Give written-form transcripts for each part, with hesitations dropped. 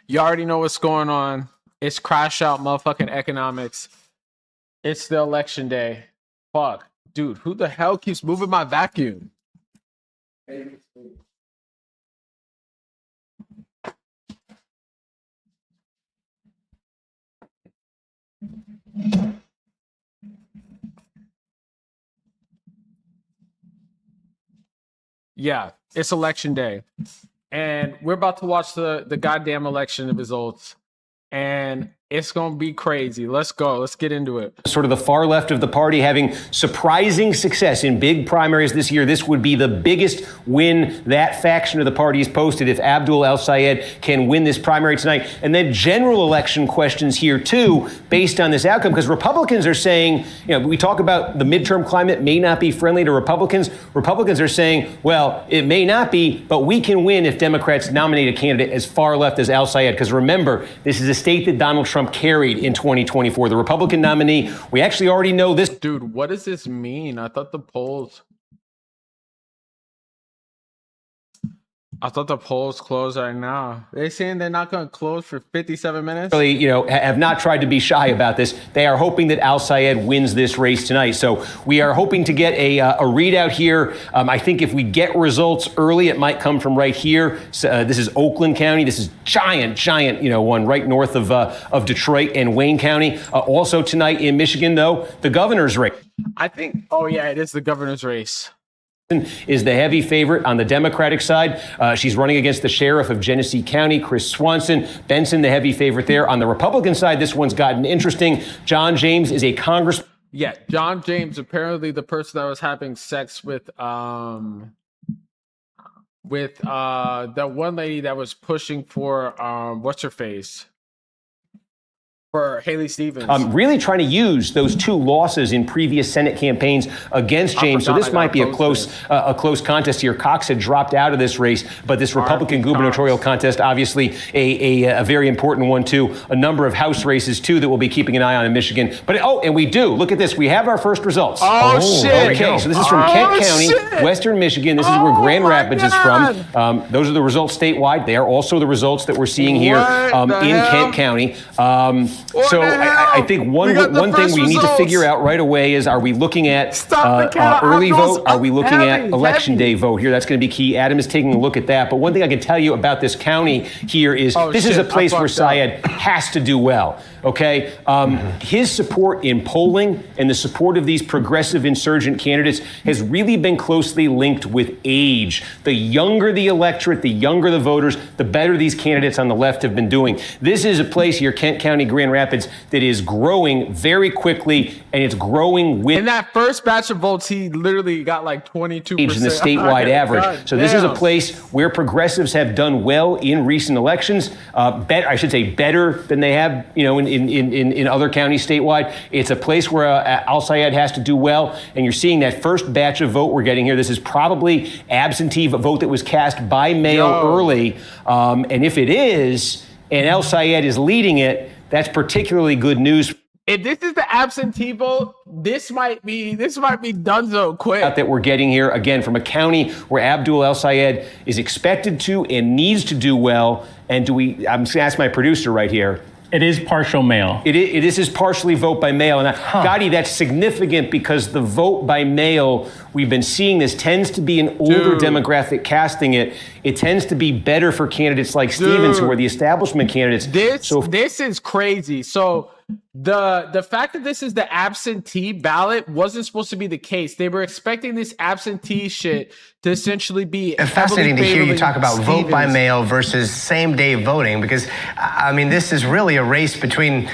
You already know what's going on. It's crash out motherfucking economics. It's the election day. Fuck. Dude, who the hell keeps moving my vacuum? Yeah, it's election day. And we're about to watch the goddamn election results. And it's going to be crazy. Let's go. Let's get into it. Sort of the far left of the party having surprising success in big primaries this year. This would be the biggest win that faction of the party has posted if Abdul El-Sayed can win this primary tonight. And then general election questions here, too, based on this outcome, because Republicans are saying, we talk about the midterm climate may not be friendly to Republicans. Republicans are saying, well, it may not be, but we can win if Democrats nominate a candidate as far left as El-Sayed. Because remember, this is a state that Donald Trump carried in 2024. The Republican nominee, we actually already know this. Dude, what does this mean? I thought the polls closed right now. They're saying they're not going to close for 57 minutes? Really, have not tried to be shy about this. They are hoping that El-Sayed wins this race tonight. So we are hoping to get a readout here. I think if we get results early, it might come from right here. This is Oakland County. This is giant, one right north of Detroit and Wayne County. Also tonight in Michigan, though, the governor's race. I think, it is the governor's race. Is the heavy favorite on the Democratic side. She's running against the sheriff of Genesee County, Chris Swanson. Benson, the heavy favorite there. On the Republican side, this one's gotten interesting. John James is a congressman. Yeah, John James, apparently the person that was having sex with the one lady that was pushing for what's her face? For Haley Stevens. Really trying to use those two losses in previous Senate campaigns against James. So this might be a close contest here. Cox had dropped out of this race, but this Republican gubernatorial contest, obviously a very important one too. A number of House races too that we'll be keeping an eye on in Michigan. But and we do. Look at this. We have our first results. Shit. Okay, so this is from Kent County, Western Michigan. This is where Grand Rapids is from. Those are the results statewide. They are also the results that we're seeing here in Kent County. So I think one thing we need to figure out right away is, are we looking at early vote? Are we looking at election day vote here? That's going to be key. Adam is taking a look at that. But one thing I can tell you about this county here is this is a place where Syed has to do well. Okay, his support in polling and the support of these progressive insurgent candidates has really been closely linked with age. The younger the electorate, the younger the voters, the better these candidates on the left have been doing. This is a place here, Kent County, Grand Rapids, that is growing very quickly, and it's growing with. In that first batch of votes, he literally got like 22% in the statewide average. So this is a place where progressives have done well in recent elections. Better than they have, in other counties statewide. It's a place where El-Sayed has to do well, and you're seeing that first batch of vote we're getting here. This is probably absentee vote that was cast by mail early, and if it is, and El-Sayed is leading it, that's particularly good news. If this is the absentee vote, this might be donezo quick. That we're getting here, again, from a county where Abdul El-Sayed is expected to and needs to do well. And I'm just going to ask my producer right here. It is partial mail. This is partially vote by mail. And Gotti, that's significant because the vote by mail, we've been seeing this, tends to be an older demographic casting it. It tends to be better for candidates like Stevens, who are the establishment candidates. This is crazy. So the fact that this is the absentee ballot wasn't supposed to be the case. They were expecting this absentee shit to essentially be fascinating to hear you talk about vote by mail versus same day voting, because this is really a race between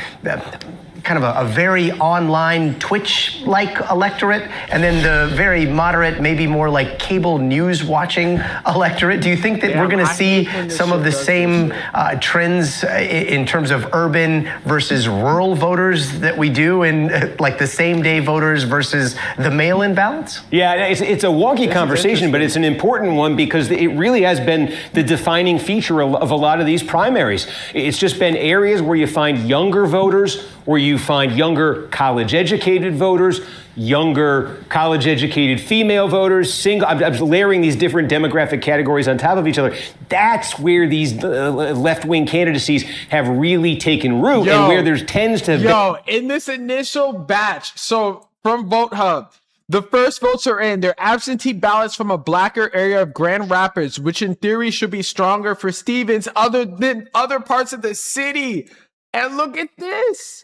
kind of a very online Twitch-like electorate and then the very moderate, maybe more like cable news watching electorate. Do you think that we're going to see some of the same trends in terms of urban versus rural voters that we do in like the same day voters versus the mail-in ballots? Yeah, it's a wonky conversation, but it's an important one because it really has been the defining feature of a lot of these primaries. It's just been areas where you find younger voters where you find younger college-educated voters, younger college-educated female voters, single. I'm layering these different demographic categories on top of each other. That's where these left-wing candidacies have really taken root, and where there tends to in this initial batch, so from Vote Hub, the first votes are in. They're absentee ballots from a blacker area of Grand Rapids, which in theory should be stronger for Stevens other than other parts of the city. And look at this.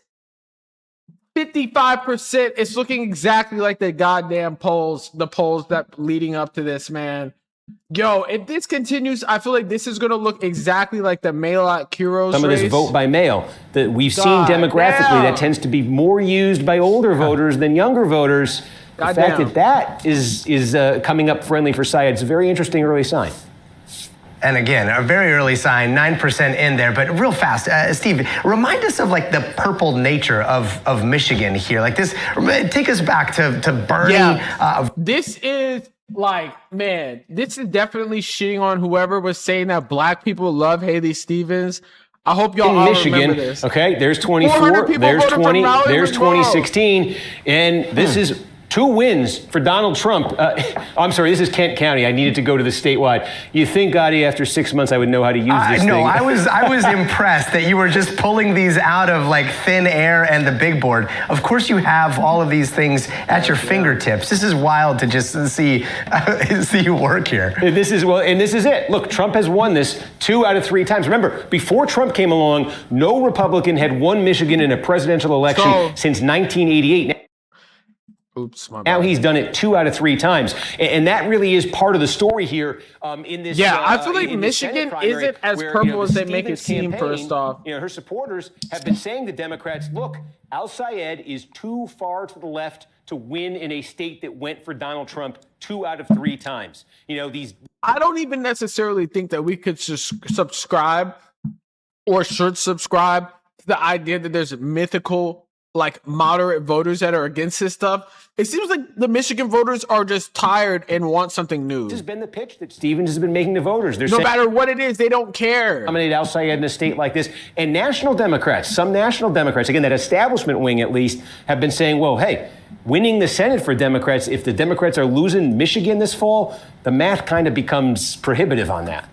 55%. It's looking exactly like the goddamn polls, the polls that leading up to this, man. Yo, if this continues, I feel like this is going to look exactly like the mail-out Kuros Some race. of this vote by mail that we've seen demographically that tends to be more used by older voters than younger voters. The fact that is coming up friendly for Syed, it's a very interesting early sign. And again, a very early sign, 9% in there, but real fast. Steve, remind us of like the purple nature of Michigan here. Like this, take us back to Bernie. Yeah. This is like, man, this is definitely shitting on whoever was saying that black people love Haley Stevens. I hope y'all all remember this. Okay, there's 24, there's 20, there's 2016, and this is 2 wins for Donald Trump. I'm sorry, this is Kent County. I needed to go to the statewide. You think, Gotti, after 6 months, I would know how to use this thing? No, I was impressed that you were just pulling these out of like thin air and the big board. Of course, you have all of these things at your fingertips. This is wild to just see you work here. This is it. Look, Trump has won this 2 out of 3 times. Remember, before Trump came along, no Republican had won Michigan in a presidential election since 1988. Oops, my bad. Now he's done it 2 out of 3 times. And that really is part of the story here in this. Yeah, I feel like Michigan isn't as purple as they make it seem, first off. Her supporters have been saying to Democrats, look, Al Sayed is too far to the left to win in a state that went for Donald Trump 2 out of 3 times. I don't even necessarily think that we could subscribe or should subscribe to the idea that there's mythical, like, moderate voters that are against this stuff. It seems like the Michigan voters are just tired and want something new. This has been the pitch that Stevens has been making to voters. No matter what it is, they don't care. Nominate Al Sayed in a state like this. And national Democrats, some national Democrats, again, that establishment wing at least, have been saying, well, hey, winning the Senate for Democrats, if the Democrats are losing Michigan this fall, the math kind of becomes prohibitive on that.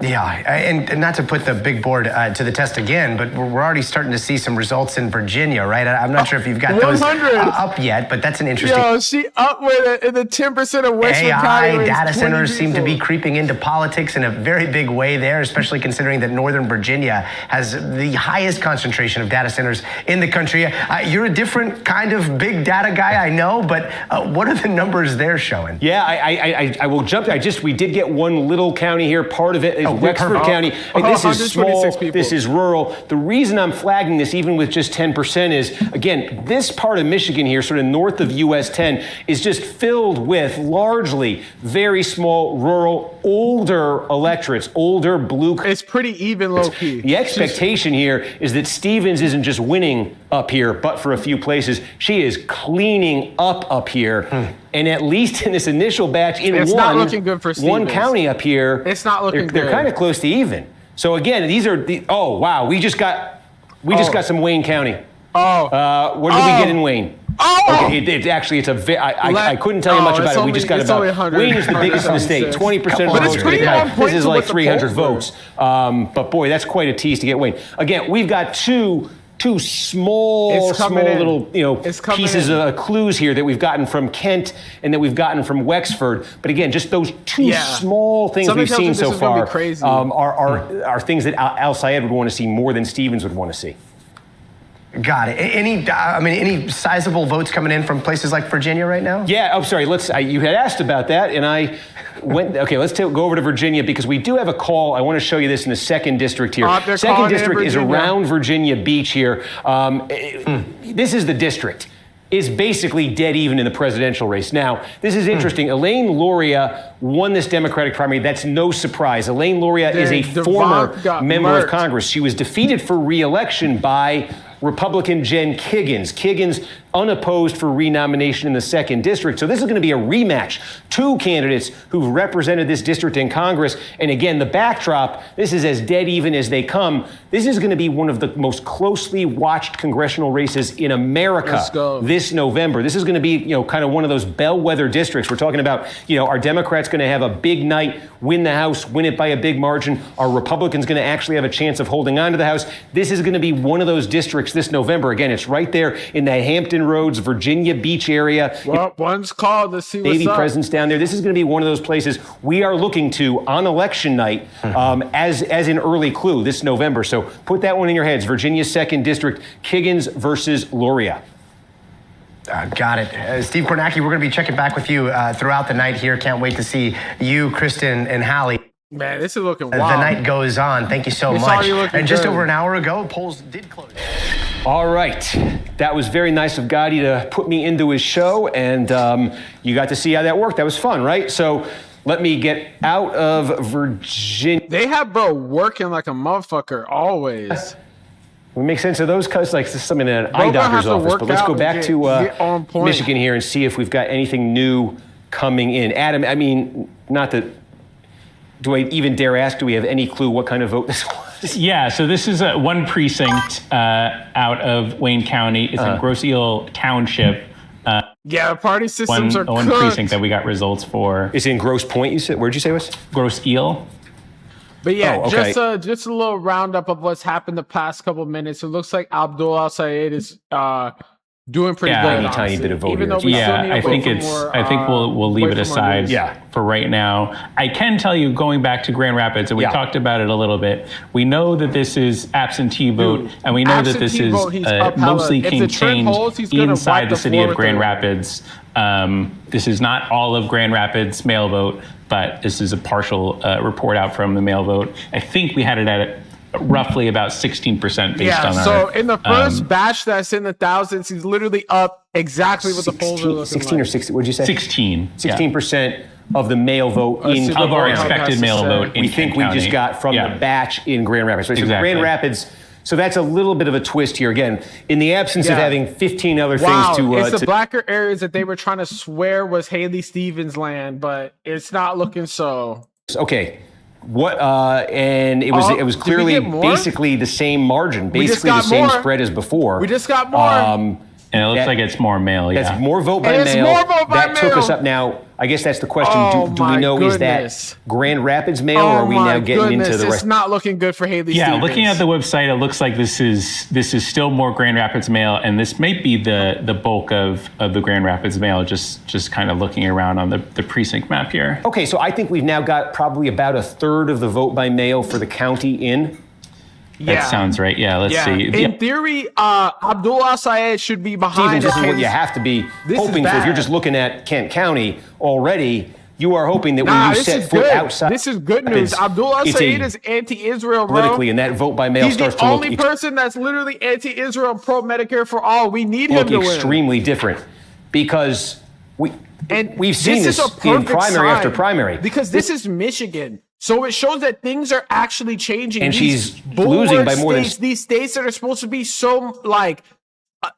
Yeah, and not to put the big board to the test again, but we're already starting to see some results in Virginia, right? I'm not sure if you've got those up yet, but that's an interesting. Yo, she up with it in the 10% of Western County. Data centers seem to be creeping into politics in a very big way there, especially considering that Northern Virginia has the highest concentration of data centers in the country. You're a different kind of big data guy, I know, but what are the numbers they're showing? Yeah, I will jump there. We did get one little county here. Part of it is Wexford County. This is small. This is rural. The reason I'm flagging this, even with just 10%, is, again, this part of Michigan here, sort of north of US 10, is just filled with largely very small, rural, older electorates, older blue. It's pretty even low-key. The expectation here is that Stevens isn't just winning up here, but for a few places. She is cleaning up here. And at least in this initial batch, it's not looking good for Stevens. One county up here, it's not looking good. They're kind of close to even. So again, these are the. Oh wow, we just got some Wayne County. What did we get in Wayne? Okay, I couldn't tell you much about it. We just got about. Wayne is the biggest in the state. 20% of the votes. This is like 300 votes. But boy, that's quite a tease to get Wayne. Again, we've got two small little pieces of clues here that we've gotten from Kent and that we've gotten from Wexford. But again, just those two small things we've seen so far are things that Al Sayed would want to see more than Stevens would want to see. Got it. Any sizable votes coming in from places like Virginia right now? Yeah. Oh, sorry. You had asked about that, and I went. Okay, let's go over to Virginia because we do have a call. I want to show you this in the 2nd district here. 2nd district is around Virginia Beach here. This is the district. Is basically dead even in the presidential race. Now, this is interesting. Elaine Luria won this Democratic primary. That's no surprise. Elaine Luria is a former member of Congress. She was defeated for re-election by Republican Jen Kiggins. Kiggins, unopposed for renomination in the 2nd District. So this is going to be a rematch. 2 candidates who've represented this district in Congress. And again, the backdrop, this is as dead even as they come. This is going to be one of the most closely watched congressional races in America this November. This is going to be, kind of one of those bellwether districts. We're talking about, are Democrats going to have a big night, win the House, win it by a big margin? Are Republicans going to actually have a chance of holding on to the House? This is going to be one of those districts this November. Again, it's right there in the Hampton Roads, Virginia Beach area. Well, one's called. Let's see what's Navy up. presence down there. This is going to be one of those places we are looking to on election night as an early clue this November. So put that one in your heads. Virginia's 2nd District, Kiggins versus Luria. Got it. Steve Kornacki, we're going to be checking back with you throughout the night here. Can't wait to see you, Kristen, and Hallie. Man, this is looking wild. The night goes on. Thank you so much. And just over an hour ago, polls did close. All right. That was very nice of Gotti to put me into his show, and you got to see how that worked. That was fun, right? So let me get out of Virginia. They have bro working like a motherfucker always. We make sense of those cuts, like this is something in an eye doctor's office. But let's go back to Michigan here and see if we've got anything new coming in. Adam, I mean, not that. Do I even dare ask, do we have any clue what kind of vote this was? Yeah, so this is one precinct out of Wayne County. It's in Grosse Ile Township. Yeah, party systems are one cooked. precinct that we got results for. It's in Grosse Pointe, you said? Where'd you say it was? Grosse Ile. But yeah, okay. just a little roundup of what's happened the past couple of minutes. It looks like Abdul Al-Sayed is doing pretty good. Tiny bit of vote here. I think we'll leave it aside for right now. I can tell you, going back to Grand Rapids, and we talked about it a little bit. We know that this is absentee vote, and we know that this is mostly contained inside the city of Grand Rapids. This is not all of Grand Rapids mail vote, but this is a partial report out from the mail vote. I think we had it at roughly about 16% based on so in the first batch that's in the thousands, he's literally up exactly what the polls are looking 16 or 60, what'd you say? 16% of the mail vote of our expected mail vote in we think we just got from the batch in Grand Rapids. So Grand Rapids, so that's a little bit of a twist here. Again, in the absence of having 15 other things to... it's the blacker areas that they were trying to swear was Haley Stevens' land, but it's not looking so. Okay. And it was clearly basically the same margin, basically the same spread as before. We just got more. And it looks like it's more mail, That's more vote by mail. That took us up now. I guess that's the question. Do we know, is that Grand Rapids mail, or are we now getting into the rest? It's not looking good for Haley Stevens. Yeah, looking at the website, it looks like this is still more Grand Rapids mail, and this might be the bulk of the Grand Rapids mail, just kind of looking around on the precinct map here. Okay, so I think we've now got probably about a third of the vote by mail for the county in. That sounds right. Yeah, let's see. In theory, Abdul Al-Sayed should be behind. This is what you have to be hoping for. If you're just looking at Kent County already, you are hoping that when you set foot outside. This is good news. Abdul Al-Sayed is anti-Israel, bro. Politically, and that vote by mail starts to look... He's the only person that's literally anti-Israel, pro-Medicare for all. We need him to win. Extremely different, because we've seen this in primary after primary. Because this is Michigan. So it shows that things are actually changing. And she's losing by more than... These states that are supposed to be so,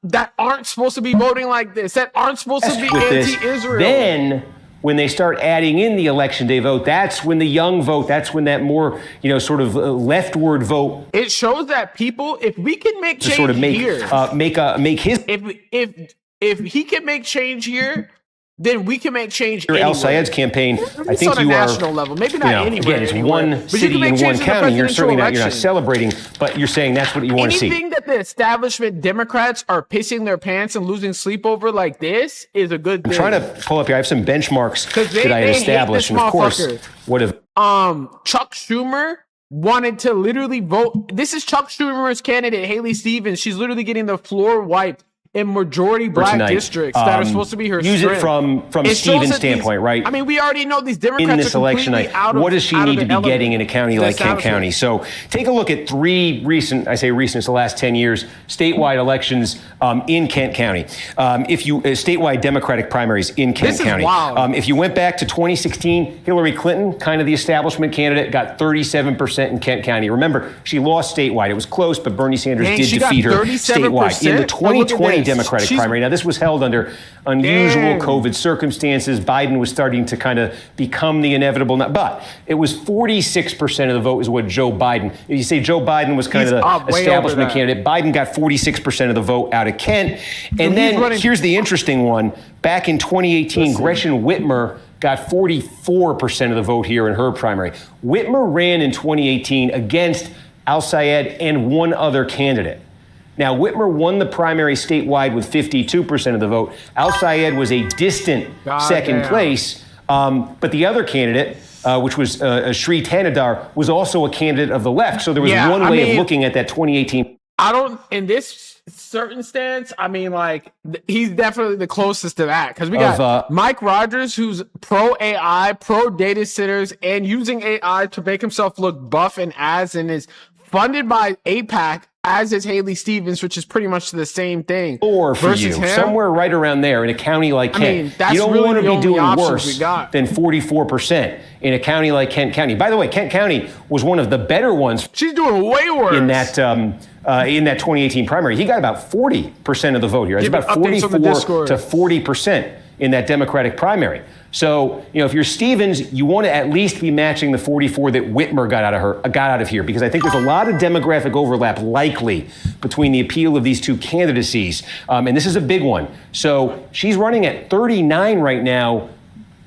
that aren't supposed to be voting like this, that aren't supposed to be anti-Israel. Then, when they start adding in the election day vote, that's when the young vote, that's when that more, sort of leftward vote... It shows that people, if we can make change here... make his... If he can make change here... then we can make change anywhere. Al-Sayed's campaign, I think on a national level, maybe not anywhere. Again, it's one city in one county. You're certainly not, you're not celebrating, but you're saying that's what you want to see. Anything that the establishment Democrats are pissing their pants and losing sleep over like this is a good thing. I'm trying to pull up here. I have some benchmarks that I had established, and of course, what if Chuck Schumer wanted to literally vote. This is Chuck Schumer's candidate, Haley Stevens. She's literally getting the floor wiped in majority black districts that are supposed to be her use strength. It from Stevens' standpoint, right? I mean, we already know these Democrats in this election night. What does she need to be getting in a county like Kent County? So take a look at three recent, I say recent, it's the last 10 years, statewide elections in Kent County. Statewide Democratic primaries in Kent County. Wild. If you went back to 2016, Hillary Clinton, kind of the establishment candidate, got 37% in Kent County. Remember, she lost statewide. It was close, but Bernie Sanders did defeat her statewide. In the 2020 Democratic primary. Now, this was held under unusual COVID circumstances. Biden was starting to kind of become the inevitable, but it was 46% of the vote is what Joe Biden. You say Joe Biden was kind of the establishment candidate. Biden got 46% of the vote out of Kent. And then here's the interesting one. Back in 2018, Gretchen Whitmer got 44% of the vote here in her primary. Whitmer ran in 2018 against Al-Sayed and one other candidate. Now, Whitmer won the primary statewide with 52% of the vote. Al-Sayed was a distant second place, but the other candidate, which was Shri Tanadar, was also a candidate of the left. So there was one way of looking at that 2018. In this certain stance, I mean, like, he's definitely the closest to that. Because we got Mike Rogers, who's pro-AI, pro-data centers, and using AI to make himself look buff and is funded by AIPAC, as is Haley Stevens, which is pretty much the same thing. Or for you, somewhere right around there in a county like Kent. You don't want to be doing worse than 44% in a county like Kent County. By the way, Kent County was one of the better ones. She's doing way worse. In that 2018 primary. He got about 40% of the vote here. It's about 44 to 40% in that Democratic primary. So, if you're Stevens, you want to at least be matching the 44 that Whitmer got out of here, because I think there's a lot of demographic overlap likely between the appeal of these two candidacies. And this is a big one. So she's running at 39 right now,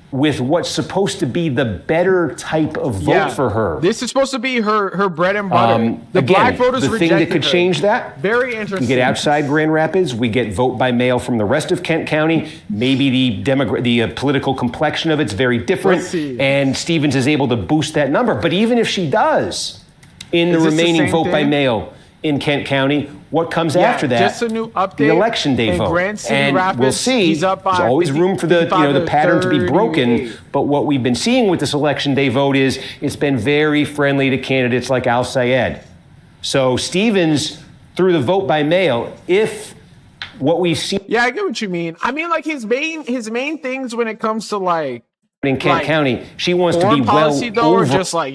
with what's supposed to be the better type of vote for her. This is supposed to be her bread and butter. Black voters the thing that could change that, very interesting. We get outside Grand Rapids, we get vote by mail from the rest of Kent County. Maybe the political complexion of it's very different, and Stevens is able to boost that number. But even if she does, in the remaining vote by mail in Kent County, what comes after that? Just a new update. The election day vote. And we'll see. There's always room for the pattern to be broken. But what we've been seeing with this election day vote is it's been very friendly to candidates like Al-Sayed. So Stevens, through the vote by mail, if what we've seen. Yeah, I get what you mean. I mean, like his main things when it comes to like in Kent County, she wants to be policy, or just like,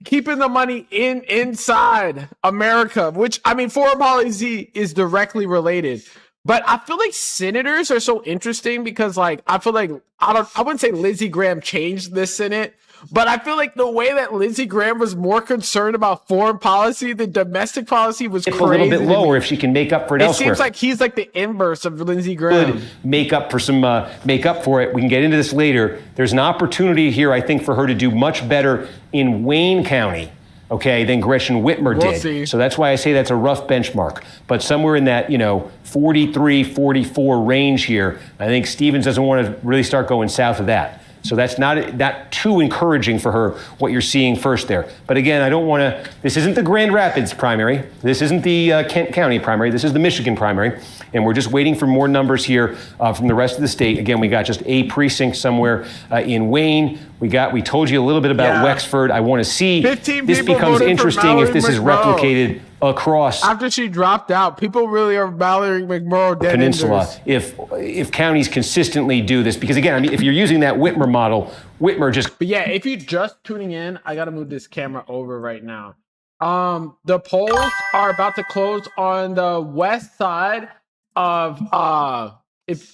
keeping the money inside America, which, I mean, foreign policy is directly related. But I feel like senators are so interesting because, like, I feel like, I wouldn't say Lindsey Graham changed the Senate, but I feel like the way that Lindsey Graham was more concerned about foreign policy than domestic policy was crazy. A little bit lower if she can make up for it elsewhere. It seems like he's like the inverse of Lindsey Graham. Good. Make up for it. We can get into this later. There's an opportunity here, I think, for her to do much better in Wayne County, than Gretchen Whitmer did. See. So that's why I say that's a rough benchmark. But somewhere in that, 43, 44 range here, I think Stevens doesn't want to really start going south of that. So that's not too encouraging for her, what you're seeing first there. But again, I don't want to, this isn't the Grand Rapids primary. This isn't the Kent County primary. This is the Michigan primary. And we're just waiting for more numbers here from the rest of the state. Again, we got just a precinct somewhere in Wayne. We told you a little bit about Wexford. I want to see, this becomes interesting if this is replicated across after she dropped out. People really are Mallory McMurrow dead peninsula if counties consistently do this, because again, I mean, if you're using that Whitmer model, Whitmer just. But yeah, if you're just tuning in, I got to move this camera over right now. The polls are about to close on the west side of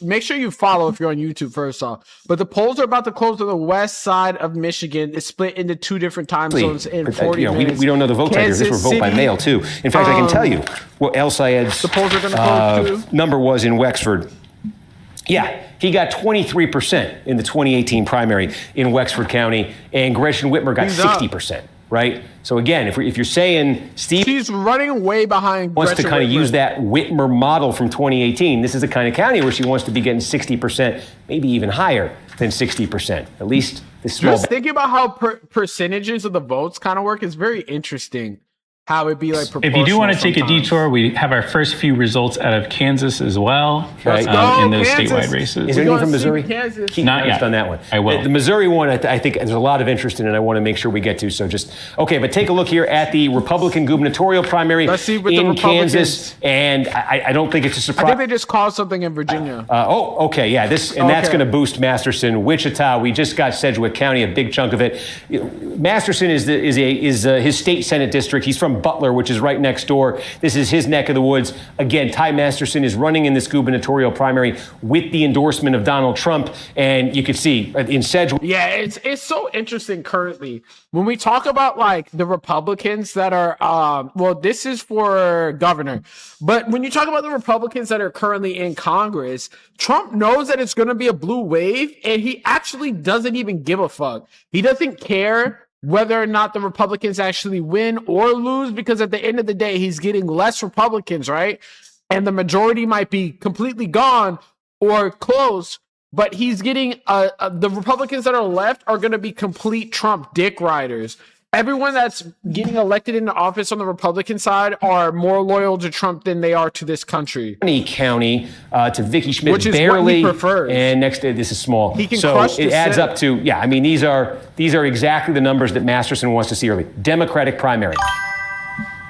make sure you follow if you're on YouTube first off. But the polls are about to close on the west side of Michigan. It's split into two different time zones in 40 minutes. We don't know the vote here. This will vote by mail too. In fact, I can tell you what El-Sayed's the polls are going to close too. Number was in Wexford. Yeah, he got 23% in the 2018 primary in Wexford County, and Gretchen Whitmer got 60%. Right? So again, if you're saying she's running way behind, wants to kind of use that Whitmer model from 2018. This is the kind of county where she wants to be getting 60%, maybe even higher than 60%. At least this small. Just thinking about how percentages of the votes kind of work is very interesting. How it'd be like if you do want to take a detour, we have our first few results out of Kansas as well in those statewide races. Is there anything from Missouri? Not yet. On that one. I will. The Missouri one, I think there's a lot of interest in it. I want to make sure we get to. So but take a look here at the Republican gubernatorial primary in Kansas. And I don't think it's a surprise. I think they just called something in Virginia. That's going to boost Masterson. Wichita, we just got Sedgwick County, a big chunk of it. Masterson is his state Senate district. He's from from Butler, which is right next door. This is his neck of the woods. Again, Ty Masterson is running in this gubernatorial primary with the endorsement of Donald Trump. And you can see in Sedgwick. Yeah, it's so interesting currently when we talk about like the Republicans that are, well, this is for governor, but when you talk about the Republicans that are currently in Congress, Trump knows that it's going to be a blue wave and he actually doesn't even give a fuck. He doesn't care whether or not the Republicans actually win or lose, because at the end of the day, he's getting less Republicans, right? And the majority might be completely gone or close, but he's getting the Republicans that are left are going to be complete Trump dick riders. Everyone that's getting elected into office on the Republican side are more loyal to Trump than they are to this country. County to Vicky Schmidt, which is barely, what he prefers. And next, this is small. He can so crush it adds Senate. up to, yeah, I mean, these are exactly the numbers that Masterson wants to see early. Democratic primary.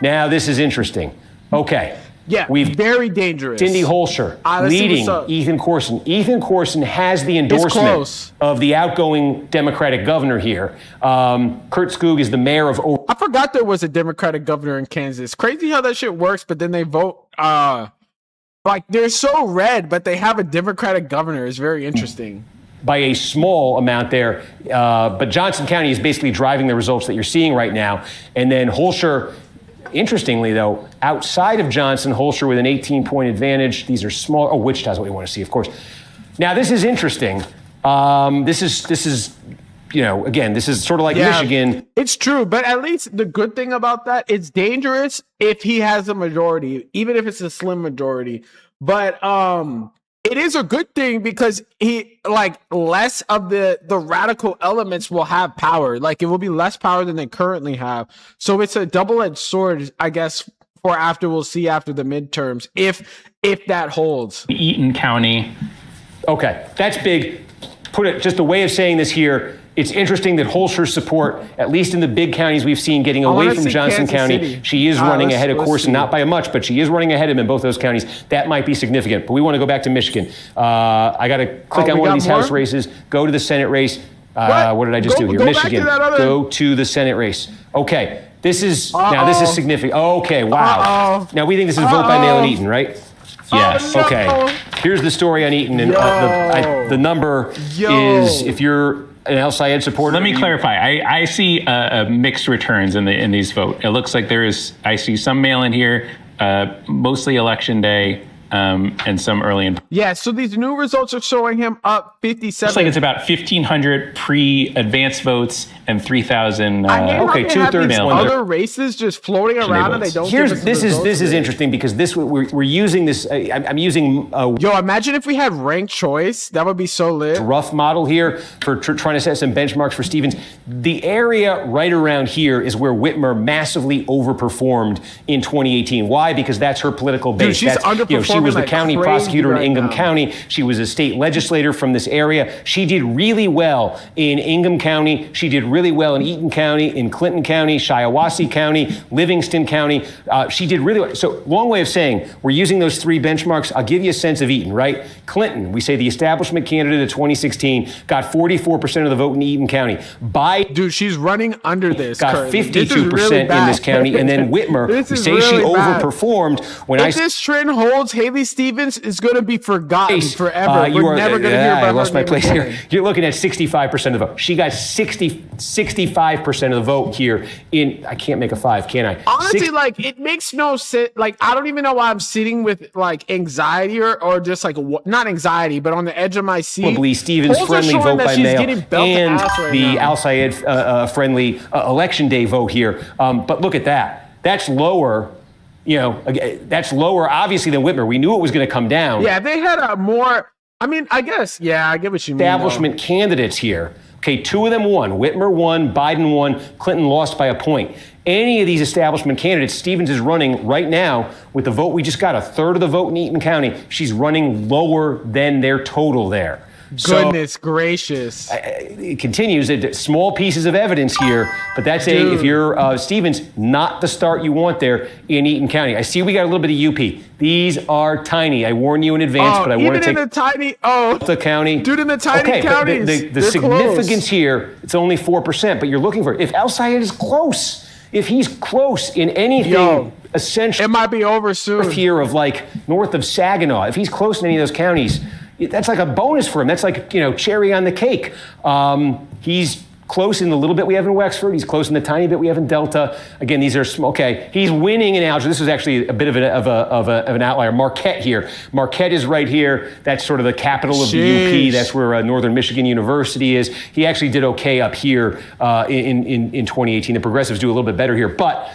Now, this is interesting. Okay. Yeah, we've very dangerous. Cindy Holscher leading Ethan Corson. Ethan Corson has the endorsement of the outgoing Democratic governor here. Kurt Skoog is the mayor of. I forgot there was a Democratic governor in Kansas. Crazy how that shit works, but then they vote. Like they're so red, but they have a Democratic governor. It's very interesting. By a small amount there, but Johnson County is basically driving the results that you're seeing right now. And then Holscher. Interestingly, though, outside of Johnson, Holscher with an 18-point advantage. These are small. Oh, Wichita's what we want to see, of course. Now, this is interesting. This is, you know, again, this is sort of like Michigan. It's true, but at least the good thing about that, it's dangerous if he has a majority, even if it's a slim majority. But it is a good thing because he like less of the radical elements will have power. Like it will be less power than they currently have. So it's a double-edged sword, I guess, for after we'll see after the midterms, if that holds. Eaton County. Okay, that's big. Put it just a way of saying this here. It's interesting that Holscher's support, at least in the big counties we've seen getting away from Johnson County, City. she is running ahead of Corson, not by much, but she is running ahead of him in both those counties. That might be significant. But we want to go back to Michigan. I got to click on one of these House races, go to the Senate race. What did I just do here? Michigan. Go to the Senate race. Okay. This is this is significant. Okay, wow. Now we think this is vote by mail in Eaton, right? Yes. No. Okay. Here's the story on Eaton, and the number is, if you're an El Sayed supporter. Let me clarify. I see mixed returns in these votes. It looks like I see some mail-in here, mostly election day, and some early in. Yeah, so these new results are showing him up 57. Looks like it's about 1,500 pre-advanced votes and 3,000. Okay, 2/3 other races just floating around and they don't. This is interesting because we're using this. I'm using. Yo, imagine if we had ranked choice. That would be so lit. Rough model here for trying to set some benchmarks for Stevens. The area right around here is where Whitmer massively overperformed in 2018. Why? Because that's her political base. Dude, she's underperforming. She was the county prosecutor in Ingham County. She was a state legislator from this area. She did really well in Ingham County. She did really well in Eaton County, in Clinton County, Shiawassee County, Livingston County. She did really well. So long way of saying, we're using those three benchmarks. I'll give you a sense of Eaton, right? Clinton, we say the establishment candidate of 2016, got 44% of the vote in Eaton County. Dude, she's running under this. Got 52% in this county. And then Whitmer, we say she overperformed. If this trend holds, Haley Stevens is going to be forgotten forever. We're never going to hear about her. I lost my place here. You're looking at 65% of the vote. She got 65% of the vote here I can't make a 5, can I? Honestly, like, it makes no sense. Like, I don't even know why I'm sitting with, like, anxiety or just, like, not anxiety, but on the edge of my seat. Probably Stevens friendly vote by mail and the Al Sayed friendly election day vote here. But look at that. That's lower. You know, that's lower, obviously, than Whitmer. We knew it was going to come down. Yeah, they had a more, I mean, I guess, yeah, I get what you mean. Establishment candidates here. Okay, 2 of them won. Whitmer won, Biden won, Clinton lost by a point. Any of these establishment candidates, Stevens is running right now with the vote we just got, 1/3 of the vote in Eaton County. She's running lower than their total there. Goodness gracious. It continues. Small pieces of evidence here, but that's if you're Stevens, not the start you want there in Eaton County. I see we got a little bit of UP. These are tiny. I warn you in advance, but I want to take the county. Dude, in the tiny counties. The significance here, it's only 4%, but you're looking for it. If El Sayed is close, If he's close in anything, essentially, it might be over soon. Here of like north of Saginaw, if he's close in any of those counties, that's like a bonus for him. That's like, cherry on the cake. He's close in the little bit we have in Wexford. He's close in the tiny bit we have in Delta. Again, these are small. Okay, he's winning in algebra. This is actually a bit of an outlier. Marquette here. Marquette is right here. That's sort of the capital of the UP. That's where Northern Michigan University is. He actually did okay up here in 2018. The progressives do a little bit better here. But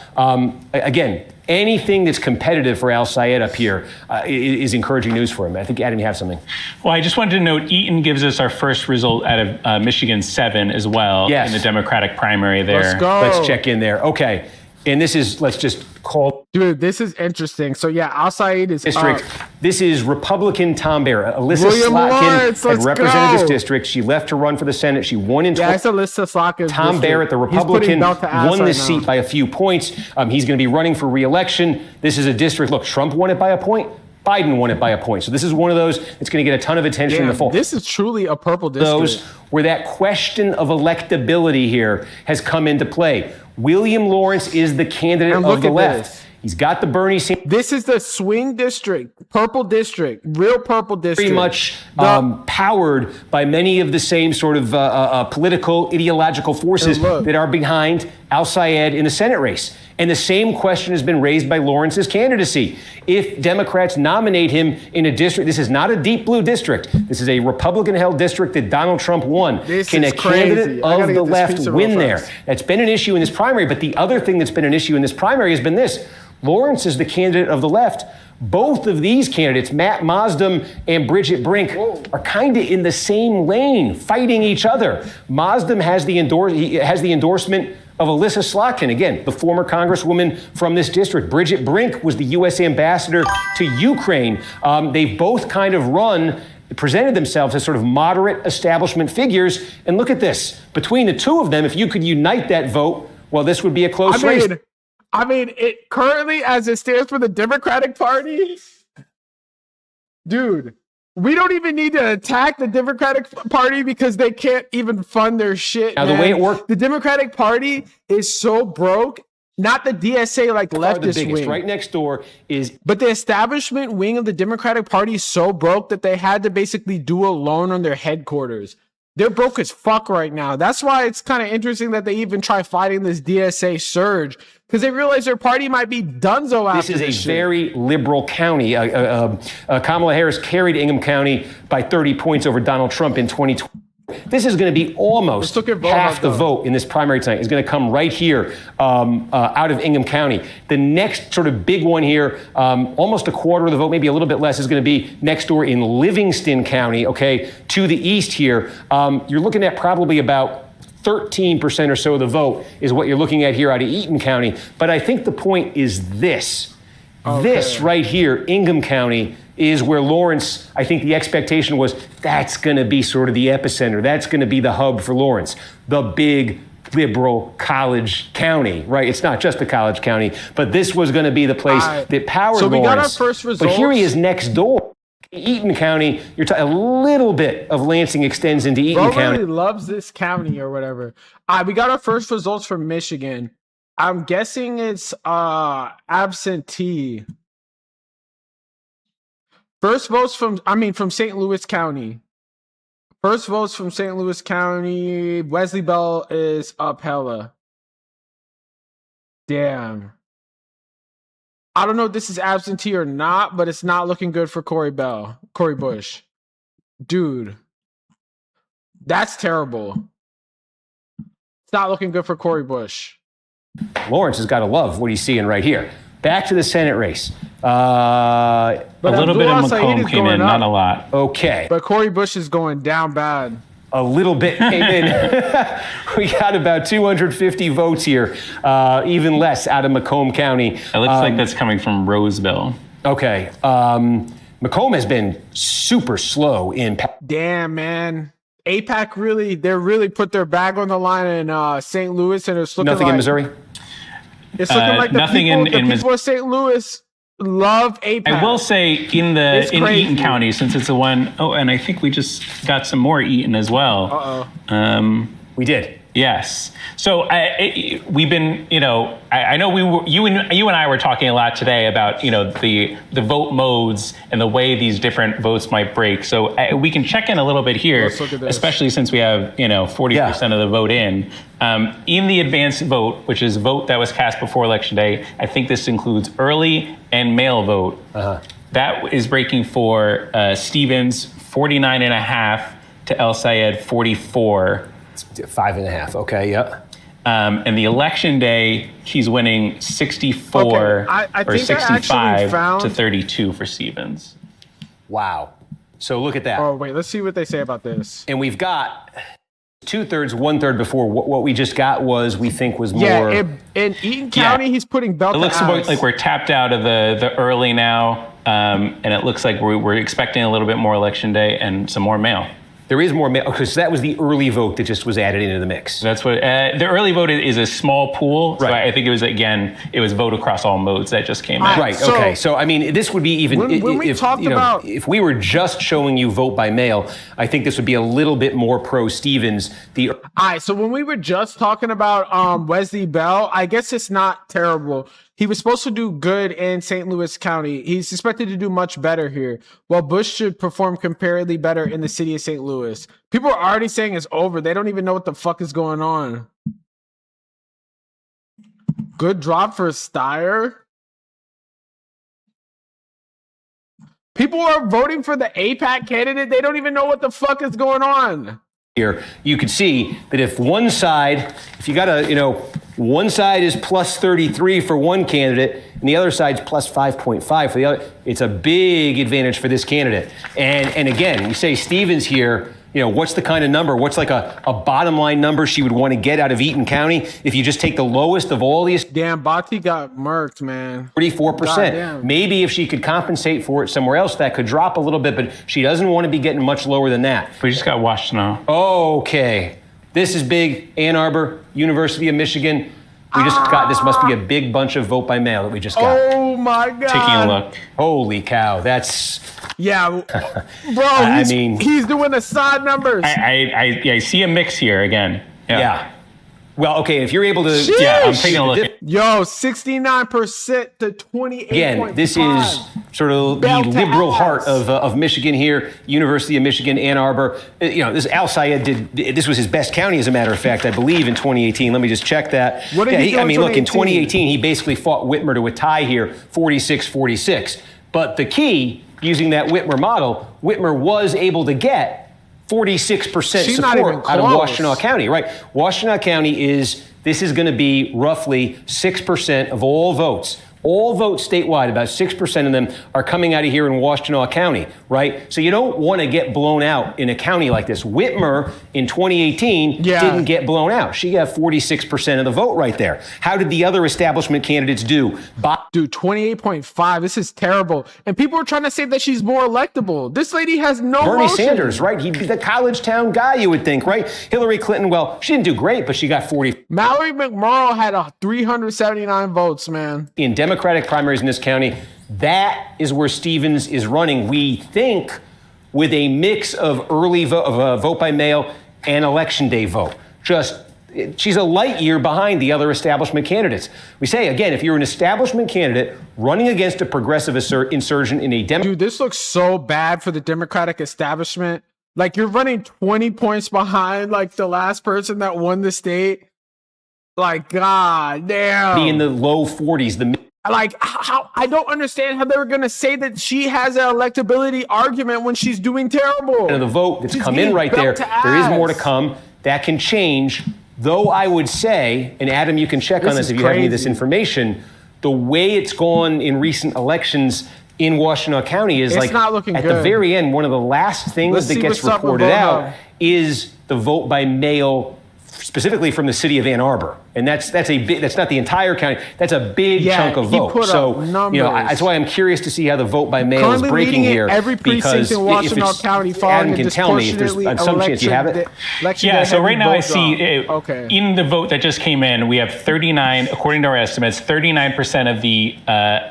again, anything that's competitive for Al Sayed up here is encouraging news for him. I think, Adam, you have something. Well, I just wanted to note Eaton gives us our first result out of Michigan 7 as well in the Democratic primary there. Let's go. Let's check in there. Okay. And this is, let's just call. Dude, this is interesting. So, Al Sayed is district. This is Republican Tom Bear. Alyssa William Slotkin had represented this go. district. She left to run for the Senate. She won in it's Alyssa Slotkin. Tom Barrett, the Republican, won this seat by a few points. He's going to be running for re-election. This is a district. Look, Trump won it by a point. Biden won it by a point. So this is one of those that's going to get a ton of attention in the fall. This is truly a purple district. Those where that question of electability here has come into play. William Lawrence is the candidate of the left. This. He's got the Bernie Sanders. This is the swing district, purple district, real purple district. Very much powered by many of the same sort of political, ideological forces that are behind Al Sayed in the Senate race. And the same question has been raised by Lawrence's candidacy. If Democrats nominate him in a district, this is not a deep blue district. This is a Republican-held district that Donald Trump won. Can a candidate of the left win there? That's been an issue in this primary. But the other thing that's been an issue in this primary has been this. Lawrence is the candidate of the left. Both of these candidates, Matt Mosdem and Bridget Brink, are kind of in the same lane, fighting each other. Mosdem has the endorsement of Alyssa Slotkin, again, the former congresswoman from this district. Bridget Brink was the U.S. ambassador to Ukraine. They've both kind of presented themselves as sort of moderate establishment figures. And look at this. Between the two of them, if you could unite that vote, well, this would be a close race. It currently, as it stands for the Democratic Party, dude, we don't even need to attack the Democratic Party because they can't even fund their shit. Now, the way it worked, the Democratic Party is so broke. Not the DSA like leftist wing. Right next door is. But the establishment wing of the Democratic Party is so broke that they had to basically do a loan on their headquarters. They're broke as fuck right now. That's why it's kind of interesting that they even try fighting this DSA surge, because they realize their party might be donezo after this is a very liberal county. Kamala Harris carried Ingham County by 30 points over Donald Trump in 2020. This is going to be almost half the vote in this primary tonight is going to come right here out of Ingham County. The next sort of big one here, almost a quarter of the vote, maybe a little bit less, is going to be next door in Livingston County, okay, to the east here. You're looking at probably about 13% or so of the vote is what you're looking at here out of Eaton County. But I think the point is this. Okay. This right here, Ingham County, is where Lawrence, I think the expectation was that's going to be sort of the epicenter. That's going to be the hub for Lawrence, the big liberal college county, right? It's not just a college county, but this was going to be the place that powered Lawrence. So we got our first results. But here he is next door. Eaton County, a little bit of Lansing extends into Eaton County. Really loves this county or whatever. We got our first results from Michigan. I'm guessing it's absentee. First votes from St. Louis County. First votes from St. Louis County. Wesley Bell is up hella. Damn. I don't know if this is absentee or not, but it's not looking good for Cori Bush. Dude. That's terrible. It's not looking good for Cori Bush. Lawrence has got to love what he's seeing right here. Back to the Senate race. A little bit of Macomb came in, not a lot. Okay. But Cori Bush is going down bad. A little bit came in. We got about 250 votes here, even less out of Macomb County. It looks like that's coming from Roseville. Okay. Macomb has been super slow in. Damn, man. AIPAC they really put their bag on the line in St. Louis, and it's looking nothing in Missouri. It's looking like the people of St. Louis love AIPAC. I will say in Eaton County, since it's the one, and I think we just got some more Eaton as well. We did. Yes. So we've been, I know you and I were talking a lot today about, the vote modes and the way these different votes might break. So we can check in a little bit here, especially since we have, 40% of the vote in. In the advanced vote, which is a vote that was cast before Election Day, I think this includes early and mail vote. That is breaking for Stevens 49.5 to El Sayed 44. 5.5. Okay, yeah. And the Election Day, he's winning 64 or 65 to 32 for Stevens. Wow. So look at that. Oh, wait, let's see what they say about this. And we've got 2/3, 1/3 before. What we just got was, we think, was more. Yeah, in Eaton County, he's putting belt. It looks like we're tapped out of the early now, and it looks like we're expecting a little bit more Election Day and some more mail. There is more mail. Okay, so that was the early vote that just was added into the mix. That's what the early vote is, a small pool. So I think it was vote across all modes that just came out. Right. Okay. So I mean, this would be even if we were just showing you vote by mail, I think this would be a little bit more pro Stevens. All right. So when we were just talking about Wesley Bell, I guess it's not terrible. He was supposed to do good in St. Louis County. He's expected to do much better here. Well, Bush should perform comparatively better in the city of St. Louis. People are already saying it's over. They don't even know what the fuck is going on. Good drop for Steyer. People are voting for the APAC candidate. They don't even know what the fuck is going on. Here, you could see that if one side, one side is plus 33 for one candidate and the other side's plus 5.5 for the other, it's a big advantage for this candidate. And again, you say Stevens here, what's the kind of number? What's like a bottom line number she would want to get out of Eaton County if you just take the lowest of all these? Damn, Bati got murked, man. 34%. Maybe if she could compensate for it somewhere else, that could drop a little bit, but she doesn't want to be getting much lower than that. We just got Washtenaw. Okay. This is big. Ann Arbor, University of Michigan. We just got, this must be a big bunch of vote by mail that we just got. Oh my God. Taking a look. Holy cow. That's. Yeah. Bro, he's doing the side numbers. I see a mix here again. Yeah. Well, okay, if you're able to. Sheesh. Yeah, I'm taking a look. Yo, 69% to 28. Again, this is sort of the liberal heart of Michigan here, University of Michigan, Ann Arbor. This Al Sayed this was his best county, as a matter of fact, I believe, in 2018. Let me just check that. What did he do in 2018? Look, in 2018, he basically fought Whitmer to a tie here, 46-46. But the key, using that Whitmer model, Whitmer was able to get 46% support out of Washtenaw County, right? Washtenaw County this is going to be roughly 6% of all votes. All votes statewide, about 6% of them are coming out of here in Washtenaw County, right? So you don't want to get blown out in a county like this. Whitmer in 2018 didn't get blown out. She got 46% of the vote right there. How did the other establishment candidates do? Dude, 28.5. This is terrible. And people are trying to say that she's more electable. This lady has no Bernie motion. Sanders, right? He'd be the college town guy, you would think, right? Hillary Clinton, well, she didn't do great, but she got 40. Mallory McMorrow had 379 votes, man. In Democratic primaries in this county, that is where Stevens is running, we think, with a mix of early vote by mail and election day vote. She's a light year behind the other establishment candidates. We say, again, if you're an establishment candidate running against a progressive insurgent in a Dude, this looks so bad for the Democratic establishment. Like, you're running 20 points behind, like, the last person that won the state. Like, God damn. Be in the low 40s, Like, how I don't understand how they were going to say that she has an electability argument when she's doing terrible. And the vote that's come in right there, there is more to come. That can change. Though I would say, and Adam, you can check on this if you have any of this information, the way it's gone in recent elections in Washtenaw County is it's not looking at good. The very end, one of the last things that gets reported out is the vote by mail, specifically from the city of Ann Arbor. And that's not the entire county. That's a big chunk of vote. So, that's why I'm curious to see how the vote by mail is breaking here. Every precinct in Washtenaw County, Adam can tell me if there's some chance you have it. So right now I see in the vote that just came in, we have 39, according to our estimates, 39% of the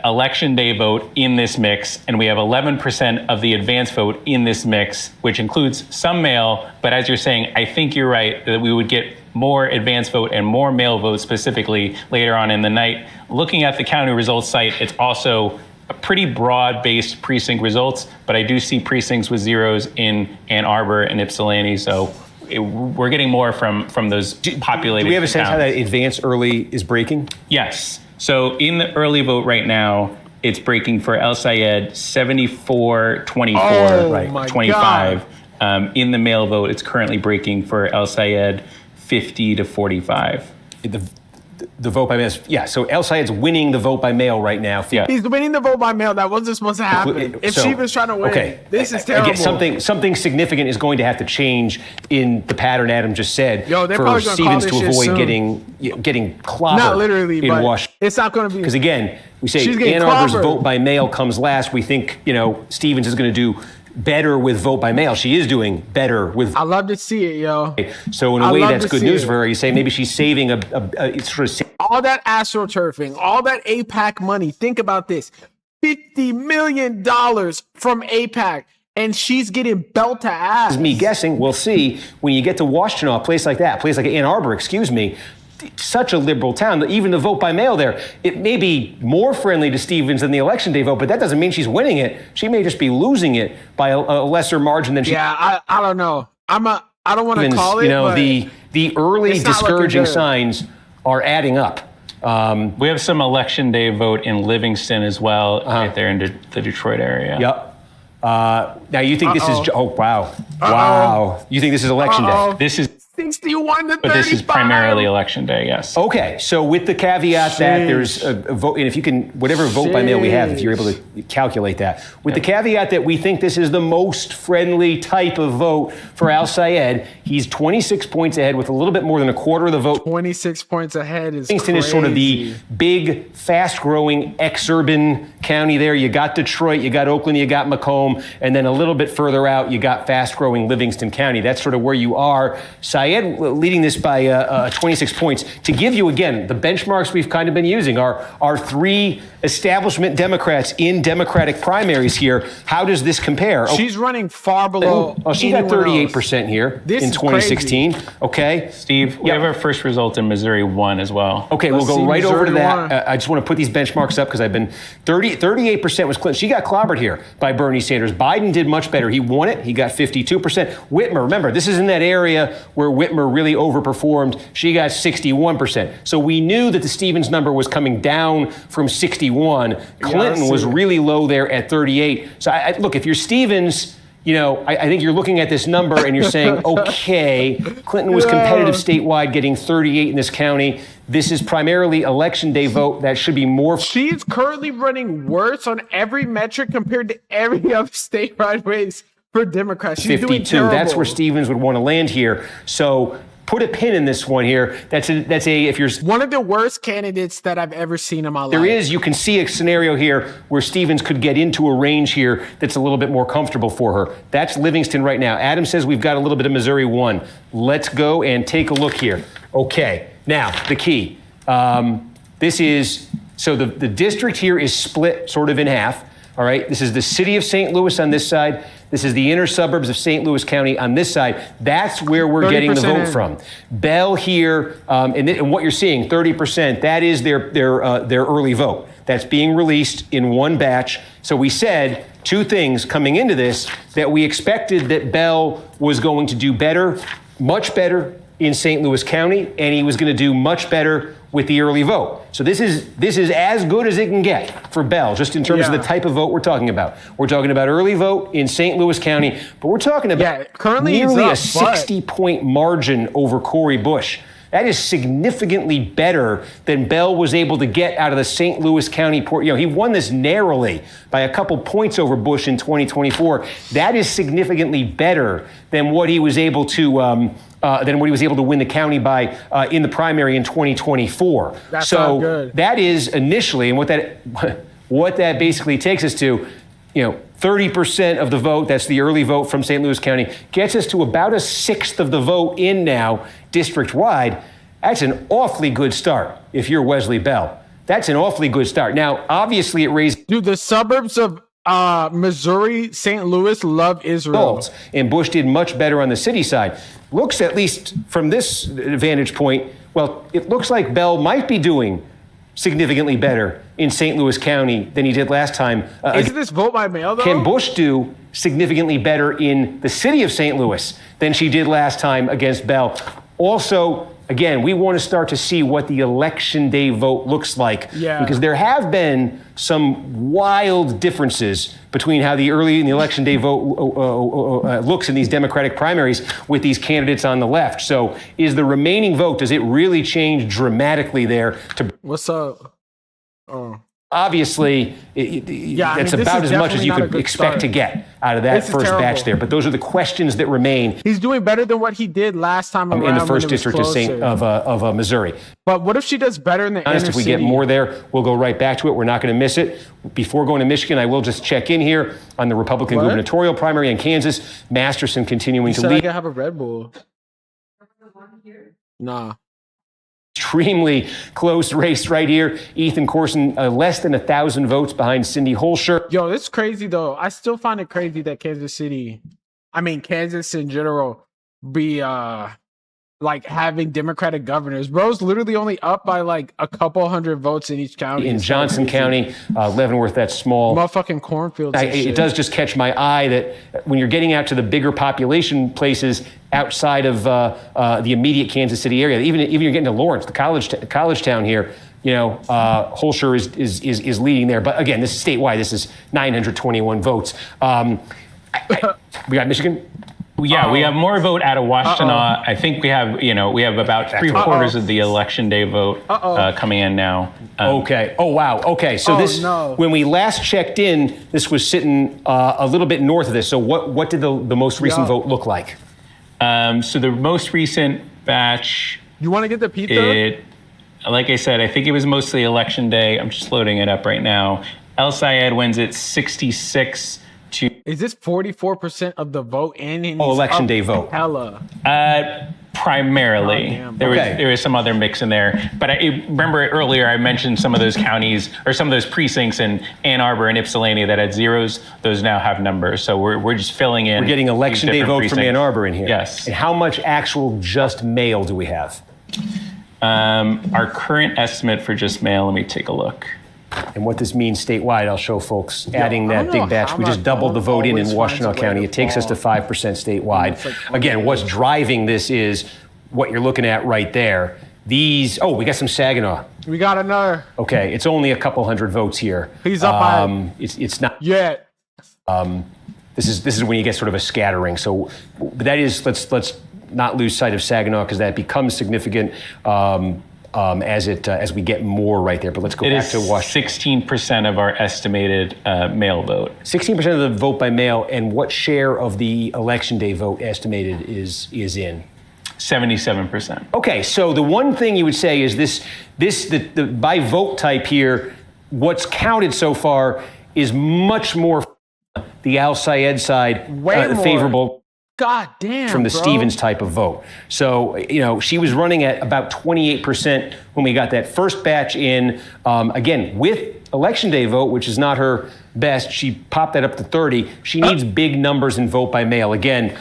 election day vote in this mix, and we have 11% of the advance vote in this mix, which includes some mail. But as you're saying, I think you're right that we would get more advance vote and more mail vote specifically later on in the night. Looking at the county results site, it's also a pretty broad-based precinct results, but I do see precincts with zeros in Ann Arbor and Ypsilanti, so we're getting more from those populated. Do we have a sense towns. how that advance early is breaking? Yes. So in the early vote right now, it's breaking for El Sayed 74-24, 25. In the mail vote, it's currently breaking for El Sayed 50-45. The vote by mail, yeah. So El Sayed's winning the vote by mail right now. Yeah. He's winning the vote by mail. That wasn't supposed to happen. If Stephen's trying to win, this is terrible. Again, something significant is going to have to change in the pattern Adam just said for Stevens to avoid getting clobbered. Not literally, in but Washington. It's not going to be. Because again, we say Ann Arbor's vote by mail comes last. We think Stevens is going to do better with vote by mail. She is doing better with. I love to see it, yo. So in a way, that's good news for her. You say maybe she's saving a sort of. All that astroturfing, all that AIPAC money. Think about this: $50 million from AIPAC, and she's getting belt to ass. This is me guessing. We'll see when you get to Washington, a place like that, a place like Ann Arbor. Such a liberal town. Even the vote by mail there, it may be more friendly to Stevens than the election day vote, but that doesn't mean she's winning it. She may just be losing it by a lesser margin than she. Yeah, I don't know. I don't want to call it. But the early discouraging signs are adding up. We have some election day vote in Livingston as well, right there in the Detroit area. Yep. Now you think this is? Oh wow, wow! You think this is election day? This is 61-35. But this is primarily election day, yes. Okay, so with the caveat that there's a vote, and if you can, whatever vote by mail we have, if you're able to calculate that, with the caveat that we think this is the most friendly type of vote for Al Sayed, he's 26 points ahead with a little bit more than a quarter of the vote. 26 points ahead is Livingston crazy. is sort of the big, fast-growing, ex-urban county there. You got Detroit, you got Oakland, you got Macomb, and then a little bit further out, you got fast-growing Livingston County. That's sort of where you are. Sayed leading this by 26 points. To give you, again, the benchmarks we've kind of been using are three establishment Democrats in Democratic primaries here. How does this compare? She's running far below. Oh, she got 38% here in 2016. Crazy. Okay. Steve, we have our first result in Missouri 1 as well. Okay, we'll go right over to that. I just want to put these benchmarks up because I've been 38% was Clinton. She got clobbered here by Bernie Sanders. Biden did much better. He won it. He got 52%. Whitmer, remember, this is in that area where Whitmer really overperformed. She got 61%. So we knew that the Stevens number was coming down from 61. Clinton was really low there at 38. So look, if you're Stevens, I think you're looking at this number and you're saying, okay, Clinton was competitive statewide, getting 38 in this county. This is primarily election day vote. That should be more. She's currently running worse on every metric compared to every other statewide race for Democrats. She's 52. doing terrible. That's where Stevens would want to land here. So put a pin in this one here. That's if you're one of the worst candidates that I've ever seen in my life. There is, you can see a scenario here where Stevens could get into a range here that's a little bit more comfortable for her. That's Livingston right now. Adam says we've got a little bit of Missouri 1. Let's go and take a look here. Okay, now the key. This is, so the district here is split sort of in half. All right, this is the city of St. Louis on this side. This is the inner suburbs of St. Louis County on this side. That's where we're getting the vote from. Bell here, and what you're seeing, 30%, that is their early vote. That's being released in one batch. So we said two things coming into this, that we expected that Bell was going to do better, much better in St. Louis County, and he was going to do much better with the early vote. So this is as good as it can get for Bell, just in terms of the type of vote we're talking about. We're talking about early vote in St. Louis County, but we're talking about currently nearly a 60-point margin over Cori Bush. That is significantly better than Bell was able to get out of the St. Louis County port. He won this narrowly by a couple points over Bush in 2024. That is significantly better than what he was able to win the county by in the primary in 2024. That's so good. That is initially, and what that basically takes us to, 30% of the vote, that's the early vote from St. Louis County, gets us to about a sixth of the vote in now district-wide. That's an awfully good start if you're Wesley Bell. That's an awfully good start. Now, obviously it raised... Dude, the suburbs of Missouri, St. Louis, love Israel. And Bush did much better on the city side. Looks, at least from this vantage point, well, it looks like Bell might be doing significantly better in St. Louis County than he did last time. Isn't this vote by mail, though? Can Bush do significantly better in the city of St. Louis than she did last time against Bell? Also, again, we want to start to see what the election day vote looks like. Yeah. Because there have been some wild differences between how the early in the election day vote looks in these Democratic primaries with these candidates on the left. So is the remaining vote, does it really change dramatically there? What's up? Oh. Obviously, that's about as much as you could expect to get out of that first batch there. But those are the questions that remain. He's doing better than what he did last time around in the first district of Missouri. But what if she does better in the inner city? If we get more there, we'll go right back to it. We're not going to miss it. Before going to Michigan, I will just check in here on the Republican gubernatorial primary in Kansas. Masterson continuing to lead. I can have a Red Bull. Nah. Extremely close race right here. Ethan Corson, less than 1,000 votes behind Cindy Holscher. Yo, it's crazy, though. I still find it crazy that Kansas in general, be like having Democratic governors. Bro's literally only up by like a couple hundred votes in each county. In Johnson County, Leavenworth, that's small. Motherfucking cornfields. It does just catch my eye that when you're getting out to the bigger population places outside of the immediate Kansas City area, even you're getting to Lawrence, the college town here, Holscher is leading there. But again, this is statewide. This is 921 votes. We got Michigan. Yeah, we have more vote out of Washtenaw. I think we have about 3/4 of the election day vote coming in now. Okay. Oh, wow. Okay. So when we last checked in, this was sitting a little bit north of this. So what did the most recent vote look like? So the most recent batch. You want to get the pizza? Like I said, I think it was mostly election day. I'm just loading it up right now. El Sayed wins at 66. Is this 44% of the vote in election day vote? Hella. Primarily. There was some other mix in there. But I remember earlier I mentioned some of those counties or some of those precincts in Ann Arbor and Ypsilanti that had zeros. Those now have numbers. So we're just filling in. We're getting election day vote precincts. from Ann Arbor in here. Yes. And how much actual just mail do we have? Our current estimate for just mail, let me take a look. And what this means statewide, I'll show folks, adding that big batch. We just doubled the vote in Washtenaw County. It takes us to 5% statewide. Again, what's driving this is what you're looking at right there. We got some Saginaw. We got another. Okay, it's only a couple hundred votes here. He's up by. It's not yet. This is when you get sort of a scattering. So that is, let's not lose sight of Saginaw because that becomes significant. As we get more right there. But let's go back to Washington. 16% of our estimated mail vote. 16% of the vote by mail, and what share of the election day vote estimated is in? 77%. Okay, so the one thing you would say is the by vote type here, what's counted so far is much more the Al Sayed side, favorable. God damn, from the Stevens type of vote. So, she was running at about 28% when we got that first batch in. Again, with election day vote, which is not her best, she popped that up to 30. She needs big numbers in vote by mail. Again,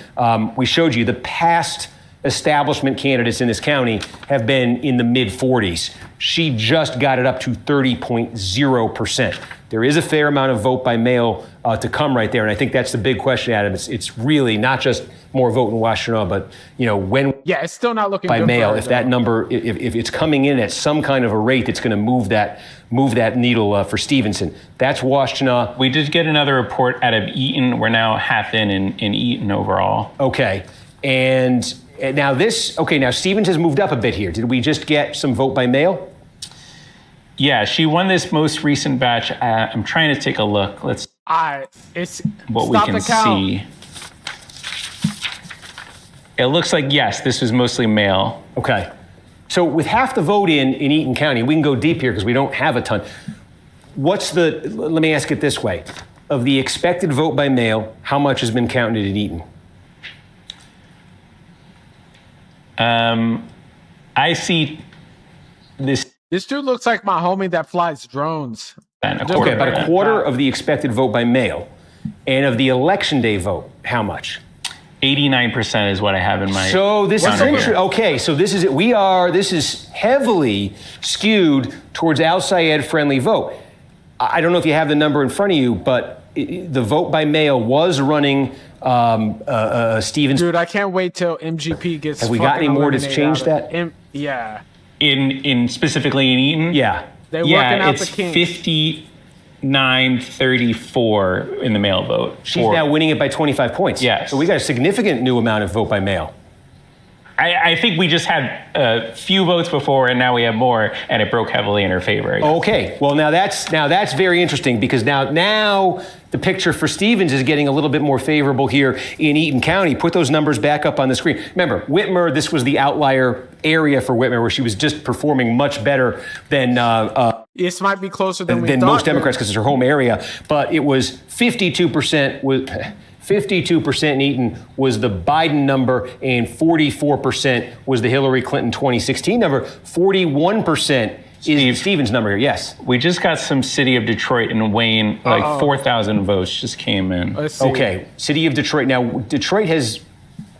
we showed you the past establishment candidates in this county have been in the mid 40s. She just got it up to 30.0%. There is a fair amount of vote by mail to come right there, and I think that's the big question, Adam. It's really not just more vote in Washtenaw, but when it's still not looking by good mail. for her, if that number, if it's coming in at some kind of a rate, that's going to move that needle for Stevenson. That's Washtenaw. We did get another report out of Eaton. We're now half in Eaton overall. Okay, and now now Stevens has moved up a bit here. Did we just get some vote by mail? Yeah, she won this most recent batch. I'm trying to take a look. Let's. What we can see. It looks like yes, this was mostly mail. Okay, so with half the vote in Eaton County, we can go deep here because we don't have a ton. Let me ask it this way: of the expected vote by mail, how much has been counted in Eaton? I see this. This dude looks like my homie that flies drones. Okay, about a quarter of the expected vote by mail. And of the election day vote, how much? 89% is what I have in my. So this is interesting. Okay, so this is heavily skewed towards Al-Sayed friendly vote. I don't know if you have the number in front of you, but the vote by mail was running Stevens. Dude, I can't wait till MGP gets. Have we got any more to change that? Yeah. In specifically in Eaton? Yeah. They're working out it's the kinks. 59-34 in the mail vote. She's now winning it by 25 points. Yes. So we got a significant new amount of vote by mail. I think we just had a few votes before, and now we have more, and it broke heavily in her favor. Okay, well now that's very interesting because now the picture for Stevens is getting a little bit more favorable here in Eaton County. Put those numbers back up on the screen. Remember, Whitmer, this was the outlier area for Whitmer where she was just performing much better than this might be closer than most Democrats because it's her home area, but it was 52% with. 52% in Eaton was the Biden number, and 44% was the Hillary Clinton 2016 number. 41% is Stevens' number here. Yes. We just got some City of Detroit and Wayne, 4,000 votes just came in. Okay, City of Detroit. Now, Detroit has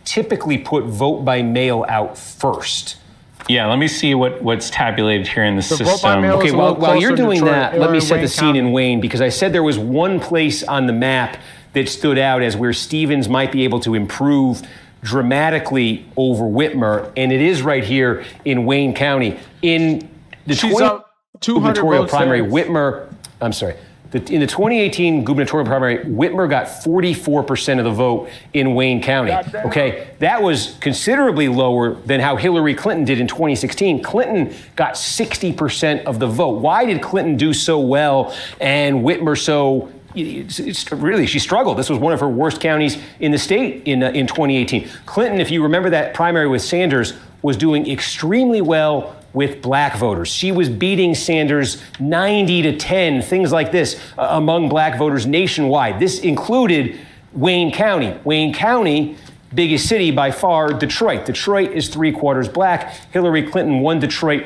typically put vote by mail out first. Yeah, let me see what's tabulated here in the system. Vote by mail Okay, while you're doing Detroit, that, let me set the scene County. in Wayne, because I said there was one place on the map that stood out as where Stevens might be able to improve dramatically over Whitmer, and it is right here in Wayne County. In the gubernatorial primary, in the 2018 gubernatorial primary, Whitmer got 44% of the vote in Wayne County. Okay, that was considerably lower than how Hillary Clinton did in 2016. Clinton got 60% of the vote. Why did Clinton do so well and Whitmer so? Really, she struggled. This was one of her worst counties in the state in 2018. Clinton, if you remember that primary with Sanders, was doing extremely well with black voters. She was beating Sanders 90-10, things like this, among black voters nationwide. This included Wayne County. Wayne County, biggest city by far, Detroit. Detroit is 3/4 black. Hillary Clinton won Detroit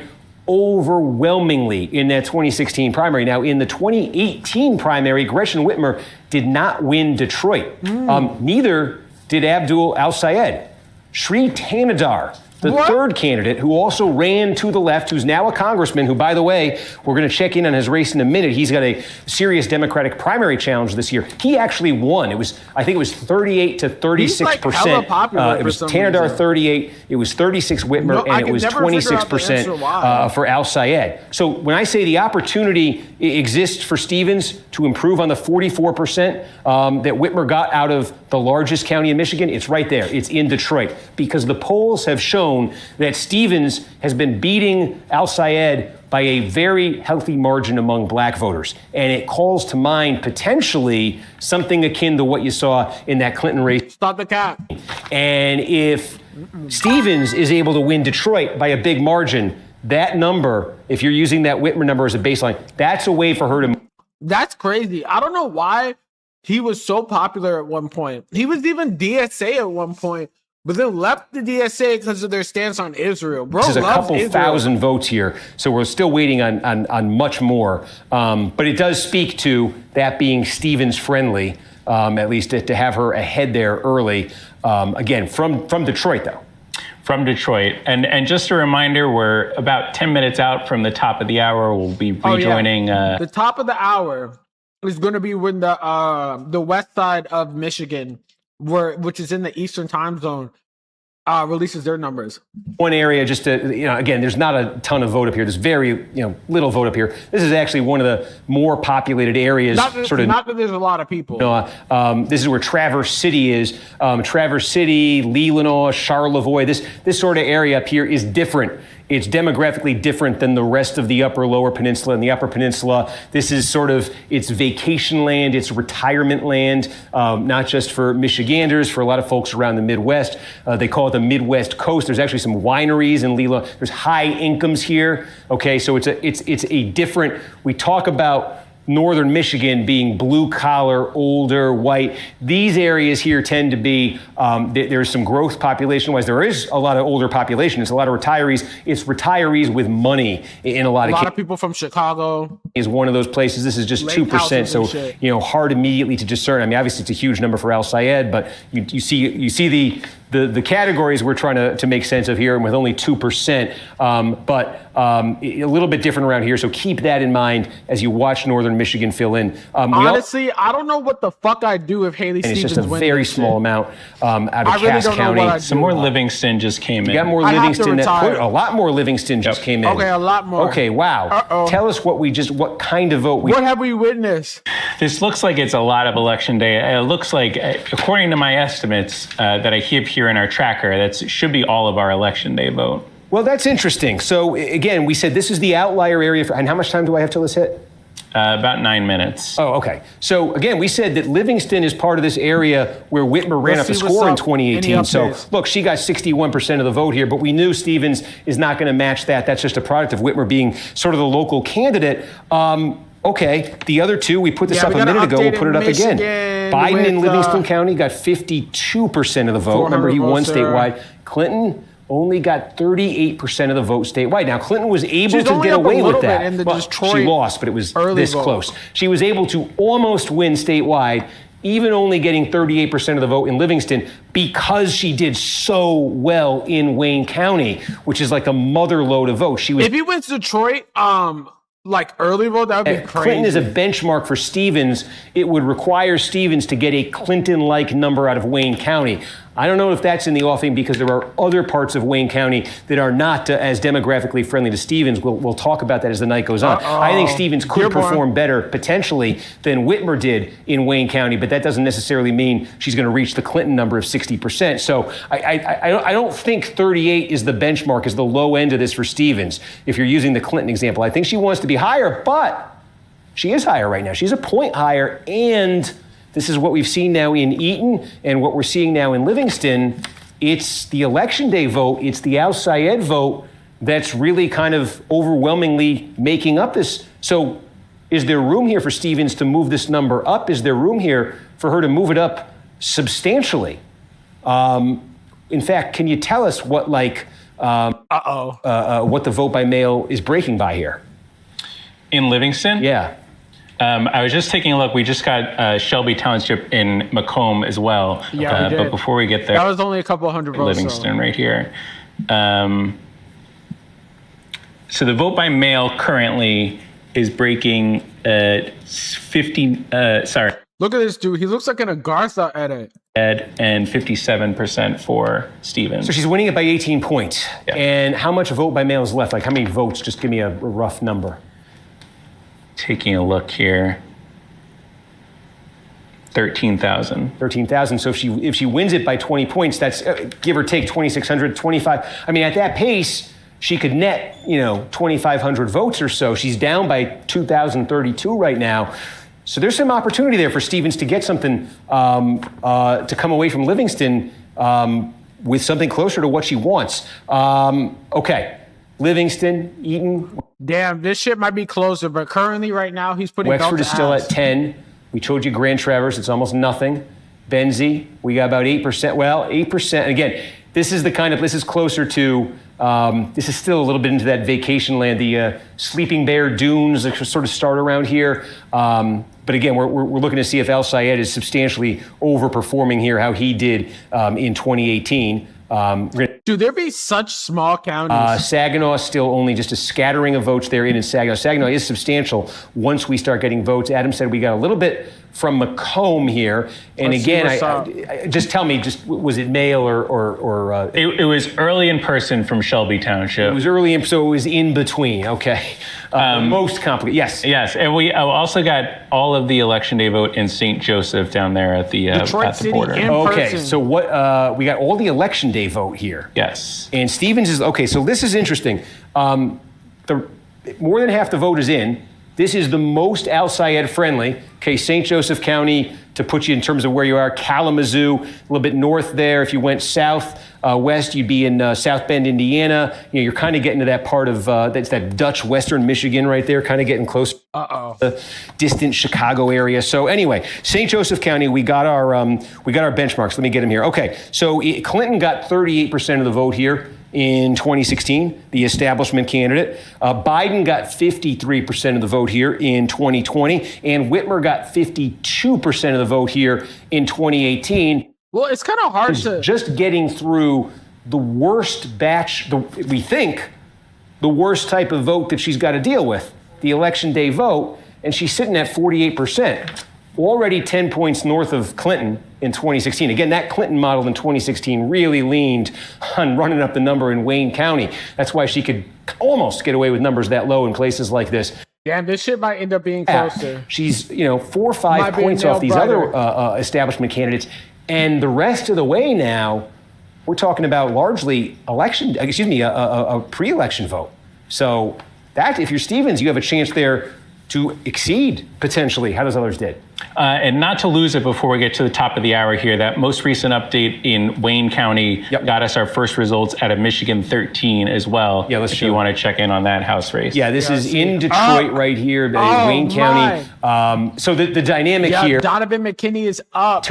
overwhelmingly in that 2016 primary. Now, in the 2018 primary, Gretchen Whitmer did not win Detroit. Neither did Abdul Al-Sayed. Sri Tanadar, the third candidate who also ran to the left, who's now a congressman, who, by the way, we're going to check in on his race in a minute. He's got a serious Democratic primary challenge this year. He actually won. I think it was 38 to 36%. It was Tanadar 38, it was 36 Whitmer, and it was 26% for Al-Sayed. So when I say the opportunity exists for Stevens to improve on the 44% that Whitmer got out of the largest county in Michigan, it's right there. It's in Detroit, because the polls have shown that Stevens has been beating Al-Sayed by a very healthy margin among black voters. And it calls to mind potentially something akin to what you saw in that Clinton race. Stop the cap. And if Stevens is able to win Detroit by a big margin, that number, if you're using that Whitmer number as a baseline, that's a way for her to. That's crazy. I don't know why he was so popular at one point. He was even DSA at one point, but then left the DSA because of their stance on Israel. Bro, this is a couple Israel. thousand votes here, so we're still waiting on much more. But it does speak to that being Stevens friendly, at least to have her ahead there early. Again, from Detroit, though. From Detroit. And just a reminder, we're about 10 minutes out from the top of the hour. We'll be rejoining. The top of the hour is going to be when the west side of Michigan, which is in the Eastern time zone, releases their numbers. One area, just to, again, there's not a ton of vote up here. There's very, little vote up here. This is actually one of the more populated areas. Not that there's a lot of people. This is where Traverse City is. Traverse City, Leelanau, Charlevoix. This sort of area up here is different. It's demographically different than the rest of the lower peninsula and the upper peninsula. This is it's vacation land, it's retirement land, not just for Michiganders, for a lot of folks around the Midwest. They call it the Midwest Coast. There's actually some wineries in Leelanau. There's high incomes here. Okay, so it's a different, we talk about northern Michigan being blue collar, older, white. These areas here tend to be, there's some growth population-wise. There is a lot of older population. It's a lot of retirees. It's retirees with money in a lot of cases. A lot of people from Chicago. Is one of those places. This is just 2%, so hard immediately to discern. I mean, obviously it's a huge number for Al Sayed, but you see the categories we're trying to make sense of here, and with only 2%, but a little bit different around here. So keep that in mind as you watch Northern Michigan fill in. Honestly, I don't know what the fuck I'd do if Haley Stevens wins. It's just a very small amount out of Cass County. Some more Livingston just came in. You got more Livingston. A lot more Livingston just came in. Okay, a lot more. Okay, wow. Uh-oh. Tell us what kind of vote what have we witnessed? This looks like it's a lot of election day. It looks like, according to my estimates that I keep here in our tracker, that should be all of our election day vote. Well, that's interesting. So again, we said this is the outlier area and how much time do I have till this hit? About 9 minutes. Oh, okay. So again, we said that Livingston is part of this area where Whitmer ran up the score in 2018. So look, she got 61% of the vote here, but we knew Stevens is not going to match that. That's just a product of Whitmer being sort of the local candidate. Okay, the other two, we put this up a minute ago, we'll put it up again. Biden in Livingston County got 52% of the vote. Remember, he won statewide. Clinton only got 38% of the vote statewide. Now, Clinton was able to get away with that. Well, she lost, but it was this close. She was able to almost win statewide, even only getting 38% of the vote in Livingston, because she did so well in Wayne County, which is like a mother load of votes. If he wins Detroit, like early vote, that would be crazy. Clinton is a benchmark for Stevens. It would require Stevens to get a Clinton-like number out of Wayne County. I don't know if that's in the offing because there are other parts of Wayne County that are not as demographically friendly to Stevens. We'll talk about that as the night goes on. I think Stevens could perform better potentially than Whitmer did in Wayne County, but that doesn't necessarily mean she's going to reach the Clinton number of 60%. So I don't think 38 is the benchmark, is the low end of this for Stevens, if you're using the Clinton example. I think she wants to be higher, but she is higher right now. She's a point higher, and this is what we've seen now in Eaton and what we're seeing now in Livingston. It's the election day vote. It's the Al Sayed vote that's really kind of overwhelmingly making up this. So is there room here for Stevens to move this number up? Is there room here for her to move it up substantially? In fact, can you tell us what what the vote by mail is breaking by here? In Livingston? Yeah. I was just taking a look. We just got Shelby Township in Macomb as well. Yeah, we did. But before we get there, that was only a couple hundred votes. Livingston right here. So the vote by mail currently is breaking 50. Look at this dude. He looks like an Agartha edit. And 57% for Stevens. So she's winning it by 18 points. Yeah. And how much vote by mail is left? Like how many votes? Just give me a rough number. Taking a look here, 13,000. 13,000. So if she wins it by 20 points, that's give or take 2,600, 25. I mean, at that pace, she could net 2,500 votes or so. She's down by 2,032 right now. So there's some opportunity there for Stevens to get something to come away from Livingston with something closer to what she wants. Okay, Livingston, Eaton. Damn, this shit might be closer, but currently right now he's putting Wexford is still at 10. We told you Grand Traverse, it's almost nothing. Benzie, we got about 8%. Well, 8%. Again, this is closer to, this is still a little bit into that vacation land. The Sleeping Bear Dunes sort of start around here. But again, we're looking to see if Al Sayed is substantially overperforming here, how he did in 2018. Dude, there be such small counties. Saginaw is still only just a scattering of votes there in Saginaw. Saginaw is substantial once we start getting votes. Adam said we got a little bit from Macomb here. And again, I just tell me, was it mail or It was early in person from Shelby Township. It was early, so it was in between. Okay. Most complicated. Yes. Yes. And we also got all of the election day vote in St. Joseph down there at the border. Okay. So what we got all the election day vote here. Yes. And Stevens is okay. So this is interesting. More than half the vote is in. This is the most Al-Sayed friendly. Okay, St. Joseph County, to put you in terms of where you are, Kalamazoo, a little bit north there. If you went south, west, you'd be in South Bend, Indiana. You know, you're kind of getting to that part of, that's that Dutch Western Michigan right there, kind of getting close to the distant Chicago area. So anyway, St. Joseph County, we got our benchmarks. Let me get them here. Okay, so Clinton got 38% of the vote here in 2016, the establishment candidate. Biden got 53% of the vote here in 2020, and Whitmer got 52% of the vote here in 2018. Well, it's kind of hard to just getting through the worst batch, we think, the worst type of vote that she's got to deal with, the election day vote, and she's sitting at 48%. Already 10 points north of Clinton in 2016. Again, that Clinton model in 2016 really leaned on running up the number in Wayne County. That's why she could almost get away with numbers that low in places like this. Damn, this shit might end up being closer. She's, 4 or 5 points off these other establishment candidates. And the rest of the way now, we're talking about largely a pre-election vote. So that, if you're Stevens, you have a chance there to exceed, potentially, how those others did. And not to lose it before we get to the top of the hour here, that most recent update in Wayne County got us our first results out of Michigan 13 as well. Yeah, if you want to check in on that House race. Yeah, this is in Detroit right here, Wayne County. So the dynamic here. Donovan McKinney is up.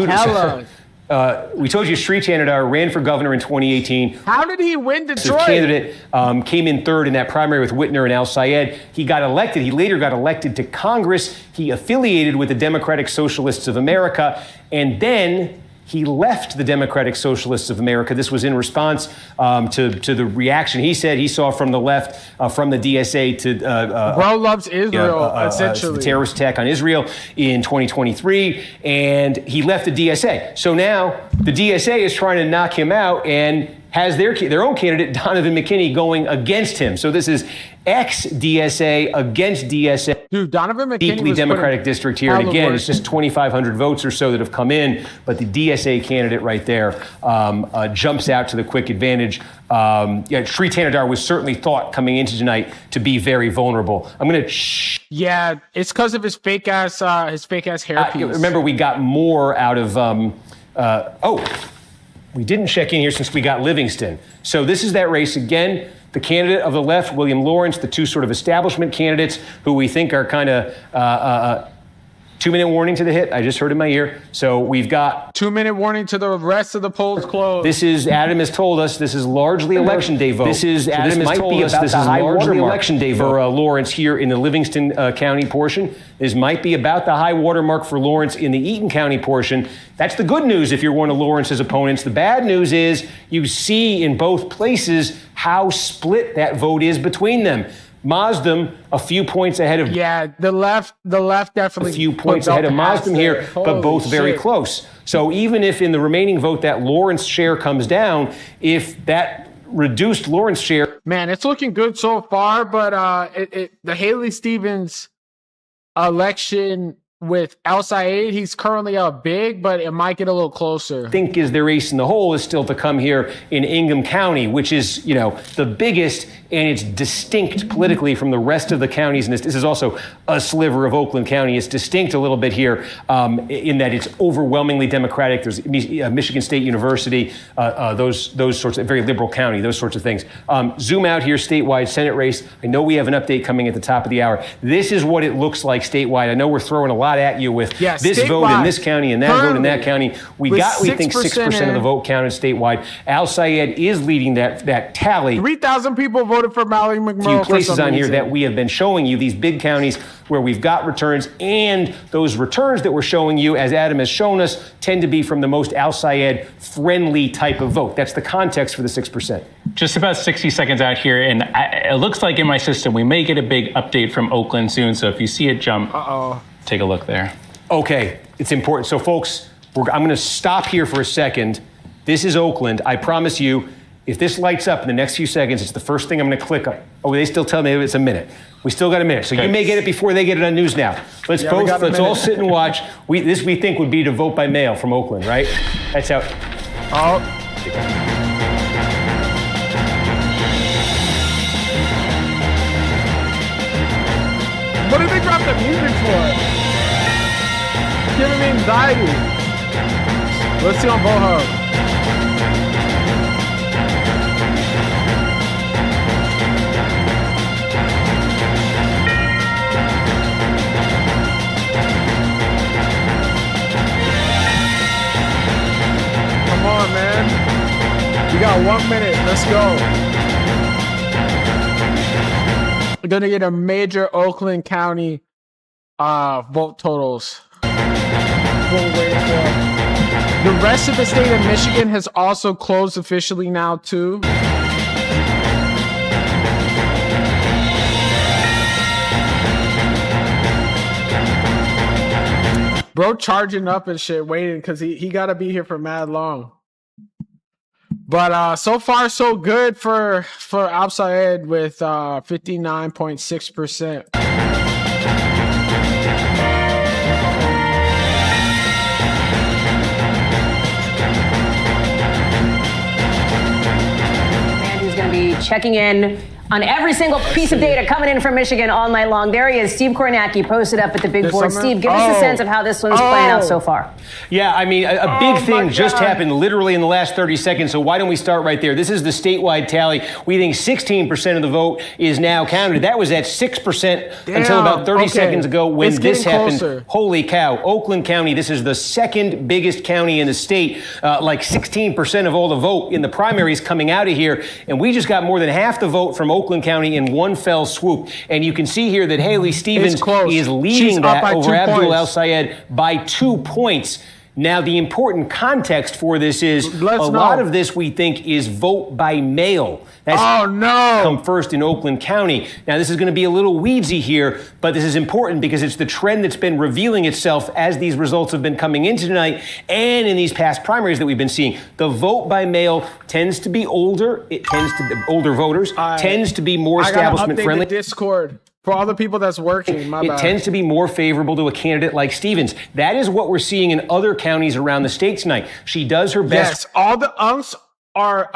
We told you Sri Tanadar ran for governor in 2018. How did he win Detroit? The candidate came in third in that primary with Whitner and Al-Sayed. He got elected. He later got elected to Congress. He affiliated with the Democratic Socialists of America, and then he left the Democratic Socialists of America. This was in response to the reaction he said he saw from the left, from the DSA to bro loves Israel, essentially. The terrorist attack on Israel in 2023, and he left the DSA. So now the DSA is trying to knock him out and has their own candidate, Donovan McKinney, going against him. So this is ex-DSA against DSA. Dude, Donovan McKinney deeply Democratic district here. And again, it's just 2,500 votes or so that have come in. But the DSA candidate right there jumps out to the quick advantage. Sri Tanadar was certainly thought coming into tonight to be very vulnerable. I'm going to... Yeah, it's because of his fake ass hairpiece. Remember, we got more out of... We didn't check in here since we got Livingston. So this is that race again. The candidate of the left, William Lawrence, the two sort of establishment candidates who we think are kind of 2-minute warning to the hit. I just heard in my ear. So we've got 2-minute warning to the rest of the polls closed. This is, Adam has told us, this is largely election day vote. This is, Adam has told us, this is largely election day vote for Lawrence here in the Livingston County portion. This might be about the high watermark for Lawrence in the Eaton County portion. That's the good news if you're one of Lawrence's opponents. The bad news is you see in both places how split that vote is between them. Maasdam a few points ahead of... Yeah, the left definitely... A few points ahead of Maasdam here, but both very close. So even if in the remaining vote that Lawrence share comes down, if that reduced Lawrence share... Man, it's looking good so far, but the Haley Stevens election with Al-Sayed, he's currently up big, but it might get a little closer. I think is their ace in the hole is still to come here in Ingham County, which is, the biggest, and it's distinct politically from the rest of the counties. And this is also a sliver of Oakland County. It's distinct a little bit here in that it's overwhelmingly Democratic. There's Michigan State University, those sorts of very liberal county, those sorts of things. Zoom out here, statewide Senate race. I know we have an update coming at the top of the hour. This is what it looks like statewide. I know we're throwing a lot at you with this vote in this county and that vote in that county. We think 6% of the vote counted statewide. Al-Sayed is leading that tally. 3,000 people voted for Mallory McMurrow. A few places on here that we have been showing you, these big counties where we've got returns, and those returns that we're showing you, as Adam has shown us, tend to be from the most Al-Sayed friendly type of vote. That's the context for the 6%. Just about 60 seconds out here, and it looks like in my system we may get a big update from Oakland soon, so if you see it jump, take a look there. Okay, it's important. So folks, I'm going to stop here for a second. This is Oakland. I promise you, if this lights up in the next few seconds, it's the first thing I'm going to click on. Oh, they still tell me it's a minute. We still got a minute. So you may get it before they get it on News Now. Let's all sit and watch. We think would be to vote by mail from Oakland, right? That's how. What do you think about that music for? Giving me anxiety. Let's see on Vote Hub. Come on, man. We got 1 minute. Let's go. We're gonna get a major Oakland County vote totals. The rest of the state of Michigan has also closed officially now too. Bro charging up and shit, waiting because he gotta be here for mad long. But so far so good for Al-Sayed with 59.6%. Who's going to be checking in on every single piece of data coming in from Michigan all night long. There he is, Steve Kornacki, posted up at the big board. Steve, give us a sense of how this one's playing out so far. Yeah, I mean, a big thing just happened literally in the last 30 seconds, so why don't we start right there? This is the statewide tally. We think 16% of the vote is now counted. That was at 6% until about 30 seconds ago when this happened. Closer. Holy cow. Oakland County, this is the second biggest county in the state. Like 16% of all the vote in the primaries coming out of here, and we just got more than half the vote from Oakland County in one fell swoop. And you can see here that Haley Stevens is leading that over Abdul Al-Sayed by 2 points. Now, the important context for this is lot of this we think is vote by mail. That's come first in Oakland County. Now, this is going to be a little weedsy here, but this is important because it's the trend that's been revealing itself as these results have been coming in tonight and in these past primaries that we've been seeing. The vote by mail tends to be older. It tends to be older voters, tends to be more establishment friendly. Discord. For all the people that's working, it tends to be more favorable to a candidate like Stevens. That is what we're seeing in other counties around the state tonight. She does her best. Yes, all the unks are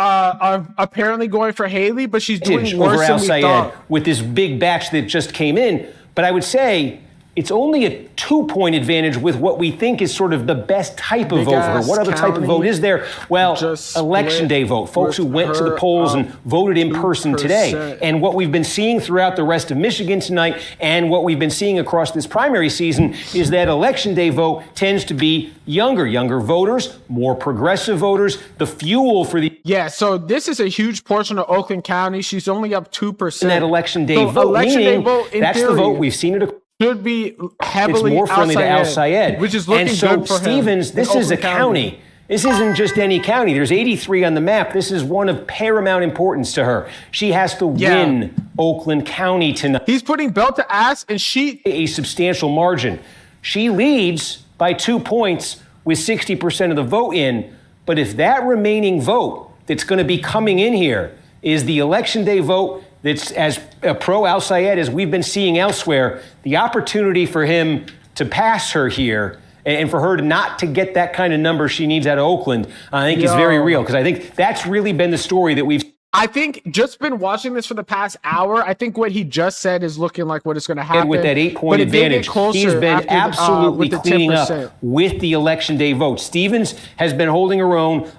apparently going for Haley, but she's doing worse than we thought. With this big batch that just came in. But I would say it's only a 2-point advantage with what we think is sort of the best type of vote for her. What other type of vote is there? Well, election day vote. Folks who went to the polls and voted in person today. And what we've been seeing throughout the rest of Michigan tonight and what we've been seeing across this primary season is that election day vote tends to be younger voters, more progressive voters, the fuel for the... Yeah, so this is a huge portion of Oakland County. She's only up 2%. In that election day vote, meaning that's the vote. We've seen it... Should be heavily it's more friendly to Al-Sayed. Which is looking good for Stevens, this is a county. This isn't just any county. There's 83 on the map. This is one of paramount importance to her. She has to win Oakland County tonight. He's putting belt to ass, and a substantial margin. She leads by 2 points with 60% of the vote in. But if that remaining vote that's going to be coming in here is the election day vote that's as pro Al-Sayed as we've been seeing elsewhere, the opportunity for him to pass her here and for her not to get that kind of number she needs out of Oakland, I think is very real, because I think that's really been the story that we've... I think just been watching this for the past hour. I think what he just said is looking like what is going to happen. And with that 8-point advantage, he's been absolutely cleaning up with the election day vote. Stevens has been holding her own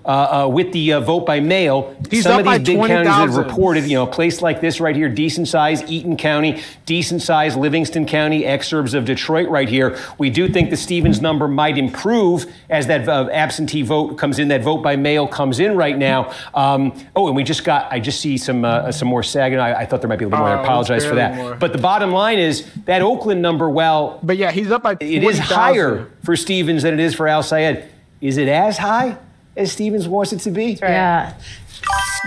with the vote by mail. He's Some up of by these big 20, counties that have reported, a place like this right here, decent size Eaton County, decent size Livingston County, exurbs of Detroit right here. We do think the Stevens number might improve as that absentee vote comes in, that vote by mail comes in right now. And we just got... I just see some more sagging. I thought there might be a little more. I apologize for that. More. But the bottom line is that Oakland number, but yeah, he's up by 20, it is higher for Stevens than it is for Al-Sayed. Is it as high as Stevens wants it to be? Right. Yeah.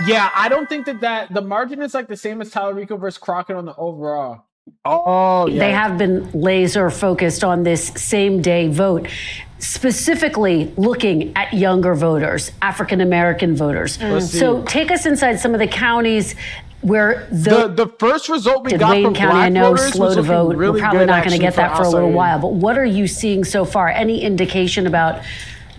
Yeah, I don't think that the margin is like the same as Tallarico versus Crockett on the overall. Oh, yeah. They have been laser focused on this same day vote, specifically looking at younger voters, African American voters. So take us inside some of the counties where the first result we got Wayne from County, black I know, voters slow to vote. Really We're probably not going to get that for a little Al-Sayed. while. But what are you seeing so far? Any indication about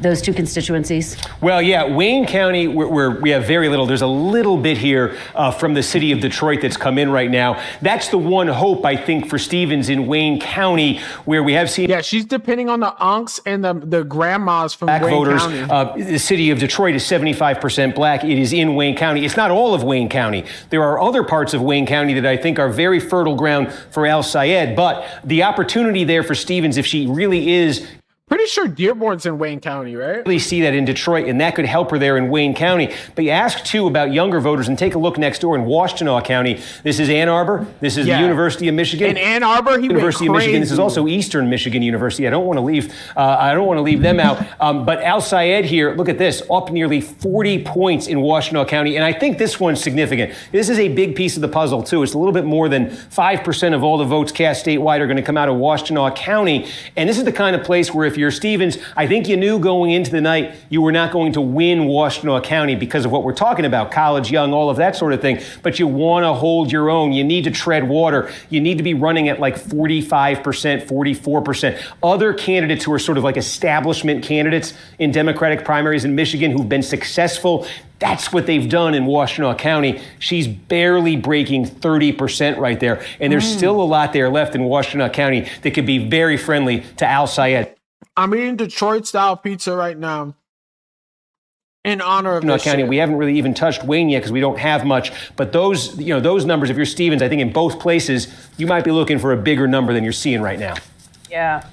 those two constituencies? Well, yeah, Wayne County, we have very little. There's a little bit here from the city of Detroit that's come in right now. That's the one hope, I think, for Stevens in Wayne County, where we have seen. Yeah, she's depending on the unks and the grandmas from Wayne voters. County. The city of Detroit is 75% black. It is in Wayne County. It's not all of Wayne County. There are other parts of Wayne County that I think are very fertile ground for Al Sayed, but the opportunity there for Stevens, if she really is. Pretty sure Dearborn's in Wayne County, right? Really see that in Detroit, and that could help her there in Wayne County. But you ask, too, about younger voters, and take a look next door in Washtenaw County. This is Ann Arbor. This is the University of Michigan. In Ann Arbor, University of Michigan. This is also Eastern Michigan University. I don't want to leave them out. But Al Sayed here, look at this, up nearly 40 points in Washtenaw County. And I think this one's significant. This is a big piece of the puzzle, too. It's a little bit more than 5% of all the votes cast statewide are going to come out of Washtenaw County. And this is the kind of place where if you're Stevens, I think you knew going into the night you were not going to win Washtenaw County because of what we're talking about, college, young, all of that sort of thing. But you want to hold your own. You need to tread water. You need to be running at like 45%, 44%. Other candidates who are sort of like establishment candidates in Democratic primaries in Michigan who've been successful, that's what they've done in Washtenaw County. She's barely breaking 30% right there. And there's still a lot there left in Washtenaw County that could be very friendly to Al Sayed. I'm eating Detroit-style pizza right now in honor of this County. shit. We haven't really even touched Wayne yet because we don't have much. But those numbers, if you're Stevens, I think in both places, you might be looking for a bigger number than you're seeing right now. Yeah.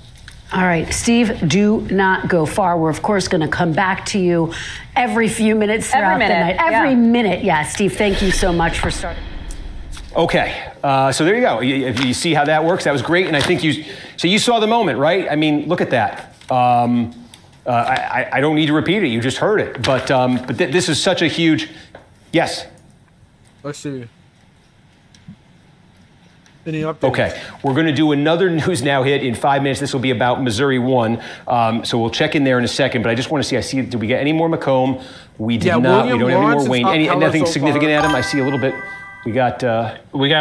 All right, Steve, do not go far. We're, of course, going to come back to you every few minutes throughout the night. Every minute. Yeah, Steve, thank you so much for starting. Okay, so there you go. You see how that works? That was great. And I think you saw the moment, right? I mean, look at that. I don't need to repeat it. You just heard it. But this is such a huge, yes. Let's see. Any updates? Okay, we're going to do another News Now hit in 5 minutes. This will be about Missouri 1. So we'll check in there in a second. But I just want to see, did we get any more Macomb? We did not. We don't have any more Wayne. Nothing significant, Adam? I see a little bit. We got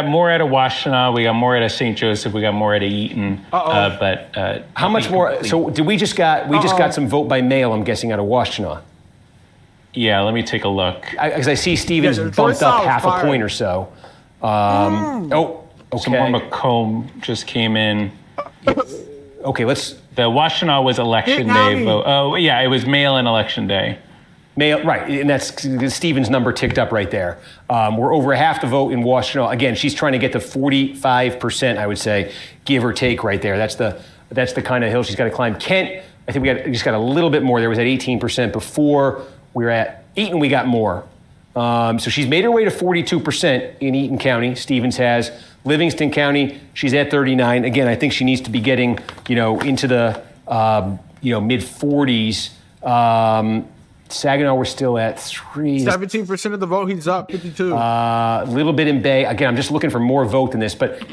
more out of Washtenaw. We got more out of St. Joseph. We got more out of Eaton. But how much more? So did we just got some vote by mail? I'm guessing out of Washtenaw. Yeah, let me take a look. Because I see Stevens bumped up half a point or so. Oh, okay. Some more Macomb just came in. Okay, let's. The Washtenaw was election day vote. Oh, yeah, it was mail-in election day. Mail, right, and that's Stevens' number ticked up right there. We're over half the vote in Washtenaw. Again, she's trying to get to 45%, I would say, give or take right there. That's the kind of hill she's got to climb. Kent, I think we just got a little bit more. There was at 18% before. We were at Eaton, we got more. So she's made her way to 42% in Eaton County. Stevens has. Livingston County, she's at 39. Again, I think she needs to be getting, into the, mid 40s. Saginaw, we're still at 17% of the vote. He's up 52. A little bit in Bay. Again, I'm just looking for more vote than this, but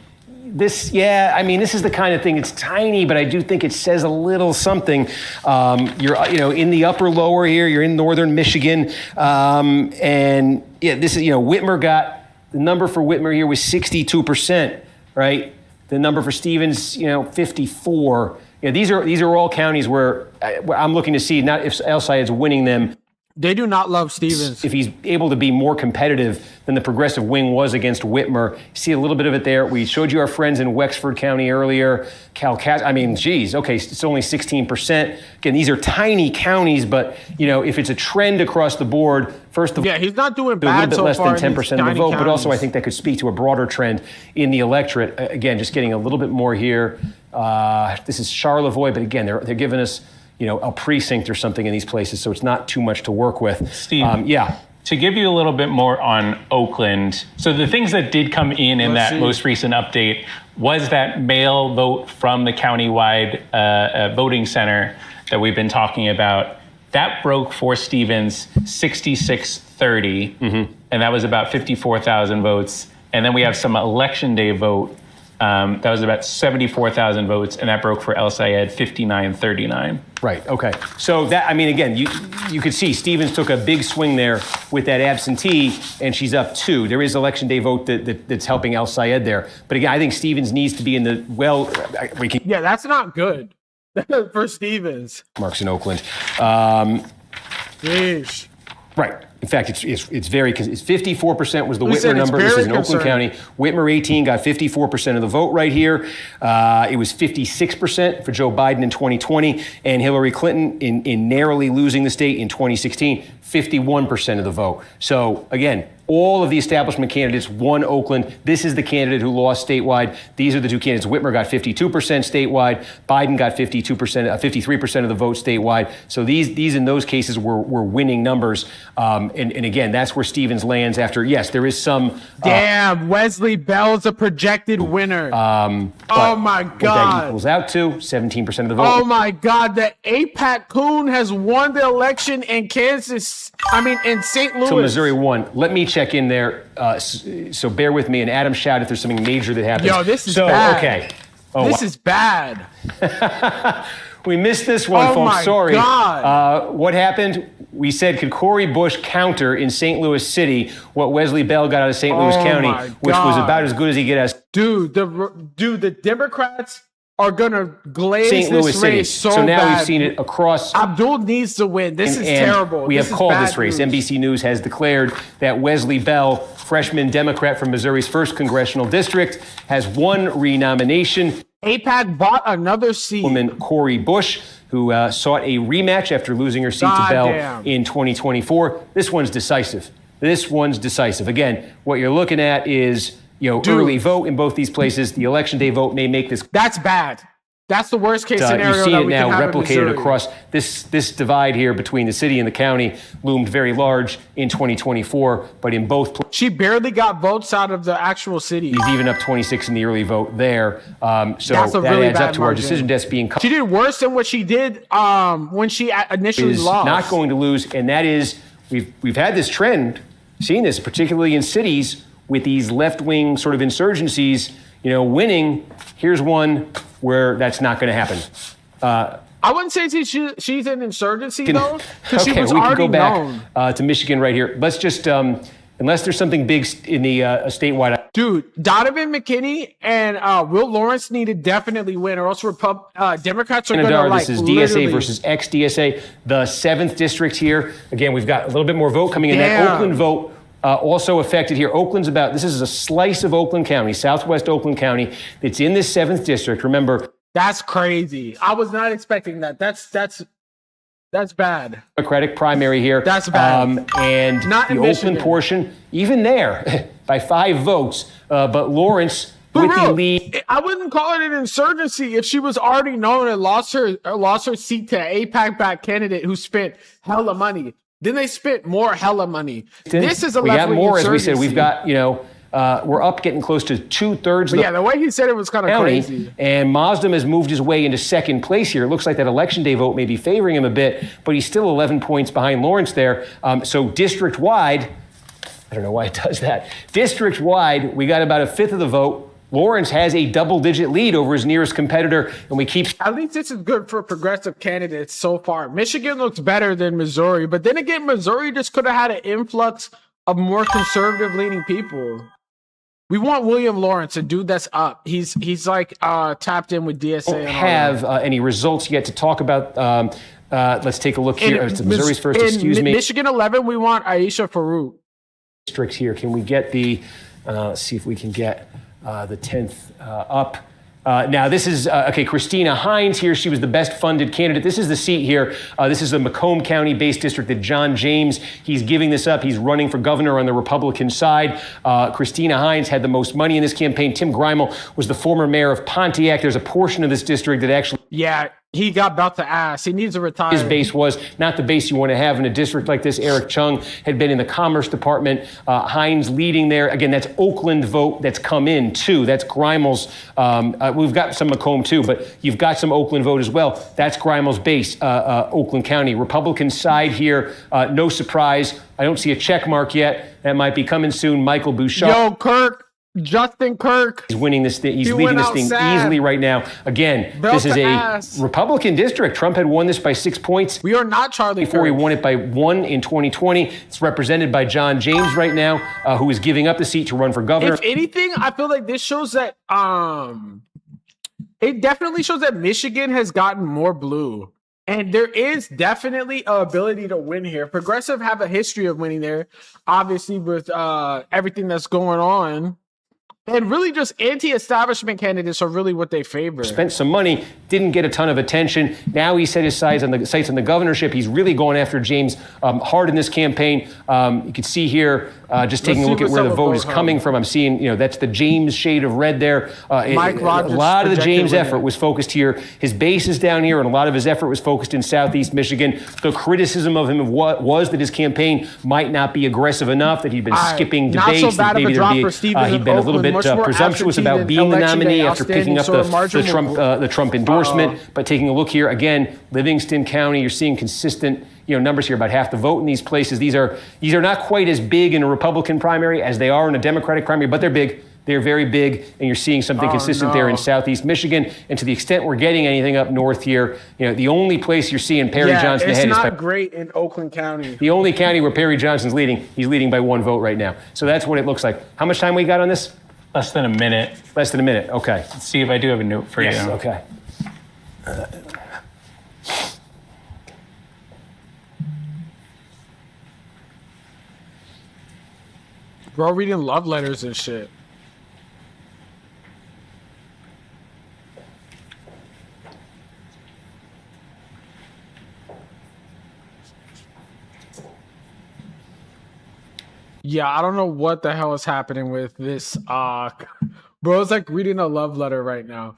this is the kind of thing. It's tiny, but I do think it says a little something. You're, in the upper lower here. You're in northern Michigan, and yeah, this is, Whitmer got the number for Whitmer here was 62%, right? The number for Stevens, 54. These are all counties where I'm looking to see not if Al Sayed's winning them. They do not love Stevens. If he's able to be more competitive than the progressive wing was against Whitmer. See a little bit of it there. We showed you our friends in Wexford County earlier. Okay, it's only 16%. Again, these are tiny counties, but, if it's a trend across the board, he's not doing bad a little bit so less far than 10% of the vote, but also I think that could speak to a broader trend in the electorate. Again, just getting a little bit more here. This is Charlevoix, but again, they're giving us, a precinct or something in these places, so it's not too much to work with. Steve, to give you a little bit more on Oakland, so the things that did come in that most recent update was that mail vote from the countywide voting center that we've been talking about. That broke for Stevens 66-30, and that was about 54,000 votes. And then we have some election day vote. That was about 74,000 votes, and that broke for El Sayed 59-39. Right, okay. So that, again, you could see Stevens took a big swing there with that absentee, and she's up 2. There is election day vote that's helping El Sayed there. But again, I think Stevens needs to be in the, yeah, that's not good. for Stevens. Marks in Oakland. Yeesh. Right. In fact, it's 54% was the Whitmer number. This is in Oakland County. Whitmer 18 got 54% of the vote right here. It was 56% for Joe Biden in 2020, and Hillary Clinton in narrowly losing the state in 2016, 51% of the vote. So again, all of the establishment candidates won Oakland. This is the candidate who lost statewide. These are the two candidates. Whitmer got 52% statewide. Biden got 53% of the vote statewide. So these in those cases were winning numbers. And again, that's where Stevens lands after. Yes, there is some. Damn, Wesley Bell's a projected winner. Oh my God! What that equals out to 17% of the vote. Oh my God! The AIPAC coon has won the election in Kansas. In St. Louis. So Missouri won. Let me check in there. So bear with me. And Adam, shout if there's something major that happens. Yo, this is bad. Okay. This is bad. We missed this one, folks. My Sorry. God. What happened? We said, could Cori Bush counter in St. Louis City what Wesley Bell got out of St. Louis County, which was about as good as he get us. Dude, the Democrats are gonna glaze St. Louis this City. race So now bad. We've seen it across. Abdul needs to win. This is terrible. We have called this race. News. NBC News has declared that Wesley Bell, freshman Democrat from Missouri's 1st congressional district, has won renomination. AIPAC bought another seat. Woman Cori Bush, who sought a rematch after losing her seat to Bell in 2024. This one's decisive. Again, what you're looking at is early vote in both these places. The election day vote may make this. That's bad. That's the worst case scenario. You've seen that it we now can have replicated across this divide here between the city and the county loomed very large in 2024, but in both she barely got votes out of the actual city. He's even up 26 in the early vote there. So that's a that really adds bad up to margin. our decision desk being. She did worse than what she did when she initially lost. Not going to lose, and that is we've had this trend, seen this particularly in cities with these left-wing sort of insurgencies, winning. Here's one where that's not going to happen. I wouldn't say she's an insurgency, though, because she was we already can go back to Michigan right here. Let's just, unless there's something big in the statewide. Dude, Donovan McKinney and Will Lawrence need to definitely win, or else Democrats are going to This is DSA versus ex-DSA. The 7th district here. Again, we've got a little bit more vote coming in. That Oakland vote also affected here. This is a slice of Oakland County, southwest Oakland County, that's in this 7th district. Remember. That's crazy. I was not expecting that. That's bad. Democratic primary here. That's bad. And not the Oakland portion, even there, by 5 votes. But Lawrence with the lead. I wouldn't call it an insurgency if she was already known and lost her seat to an AIPAC-backed candidate who spent hella money. Then they spent more hella money. This is a we got more, as we said. We've got, we're up getting close to 2/3 of the way he said it was kind of crazy. And Mazdam has moved his way into 2nd place here. It looks like that election day vote may be favoring him a bit, but he's still 11 points behind Lawrence there. So district-wide, I don't know why it does that. District-wide, we got about 1/5 of the vote. Lawrence has a double-digit lead over his nearest competitor, and we keep. At least this is good for progressive candidates so far. Michigan looks better than Missouri, but then again, Missouri just could have had an influx of more conservative-leaning people. We want William Lawrence, a dude that's up. He's like tapped in with DSA. Don't have any results yet to talk about. Let's take a look here. It's Missouri's first. Excuse me. Michigan 11. We want Aisha Farouk. Districts here. Can we get the? Let's see if we can get the 10th up. Now, this is, Christina Hines here. She was the best funded candidate. This is the seat here. This is the Macomb County-based district that John James, he's giving this up. He's running for governor on the Republican side. Christina Hines had the most money in this campaign. Tim Greimel was the former mayor of Pontiac. There's a portion of this district that actually... Yeah, he got about to ass. He needs to retire. His base was not the base you want to have in a district like this. Eric Chung had been in the Commerce Department. Hines leading there. Again, that's Oakland vote that's come in, too. That's Greimel's. We've got some Macomb, too, but you've got some Oakland vote as well. That's Greimel's base, Oakland County. Republican side here, no surprise. I don't see a check mark yet. That might be coming soon. Michael Bouchard. Yo, Kirk. Justin Kirk. He's winning this thing. He's leading this thing easily right now. Again, this is a Republican district. Trump had won this by 6 points. We are not Charlie before he won it by 1 in 2020. It's represented by John James right now, who is giving up the seat to run for governor. If anything, I feel like this shows that it definitely shows that Michigan has gotten more blue. And there is definitely an ability to win here. Progressive have a history of winning there, obviously, with everything that's going on. And really just anti-establishment candidates are really what they favor. Spent some money, didn't get a ton of attention. Now he set his sights on the governorship. He's really going after James hard in this campaign. You can see here, just taking a look at where the vote is coming from. I'm seeing, that's the James shade of red there. Mike Rogers, a lot of the James effort was focused here. His base is down here, and a lot of his effort was focused in Southeast Michigan. The criticism of him was that his campaign might not be aggressive enough, that he'd been skipping debates, so bad that maybe he'd been a little bit presumptuous about being the nominee after picking up the Trump endorsement. But taking a look here again, Livingston County, you're seeing consistent numbers here, about half the vote in these places. These are not quite as big in a Republican primary as they are in a Democratic primary, but they're big. They're very big, and you're seeing something consistent there in Southeast Michigan. And to the extent we're getting anything up north here, the only place you're seeing Perry Johnson ahead is not great in Oakland County. The only county where Perry Johnson's leading. He's leading by 1 vote right now. So that's what it looks like. How much time we got on this? Less than a minute. Less than a minute. Okay. Let's see if I do have a note for you. Okay. Bro, reading love letters and shit. Yeah, I don't know what the hell is happening with this. Bro, it's like reading a love letter right now.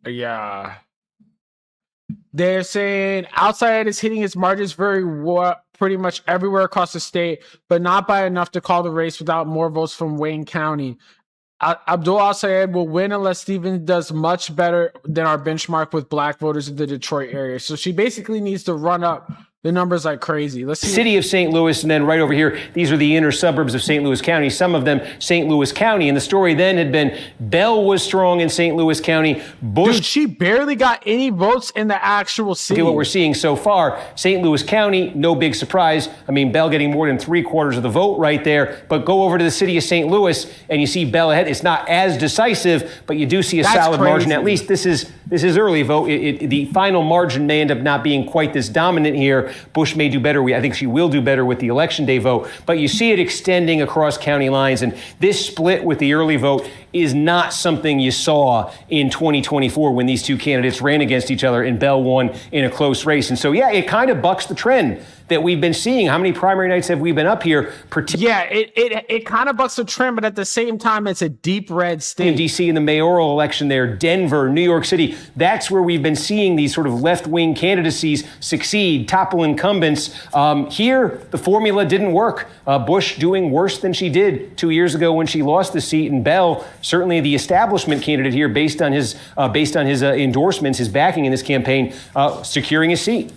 Yeah. They're saying outside is hitting its margins pretty much everywhere across the state, but not by enough to call the race without more votes from Wayne County. Abdul Al-Sayed will win unless Stevens does much better than our benchmark with black voters in the Detroit area. So she basically needs to run up the numbers like crazy. Let's see. City of St. Louis, and then right over here, these are the inner suburbs of St. Louis County, some of them St. Louis County. And the story then had been Bell was strong in St. Louis County. Dude, she barely got any votes in the actual city. What we're seeing so far, St. Louis County, no big surprise. I mean, Bell getting more than 3/4 of the vote right there. But go over to the city of St. Louis, and you see Bell ahead. It's not as decisive, but you do see a solid margin. At least this is early vote. The final margin may end up not being quite this dominant here. Bush may do better. I think she will do better with the election day vote. But you see it extending across county lines. And this split with the early vote is not something you saw in 2024 when these two candidates ran against each other and Bell won in a close race. And so, yeah, it kind of bucks the trend that we've been seeing. How many primary nights have we been up here? Yeah, it kind of bucks the trend, but at the same time, it's a deep red state. In D.C. in the mayoral election there, Denver, New York City, that's where we've been seeing these sort of left-wing candidacies succeed, topple incumbents. Here, the formula didn't work. Bush doing worse than she did 2 years ago when she lost the seat, and Bell, certainly the establishment candidate here, based on his endorsements, his backing in this campaign, securing a seat.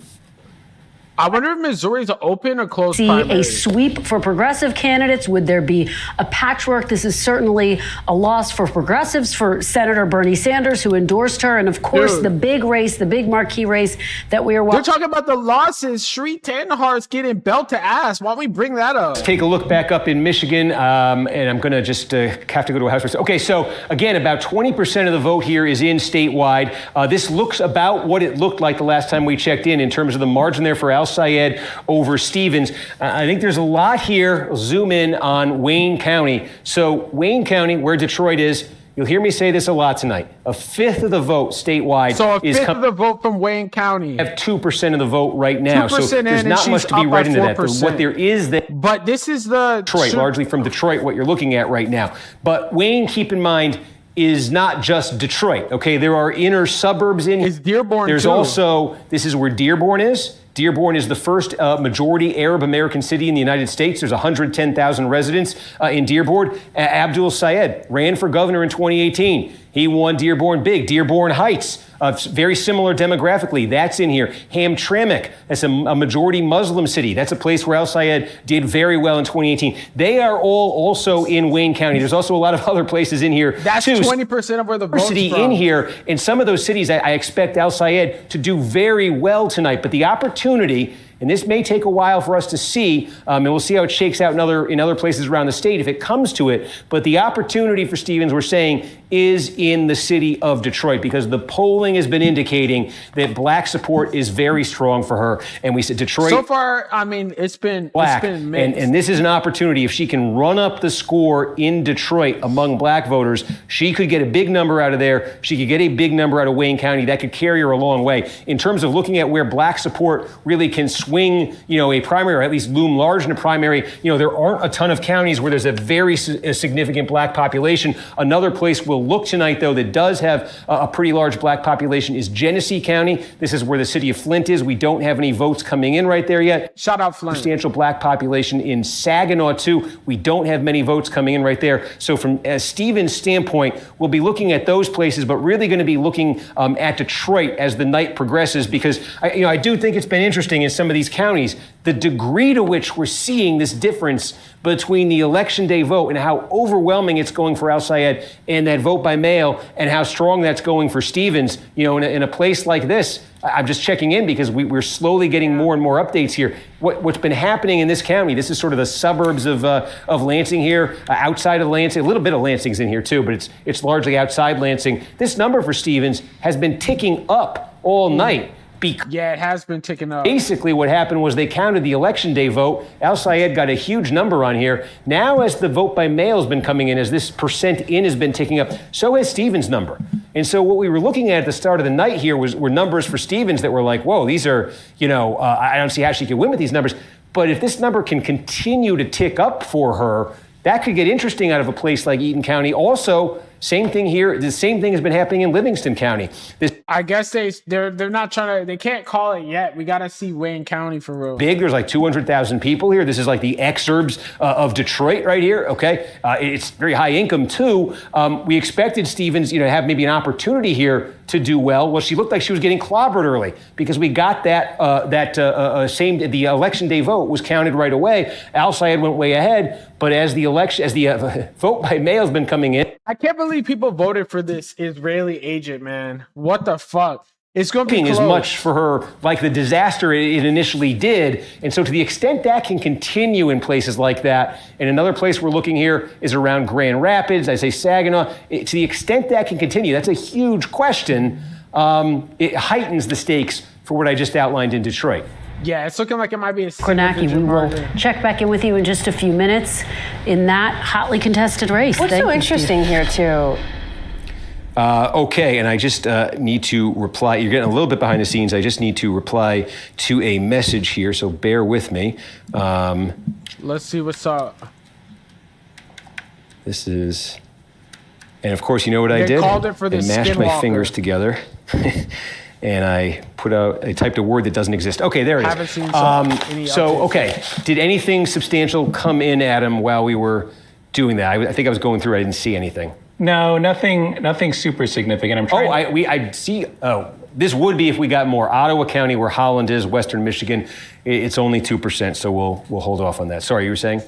I wonder if Missouri's open or closed primary. A sweep for progressive candidates? Would there be a patchwork? This is certainly a loss for progressives, for Senator Bernie Sanders, who endorsed her. And of course, the big race, the big marquee race that we are watching. They're talking about the losses. Shree Tannehart's getting belt to ass. Why don't we bring that up? Let's take a look back up in Michigan. And I'm going to just have to go to a house race. Okay, so again, about 20% of the vote here is in statewide. This looks about what it looked like the last time we checked in terms of the margin there for Al-Sayed over Stevens. I think there's a lot here. I'll zoom in on Wayne County. So Wayne County, where Detroit is, you'll hear me say this a lot tonight. A fifth of the vote statewide. So a fifth of the vote from Wayne County. Have 2% of the vote right now. So there's not much to be read into that. What there is that. But this is the Detroit, largely from Detroit, what you're looking at right now. But Wayne, keep in mind, is not just Detroit. Okay, there are inner suburbs in here. It's Dearborn. There's also, this is where Dearborn is. Dearborn is the first majority Arab American city in the United States. There's 110,000 residents in Dearborn. Abdul Sayed ran for governor in 2018. He won Dearborn big. Dearborn Heights, very similar demographically. That's in here. Hamtramck, that's a majority Muslim city. That's a place where Al-Sayed did very well in 2018. They are all also in Wayne County. There's also a lot of other places in here. That's too. 20% of where the vote's from. In here. In some of those cities, I expect Al-Sayed to do very well tonight. But the opportunity And this may take a while for us to see, and we'll see how it shakes out in other places around the state if it comes to it. But the opportunity for Stevens, we're saying, is in the city of Detroit, because the polling has been indicating that black support is very strong for her. And we said Detroit. So far, I mean, it's been black. It's been mixed. And this is an opportunity. If she can run up the score in Detroit among black voters, she could get a big number out of there. She could get a big number out of Wayne County. That could carry her a long way. In terms of looking at where black support really can swing, a primary, or at least loom large in a primary, there aren't a ton of counties where there's a very significant black population. Another place we'll look tonight, though, that does have a pretty large black population is Genesee County. This is where the city of Flint is. We don't have any votes coming in right there yet. Shout out Flint. Substantial black population in Saginaw, too. We don't have many votes coming in right there. So from a Stevens standpoint, we'll be looking at those places, but really going to be looking at Detroit as the night progresses, because I do think it's been interesting in some of these counties, the degree to which we're seeing this difference between the election day vote and how overwhelming it's going for Al Sayed and that vote by mail, and how strong that's going for Stevens. In a place like this, I'm just checking in because we're slowly getting more and more updates here. What's been happening in this county, this is sort of the suburbs of Lansing here, outside of Lansing. A little bit of Lansing's in here too, but it's largely outside Lansing. This number for Stevens has been ticking up all night. Yeah, it has been ticking up. Basically, what happened was they counted the election day vote. Al Sayed got a huge number on here. Now, as the vote by mail has been coming in, as this percent in has been ticking up, so has Stevens' number. And so what we were looking at the start of the night here were numbers for Stevens that were like, whoa, these are, I don't see how she could win with these numbers. But if this number can continue to tick up for her, that could get interesting out of a place like Eaton County. Also, same thing here. The same thing has been happening in Livingston County. I guess they're not trying to. They can't call it yet. We got to see Wayne County for real. Big. There's like 200,000 people here. This is like the exurbs of Detroit right here. Okay, it's very high income too. We expected Stevens, to have maybe an opportunity here to do well. Well, she looked like she was getting clobbered early because we got the election day vote was counted right away. Al Sayed went way ahead, but as the vote by mail has been coming in, I can't believe people voted for this Israeli agent, man. What the fuck? It's going to be close. As much for her like the disaster it initially did. And so to the extent that can continue in places like that, and another place we're looking here is around Grand Rapids, I say Saginaw, to the extent that can continue, that's a huge question. It heightens the stakes for what I just outlined in Detroit. Yeah, it's looking like it might be a Kornacki, we will check back in with you in just a few minutes in that hotly contested race. What's so interesting here, too? Okay, and I just need to reply. You're getting a little bit behind the scenes. I just need to reply to a message here, so bear with me. Let's see what's up. This is, and of course, you know what I did? Called it for the I mashed my fingers together. And I typed a word that doesn't exist. Okay, there it is. Haven't seen any okay. Did anything substantial come in, Adam, while we were doing that? I think I was going through, I didn't see anything. No, nothing super significant. I'm trying. I see. Oh, this would be if we got more. Ottawa County, where Holland is, Western Michigan, it's only 2%, so we'll hold off on that. Sorry, you were saying?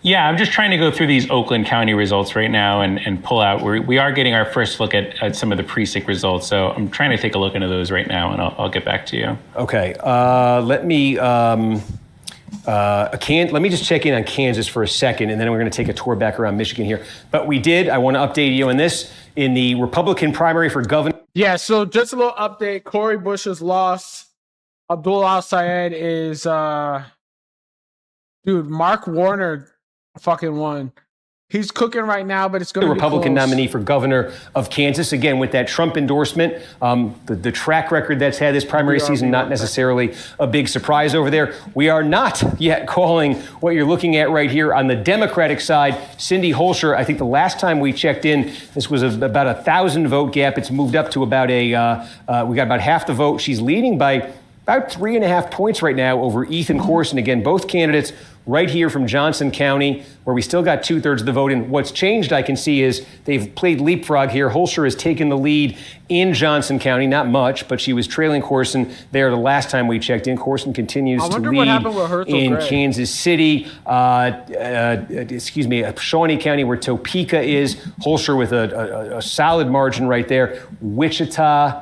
Yeah, I'm just trying to go through these Oakland County results right now and pull out. We are getting our first look at some of the precinct results, so I'm trying to take a look into those right now, and I'll get back to you. Okay. Let me just check in on Kansas for a second, and then we're going to take a tour back around Michigan here. But I want to update you on this in the Republican primary for governor. Yeah. So just a little update. Cori Bush has lost. Abdul Al Sayed is Mark Warner fucking won. He's cooking right now, but it's going to be the Republican close. nominee for governor of Kansas, again, with that Trump endorsement. The track record that's had this primary season, not necessarily a big surprise over there. We are not yet calling what you're looking at right here on the Democratic side. Cindy Holscher, I think the last time we checked in, this was about 1,000 vote gap. It's moved up to about we got about half the vote. She's leading by about 3.5 points right now over Ethan Corson. Again, both candidates right here from Johnson County, where we still got 2/3 of the vote. And what's changed, I can see, is they've played leapfrog here. Holscher has taken the lead in Johnson County, not much, but she was trailing Corson there the last time we checked in. Corson continues to lead in Kansas City. Shawnee County, where Topeka is. Holscher with a solid margin right there. Wichita.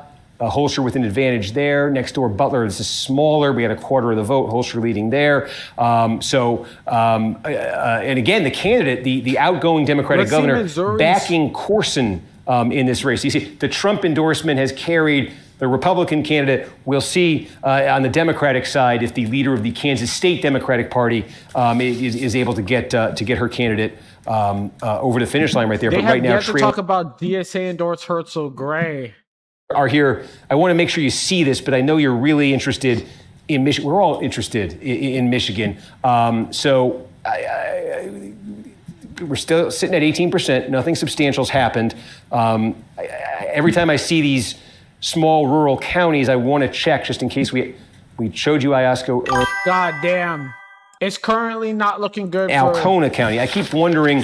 Holster with an advantage there. Next door, Butler, this is smaller. We had a quarter of the vote. Holster leading there. And again, the candidate, the outgoing Democratic governor, backing Corson in this race. You see, the Trump endorsement has carried the Republican candidate. We'll see on the Democratic side if the leader of the Kansas State Democratic Party is able to get her candidate over the finish line right there. They but right now, to talk about DSA endorsed Herschel Gray. Are here. I want to make sure you see this, but I know you're really interested in Michigan. We're all interested in Michigan. So we're still sitting at 18%. Nothing substantial's happened. Every time I see these small rural counties, I want to check just in case we showed you Iosco. God damn. It's currently not looking good Alcona County. I keep wondering,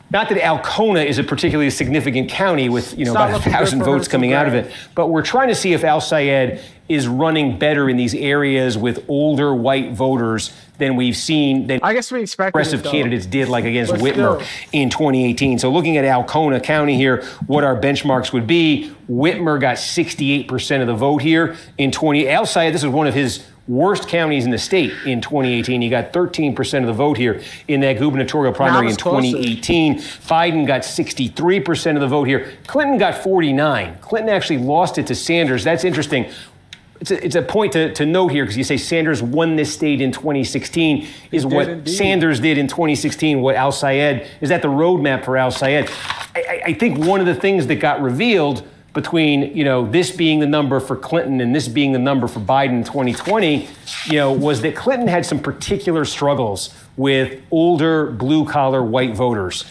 not that Alcona is a particularly significant county with about 1,000 votes coming out of it, but we're trying to see if Al Sayed is running better in these areas with older white voters than we've seen, than I guess we expect progressive candidates did, like against Whitmer in 2018. So looking at Alcona County here, what our benchmarks would be, Whitmer got 68% of the vote here in 20. Al Sayed, this is one of his worst counties in the state in 2018. He got 13% of the vote here in that gubernatorial primary in 2018. Biden got 63% of the vote here. Clinton got 49. Clinton actually lost it to Sanders. That's interesting. It's a point to note here, because you say Sanders won this state in 2016, is what Sanders did in 2016, what Al Sayed, is that the roadmap for Al Sayed? I think one of the things that got revealed between, this being the number for Clinton and this being the number for Biden in 2020, was that Clinton had some particular struggles with older blue-collar white voters.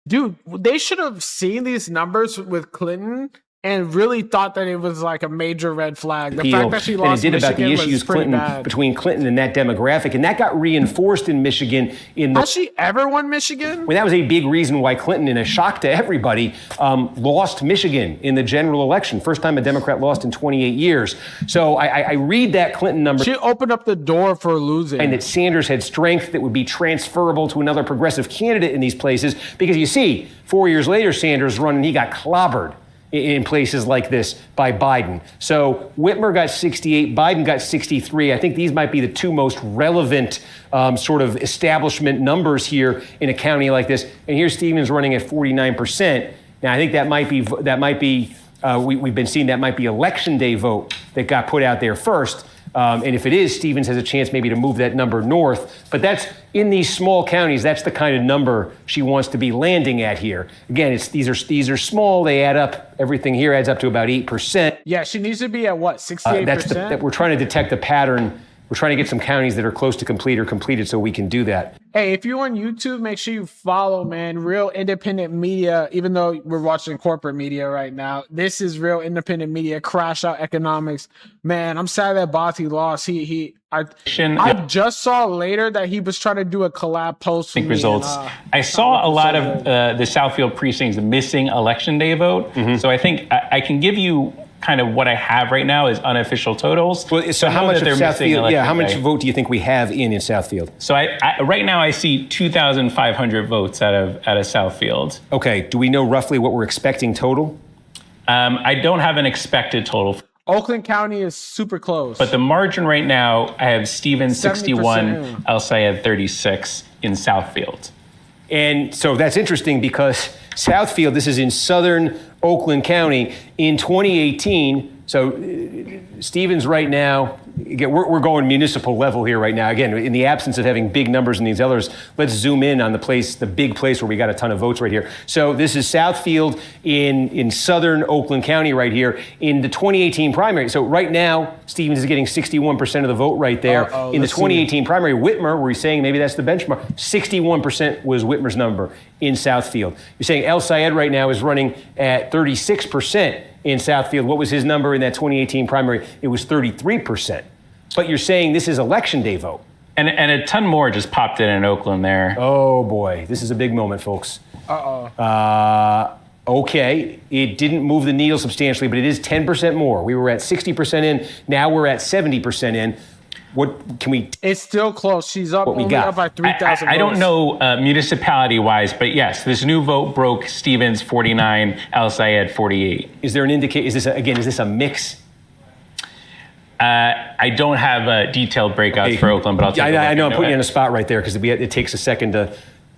Dude, they should have seen these numbers with Clinton and really thought that it was like a major red flag. The fact that she lost and it did Michigan about the issues between Clinton and that demographic, and that got reinforced in Michigan. Has she ever won Michigan? Well, that was a big reason why Clinton, in a shock to everybody, lost Michigan in the general election. First time a Democrat lost in 28 years. So I read that Clinton number. She opened up the door for losing. And that Sanders had strength that would be transferable to another progressive candidate in these places. Because you see, 4 years later, Sanders run and he got clobbered in places like this by Biden. So Whitmer got 68, Biden got 63. I think these might be the two most relevant sort of establishment numbers here in a county like this. And here's Stevens running at 49%. Now I think we've been seeing that might be election day vote that got put out there first. And if it is, Stevens has a chance maybe to move that number north. But that's in these small counties. That's the kind of number she wants to be landing at here. Again, these are small. They add up. Everything here adds up to about 8%. Yeah, she needs to be at what, 68%? We're trying to detect a pattern. We're trying to get some counties that are close to complete or completed so we can do that. Hey, if you're on YouTube, make sure you follow, man. Real independent media, even though we're watching corporate media right now. This is real independent media, Crash Out Economics. Man, I'm sad that Bati lost. I just saw later that he was trying to do a collab post for results. I saw a lot of the Southfield precincts missing election day vote. Mm-hmm. So I think I can give you kind of what I have right now is unofficial totals. Well, so how much of Southfield? Yeah, how much vote do you think we have in Southfield? So I right now I see 2,500 votes out of Southfield. Okay. Do we know roughly what we're expecting total? I don't have an expected total. Oakland County is super close. But the margin right now, I have Stevens 61, El Sayed 36 in Southfield. And so that's interesting because Southfield, this is in southern Oakland County, in 2018. So Stevens right now, again, we're going municipal level here right now. Again, in the absence of having big numbers in these others, let's zoom in on the big place where we got a ton of votes right here. So this is Southfield in southern Oakland County right here in the 2018 primary. So right now, Stevens is getting 61% of the vote right there. In the 2018 primary, Whitmer, where he's saying maybe that's the benchmark, 61% was Whitmer's number in Southfield. You're saying El Sayed right now is running at 36% in Southfield. What was his number in that 2018 primary? It was 33%. But you're saying this is election day vote. And a ton more just popped in Oakland there. Oh, boy. This is a big moment, folks. Okay. It didn't move the needle substantially, but it is 10% more. We were at 60% in. Now we're at 70% in. What can we? It's still close. She's up, only up by 3,000 I don't know municipality-wise, but yes, this new vote broke Stevens 49, El Sayed 48. Is there an indicate? Is this a mix? I don't have detailed breakouts for Oakland, but I'll take a look. I know I'm putting you on a spot right there because it takes a second to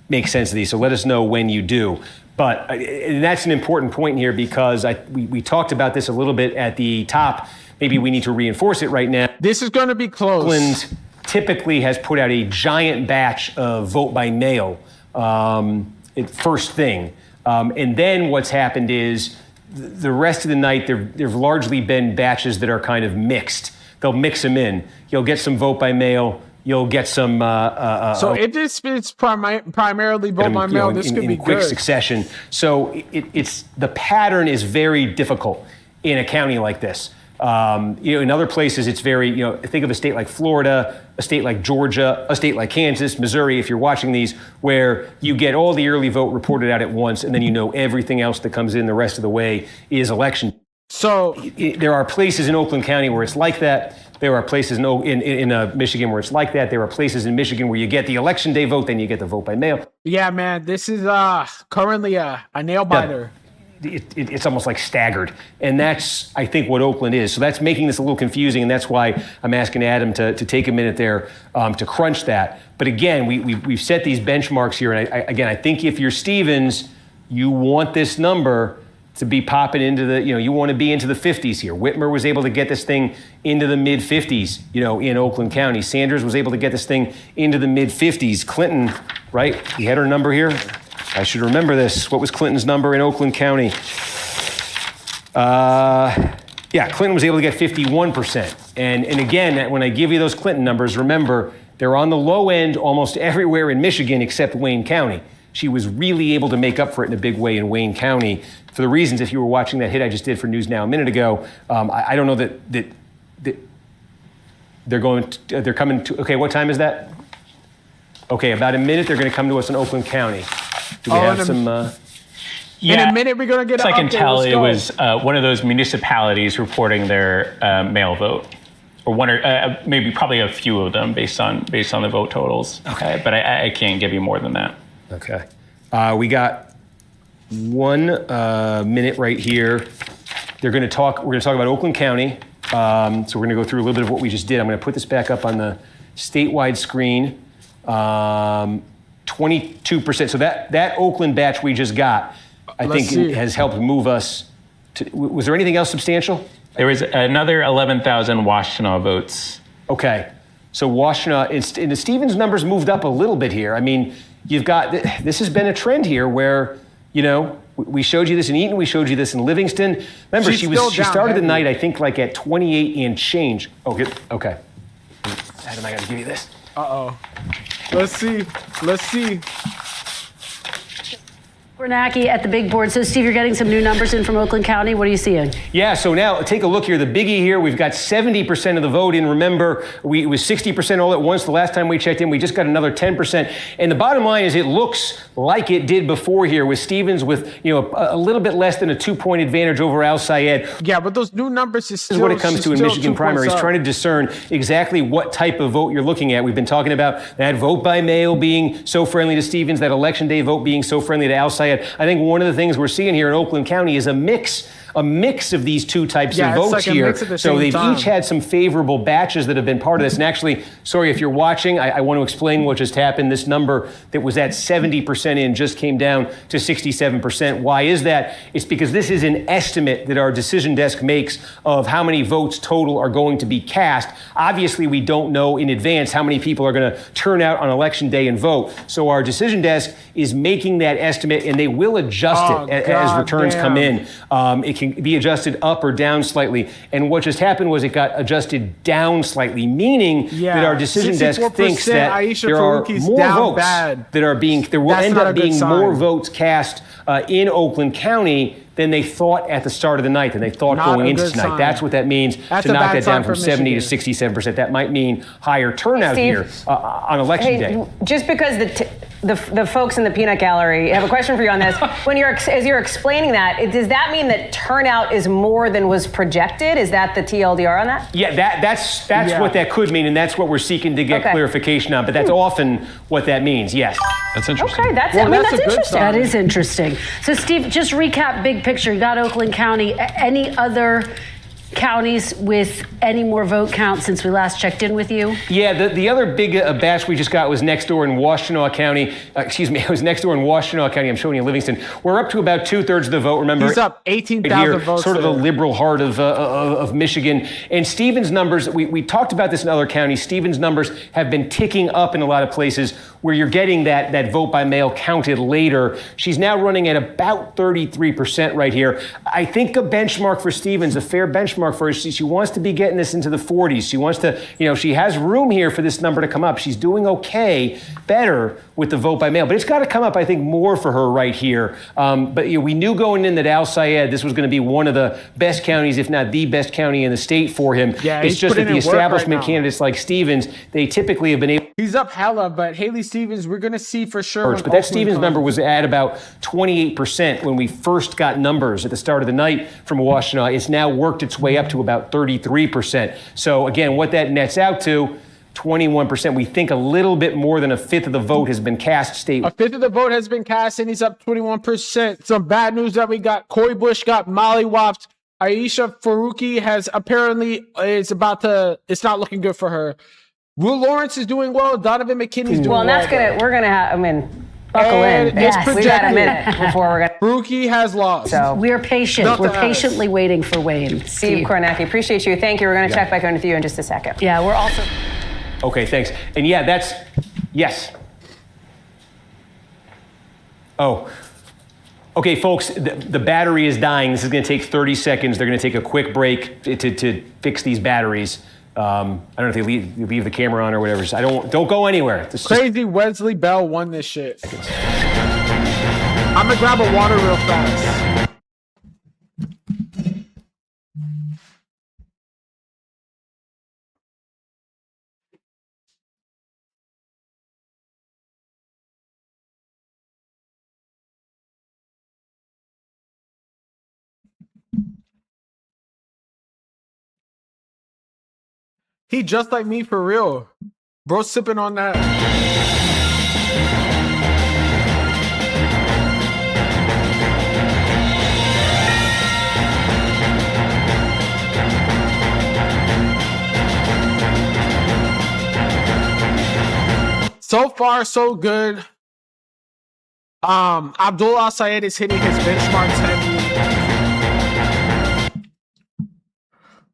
make sense of these. So let us know when you do. But and that's an important point here because we talked about this a little bit at the top. Maybe we need to reinforce it right now. This is going to be close. Oakland typically has put out a giant batch of vote by mail first thing. And then what's happened is the rest of the night, there've largely been batches that are kind of mixed. They'll mix them in. You'll get some vote by mail. You'll get some. So if it's primarily vote by mail, this could be in quick good. succession. So it's the pattern is very difficult in a county like this. In other places, it's very, think of a state like Florida, a state like Georgia, a state like Kansas, Missouri, if you're watching these, where you get all the early vote reported out at once, and then everything else that comes in the rest of the way is election. So there are places in Oakland County where it's like that. There are places in Michigan where it's like that. There are places in Michigan where you get the election day vote, then you get the vote by mail. Yeah, man, this is currently a nail biter. It's almost like staggered. And that's, I think, what Oakland is. So that's making this a little confusing, and that's why I'm asking Adam to take a minute there to crunch that. But again, we've set these benchmarks here, and I think if you're Stevens, you want this number to be popping into you want to be into the 50s here. Whitmer was able to get this thing into the mid-50s, in Oakland County. Sanders was able to get this thing into the mid-50s. Clinton, right? He had her number here. I should remember this. What was Clinton's number in Oakland County? Clinton was able to get 51%. And again, when I give you those Clinton numbers, remember, they're on the low end almost everywhere in Michigan except Wayne County. She was really able to make up for it in a big way in Wayne County for the reasons, if you were watching that hit I just did for News Now a minute ago, I don't know that they're coming to, okay, what time is that? Okay, about a minute, they're going to come to us in Oakland County. Do we have some? In a minute, we're going to get. I can tell it was one of those municipalities reporting their mail vote, or one or probably a few of them based on the vote totals. Okay, but I can't give you more than that. Okay, we got 1 minute right here. We're going to talk about Oakland County. So we're going to go through a little bit of what we just did. I'm going to put this back up on the statewide screen. 22%. So that Oakland batch we just got, I think has helped move us to. Was there anything else substantial? There was another 11,000 Washtenaw votes. Okay. So Washtenaw, and the Stevens numbers moved up a little bit here. I mean, you've got, this has been a trend here where, we showed you this in Eaton, we showed you this in Livingston. Remember, she started the night, I think, like at 28 and change. Oh, good. Okay. Adam, I got to give you this. Uh-oh. Let's see. Kornacki at the big board. So, Steve, you're getting some new numbers in from Oakland County. What are you seeing? Yeah, so now take a look here. The biggie here, we've got 70% of the vote in. Remember, it was 60% all at once the last time we checked in. We just got another 10%. And the bottom line is it looks like it did before here with Stevens with, a little bit less than a 2-point advantage over Al Sayed. Yeah, but those new numbers is still, this is what it comes to in Michigan primaries, trying to discern exactly what type of vote you're looking at. We've been talking about that vote by mail being so friendly to Stevens, that election day vote being so friendly to Al Sayed. I think one of the things we're seeing here in Oakland County is a mix of these two types of votes here. So they've each had some favorable batches that have been part of this. And actually, sorry, if you're watching, I want to explain what just happened. This number that was at 70% in just came down to 67%. Why is that? It's because this is an estimate that our decision desk makes of how many votes total are going to be cast. Obviously, we don't know in advance how many people are going to turn out on election day and vote. So our decision desk is making that estimate, and they will adjust it as returns come in. It can be adjusted up or down slightly. And what just happened was it got adjusted down slightly, meaning that our decision desk thinks that there are more votes that are being, there will end up being more votes cast in Oakland County than they thought at the start of the night, than they thought going into tonight. That's what that means, to knock that down from 70 to 67%. That might mean higher turnout here on election day. Just because the folks in the peanut gallery have a question for you on this. As you're explaining that, does that mean that turnout is more than was projected? Is that the TLDR on that? Yeah, that's what that could mean, and that's what we're seeking to get clarification on. But that's often what that means. Yes. That's interesting. Okay, that's interesting. That is interesting. So, Steve, just recap big picture. You got Oakland County. Any other counties with any more vote count since we last checked in with you? Yeah, the other big batch we just got was next door in Washtenaw County. It was next door in Washtenaw County. I'm showing you Livingston. We're up to about 2/3 of the vote. Remember, he's up 18,000 votes. Sort of the liberal heart of Michigan. And Stevens' numbers, we talked about this in other counties. Stevens' numbers have been ticking up in a lot of places where you're getting that vote by mail counted later. She's now running at about 33% right here. I think a benchmark for Stevens, a fair benchmark for her, she wants to be getting this into the 40s. She wants to, she has room here for this number to come up. She's doing okay, better with the vote by mail. But it's got to come up, I think, more for her right here. But we knew going in that Al Sayed, this was going to be one of the best counties, if not the best county in the state for him. Yeah, it's just that the establishment candidates like Stevens, they typically have been able. He's up hella, but Haley Stevens, we're going to see for sure. But that Stevens number was at about 28% when we first got numbers at the start of the night from Washtenaw. It's now worked its way up to about 33%. So again, what that nets out to, 21%. We think a little bit more than a fifth of the vote has been cast statewide. A fifth of the vote has been cast, and he's up 21%. Some bad news that we got. Cori Bush got mollywopped. Aisha Faruqi has apparently it's not looking good for her. Will Lawrence is doing well. Donovan McKinney's doing well. Well, that's buckle in. Yes, we got a minute before we're gonna. Faruqi has lost. So we're patient. We're patiently waiting for Wayne. Steve Kornacki, appreciate you. Thank you. We're going to check back in with you in just a second. Yeah, we're also. Okay, thanks. And yeah, yes. Oh. Okay, folks, the battery is dying. This is going to take 30 seconds. They're going to take a quick break to fix these batteries. I don't know if they leave the camera on or whatever. So don't go anywhere. Crazy Wesley Bell won this shit. I'm going to grab a water real fast. He just like me for real. Bro sipping on that. So far, so good. Abdul Al Sayed is hitting his benchmarks heavy.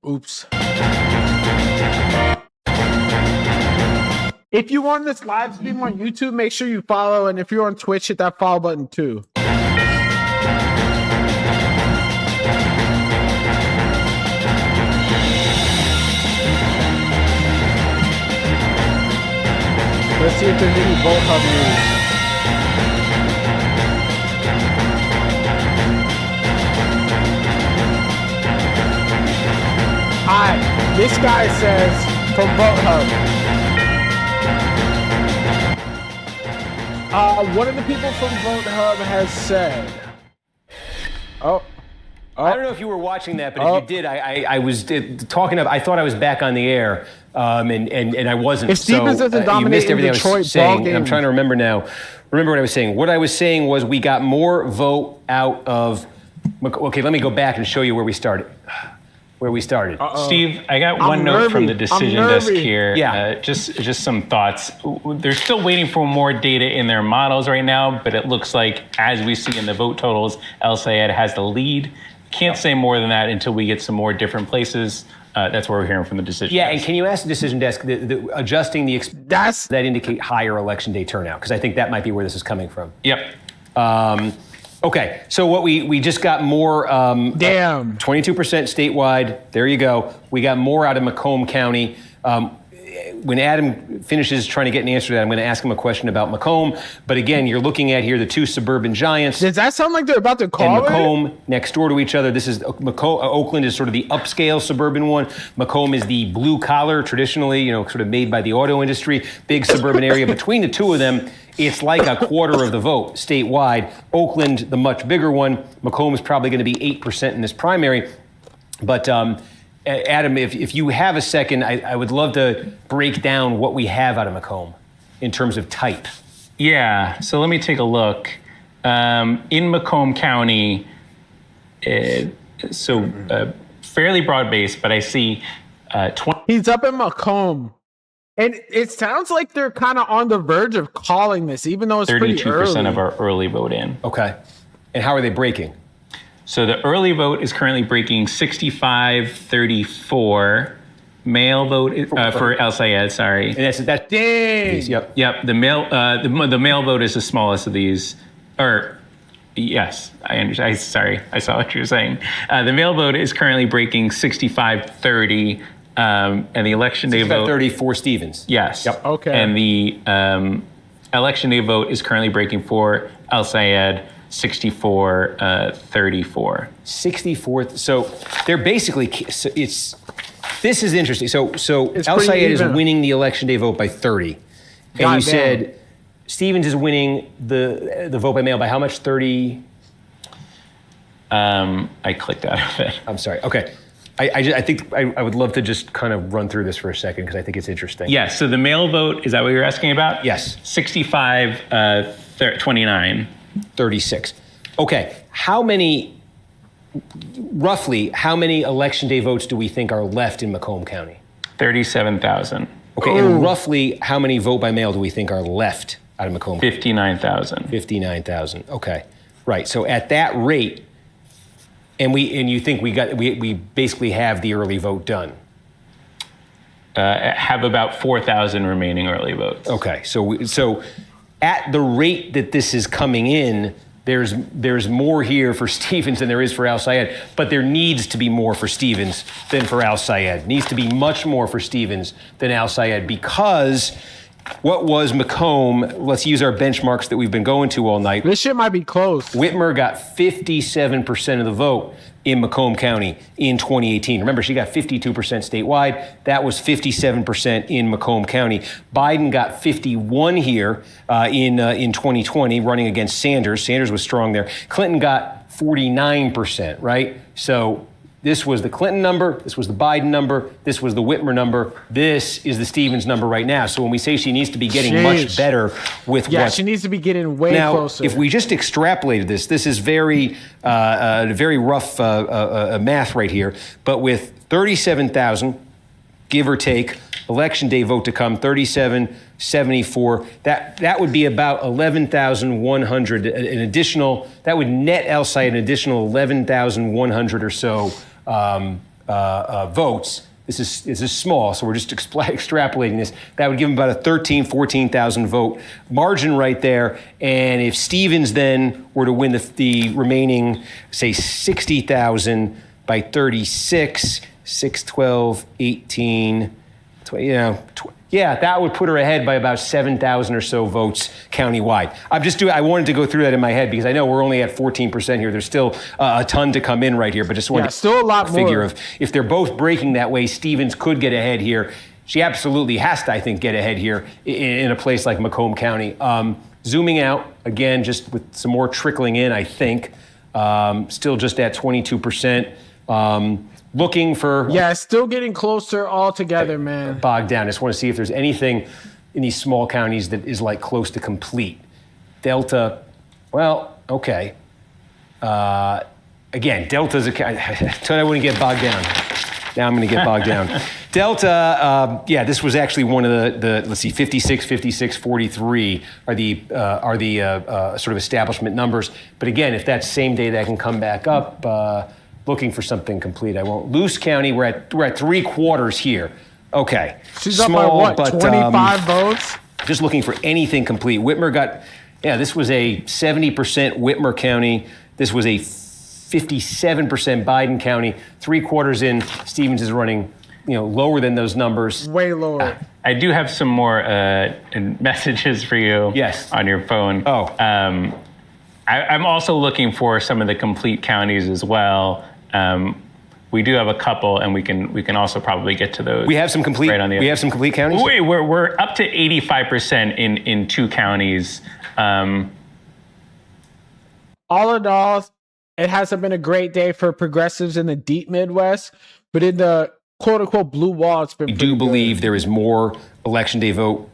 Oops. If you want this live stream on YouTube, make sure you follow. And if you're on Twitch, hit that follow button too. Let's see if there's any Vote Hub news. Alright, this guy says from Vote Hub. One of the people from Vote Hub has said. I don't know if you were watching that, but if you did, I was talking. I thought I was back on the air, and I wasn't. If Stevens doesn't dominate in Detroit, I was saying. I'm trying to remember now. Remember what I was saying. What I was saying was we got more vote out of. Okay, let me go back and show you where we started. Steve, I got one note from the decision desk here. Yeah. Just some thoughts. They're still waiting for more data in their models right now, but it looks like, as we see in the vote totals, El Sayed has the lead. Can't say more than that until we get some more different places. That's what we're hearing from the decision desk. And can you ask the decision desk, adjusting the that indicate higher election day turnout? Because I think that might be where this is coming from. Yep. Okay, so what we just got more. 22% statewide. There you go. We got more out of Macomb County. when Adam finishes trying to get an answer to that, I'm going to ask him a question about Macomb. But again, you're looking at here the two suburban giants. Does that sound like they're about to call and it? Macomb next door to each other. This is Oakland is sort of the upscale suburban one. Macomb is the blue collar, traditionally, sort of made by the auto industry. Big suburban area. Between the two of them, it's like a quarter of the vote statewide. Oakland, the much bigger one. Macomb is probably going to be 8% in this primary. But Adam, if you have a second, I would love to break down what we have out of Macomb in terms of type. Yeah, so let me take a look. In Macomb County, fairly broad-based, but I see 20. He's up in Macomb. And it sounds like they're kind of on the verge of calling this, even though it's pretty early. 32% of our early vote in. Okay. And how are they breaking? So the early vote is currently breaking 65-34. Mail vote for El Sayed, sorry. And that's dang. Yep. Yep. The mail vote is the smallest of these. Yes, I understand. Sorry, I saw what you were saying. The mail vote is currently breaking 65-30. And the election day vote 30 for Stevens. Yes. Yep. Okay. And the election day vote is currently breaking for El Sayed 64-34. 64. So they're basically this is interesting. So El Sayed is winning the election day vote by 30. And you said Stevens is winning the vote by mail by how much? 30? I clicked out of it. I'm sorry. Okay. I think I would love to just kind of run through this for a second because I think it's interesting. Yes. So the mail vote, is that what you're asking about? Yes. 65-29. 36. Okay. How many election day votes do we think are left in Macomb County? 37,000. Okay. And roughly how many vote by mail do we think are left out of Macomb? 59,000. 59,000. Okay. Right. So at that rate, and you think we basically have the early vote done? Have about 4,000 remaining early votes. Okay, so at the rate that this is coming in, there's more here for Stevens than there is for El Sayed, but there needs to be more for Stevens than for El Sayed. Needs to be much more for Stevens than El Sayed because what was Macomb? Let's use our benchmarks that we've been going to all night. This shit might be close. Whitmer got 57% of the vote in Macomb County in 2018. Remember, she got 52% statewide. That was 57% in Macomb County. Biden got 51 here in 2020, running against Sanders. Sanders was strong there. Clinton got 49%, right? So this was the Clinton number, this was the Biden number, this was the Whitmer number, this is the Stevens number right now. So when we say she needs to be getting much better with she needs to be getting way closer. If we just extrapolated this is very rough math right here, but with 37,000, give or take, election day vote to come, 3774, that would be about 11,100, an additional, that would net El Sayed an additional 11,100 or so votes. This is small, so we're just extrapolating this. That would give him about a 14,000 vote margin right there. And if Stevens then were to win the remaining, say, 60,000 by 36, 6, 12, 18, 20, that would put her ahead by about 7,000 or so votes countywide. I wanted to go through that in my head because I know we're only at 14% here. There's still a ton to come in right here, but just wanted still a lot figure more. Of if they're both breaking that way, Stevens could get ahead here. She absolutely has to, I think, get ahead here in a place like Macomb County. Zooming out, again, just with some more trickling in, I think, still just at 22%. Looking for... still getting closer altogether, man. Bogged down. I just want to see if there's anything in these small counties that is like close to complete. Delta, well, okay. Again, Delta's I thought I wouldn't get bogged down. Now I'm going to get bogged down. Delta, this was actually one of the let's see, 56, 56, 43 are the sort of establishment numbers. But again, if that's same day that can come back up, looking for something complete. I won't. Luce County, we're at 3/4 here. Okay. She's small, up by what, 25 votes? Just looking for anything complete. Whitmer got, this was a 70% Whitmer County. This was a 57% Biden County. 3/4 in, Stevens is running lower than those numbers. Way lower. I do have some more messages for you. Yes. On your phone. Oh. I'm also looking for some of the complete counties as well. We do have a couple, and we can also probably get to those. We have some complete. Right on the we have some complete counties. We're up to 85% in 2 counties. All in all, it hasn't been a great day for progressives in the deep Midwest, but in the quote-unquote blue wall, it's been. We do believe there is more election day vote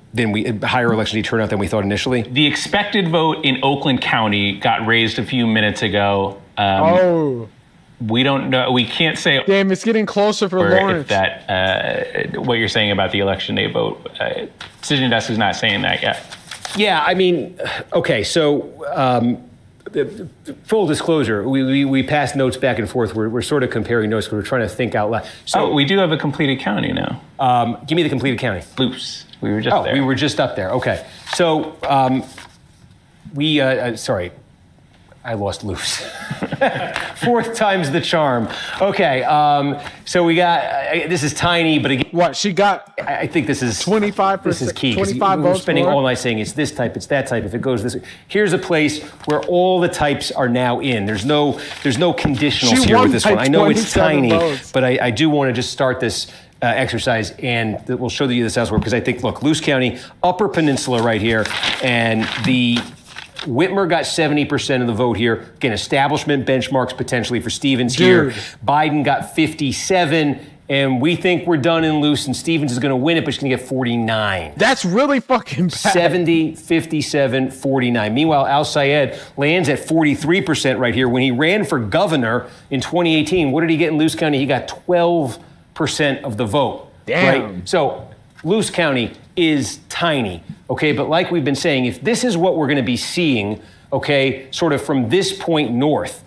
higher election day turnout than we thought initially. The expected vote in Oakland County got raised a few minutes ago. We don't know. We can't say. Damn, it's getting closer for Lawrence. If that what you're saying about the election day vote, Decision Desk is not saying that yet. Yeah, I mean, okay, so full disclosure, we pass notes back and forth. We're sort of comparing notes because we're trying to think out loud. So we do have a completed county now. Give me the completed county. Loose. We were just there. We were just up there. Okay, so sorry. I lost loose. 4th time's the charm. Okay, so we got, this is tiny, but again. What, she got? I think this is 25%. This is key. 25 we're spending all night saying it's this type, it's that type, if it goes this way. Here's a place where all the types are now in. There's no conditionals here with this one. I know it's tiny, but I do want to just start this exercise, and we'll show you this elsewhere, because I think, look, Luce County, Upper Peninsula right here, and the Whitmer got 70% of the vote here. Again, establishment benchmarks potentially for Stevens here. Biden got 57, and we think we're done in Luce, and Stevens is going to win it, but she's going to get 49. That's really fucking bad. 70, 57, 49. Meanwhile, Al Sayed lands at 43% right here. When he ran for governor in 2018, what did he get in Luce County? He got 12% of the vote. Damn. Right? So Luce County is tiny, okay? But like we've been saying, if this is what we're going to be seeing, okay, sort of from this point north,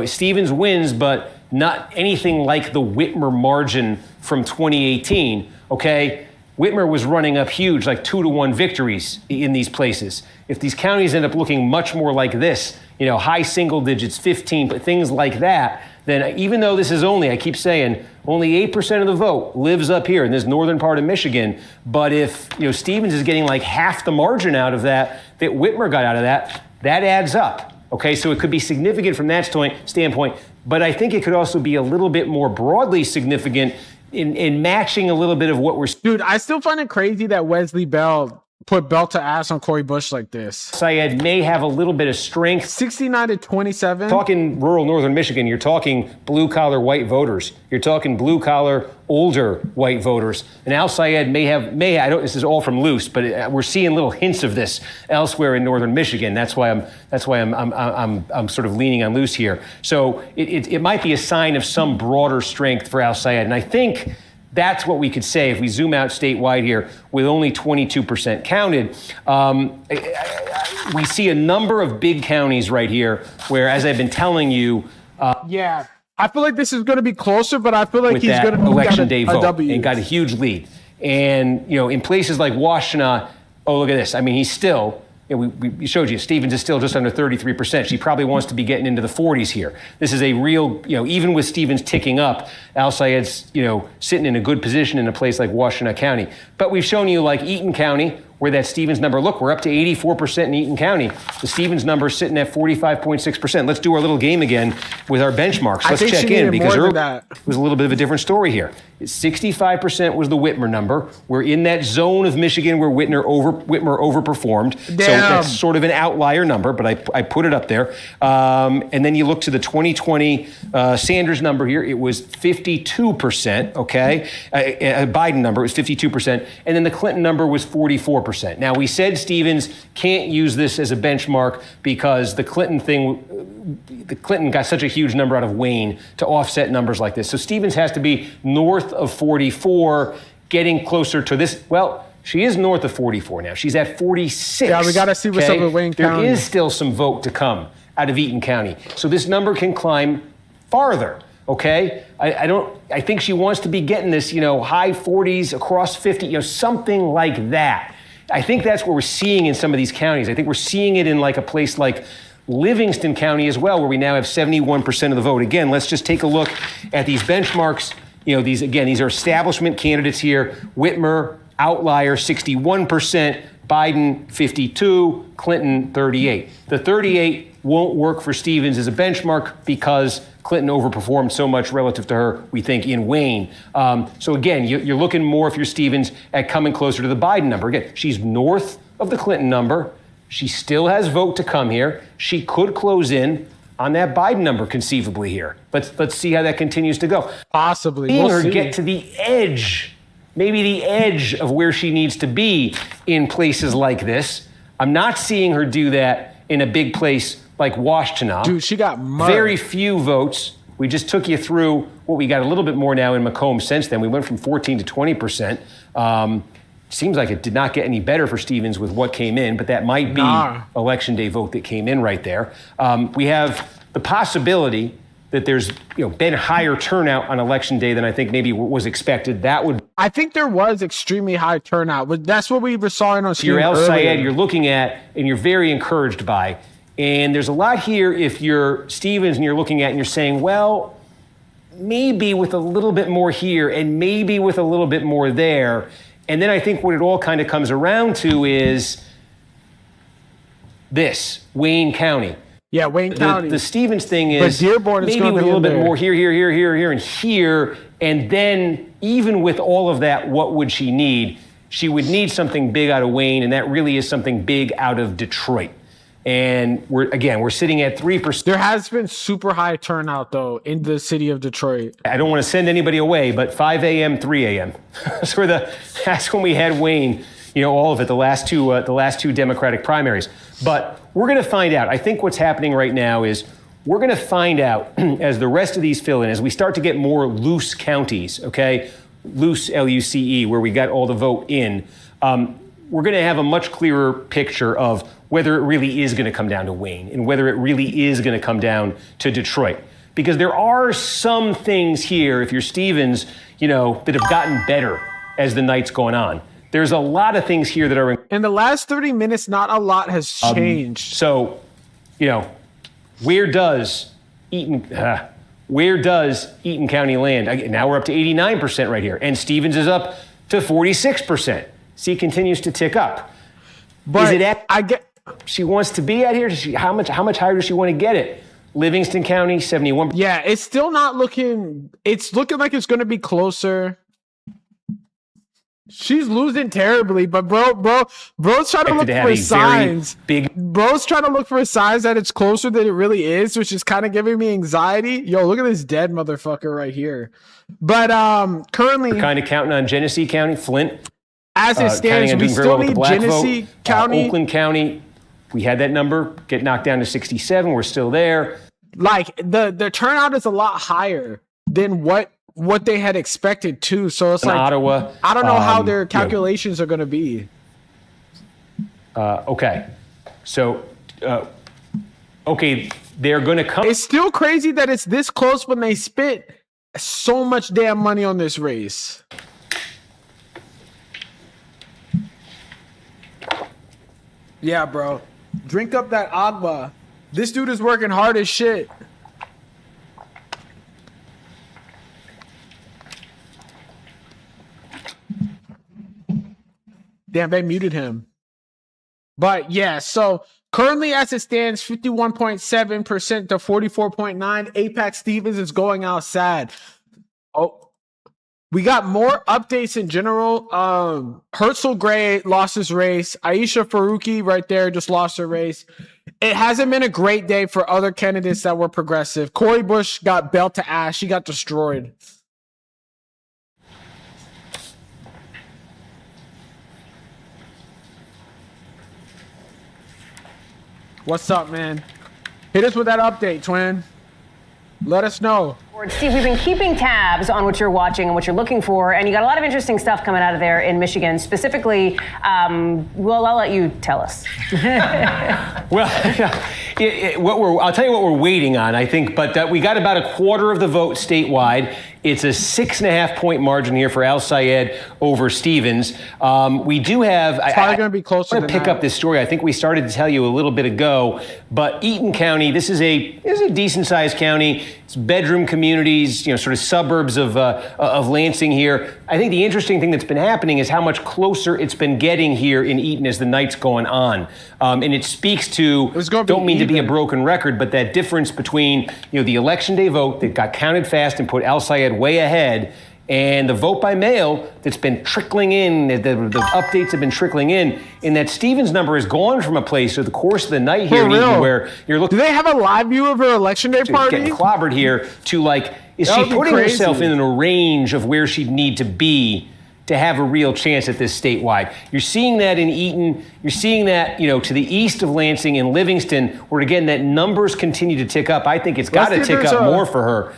Stevens wins, but not anything like the Whitmer margin from 2018, okay? Whitmer was running up huge, like 2-to-1 victories in these places. If these counties end up looking much more like this, high single digits, 15, but things like that, then even though this is only, I keep saying, only 8% of the vote lives up here in this northern part of Michigan. But if Stevens is getting like half the margin out of that Whitmer got out of that adds up. Okay, so it could be significant from that standpoint, but I think it could also be a little bit more broadly significant in matching a little bit of what we're. Dude, I still find it crazy that Wesley Bell put belt to ass on Cori Bush like this. Syed may have a little bit of strength. 69-27. Talking rural northern Michigan, you're talking blue-collar white voters. You're talking blue-collar older white voters. And Al Sayed this is all from Luce, but we're seeing little hints of this elsewhere in northern Michigan. That's why I'm sort of leaning on Luce here. So it might be a sign of some broader strength for Al Sayed. And I think that's what we could say if we zoom out statewide here with only 22% counted. We see a number of big counties right here where, as I've been telling you, yeah, I feel like this is going to be closer, but I feel like he's going to election day vote W. and got a huge lead. And in places like Washtenaw, look at this. I mean, he's still. We showed you, Stevens is still just under 33%. She probably wants to be getting into the 40s here. This is a real, even with Stevens ticking up, Al Sayed's, sitting in a good position in a place like Washtenaw County. But we've shown you like Eaton County, where that Stevens number, look, we're up to 84% in Eaton County. The Stevens number is sitting at 45.6%. Let's do our little game again with our benchmarks. Let's check in because it was a little bit of a different story here. 65% was the Whitmer number. We're in that zone of Michigan where Whitmer overperformed. Damn. So that's sort of an outlier number, but I put it up there. And then you look to the 2020 Sanders number here. It was 52%, okay? A Biden number was 52%. And then the Clinton number was 44%. Now, we said Stevens can't use this as a benchmark because the Clinton got such a huge number out of Wayne to offset numbers like this. So Stevens has to be north of 44, getting closer to this. Well, she is north of 44 now. She's at 46. Yeah, we got to see what's up with Wayne County. There is still some vote to come out of Eaton County. So this number can climb farther. Okay, I think she wants to be getting this, high 40s across 50, something like that. I think that's what we're seeing in some of these counties. I think we're seeing it in like a place like Livingston County as well, where we now have 71% of the vote. Again, let's just take a look at these benchmarks. these are establishment candidates here. Whitmer, outlier, 61%. Biden, 52. Clinton, 38. The 38 won't work for Stevens as a benchmark because Clinton overperformed so much relative to her, we think, in Wayne. So again, you're looking more, if you're Stevens, at coming closer to the Biden number. Again, she's north of the Clinton number. She still has vote to come here. She could close in on that Biden number conceivably here. Let's see how that continues to go. Possibly. Seeing her get to the edge, maybe the edge of where she needs to be in places like this. I'm not seeing her do that in a big place like Washtenaw. Dude, she got murdered. Very few votes. We just took you through what we got a little bit more now in Macomb since then. We went from 14 to 20%. Seems like it did not get any better for Stevens with what came in, but that might be Election Day vote that came in right there. We have the possibility that there's been higher turnout on Election Day than I think maybe was expected. I think there was extremely high turnout. But that's what we were saw on screen earlier. You're El-Sayed, you're looking at, and you're very encouraged by. And there's a lot here if you're Stevens and you're looking at and you're saying, well, maybe with a little bit more here and maybe with a little bit more there. And then I think what it all kind of comes around to is this, Wayne County. Yeah, Wayne County. The Stevens thing is Dearborn is maybe with a little bit more here, and here. And then even with all of that, what would she need? She would need something big out of Wayne, and that really is something big out of Detroit. And we're sitting at 3%. There has been super high turnout, though, in the city of Detroit. I don't want to send anybody away, but 5 a.m., 3 a.m. That's when we had Wayne, all of it, the last two Democratic primaries. But we're going to find out. I think what's happening right now is we're going to find out as the rest of these fill in, as we start to get more loose counties, okay? Loose, L-U-C-E, where we got all the vote in. We're going to have a much clearer picture of whether it really is going to come down to Wayne and whether it really is going to come down to Detroit. Because there are some things here, if you're Stevens, that have gotten better as the night's going on. There's a lot of things here that are... In the last 30 minutes, not a lot has changed. So, where does Eaton County land? Now we're up to 89% right here. And Stevens is up to 46%. See, it continues to tick up. But is it she wants to be at here? How much higher does she want to get it? Livingston County, 71%. Yeah, it's still not looking... It's looking like it's going to be closer. She's losing terribly, but bro's trying to look for signs. Bro's trying to look for signs that it's closer than it really is, which is kind of giving me anxiety. Yo, look at this dead motherfucker right here. But currently... We're kind of counting on Genesee County, Flint. As it stands, we still need Genesee County. Oakland County, we had that number get knocked down to 67. We're still there. Like, the turnout is a lot higher than what they had expected too. So it's like Ottawa. I don't know how their calculations are going to be. Okay. So, they're going to come. It's still crazy that it's this close when they spent so much damn money on this race. Yeah, bro. Drink up that agua. This dude is working hard as shit. Damn, they muted him. But yeah, so currently as it stands, 51.7% to 44.9%. Apex Stevens is going outside. Oh, we got more updates in general. Herzl Gray lost his race. Aisha Faruqi right there just lost her race. It hasn't been a great day for other candidates that were progressive. Cori Bush got belt to ass. She got destroyed. What's up, man? Hit us with that update, twin. Let us know. Steve, we've been keeping tabs on what you're watching and what you're looking for, and you got a lot of interesting stuff coming out of there in Michigan. Specifically, well, I'll let you tell us. Well, I'll tell you what we're waiting on, I think, but we got about a quarter of the vote statewide It's a 6.5-point margin here for Al Sayed over Stevens. We do have. It's probably going to be closer. I'm going to pick up this story. I think we started to tell you a little bit ago, but Eaton County. This is a decent-sized county. It's bedroom communities, sort of suburbs of Lansing here. I think the interesting thing that's been happening is how much closer it's been getting here in Eaton as the night's going on, and it speaks to. Don't mean to be a broken record, but that difference between the election day vote that got counted fast and put Al Sayed way ahead, and the vote by mail that's been trickling in, the updates have been trickling in that Stevens' number has gone from a place over the course of the night here in Eaton where you're looking. Do they have a live view of her election day party? Getting clobbered here to is she putting herself in a range of where she'd need to be to have a real chance at this statewide? You're seeing that in Eaton. You're seeing that, to the east of Lansing and Livingston, where again, that numbers continue to tick up. I think it's got to tick up more for her,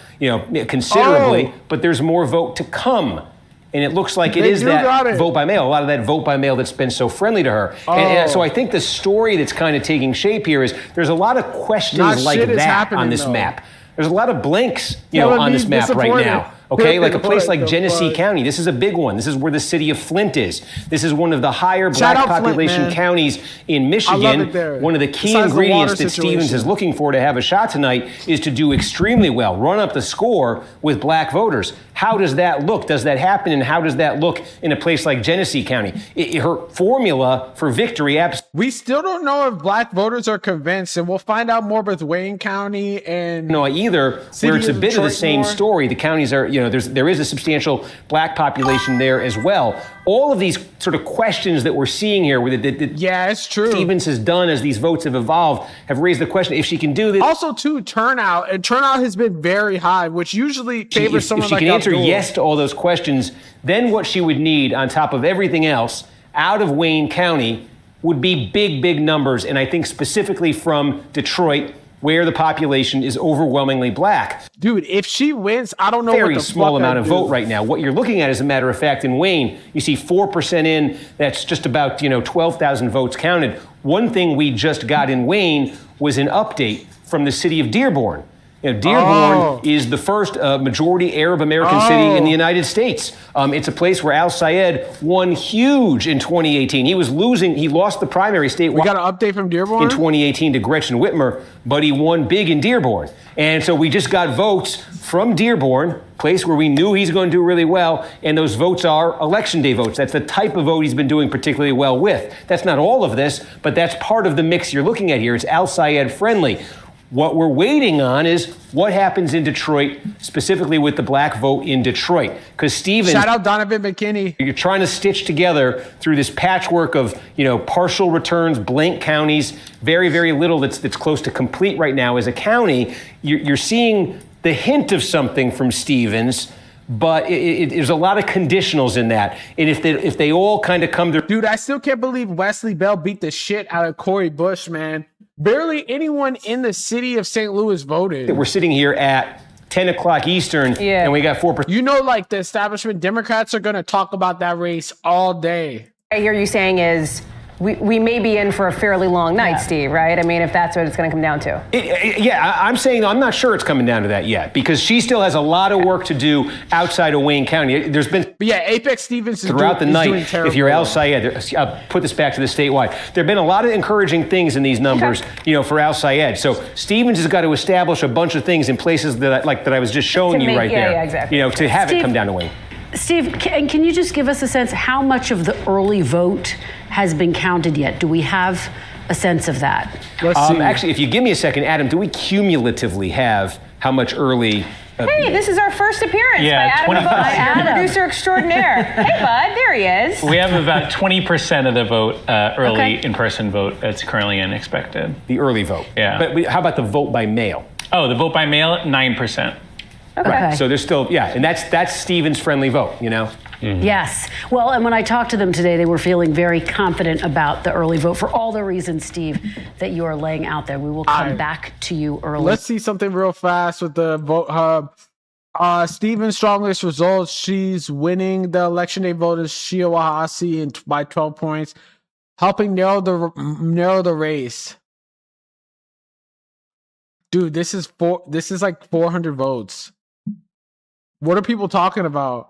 considerably, but there's more vote to come. And it looks like it is that vote by mail, a lot of that vote by mail that's been so friendly to her. And so I think the story that's kind of taking shape here is there's a lot of questions like that on this map. There's a lot of blanks, on this map right now. Okay, like a place like Genesee County. This is a big one. This is where the city of Flint is. This is one of the higher black population counties in Michigan. One of the key ingredients that Stevens is looking for to have a shot tonight is to do extremely well, run up the score with black voters. How does that look? Does that happen? And how does that look in a place like Genesee County? Her formula for victory. We still don't know if black voters are convinced, and we'll find out more with Wayne County and either where it's a bit of the same story. The counties are, there is a substantial black population there as well. All of these sort of questions that we're seeing here, it's true. Stevens has done as these votes have evolved, have raised the question if she can do this. Also, too, turnout has been very high, which usually favors someone like Abdul. If she can answer yes to all those questions, then what she would need on top of everything else out of Wayne County would be big, big numbers, and I think specifically from Detroit, where the population is overwhelmingly black. Dude, if she wins, I don't know very small amount of vote right now. What you're looking at, as a matter of fact, in Wayne, you see 4% in. That's just about 12,000 votes counted. One thing we just got in Wayne was an update from the city of Dearborn. Dearborn is the first majority Arab American city in the United States. It's a place where Al Sayed won huge in 2018. He lost the primary statewide. We got an update from Dearborn? In 2018 to Gretchen Whitmer, but he won big in Dearborn. And so we just got votes from Dearborn, place where we knew he's going to do really well, and those votes are election day votes. That's the type of vote he's been doing particularly well with. That's not all of this, but that's part of the mix you're looking at here. It's Al Sayed friendly. What we're waiting on is what happens in Detroit, specifically with the black vote in Detroit. Because Stevens... Shout out Donovan McKinney. You're trying to stitch together through this patchwork of, partial returns, blank counties, very, very little that's close to complete right now as a county. You're seeing the hint of something from Stevens, but there's a lot of conditionals in that. And if they all kind of come to... Dude, I still can't believe Wesley Bell beat the shit out of Cori Bush, man. Barely anyone in the city of St. Louis voted. We're sitting here at 10 o'clock Eastern, and we got 4%. The establishment Democrats are going to talk about that race all day. I hear you saying is we may be in for a fairly long night, Steve, right? I mean, if that's what it's going to come down to. I'm saying I'm not sure it's coming down to that yet, because she still has a lot of work to do outside of Wayne County. There's been... Apex Stevens throughout the night, if you're Al Sayed, I'll put this back to the statewide. There have been a lot of encouraging things in these numbers, for Al Sayed. So Stevens has got to establish a bunch of things in places that I was just showing you there. Yeah, exactly. To have Steve, it come down to Wayne. Steve, can you just give us a sense how much of the early vote has been counted yet? Do we have a sense of that? Let's see. Actually, if you give me a second, Adam, do we cumulatively have how much early... Hey, this is our first appearance by Adam, producer extraordinaire. Hey, bud, there he is. We have about 20% of the vote, early in-person vote that's currently expected. The early vote. Yeah. But how about the vote by mail? Oh, the vote by mail, 9%. Okay. Right. So there's still, and that's Stevens' friendly vote, Mm-hmm. Yes. Well, and when I talked to them today, they were feeling very confident about the early vote for all the reasons, Steve, that you are laying out there. We will come back to you early. Let's see something real fast with the Vote Hub. Stevens' strongest results. She's winning the election day vote is Shia Wahasi by 12 points, helping narrow the race. Dude, this is like 400 votes. What are people talking about?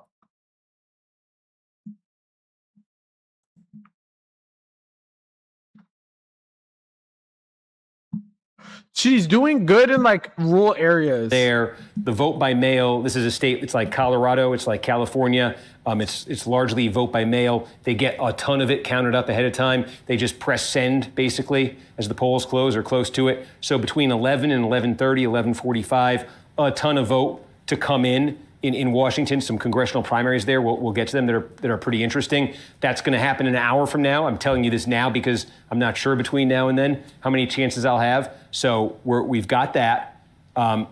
She's doing good in like rural areas. There, the vote by mail. This is a state. It's like Colorado. It's like California. It's largely vote by mail. They get a ton of it counted up ahead of time. They just press send basically as the polls close or close to it. So between 11 and 11:30, 11:45, a ton of vote to come in Washington. Some congressional primaries there. We'll get to them that are pretty interesting. That's going to happen an hour from now. I'm telling you this now because I'm not sure between now and then how many chances I'll have. So we've got that.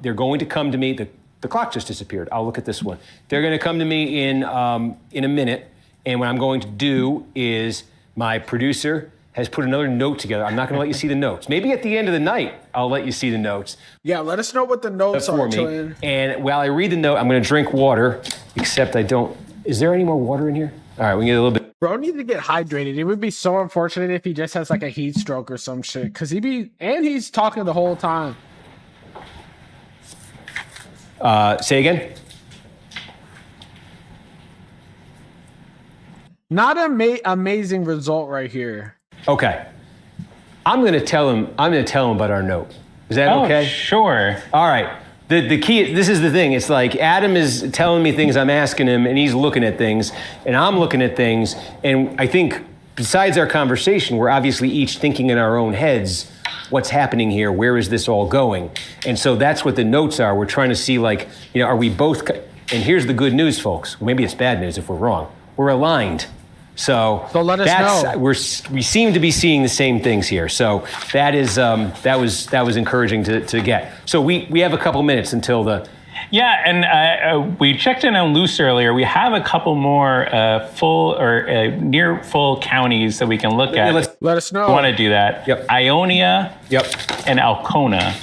They're going to come to me. The clock just disappeared. I'll look at this one. They're going to come to me in a minute. And what I'm going to do is my producer has put another note together. I'm not going to let you see the notes. Maybe at the end of the night, I'll let you see the notes. Yeah, let us know what the notes are, Twin. And while I read the note, I'm going to drink water, except I don't. Is there any more water in here? All right, we can get a little bit. Bro needs to get hydrated. It would be so unfortunate if he just has like a heat stroke or some shit. Because he's talking the whole time. Say again? Not an amazing result right here. Okay. I'm going to tell him about our note. Is that okay? Sure. All right. The key, this is the thing. It's like Adam is telling me things I'm asking him, and he's looking at things, and I'm looking at things. And I think besides our conversation, we're obviously each thinking in our own heads, what's happening here? Where is this all going? And so that's what the notes are. We're trying to see, like, are we both, and here's the good news, folks. Maybe it's bad news if we're wrong. We're aligned. So let us know. We seem to be seeing the same things here. So that was encouraging to get. So we have a couple minutes until the. Yeah, and we checked in on Luce earlier. We have a couple more full or near full counties that we can look at. Let us know. I want to do that. Yep. Ionia. Yep. And Alcona.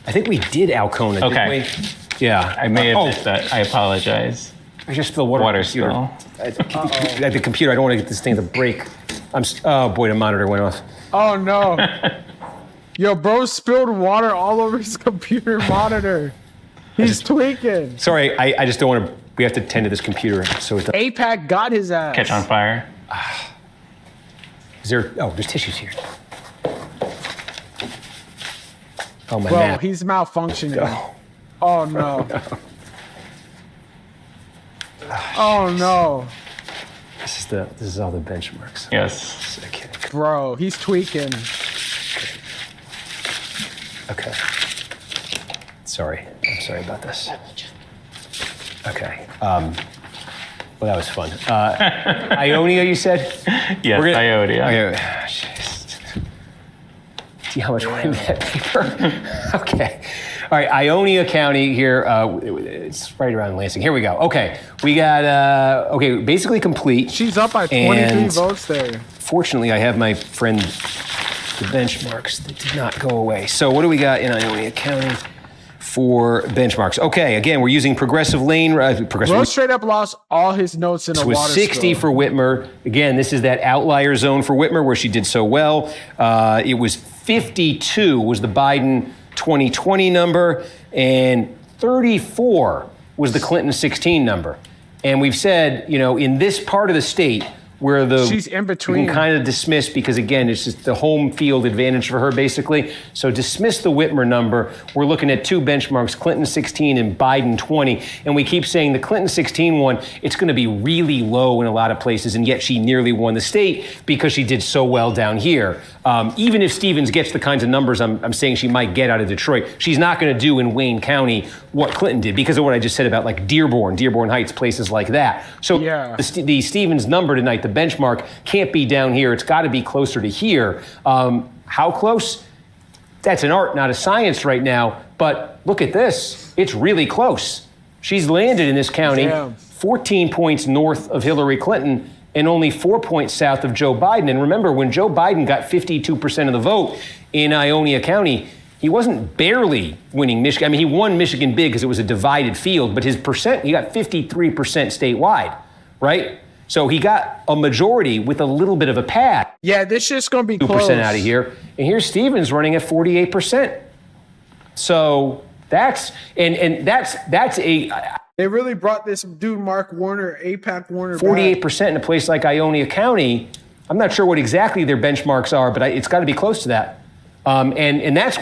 I think we did Alcona. Okay. Didn't we? Yeah. I may have missed that. I apologize. I just spilled water spill. At the computer. I don't want to get this thing to break. Oh boy, the monitor went off. Oh no. Yo, bro spilled water all over his computer monitor. He's tweaking. Sorry, I just don't want to. We have to tend to this computer. So it APAC got his ass. Catch on fire. Is there? Oh, there's tissues here. Oh my. Bro, map. he's malfunctioning. Oh no. Oh no. This is all the benchmarks. Yes. Okay. Bro, he's tweaking. Okay. Sorry. I'm sorry about this. Okay. Well, that was fun. Ionia, you said? Yes, Ionia. Okay. See how much went in that paper? Okay. All right, Ionia County here. It's right around Lansing. Here we go. Okay, we got, basically complete. She's up by 23 votes there. Fortunately, I have my friend, the benchmarks that did not go away. So what do we got in Ionia County for benchmarks? Okay, again, we're using Progressive Lane. Bro straight up lost all his notes in a water 60 spill. for Whitmer. Again, this is that outlier zone for Whitmer where she did so well. It was 52 was the Biden 2020 number, and 34 was the Clinton 16 number. And we've said, in this part of the state where she's in between, you can kind of dismiss because again, it's just the home field advantage for her basically. So dismiss the Whitmer number. We're looking at two benchmarks, Clinton 16 and Biden 20. And we keep saying the Clinton 16 one, it's going to be really low in a lot of places. And yet she nearly won the state because she did so well down here. Even if Stevens gets the kinds of numbers I'm saying she might get out of Detroit, she's not going to do in Wayne County what Clinton did because of what I just said about like Dearborn Heights, places like that. So yeah. the Stevens number tonight, the benchmark, can't be down here. It's got to be closer to here. How close? That's an art, not a science right now. But look at this. It's really close. She's landed in this county 14 points north of Hillary Clinton and only 4 points south of Joe Biden. And remember, when Joe Biden got 52% of the vote in Ionia County, he wasn't barely winning Michigan. I mean, he won Michigan big because it was a divided field, but his percent, he got 53% statewide, right? So he got a majority with a little bit of a pad. Yeah, this shit's going to be 2% close. out of here. And here's Stevens running at 48%. So That's a They really brought this dude Mark Warner, APAC Warner, 48% in a place like Ionia County. I'm not sure what exactly their benchmarks are, but it's got to be close to that. And that's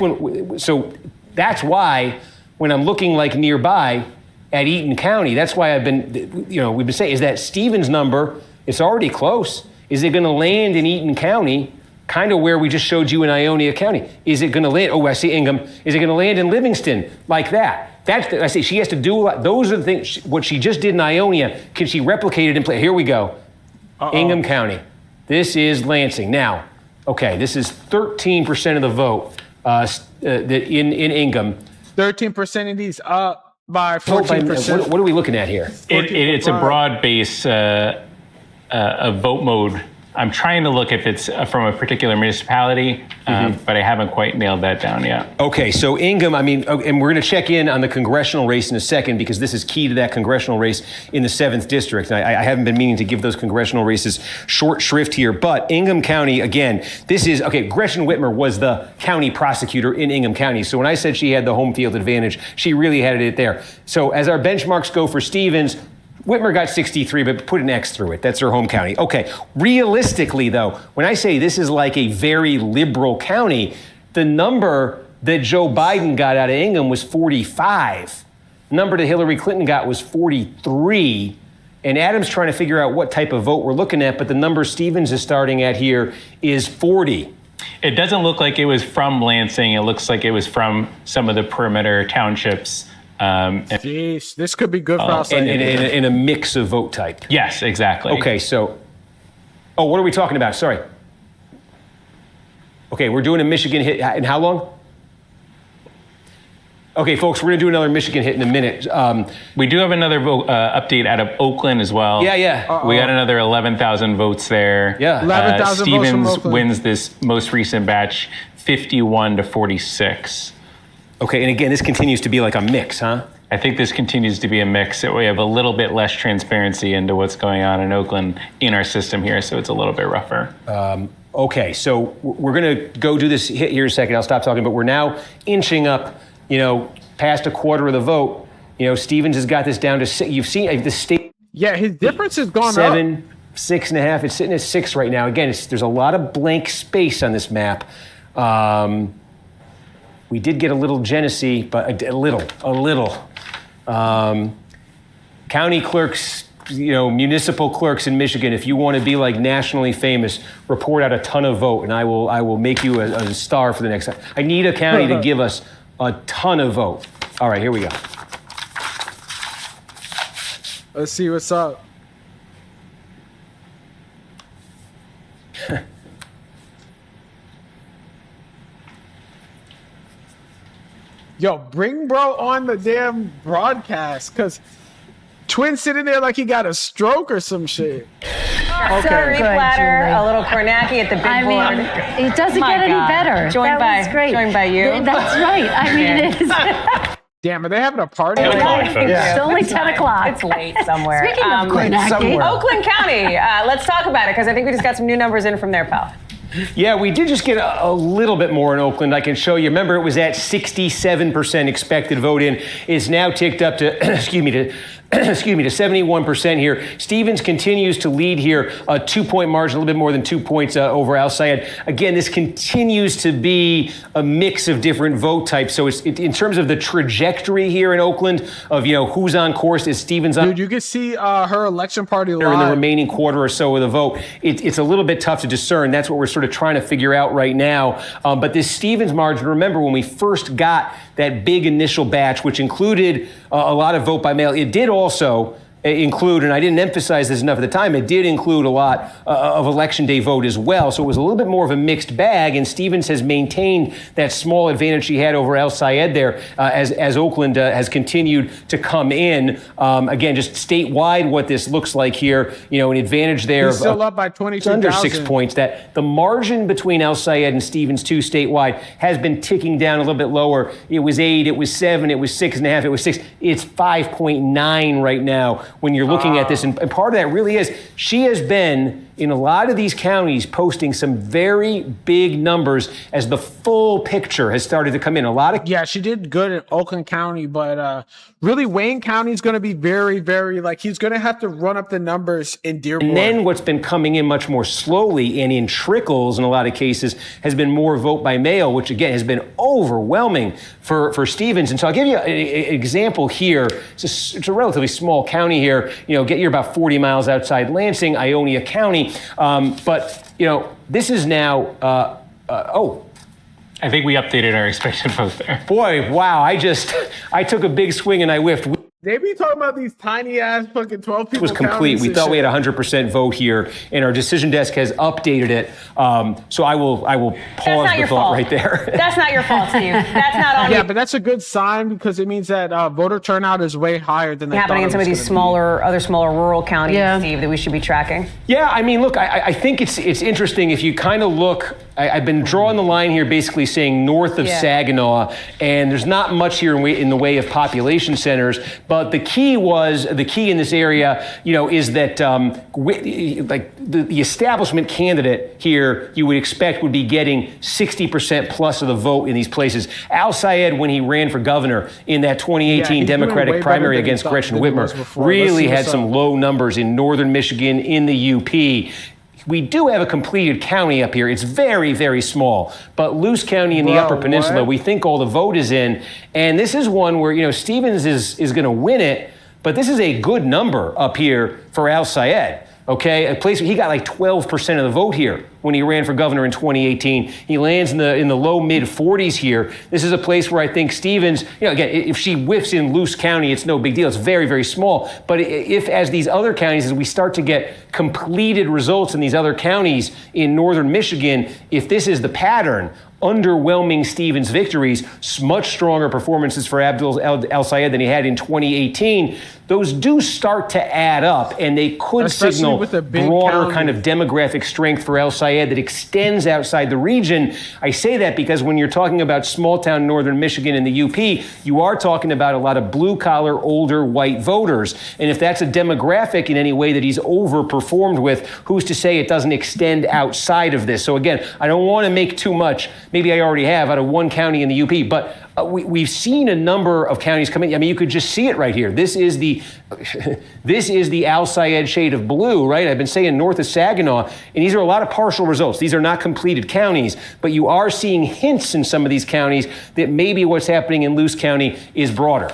that's why when I'm looking like nearby at Eaton County, that's why we've been saying, is that Stevens number, it's already close. Is it going to land in Eaton County, kind of where we just showed you in Ionia County? Is it going to land, I see Ingham, is it going to land in Livingston like that? I say she has to do, those are the things, what she just did in Ionia, can she replicate it in play? Here we go. Ingham County. This is Lansing. Now, okay, this is 13% of the vote in Ingham. 13% of these up by 14%. What are we looking at here? It's a broad base of vote mode. I'm trying to look if it's from a particular municipality, but I haven't quite nailed that down yet. Okay, so Ingham, and we're going to check in on the congressional race in a second because this is key to that congressional race in the 7th district. I haven't been meaning to give those congressional races short shrift here, but Ingham County, again, Gretchen Whitmer was the county prosecutor in Ingham County. So when I said she had the home field advantage, she really had it there. So as our benchmarks go for Stevens, Whitmer got 63, but put an X through it. That's her home county. Okay, realistically, though, when I say this is like a very liberal county, the number that Joe Biden got out of Ingham was 45. The number that Hillary Clinton got was 43. And Adam's trying to figure out what type of vote we're looking at, but the number Stevens is starting at here is 40. It doesn't look like it was from Lansing. It looks like it was from some of the perimeter townships. Jeez, this could be good for us. In a mix of vote type. Yes, exactly. Okay, so, what are we talking about? Sorry. Okay, we're doing a Michigan hit in how long? Okay, folks, we're going to do another Michigan hit in a minute. We do have another update out of Oakland as well. Yeah. We got another 11,000 votes there. Yeah. 11,000 votes from Stevens Oakland. wins this most recent batch, 51-46. Okay, and again, this continues to be like a mix, huh? I think this continues to be a mix. We have a little bit less transparency into what's going on in Oakland in our system here, so it's a little bit rougher. Okay, so we're going to go do this hit here in a second. I'll stop talking, but we're now inching up, past a quarter of the vote. Stevens has got this down to 6. You've seen the state. Yeah, his difference has gone 7, up. 6.5. It's sitting at 6 right now. Again, there's a lot of blank space on this map. We did get a little Genesee, but a little. County clerks, municipal clerks in Michigan, if you want to be like nationally famous, report out a ton of vote, and I will make you a star for the next time. I need a county to give us a ton of vote. All right, here we go. Let's see what's up. Yo, bring bro on the damn broadcast, because Twin sitting there like he got a stroke or some shit. Celery platter, a little cornacki at the big board. It doesn't get any better. Joined was great. Joined by you. That's right. It is. Damn, are they having a party? It's only 10 o'clock. It's late somewhere. Speaking of cornacki. Oakland County, let's talk about it, because I think we just got some new numbers in from there, pal. Yeah, we did just get a little bit more in Oakland. I can show you. Remember, it was at 67% expected vote in. It's now ticked up to, to 71% here. Stevens continues to lead here, a 2-point margin, a little bit more than 2 points over Al Sayed. Again, this continues to be a mix of different vote types. So it's in terms of the trajectory here in Oakland of, who's on course, is Stevens on. Dude, you can see her election party live. In the remaining quarter or so of the vote. It's a little bit tough to discern. That's what we're sort of trying to figure out right now. But this Stevens margin, remember when we first got that big initial batch, which included a lot of vote by mail, it did also include, and I didn't emphasize this enough at the time, it did include a lot of election day vote as well. So it was a little bit more of a mixed bag, and Stevens has maintained that small advantage she had over Al Sayed there as Oakland has continued to come in. Again, just statewide, what this looks like here, an advantage there. He's still up by 22,000. Under 6 points. That the margin between Al Sayed and Stevens, too, statewide, has been ticking down a little bit lower. It was 8, it was 7, it was 6.5, it was 6. It's 5.9 right now when you're looking at this. And part of that really is she has been in a lot of these counties posting some very big numbers as the full picture has started to come in. Yeah, she did good in Oakland County, but really Wayne County is going to be very, very, like, he's going to have to run up the numbers in Dearborn. And then what's been coming in much more slowly and in trickles in a lot of cases has been more vote by mail, which again has been overwhelming for Stevens. And so I'll give you an example here. It's a relatively small county here. You're about 40 miles outside Lansing, Ionia County. But this is now, I think we updated our expected vote there. Boy, wow, I took a big swing and I whiffed. They be talking about these tiny ass fucking 12 people. It was complete. We thought we had 100% vote here, and our decision desk has updated it. So I will pause the thought right there. That's not your fault, Steve. That's not on you. Yeah, but that's a good sign because it means that voter turnout is way higher than they thought. Happening in some of these other smaller rural counties, Steve, that we should be tracking. Yeah, I mean, look, I think it's interesting if you kind of look. I've been drawing the line here, basically saying north of Saginaw, and there's not much here in the way of population centers. But the key in this area, is that the establishment candidate here, you would expect would be getting 60% plus of the vote in these places. Al Sayed, when he ran for governor in that 2018 Democratic primary against Gretchen Whitmer, really had some low numbers in northern Michigan, in the UP. We do have a completed county up here. It's very, very small. But Luce County in the Upper Peninsula, we think all the vote is in. And this is one where, Stevens is going to win it. But this is a good number up here for Al Sayed. Okay, a place where he got like 12% of the vote here when he ran for governor in 2018. He lands in the low mid 40s here. This is a place where I think Stevens, again, if she whiffs in Luce County, it's no big deal. It's very, very small. But if, as these other counties, as we start to get completed results in these other counties in northern Michigan, if this is the pattern, underwhelming Stevens victories, much stronger performances for Abdul El Sayed than he had in 2018. Those do start to add up, and they could signal broader kind of demographic strength for El Sayed that extends outside the region. I say that because when you're talking about small-town northern Michigan and the UP, you are talking about a lot of blue-collar, older white voters. And if that's a demographic in any way that he's overperformed with, who's to say it doesn't extend outside of this? So again, I don't want to make too much, maybe I already have, out of one county in the UP, but we've seen a number of counties come in. I mean, you could just see it right here. This is the Al Sayed shade of blue, right? I've been saying north of Saginaw, and these are a lot of partial results. These are not completed counties, but you are seeing hints in some of these counties that maybe what's happening in Luce County is broader.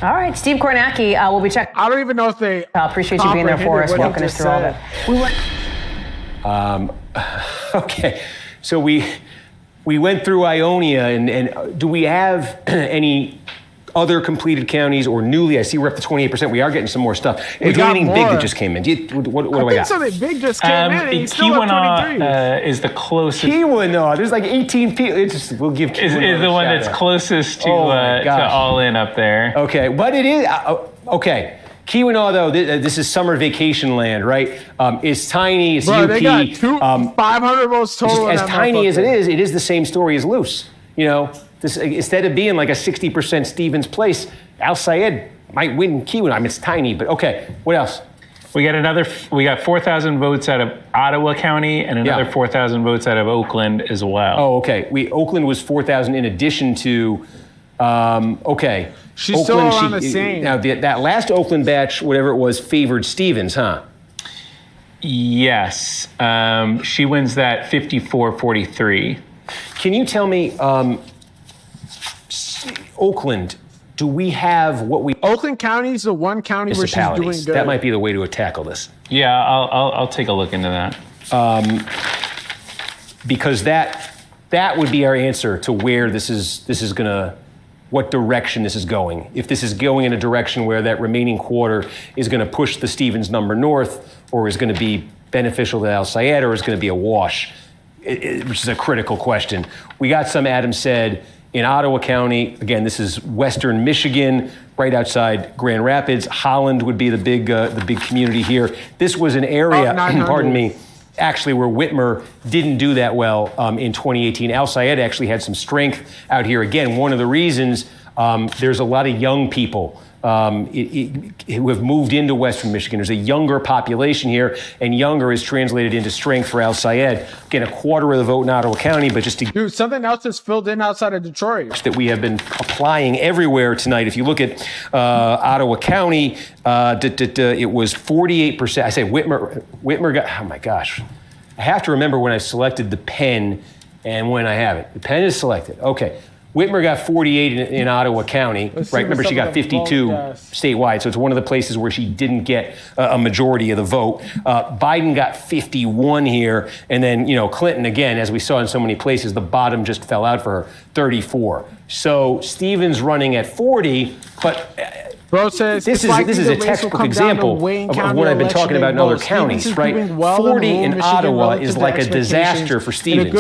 All right, Steve Kornacki, we'll be checking. I don't even know if they appreciate you being there for us, walking us through all that. Okay, so we went through Ionia, and do we have any other completed counties or newly? I see we're up to 28%. We are getting some more stuff. We got anything more. big that just came in? What do I got? Something big just came in. And he's still at 23. Is the closest. Keweenaw. There's like 18 people. We'll give Keweenaw is the one that's closest to all in up there. Okay, but it is okay. Keweenaw, though, this is summer vacation land, right? It's tiny. It's UP. They got 500 votes total. As tiny as it is the same story as Luce. Instead of being like a 60% Stevens place, Al Sayed might win Keweenaw. I mean, it's tiny, but okay. What else? We got 4,000 votes out of Ottawa County and another 4,000 votes out of Oakland as well. Oh, okay. Oakland was 4,000 in addition to. Okay. She's still on the same. Now, that last Oakland batch, whatever it was, favored Stevens, huh? Yes. She wins that 54-43. Can you tell me, Oakland, do we have what we... Oakland County is the one county where she's doing good. That might be the way to tackle this. Yeah, I'll take a look into that. Because that would be our answer to where this is going to... what direction this is going. If this is going in a direction where that remaining quarter is going to push the Stevens number north, or is going to be beneficial to Al Sayed, or is going to be a wash, which is a critical question. We got some, Adam said, in Ottawa County. Again, this is western Michigan, right outside Grand Rapids. Holland would be the big community here. This was an area, pardon me, actually where Whitmer didn't do that well in 2018. Al Sayed actually had some strength out here. Again, one of the reasons there's a lot of young people who have moved into Western Michigan. There's a younger population here, and younger is translated into strength for Al Sayed. Again, a quarter of the vote in Ottawa County, but just to... Dude, something else that's filled in outside of Detroit. That we have been applying everywhere tonight. If you look at Ottawa County, it was 48%. I say Whitmer got, oh my gosh. I have to remember when I selected the pen and when I have it. The pen is selected. Okay. Whitmer got 48 in Ottawa County, right? Remember, she got 52 statewide, so it's one of the places where she didn't get a majority of the vote. Biden got 51 here, and then, Clinton, again, as we saw in so many places, the bottom just fell out for her, 34. So Stevens running at 40, but... Bro says this is a textbook example of what I've been talking about in other counties, right? 40 in Ottawa is like a disaster for Stevens,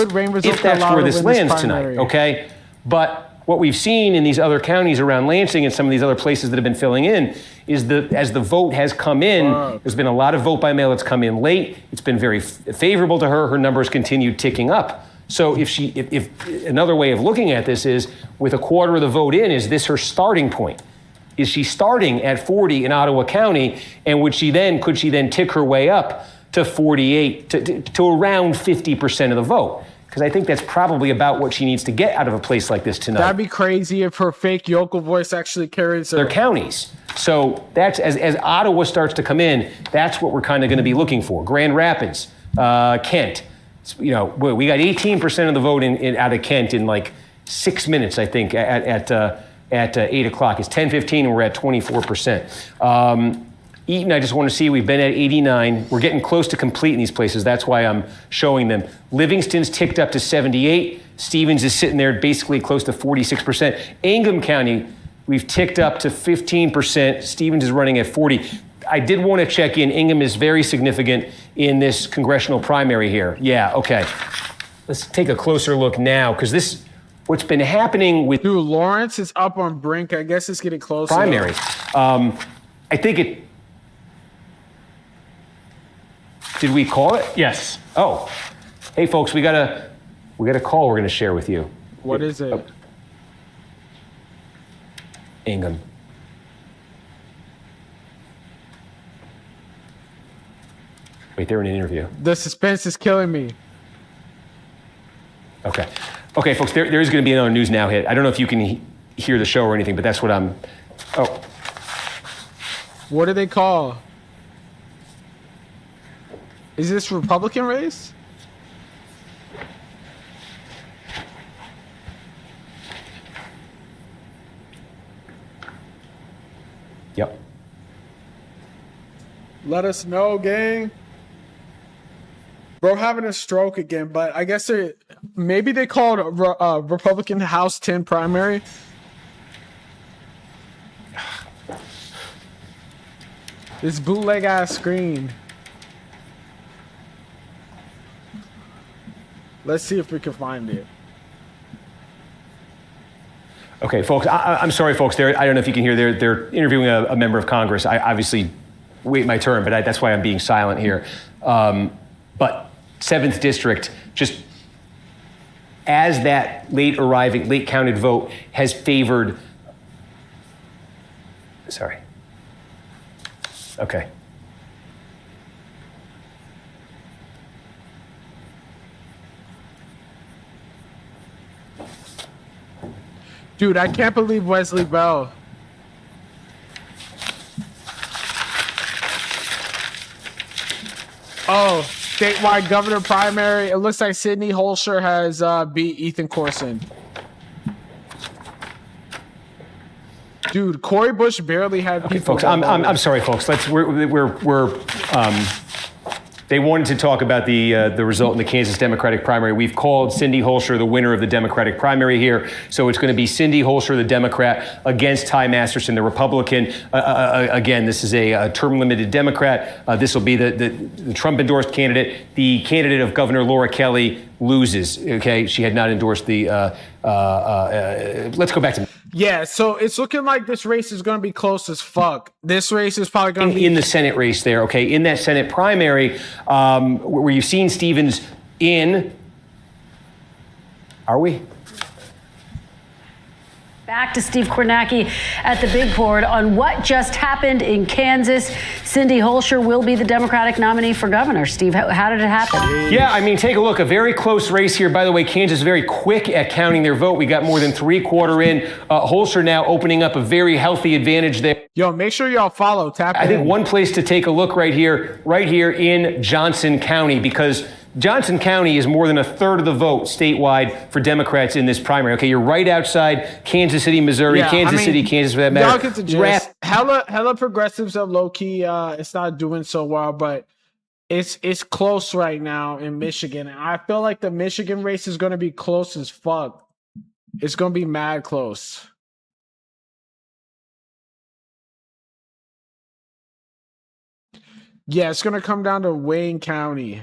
if that's where this lands tonight, okay? But what we've seen in these other counties around Lansing and some of these other places that have been filling in is as the vote has come in, there's been a lot of vote by mail that's come in late. It's been very favorable to her. Her numbers continue ticking up. So if another way of looking at this is, with a quarter of the vote in, is this her starting point? Is she starting at 40 in Ottawa County, and could she then tick her way up to 48, to around 50% of the vote? Because I think that's probably about what she needs to get out of a place like this tonight. That'd be crazy if her fake yokel voice actually carries her. Their counties. So that's as Ottawa starts to come in, that's what we're kind of going to be looking for. Grand Rapids, Kent. We got 18% of the vote out of Kent in like 6 minutes, I think, at 8 o'clock. It's 10:15 and we're at 24%. Eaton, I just want to see, we've been at 89. We're getting close to complete in these places. That's why I'm showing them. Livingston's ticked up to 78. Stevens is sitting there basically close to 46%. Ingham County, we've ticked up to 15%. Stevens is running at 40. I did want to check in. Ingham is very significant in this congressional primary here. Yeah, okay. Let's take a closer look now, because what's been happening with... Dude, Lawrence is up on brink. I guess it's getting closer. Primary. I think Did we call it? Yes. Oh. Hey, folks, we got a call we're going to share with you. What is it? Ingham. Wait, they're in an interview. The suspense is killing me. Okay. Okay, folks, there is going to be another News Now hit. I don't know if you can hear the show or anything, but that's what I'm... Oh. What do they call? Is this Republican race? Yep. Let us know, gang. Bro having a stroke again, but I guess maybe they called a Republican House 10 primary. This bootleg ass screen. Let's see if we can find it. Okay, folks, I'm sorry, folks. I don't know if you can hear. They're interviewing a member of Congress. I obviously wait my turn, but that's why I'm being silent here. But 7th District, just as that late counted vote has favored... Sorry. Okay. Dude, I can't believe Wesley Bell. Oh, statewide governor primary. It looks like Sidney Holscher has beat Ethan Corson. Dude, Cori Bush barely had people. Okay, folks, I'm sorry, folks. They wanted to talk about the result in the Kansas Democratic primary. We've called Cindy Holscher the winner of the Democratic primary here. So it's going to be Cindy Holscher, the Democrat, against Ty Masterson, the Republican. Again, this is a term-limited Democrat. This will be the Trump-endorsed candidate. The candidate of Governor Laura Kelly loses. Okay, she had not endorsed the. Let's go back to. Yeah, so it's looking like this race is going to be close as fuck. This race is probably going to be... In the Senate race there, okay? In that Senate primary, where you've seen Stevens in... Are we? Back to Steve Kornacki at the big board on what just happened in Kansas. Cindy Holscher will be the Democratic nominee for governor. Steve, how did it happen? Yeah, I mean, take a look. A very close race here. By the way, Kansas very quick at counting their vote. We got more than three-quarter in. Holscher now opening up a very healthy advantage there. Yo, make sure y'all follow. I think one place to take a look right here in Johnson County, because Johnson County is more than a third of the vote statewide for Democrats in this primary. Okay, you're right outside Kansas City, Missouri, Kansas City, Kansas for that matter. Y'all get the gist. Hella progressives are low key. It's not doing so well, but it's close right now in Michigan. And I feel like the Michigan race is going to be close as fuck. It's going to be mad close. Yeah, it's going to come down to Wayne County.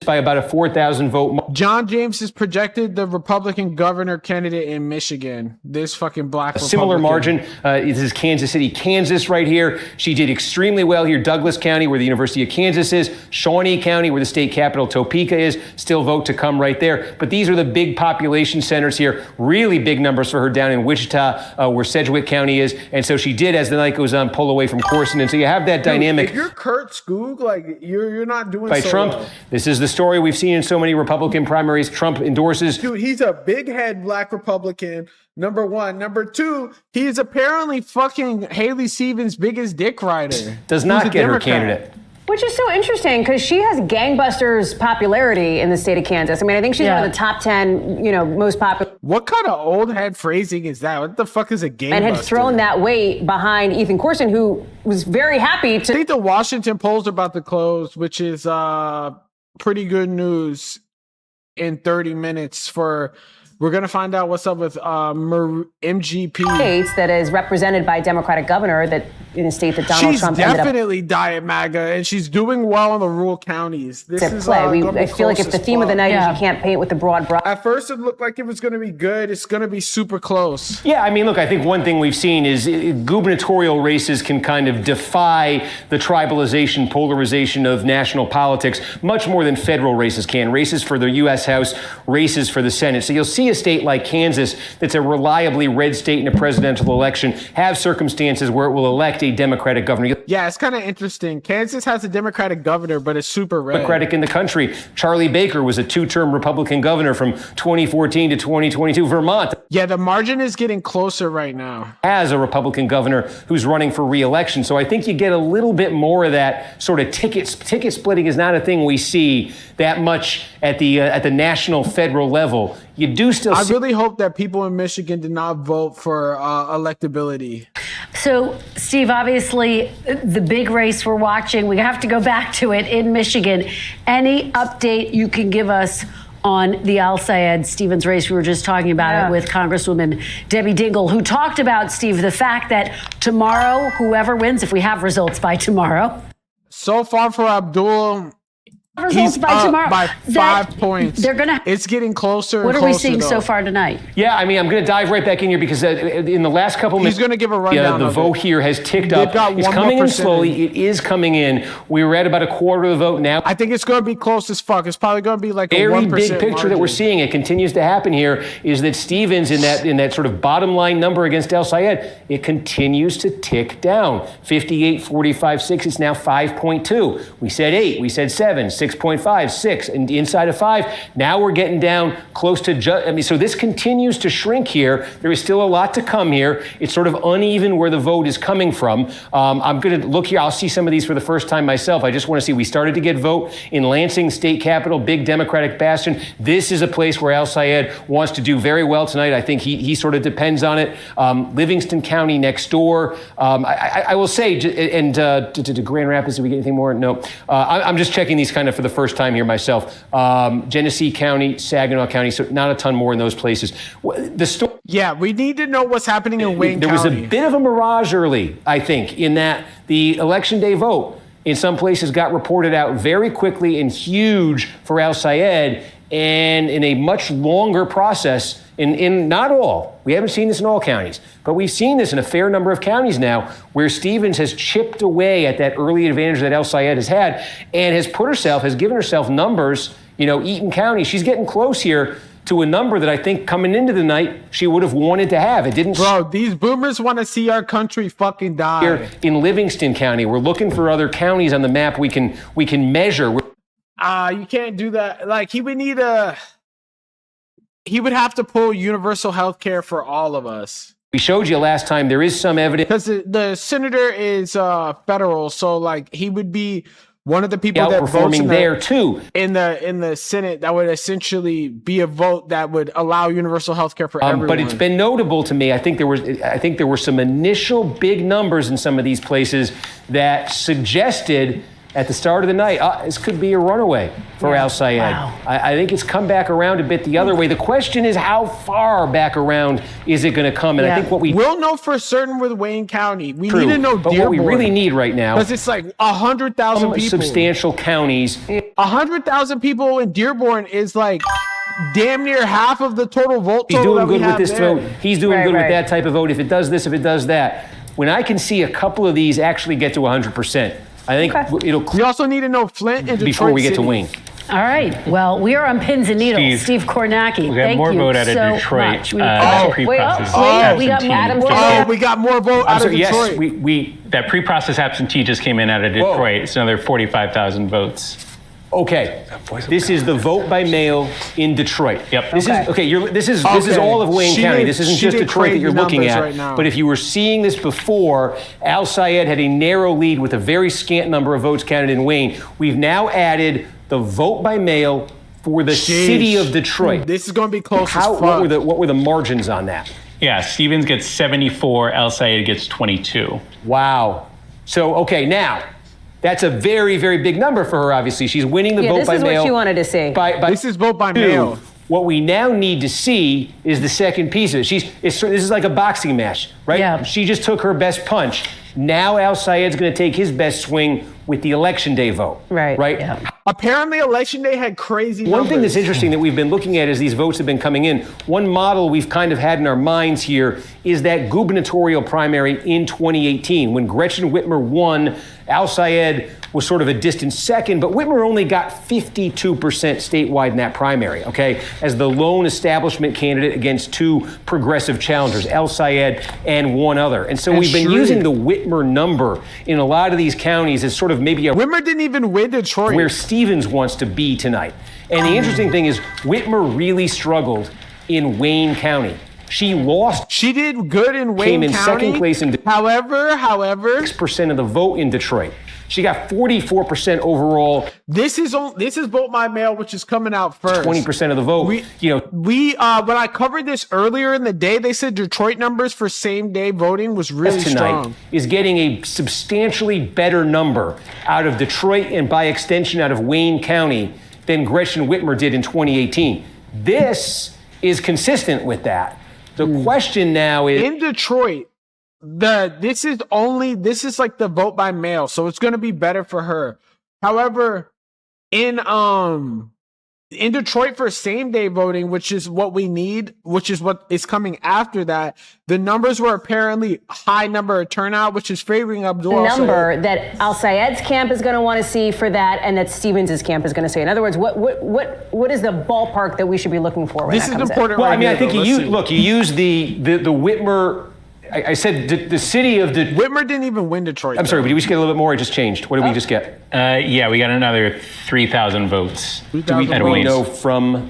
By about a 4,000 vote. John James is projected the Republican governor candidate in Michigan. This fucking black Republican. Similar margin. This is Kansas City, Kansas right here. She did extremely well here. Douglas County, where the University of Kansas is. Shawnee County, where the state capital Topeka is. Still vote to come right there. But these are the big population centers here. Really big numbers for her down in Wichita, where Sedgwick County is. And so she did, as the night goes on, pull away from Corson. And so you have that dynamic. If you're Kurt Skoog, like you're not doing by so Trump. well. This is the story we've seen in so many Republican primaries. Trump endorses. Dude, he's a big head black Republican, number one. Number two, he is apparently fucking Haley Stevens' biggest dick rider. Does not get her candidate. Which is so interesting because she has gangbusters popularity in the state of Kansas. I mean, I think she's one of the top 10, most popular. What kind of old head phrasing is that? What the fuck is a gangbuster? And had thrown that weight behind Ethan Corson, who was very happy to. I think the Washington Post are about to close, which is pretty good news in 30 minutes for. We're going to find out what's up with MGP. States that is represented by a Democratic governor that in a state that Donald Trump ended up. She's definitely Diet MAGA, and she's doing well in the rural counties. This is play. I feel like if the theme of the night is you can't paint with a broad brush. At first, it looked like it was going to be good. It's going to be super close. Yeah, I mean, look, I think one thing we've seen is gubernatorial races can kind of defy the tribalization, polarization of national politics much more than federal races can. Races for the U.S. House, races for the Senate. So you'll see a state like Kansas that's a reliably red state in a presidential election have circumstances where it will elect a Democratic governor. Yeah, it's kind of interesting. Kansas has a Democratic governor, but it's super red. Democratic in the country. Charlie Baker was a two-term Republican governor from 2014 to 2022. Vermont. Yeah, the margin is getting closer right now. As a Republican governor who's running for re-election. So I think you get a little bit more of that sort of ticket splitting is not a thing we see that much at the national federal level. You do still I really hope that people in Michigan did not vote for electability. So, Steve, obviously, the big race we're watching, we have to go back to it in Michigan. Any update you can give us on the Al Sayed Stevens race? We were just talking about it with Congresswoman Debbie Dingell, who talked about, Steve, the fact that tomorrow, whoever wins, if we have results by tomorrow. So far for Abdul, results by tomorrow. By 5 points. It's getting closer. What and are we closer, seeing though. so far tonight? Yeah, I mean, I'm going to dive right back in here because in the last couple minutes, he's going to give a rundown. The vote here has ticked up. It's coming in slowly. It is coming in. We were at about a quarter of the vote now. I think it's going to be close as fuck. It's probably going to be like a 1% very big picture margin. that we're seeing. It continues to happen here. Is that Stevens in that sort of bottom line number against El Sayed? It continues to tick down. 58, 45, 6. It's now 5.2. We said 8. We said 7. 6.5. 6. And inside of 5, now we're getting down close to so this continues to shrink here. There is still a lot to come here. It's sort of uneven where the vote is coming from. I'm going to look here. I'll see some of these for the first time myself. I just want to see. We started to get vote in Lansing, state capital, big Democratic bastion. This is a place where Al Sayed wants to do very well tonight. I think he sort of depends on it. Livingston County next door. I will say, and to Grand Rapids, did we get anything more? No. I'm just checking these kind of for the first time here myself. Genesee County, Saginaw County, so not a ton more in those places. Yeah, we need to know what's happening in Wayne County. There was a bit of a mirage early, I think, in that the Election Day vote in some places got reported out very quickly and huge for Al Sayed, and in a much longer process in not all. We haven't seen this in all counties, but we've seen this in a fair number of counties now where Stevens has chipped away at that early advantage that El Sayed has had and has given herself numbers Eaton County, she's getting close here to a number that I think coming into the night she would have wanted to have. It didn't. Bro, these boomers want to see our country fucking die. Here in Livingston County, we're looking for other counties on the map we can measure. You can't do that. Like he would have to pull universal health care for all of us. We showed you last time there is some evidence because the senator is federal, so like he would be one of the people that votes there too in the Senate. That would essentially be a vote that would allow universal health care for everyone. But it's been notable to me. I think there were some initial big numbers in some of these places that suggested at the start of the night, this could be a runaway for Al Sayed. Wow. I think it's come back around a bit the other way. The question is, how far back around is it going to come? And I think we'll know for certain with Wayne County. We need to know but Dearborn. What we really need right now, because it's like 100,000 people. Substantial counties. 100,000 people in Dearborn is like damn near half of the total vote. He's doing good with this vote. He's doing good with that type of vote. If it does this, if it does that. When I can see a couple of these actually get to 100%. I think it'll. We also need to know Flint and Detroit before we get City. to Wayne. All right. Well, we are on pins and needles. Steve Kornacki, we got more vote out of Detroit. We got more vote out of Detroit. Yes, that pre-process absentee just came in out of Detroit. It's another 45,000 votes. Okay, this is the vote by mail in Detroit. Yep. This is all of Wayne County. This isn't just Detroit that you're looking at. Right now. But if you were seeing this before, Al Sayed had a narrow lead with a very scant number of votes counted in Wayne. We've now added the vote by mail for the city of Detroit. This is going to be close as fuck. What were the margins on that? Yeah, Stevens gets 74, Al Sayed gets 22. Wow. So, okay, now. That's a very, very big number for her, obviously. She's winning the vote by mail. This is what she wanted to see. This is vote by mail. What we now need to see is the second piece of it. This is like a boxing match, right? Yeah. She just took her best punch. Now Al Sayed's going to take his best swing with the Election Day vote. Right. Yeah. Apparently, Election Day had crazy numbers. One thing that's interesting that we've been looking at as these votes have been coming in, one model we've kind of had in our minds here is that gubernatorial primary in 2018. When Gretchen Whitmer won, Al Sayed was sort of a distant second, but Whitmer only got 52% statewide in that primary, okay, as the lone establishment candidate against two progressive challengers, Al Sayed and one other. And so we've been using the Whitmer number in a lot of these counties as sort of maybe Whitmer didn't even win Detroit. Where Stevens wants to be tonight. And the interesting thing is Whitmer really struggled in Wayne County. She lost. She did good in Wayne Came in County. second place in However, 6% of the vote in Detroit. She got 44% overall. This is vote by mail, which is coming out first. 20% of the vote. When I covered this earlier in the day, they said Detroit numbers for same day voting was really strong. Is getting a substantially better number out of Detroit and by extension out of Wayne County than Gretchen Whitmer did in 2018. This is consistent with that. The question now is in Detroit. This is like the vote by mail, so it's going to be better for her. However, in Detroit for same day voting, which is what we need, which is what is coming after that, the numbers were apparently high number of turnout, which is favoring Abdul. The number that Al Sayed's camp is going to want to see for that, and that Stevens' camp is going to see. In other words, what is the ballpark that we should be looking for? This is important. Well, I mean, I think you use the Whitmer. I said the city of Whitmer didn't even win Detroit. I'm sorry, but did we just get a little bit more? It just changed. What did we just get? Yeah, we got another 3,000 votes. Do we know from?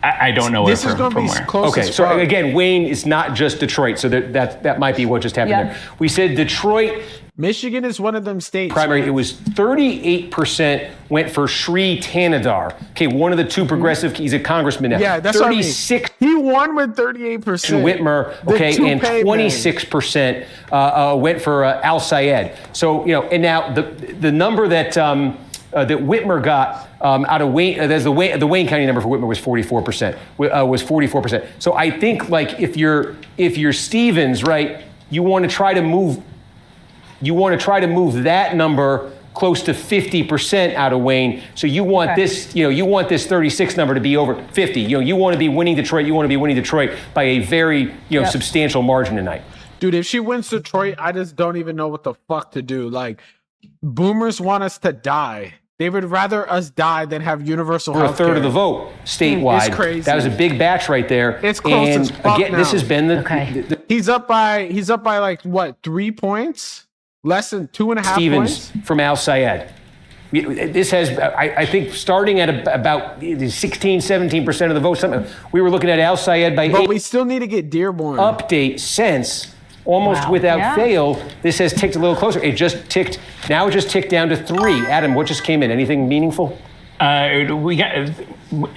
I don't know this is going to be close. Okay, so again, Wayne is not just Detroit, so that might be what just happened there. We said Detroit. Michigan is one of them states. Primary, it was 38% went for Sri Tanadar. Okay, one of the two progressive, he's a congressman now. Yeah, that's 36. He won with 38%. Whitmer, okay, and 26% went for Al Sayed. So, and now the number that Whitmer got out of Wayne, the Wayne County number for Whitmer was 44%. Was 44%. So I think like if you're Stevens, right, you want to try to move that number close to 50% out of Wayne. So you want this, you want this 36 number to be over 50. You want to be winning Detroit. You want to be winning Detroit by a very, substantial margin tonight. Dude, if she wins Detroit, I just don't even know what the fuck to do. Like, boomers want us to die. They would rather us die than have universal for a health third care. of the vote statewide. It's crazy. That was a big batch right there. It's close and as fuck again, now. this has been the Okay. He's up by like what, 3 points? Less than 2.5 Stevens points? from Al Sayed. This has, I think, starting at about 16, 17% of the vote. Something we were looking at Al Sayed by But 8. we still need to get Dearborn. Update since almost Wow. without Yeah. fail. This has ticked a little closer. It just ticked down to 3. Adam, what just came in? Anything meaningful? We got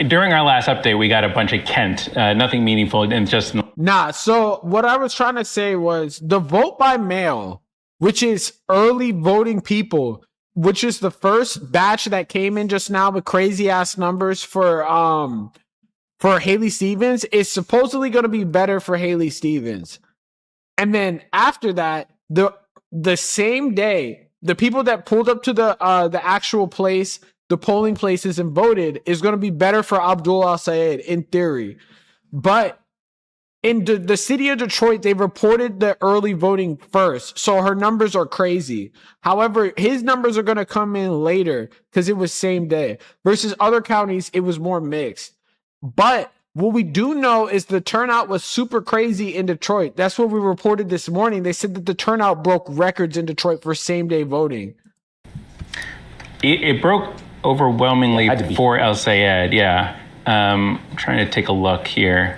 during our last update, we got a bunch of Kent, nothing meaningful, and just Nah, so what I was trying to say was the vote by mail, which is early voting people, which is the first batch that came in just now with crazy ass numbers for Haley Stevens, is supposedly going to be better for Haley Stevens. And then after that, the same day, the people that pulled up to the actual place, the polling places, and voted is going to be better for Abdul al-Sayed in theory. But in the city of Detroit, they reported the early voting first, so her numbers are crazy. However, his numbers are going to come in later because it was same day. Versus other counties, it was more mixed. But what we do know is the turnout was super crazy in Detroit. That's what we reported this morning. They said that the turnout broke records in Detroit for same-day voting. it broke overwhelmingly for El Sayed. Yeah, I'm trying to take a look here.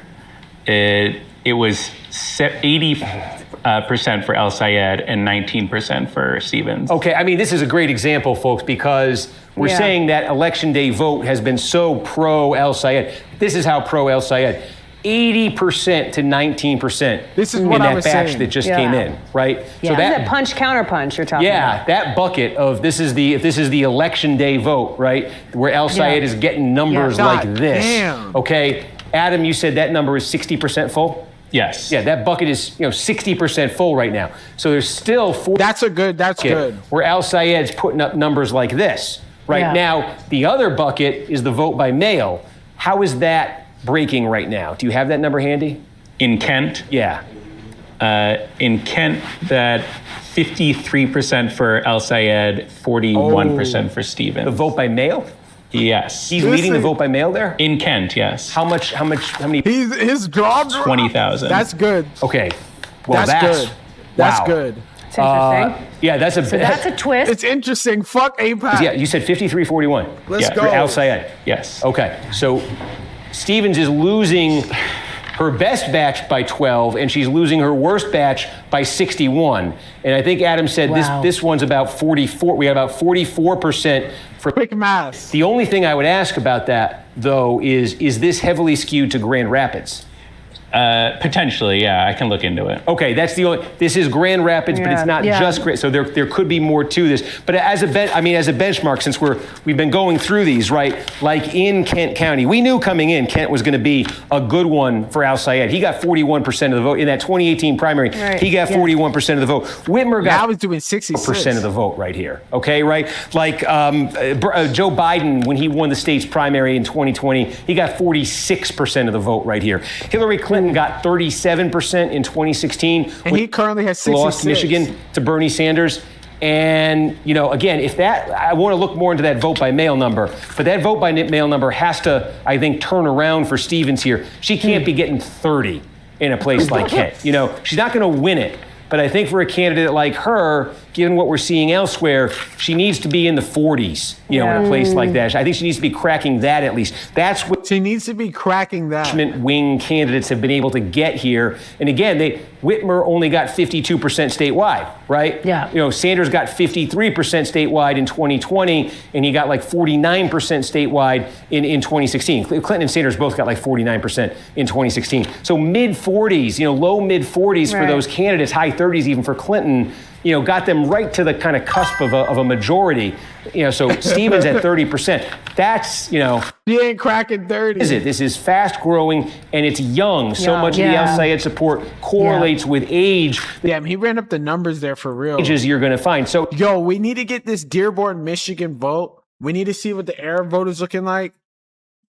It was 80% for El Sayed and 19% for Stevens. Okay, I mean, this is a great example, folks, because we're saying that election day vote has been so pro El Sayed. This is how pro El Sayed. 80% to 19%. This is in what I that was batch saying. that just came in, right? Yeah. So This is a punch counter punch you're talking about. that bucket of this is the election day vote, right? Where El Sayed is getting numbers Yeah. like God this. damn. Okay, Adam, you said that number is 60% full? Yes. Yeah, that bucket is 60% full right now. So there's still 40. That's good. Where Al Sayed's putting up numbers like this. Right Yeah. now, the other bucket is the vote by mail. How is that breaking right now? Do you have that number handy? In Kent, Yeah. that 53% for El Sayed, 41% for Stevens. The vote by mail? Yes. He's leading the vote by mail there? In Kent, yes. How many? His jaw dropped. 20,000. That's good. Okay. Well, That's good. That's wow. good. It's interesting. Yeah, that's a That's a twist. It's interesting. Fuck APAC. Yeah, you said 53-41. Let's go. For Al Sayed. Yes. Okay, so Stevens is losing her best batch by 12, and she's losing her worst batch by 61. And I think Adam said Wow. this one's about 44. We got about 44% for Quick math. The only thing I would ask about that, though, is this heavily skewed to Grand Rapids? Potentially, yeah. I can look into it. Okay, that's the only. This is Grand Rapids, but it's not Yeah. just Grand. So there could be more to this. But as a benchmark, since we've been going through these, right? Like in Kent County, we knew coming in Kent was going to be a good one for Al Sayed. He got 41% of the vote in that 2018 primary. Right. He got 41% of the vote. Whitmer got. Now he's doing 66%. Percent of the vote right here. Okay, right? Like Joe Biden, when he won the state's primary in 2020, he got 46% of the vote right here. Hillary Clinton got 37% in 2016. And he currently has 66. Lost Michigan to Bernie Sanders. And, again, I want to look more into that vote by mail number. But that vote by mail number has to, I think, turn around for Stevens here. She can't be getting 30 in a place like Kent. She's not going to win it. But I think for a candidate like her, given what we're seeing elsewhere, she needs to be in the 40s, in a place like that. I think she needs to be cracking that at least. That's what She needs to be cracking that. wing candidates have been able to get here. And again, Whitmer only got 52% statewide, right? Yeah. Sanders got 53% statewide in 2020, and he got like 49% statewide in 2016. Clinton and Sanders both got like 49% in 2016. So mid-40s, low mid-40s for those candidates, high 30s even for Clinton, got them right to the kind of cusp of a majority. So Stevens at 30%. That's, He ain't cracking 30. This is fast growing and it's young. So much of the Al Sayed support correlates with age. Damn, he ran up the numbers there for real. Ages you're going to find. So, Yo, we need to get this Dearborn, Michigan vote. We need to see what the Arab vote is looking like.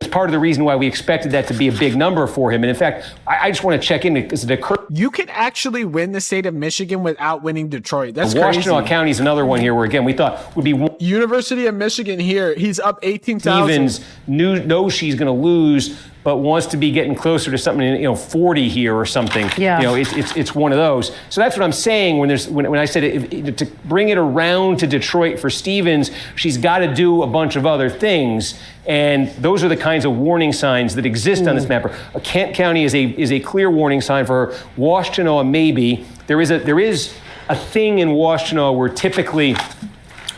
It's part of the reason why we expected that to be a big number for him. And in fact, I just want to check in because it occurred. You can actually win the state of Michigan without winning Detroit. That's crazy. Washtenaw County is another one here where, again, we thought would be. University of Michigan here, he's up 18,000. Stevens knows she's going to lose, but wants to be getting closer to something, 40 here or something. Yeah. It's one of those. So that's what I'm saying when I said to bring it around to Detroit for Stevens, she's got to do a bunch of other things. And those are the kinds of warning signs that exist on this map. Kent County is a clear warning sign for her. Washtenaw, maybe. There is a thing in Washtenaw where typically,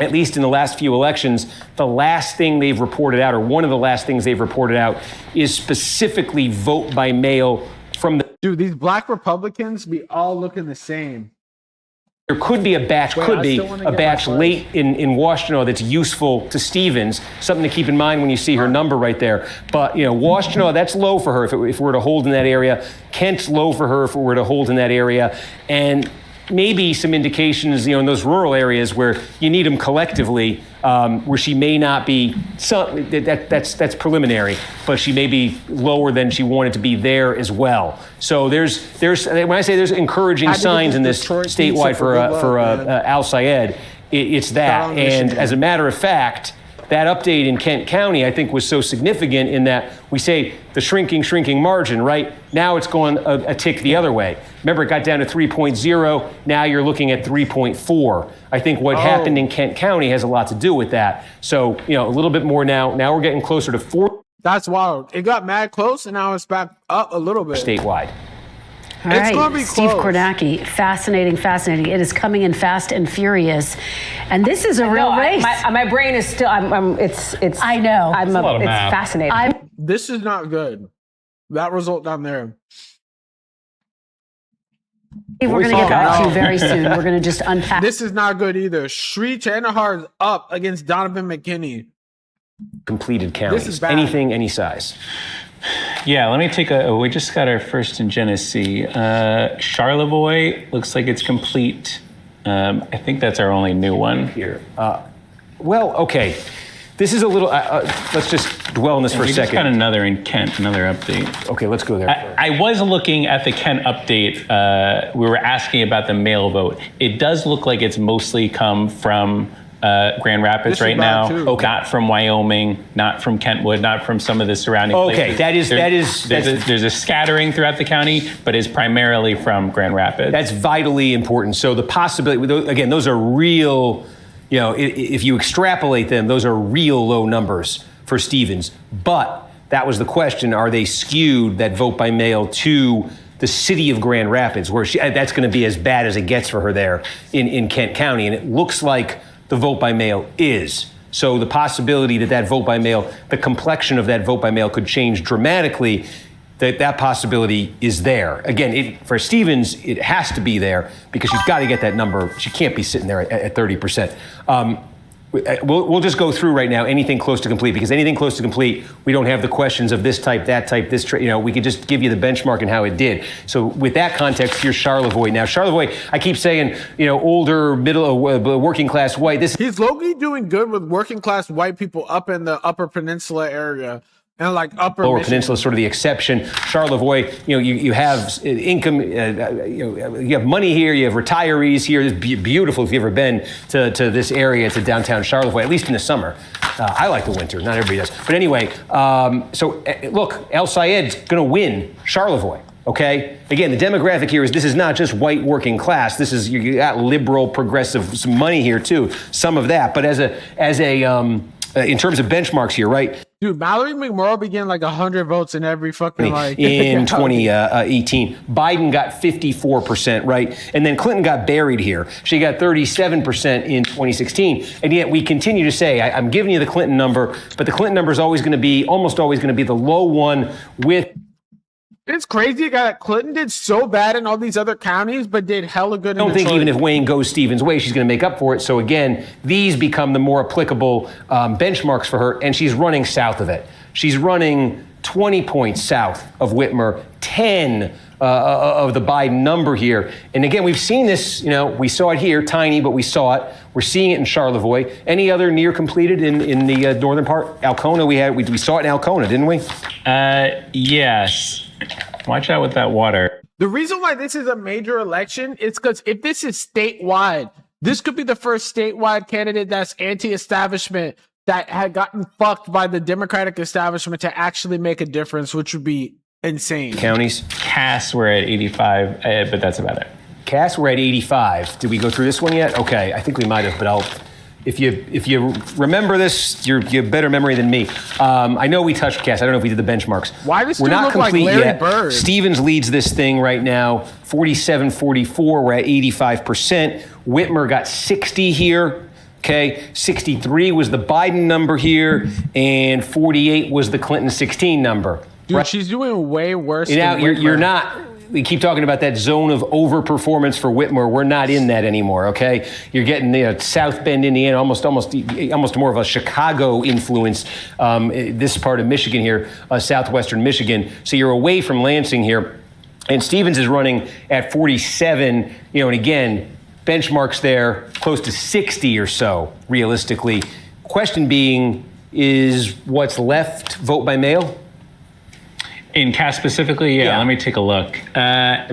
at least in the last few elections, the last thing they've reported out, or one of the last things they've reported out, is specifically vote by mail from the. Dude, these black Republicans be all looking the same. There could be a batch, late in Washtenaw that's useful to Stevens. Something to keep in mind when you see her number right there. But, Washtenaw, that's low for her if it were to hold in that area. Kent's low for her if it were to hold in that area. And maybe some indications, in those rural areas where you need them collectively, where she may not be, that's preliminary, but she may be lower than she wanted to be there as well. So there's when I say there's encouraging signs in this statewide for Al Sayed, it's that. And as a matter of fact, that update in Kent County, I think, was so significant in that we say the shrinking margin, right? Now it's going a tick the other way. Remember, it got down to 3.0. Now you're looking at 3.4. I think what happened in Kent County has a lot to do with that. So, a little bit more now. Now we're getting closer to 4. That's wild. It got mad close, and now it's back up a little bit. Statewide. All right, Steve Kornacki, fascinating. It is coming in fast and furious, and this is a real race. My brain is still. It's. I know. It's fascinating. This is not good. That result down there. We're going to get back to you very soon. We're going to just unpack. This is not good either. Sri Chandahar is up against Donovan McKinney. Completed counties. This is bad. Anything, any size. Yeah, let me take we just got our first in Genesee. Charlevoix looks like it's complete. I think that's our only new one here. Okay. This is a little, let's just dwell on this for a second. We just got another in Kent, another update. Okay, let's go there. I was looking at the Kent update. We were asking about the mail vote. It does look like it's mostly come from Grand Rapids right now. Okay. Not from Wyoming, not from Kentwood, not from some of the surrounding places. There's a scattering throughout the county, but it's primarily from Grand Rapids. That's vitally important. So the possibility, again, those are real, if you extrapolate them, those are real low numbers for Stevens. But that was the question, are they skewed, that vote by mail, to the city of Grand Rapids, where that's going to be as bad as it gets for her there in Kent County. And it looks like the vote by mail is. So the possibility that vote by mail, the complexion of that vote by mail could change dramatically, that possibility is there. Again, for Stevens, it has to be there because she's got to get that number. She can't be sitting there at 30%. We'll just go through right now anything close to complete, because anything close to complete, we don't have the questions of this type, that type, this, we could just give you the benchmark and how it did. So with that context, here's Charlevoix. Now, Charlevoix, I keep saying, older, middle, working class white. He's low-key doing good with working class white people up in the Upper Peninsula area. And upper Lower Michigan. Peninsula is sort of the exception. Charlevoix, you have income, you have money here, you have retirees here. It's beautiful if you've ever been to this area, to downtown Charlevoix, at least in the summer. I like the winter, not everybody does. But anyway, look, Al Sayed's going to win Charlevoix. Okay. Again, the demographic here is this is not just white working class. This is you got liberal, progressive, some money here too, some of that. But in terms of benchmarks here, right? Dude, Mallory McMorrow began 100 votes in every fucking in 2018. Biden got 54%, right? And then Clinton got buried here. She got 37% in 2016. And yet we continue to say, I'm giving you the Clinton number, but the Clinton number is almost always going to be the low one with. It's crazy that Clinton did so bad in all these other counties, but did hella good in I don't think even if Wayne goes Stevens' way, she's going to make up for it. So again, these become the more applicable benchmarks for her, and she's running south of it. She's running 20 points south of Whitmer, 10 of the Biden number here. And again, we've seen this, we saw it here, tiny, but we saw it. We're seeing it in Charlevoix. Any other near completed in the northern part? Alcona, we saw it in Alcona, didn't we? Yes. Watch out with that water. The reason why this is a major election is because if this is statewide, this could be the first statewide candidate that's anti-establishment that had gotten fucked by the Democratic establishment to actually make a difference, which would be insane. Counties? Cass, we're at 85, but that's about it. Cass, we're at 85. Did we go through this one yet? Okay, I think we might have, but if you remember this, you have better memory than me. I know we touched Cass. I don't know if we did the benchmarks. Why does we're not look complete like Larry yet. Bird? Stevens leads this thing right now, 47-44. We're at 85%. Whitmer got 60 here. Okay, 63 was the Biden number here, and 48 was the Clinton 16 number. Dude, right? She's doing way worse. Now you're not. We keep talking about that zone of overperformance for Whitmer. We're not in that anymore. Okay, you're getting South Bend, Indiana, almost more of a Chicago influence. This part of Michigan here, southwestern Michigan. So you're away from Lansing here, and Stevens is running at 47. And again, benchmarks there close to 60 or so, realistically. Question being, is what's left vote by mail? In Cass specifically, yeah. Let me take a look. That's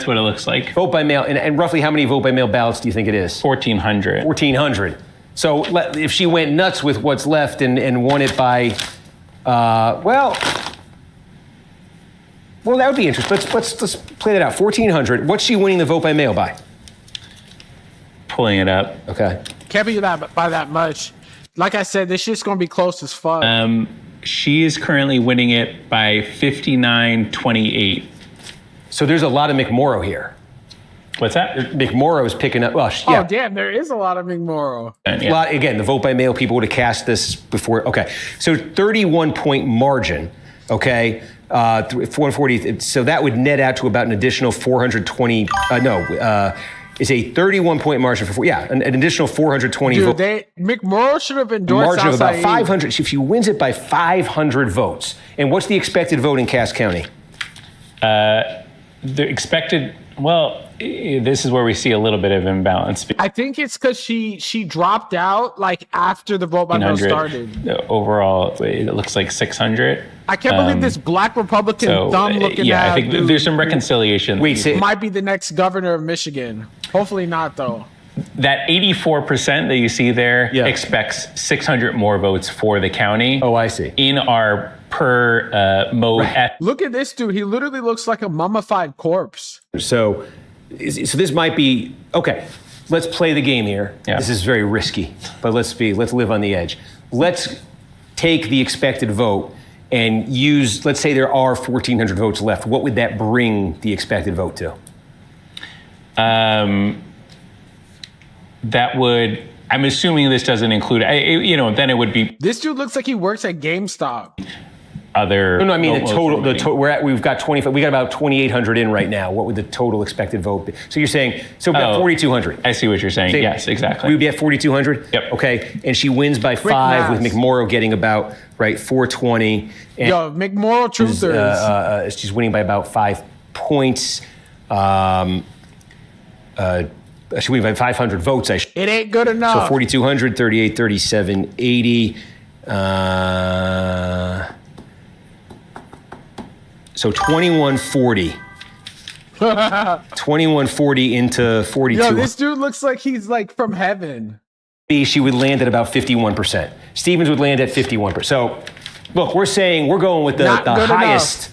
what it looks like. Vote by mail, and roughly how many vote by mail ballots do you think it is? 1,400. 1,400. So if she went nuts with what's left and won it by, well, that would be interesting. Let's play that out. 1,400. What's she winning the vote by mail by? Pulling it up. Okay. Can't be that by that much. Like I said, this shit's gonna be close as fuck. She is currently winning it by 59-28. So there's a lot of McMorrow here. What's that? McMorrow is picking up. Well, yeah. Oh, damn, there is a lot of McMorrow. Yeah. Again, the vote by mail, people would have cast this before. Okay. So 31-point margin. Okay. 440. So that would net out to about an additional 420. It's a 31-point margin for an additional 420 votes. McMorrow should have endorsed margin of about 500. If she wins it by 500 votes, and what's the expected vote in Cass County? The expected. Well, this is where we see a little bit of imbalance. I think it's because she dropped out after the vote by mail started. Overall, it looks like 600. I can't believe this black Republican thumb-looking I think there's some reconciliation. Might be the next governor of Michigan. Hopefully not, though. That 84% that you see there expects 600 more votes for the county. Oh, I see. In our per mode. Right. Look at this dude. He literally looks like a mummified corpse. So this might be okay. Let's play the game here. Yeah. This is very risky, but let's live on the edge. Let's take the expected vote and use. Let's say there are 1,400 votes left. What would that bring the expected vote to? That would. I'm assuming this doesn't include. Then it would be. This dude looks like he works at GameStop. Other. No, I mean the total. We've got 25. We got about 2,800 in right now. What would the total expected vote be? So you're saying about 4,200. I see what you're saying. Yes, exactly. We would be at 4,200. Yep. Okay, and she wins by 5 with McMorrow getting about 420. And McMorrow truthers. She's winning by about 5 points. She winning by 500 votes. It ain't good enough. So 4,200, 38, 37, 80. So 2140. 2140 into 42. Yo, this dude looks like he's from heaven. She would land at about 51%. Stevens would land at 51%. So, look, we're going with the highest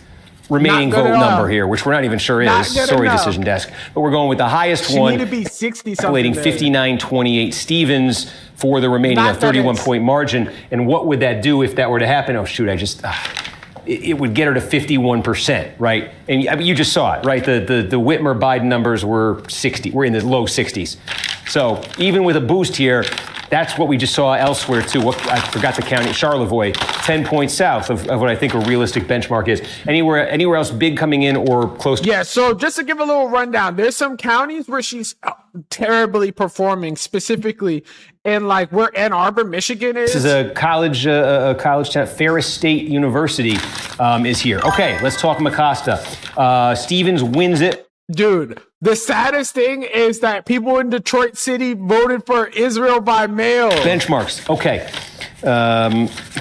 remaining vote number here, which we're not even sure is. Sorry, Decision Desk. But we're going with the highest one. She need to be 60-something. Calculating 59-28 Stevens for the remaining 31-point margin. And what would that do if that were to happen? Oh, shoot, it would get her to 51%, right? And you just saw it, right? The Whitmer Biden numbers were 60. We're in the low 60s. So even with a boost here, that's what we just saw elsewhere too. I forgot the county, Charlevoix, 10 points south of what I think a realistic benchmark is. Anywhere else big coming in or close? Yeah. So just to give a little rundown, there's some counties where she's terribly performing, specifically in like where Ann Arbor, Michigan is. This is a college town. Ferris State University is here. Okay, let's talk Mecosta. Stevens wins it. Dude, the saddest thing is that people in Detroit City voted for Israel by mail. Benchmarks. Okay.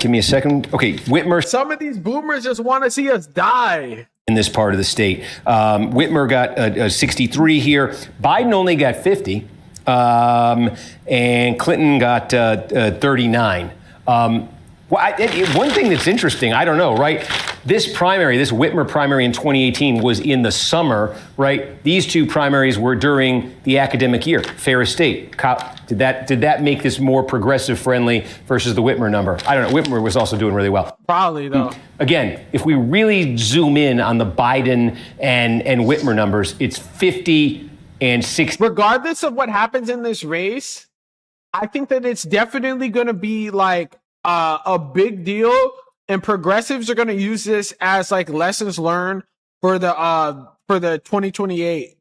Give me a second. Okay, Whitmer. Some of these boomers just want to see us die. In this part of the state. Whitmer got 63 here. Biden only got 50. And Clinton got 39. One thing that's interesting, I don't know, right? This Whitmer primary in 2018 was in the summer, right? These two primaries were during the academic year. Ferris State. Did that make this more progressive friendly versus the Whitmer number? I don't know. Whitmer was also doing really well. Probably, though. Again, if we really zoom in on the Biden and Whitmer numbers, it's 50 and 60. Regardless of what happens in this race, I think that it's definitely going to be like a big deal, and progressives are going to use this as like lessons learned for the 2028.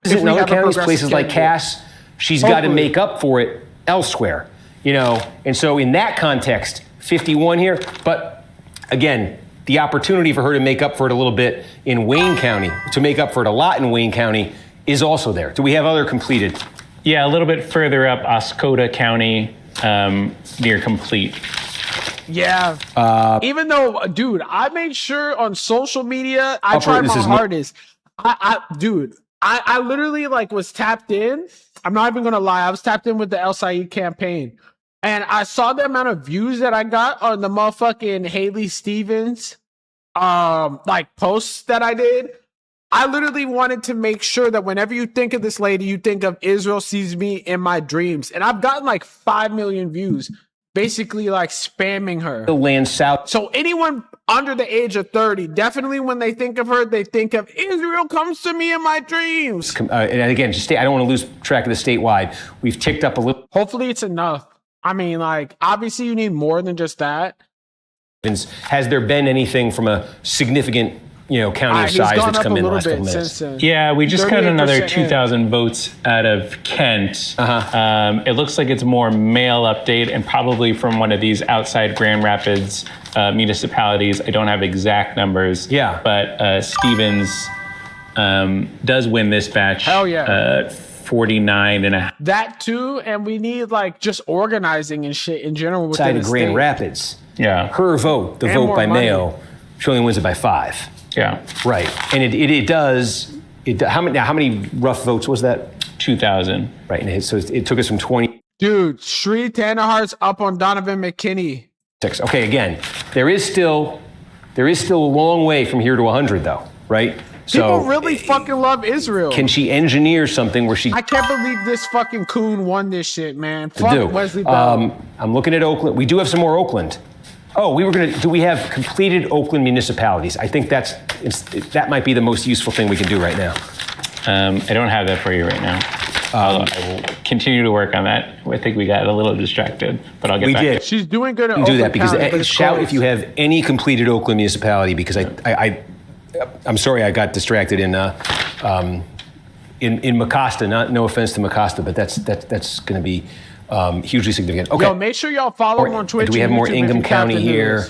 In other counties, places like Cass, she's got to make up for it elsewhere, and so in that context, 51 here. But again, the opportunity for her to make up for it a little bit in Wayne County, to make up for it a lot in Wayne County, is also there. Do we have other completed? Yeah, a little bit further up, Oscoda County, near complete. Yeah. Even though, dude, I made sure on social media, I tried my hardest. I literally like was tapped in. I'm not even gonna lie. I was tapped in with the El Said campaign, and I saw the amount of views that I got on the motherfucking Haley Stevens, like posts that I did. I literally wanted to make sure that whenever you think of this lady, you think of Israel sees me in my dreams. And I've gotten like 5 million views, basically like spamming her. The land south. So anyone under the age of 30, definitely when they think of her, they think of Israel comes to me in my dreams. And again, I don't want to lose track of the statewide. We've ticked up a little. Hopefully it's enough. I mean, like, obviously you need more than just that. Has there been anything from a significant county of size that's come in the last couple minutes? Yeah, we just got another 2,000 votes out of Kent. It looks like it's more mail update and probably from one of these outside Grand Rapids municipalities. I don't have exact numbers. Yeah. But Stevens does win this batch. Hell yeah. 49 and a half. That too, and we need like just organizing and shit in general within Side the of Grand state. Rapids. Yeah. Her vote, the vote by mail, she only wins it by 5. Yeah. Right. And it does. How many rough votes was that? 2,000. Right. And so it took us from 20. Dude, Sri Tannerhart's up on Donovan McKinney. Okay. Again, there is still a long way from here to 100, though. Right. People really fucking love Israel. Can she engineer something where she? I can't believe this fucking coon won this shit, man. Fuck Wesley Bell. I'm looking at Oakland. We do have some more Oakland. Oh, do we have completed Oakland municipalities? I think that might be the most useful thing we can do right now. I don't have that for you right now. I will continue to work on that. I think we got a little distracted, but I'll get back. We did. She's doing good at do Oakland that because County, shout if you have any completed Oakland municipality, because I'm sorry I got distracted in Mecosta. No offense to Mecosta, but that's going to be hugely significant. Okay. Yo, make sure y'all follow him on Twitch. Do we have more Ingham County here?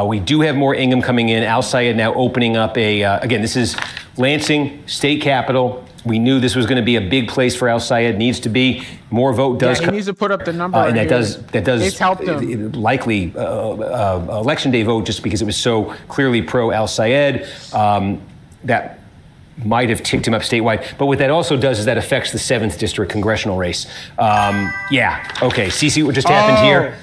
We do have more Ingham coming in. Al Sayed now opening up again, this is Lansing, state capital. We knew this was going to be a big place for Al Sayed. Needs to be. More vote does come. He needs to put up the number. And that does. It's helped him. Likely election day vote just because it was so clearly pro Al Sayed. That might have ticked him up statewide. But what that also does is that affects the 7th district congressional race. Yeah. Okay. See what just happened here?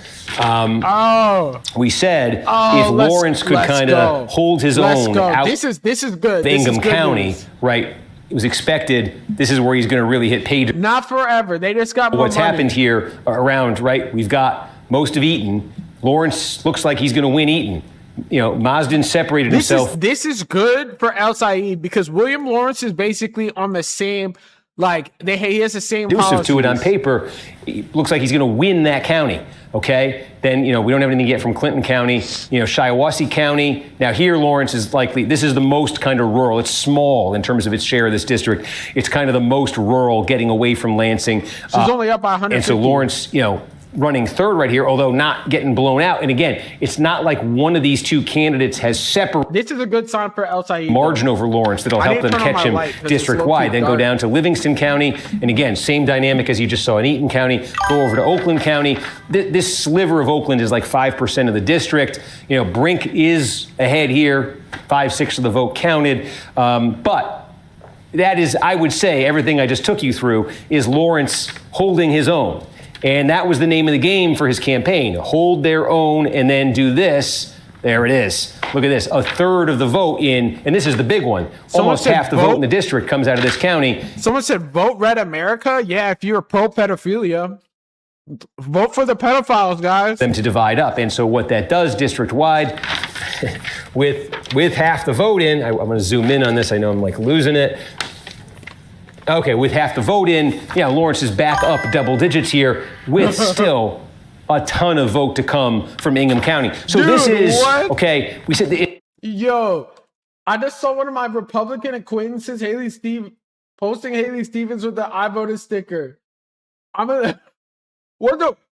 We said if Lawrence could kind of hold his own out. This is good. Ingham County, right? It was expected. This is where he's going to really hit pay. Not forever. They just got more What's money. happened here around, right? We've got most of Eaton. Lawrence looks like he's going to win Eaton. Marsden separated himself. This is good for Al Sayed because William Lawrence is basically on the same Like he has the same conducive to it on paper. It looks like he's going to win that county. Okay, then we don't have anything yet from Clinton County, Shiawassee County. Now here, Lawrence is likely. This is the most kind of rural. It's small in terms of its share of this district. It's kind of the most rural, getting away from Lansing. So it's only up by 150. And so Lawrence, running third right here, although not getting blown out. And again, it's not like one of these two candidates has separate. This is a good sign for El Said. Margin over Lawrence that'll help them catch him district-wide. Then go down to Livingston County. And again, same dynamic as you just saw in Eaton County. Go over to Oakland County. This sliver of Oakland is like 5% of the district. Brink is ahead here. 5/6 of the vote counted. But that is, I would say, everything I just took you through is Lawrence holding his own. And that was the name of the game for his campaign. Hold their own and then do this. There it is. Look at this. A third of the vote in, and this is the big one. Almost half the vote in the district comes out of this county. Someone said, vote Red America? Yeah, if you're pro-pedophilia. Vote for the pedophiles, guys. Them to divide up. And so what that does district-wide, with half the vote in, I'm going to zoom in on this. I know I'm losing it. Okay, with half the vote in, Lawrence is back up double digits here with still a ton of vote to come from Ingham County. So this is, what? Okay, we said... Yo, I just saw one of my Republican acquaintances, posting Haley Stevens with the I voted sticker.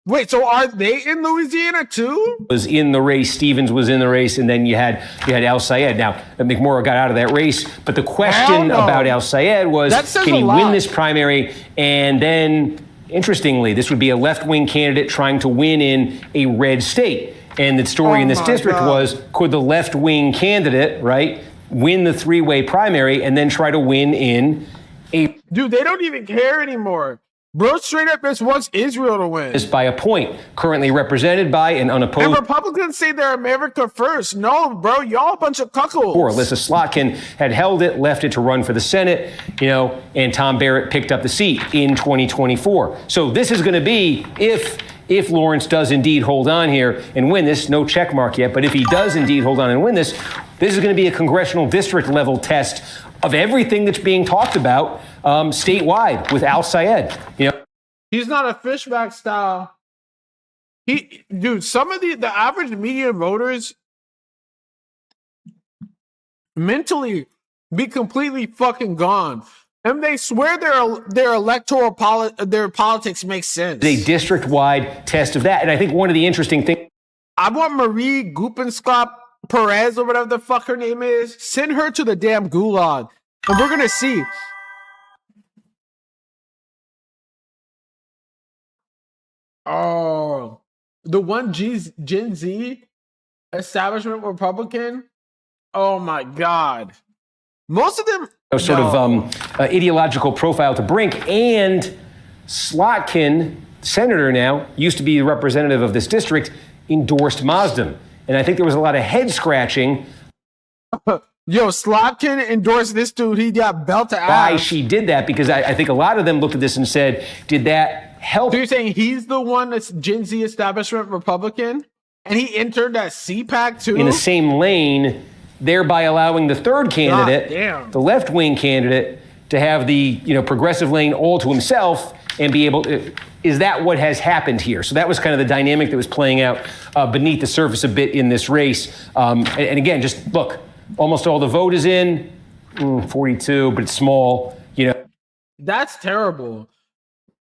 Wait, so are they in Louisiana too? Was in the race, Stevens was in the race, and then you had Al Sayed. Now, McMorrow got out of that race, but the question about Al Sayed was, can he win this primary? And then, interestingly, this would be a left-wing candidate trying to win in a red state. And the story in this district was, could the left-wing candidate, right, win the three-way primary and then try to win in a... Dude, they don't even care anymore. Bro, straight up just wants Israel to win. Is by a point, currently represented by an unopposed. And Republicans say they're America first. No, bro, y'all a bunch of cuckolds. Or Alyssa Slotkin had held it, left it to run for the Senate, and Tom Barrett picked up the seat in 2024. So this is going to be, if Lawrence does indeed hold on here and win this, no check mark yet, but if he does indeed hold on and win this is going to be a congressional district level test of everything that's being talked about statewide with Al Sayed. He's not a fishback style. Dude, some of the average median voters mentally be completely fucking gone. And they swear their electoral their politics makes sense. A district-wide test of that. And I think one of the interesting things... I want Marie Gupenskop Perez or whatever the fuck her name is. Send her to the damn gulag. And we're going to see. Oh, the one Gen Z establishment Republican. Oh my God. Most of them sort of ideological profile to Brink, and Slotkin, senator now, used to be the representative of this district, endorsed Mazdam. And I think there was a lot of head scratching. Yo, Slotkin endorsed this dude. He got belt to ass. Why she did that, because I think a lot of them looked at this and said, did that help? So you're saying he's the one that's Gen Z establishment Republican? And he entered that CPAC too? In the same lane, thereby allowing the third candidate, the left-wing candidate, to have the progressive lane all to himself and be able to... Is that what has happened here? So that was kind of the dynamic that was playing out beneath the surface a bit in this race. And again, just look, almost all the vote is in, 42, but it's small, That's terrible.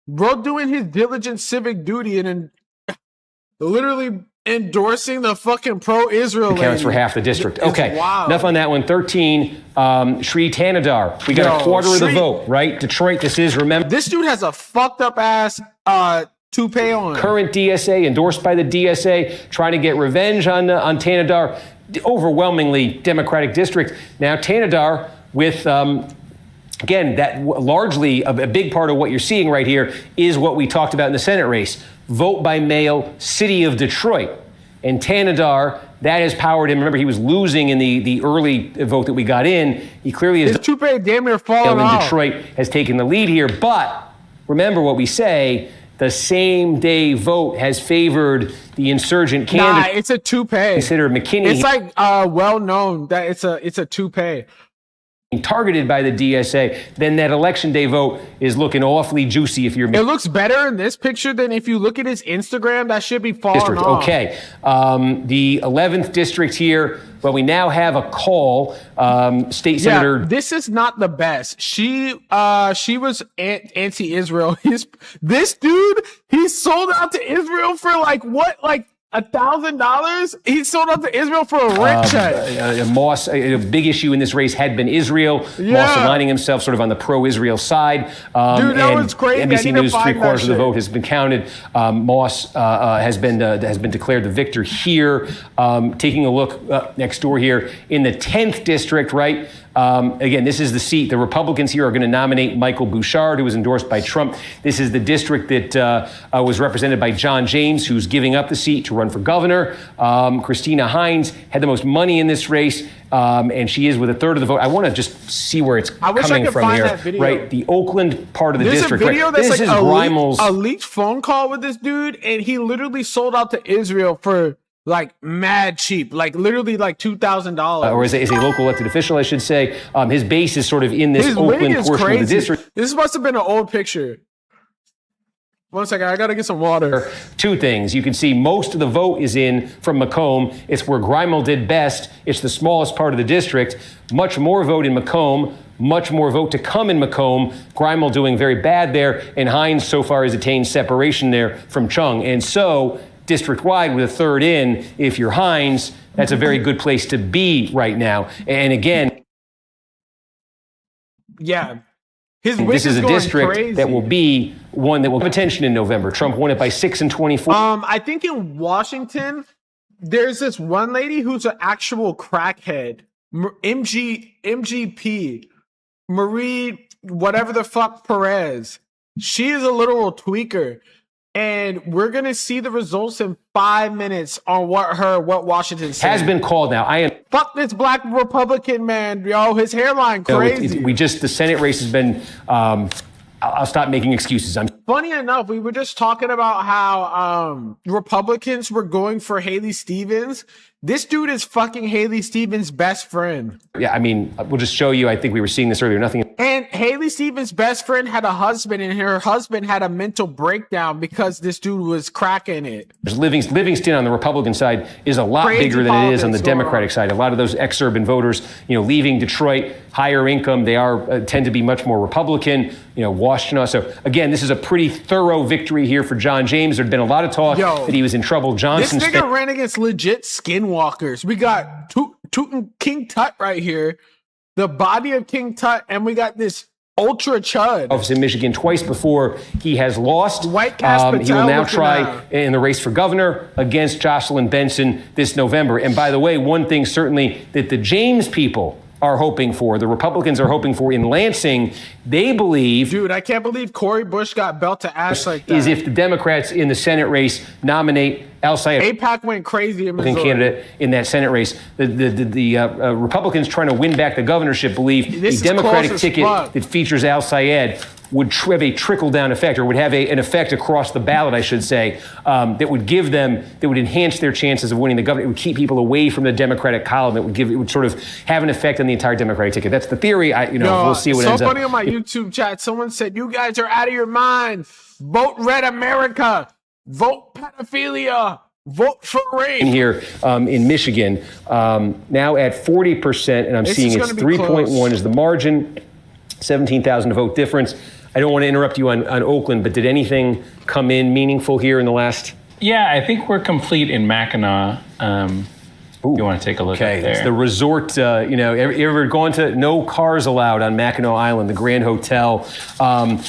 Bro doing his diligent civic duty and literally endorsing the fucking pro-Israel lady. Counts for half the district. Okay, enough on that one. 13, Sri Tanadar. We got a quarter of the vote, right? Detroit, this is, remember. This dude has a fucked up ass toupee on. Current DSA, endorsed by the DSA, trying to get revenge on Tanadar. Overwhelmingly Democratic district. Now Tanadar with, again, that largely a big part of what you're seeing right here is what we talked about in the Senate race. Vote by mail, city of Detroit. And Tanadar, that has powered him. Remember, he was losing in the early vote that we got in. He clearly is. His toupee damn near falling off. Detroit has taken the lead here. But remember what we say, the same day vote has favored the insurgent candidate. Nah, it's a toupee. Consider McKinney. It's like well known that it's a toupee. targeted by the DSA, then that election day vote is looking awfully juicy if you're... It looks better in this picture than if you look at his Instagram. That should be falling off. Okay. The 11th district here, well, we now have a call. State Senator... Yeah, this is not the best. She was anti-Israel. This dude, he sold out to Israel for $1,000? He sold out to Israel for a rent check. Moss, a big issue in this race had been Israel. Yeah. Moss aligning himself sort of on the pro-Israel side. Dude, that was crazy. NBC News, 3/4 of the vote has been counted. Moss has been declared the victor here. Taking a look next door here in the 10th district, right? Again, this is the seat. The Republicans here are going to nominate Michael Bouchard, who was endorsed by Trump. This is the district that was represented by John James, who's giving up the seat to run for governor. Christina Hines had the most money in this race, and she is with a third of the vote. I want to just see where it's coming from here. Right, the Oakland part of the district. There's a video that's this is a leaked phone call with this dude, and he literally sold out to Israel for mad cheap, literally $2,000. Or as a local elected official, I should say. His base is sort of in this Oakland portion of the district. This must have been an old picture. 1 second, I gotta get some water. Two things. You can see most of the vote is in from Macomb. It's where Grimel did best. It's the smallest part of the district. Much more vote in Macomb. Much more vote to come in Macomb. Grimel doing very bad there. And Hines so far has attained separation there from Chung. And so, district-wide with a third in, if you're Hines, that's a very good place to be right now. And again... Yeah. This is a district that will be one that will have attention in November. Trump won it by 6 and 24. I think in Washington, there's this one lady who's an actual crackhead. MGP. Marie, whatever the fuck, Perez. She is a literal tweaker. And we're going to see the results in 5 minutes on what Washington said. Has been called now. Fuck this black Republican man, yo. His hairline crazy. The Senate race has been, I'll stop making excuses. Funny enough, we were just talking about how Republicans were going for Haley Stevens. This dude is fucking Haley Stevens' best friend. Yeah, I mean, we'll just show you. I think we were seeing this earlier. And Haley Stevens' best friend had a husband, and her husband had a mental breakdown because this dude was cracking it. Livingston on the Republican side is a lot bigger than it is on the Democratic side. A lot of those ex-urban voters, leaving Detroit, higher income, they tend to be much more Republican. Washington. So again, this is a pretty thorough victory here for John James. There'd been a lot of talk that he was in trouble. Johnson. This nigga ran against legit skinwalkers. We got King Tut right here, the body of King Tut, and we got this ultra chud. Office in Michigan twice before he has lost. White Cash Patel he will now try in the race for governor against Jocelyn Benson this November. And by the way, one thing certainly that the James people are hoping for, the Republicans are hoping for in Lansing, they believe... Dude, I can't believe Cori Bush got belt to ass like that. ...is if the Democrats in the Senate race nominate Al Sayed... AIPAC went crazy in Missouri. ...candidate in that Senate race. The Republicans trying to win back the gogovernorship believe a Democratic ticket that features Al Sayed would have a trickle-down effect, or would have an effect across the ballot, I should say, that would enhance their chances of winning the government. It would keep people away from the Democratic column. It would sort of have an effect on the entire Democratic ticket. That's the theory. We'll see what ends up. So funny on my YouTube chat, someone said, "You guys are out of your mind. Vote Red America. Vote pedophilia. Vote for rape." In here in Michigan, now at 40%, and I'm seeing it's 3.1 is the margin, 17,000 to vote difference. I don't want to interrupt you on Oakland, but did anything come in meaningful here in the last? Yeah, I think we're complete in Mackinac. You want to take a look at there. It's the resort, ever gone to no cars allowed on Mackinac Island, the Grand Hotel.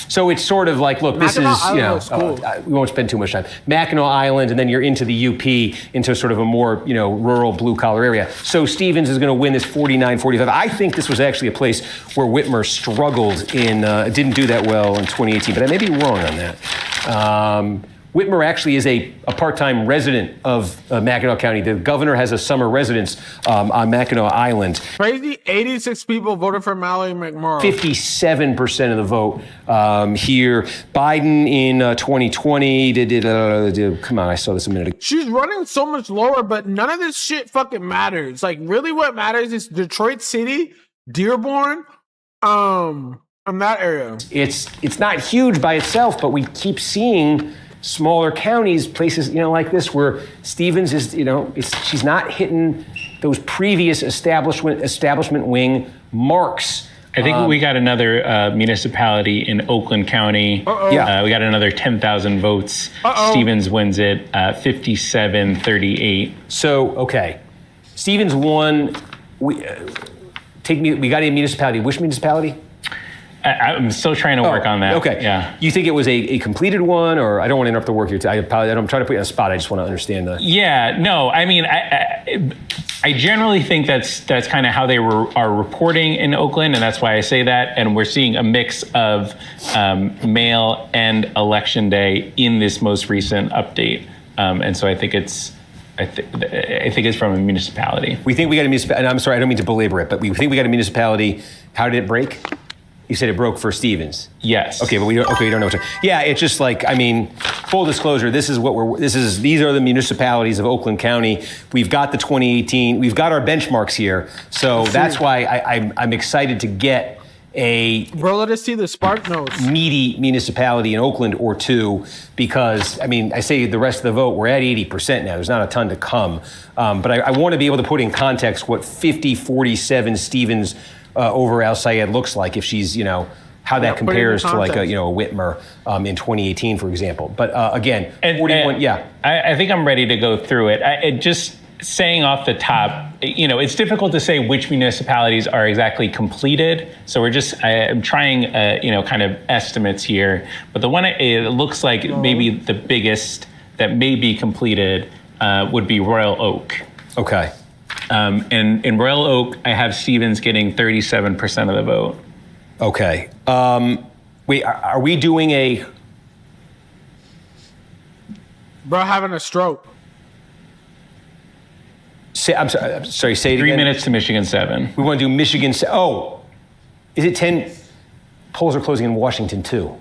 So it's sort of like, look, this is, cool. We won't spend too much time. Mackinac Island, and then you're into the UP, into sort of a more, rural blue-collar area. So Stevens is going to win this 49-45. I think this was actually a place where Whitmer struggled didn't do that well in 2018, but I may be wrong on that. Whitmer actually is a part-time resident of Mackinac County. The governor has a summer residence on Mackinac Island. Crazy, 86 people voted for Mallory McMorrow. 57% of the vote here. Biden in 2020 come on, I saw this a minute ago. She's running so much lower, but none of this shit fucking matters. Like, really what matters is Detroit City, Dearborn, in that area. It's not huge by itself, but we keep seeing smaller counties, places, like this, where Stevens is, she's not hitting those previous establishment wing marks. I think we got another municipality in Oakland County. Yeah. We got another 10,000 votes. Stevens wins it 57-38. So, okay. Stevens won. We got a municipality. Which municipality? I'm still trying to work on that. Okay. Yeah. You think it was a completed one, or I don't want to interrupt the work here. I'm trying to put you on the spot. I just want to understand the. Yeah. No. I mean, I generally think that's kind of how they are reporting in Oakland, and that's why I say that. And we're seeing a mix of mail and election day in this most recent update, and so I think it's. I think it's from a municipality. We think we got a municipality, and I'm sorry, I don't mean to belabor it, but we think we got a municipality. How did it break? You said it broke for Stevens. Yes. Okay, but you don't know what to. Yeah, it's just like, full disclosure, these are the municipalities of Oakland County. We've got the 2018, we've got our benchmarks here. So that's why I'm excited to get Bro, let us see the spark notes. Meaty municipality in Oakland or two, because I say the rest of the vote, we're at 80% now. There's not a ton to come. But I want to be able to put in context what 50-47 Stevens over Al Sayed looks like, if she's, how that compares to like a Whitmer in 2018, for example. But again, 41, yeah. I think I'm ready to go through it. Just saying off the top, it's difficult to say which municipalities are exactly completed. So I'm trying, kind of estimates here. But the one it looks like maybe the biggest that may be completed would be Royal Oak. Okay. And in Royal Oak, I have Stevens getting 37% of the vote. Okay. Wait, are we doing Bro, having a stroke. I'm sorry, say it 3 again. minutes to Michigan 7. We want to do Michigan. Is it 10? Polls are closing in Washington too.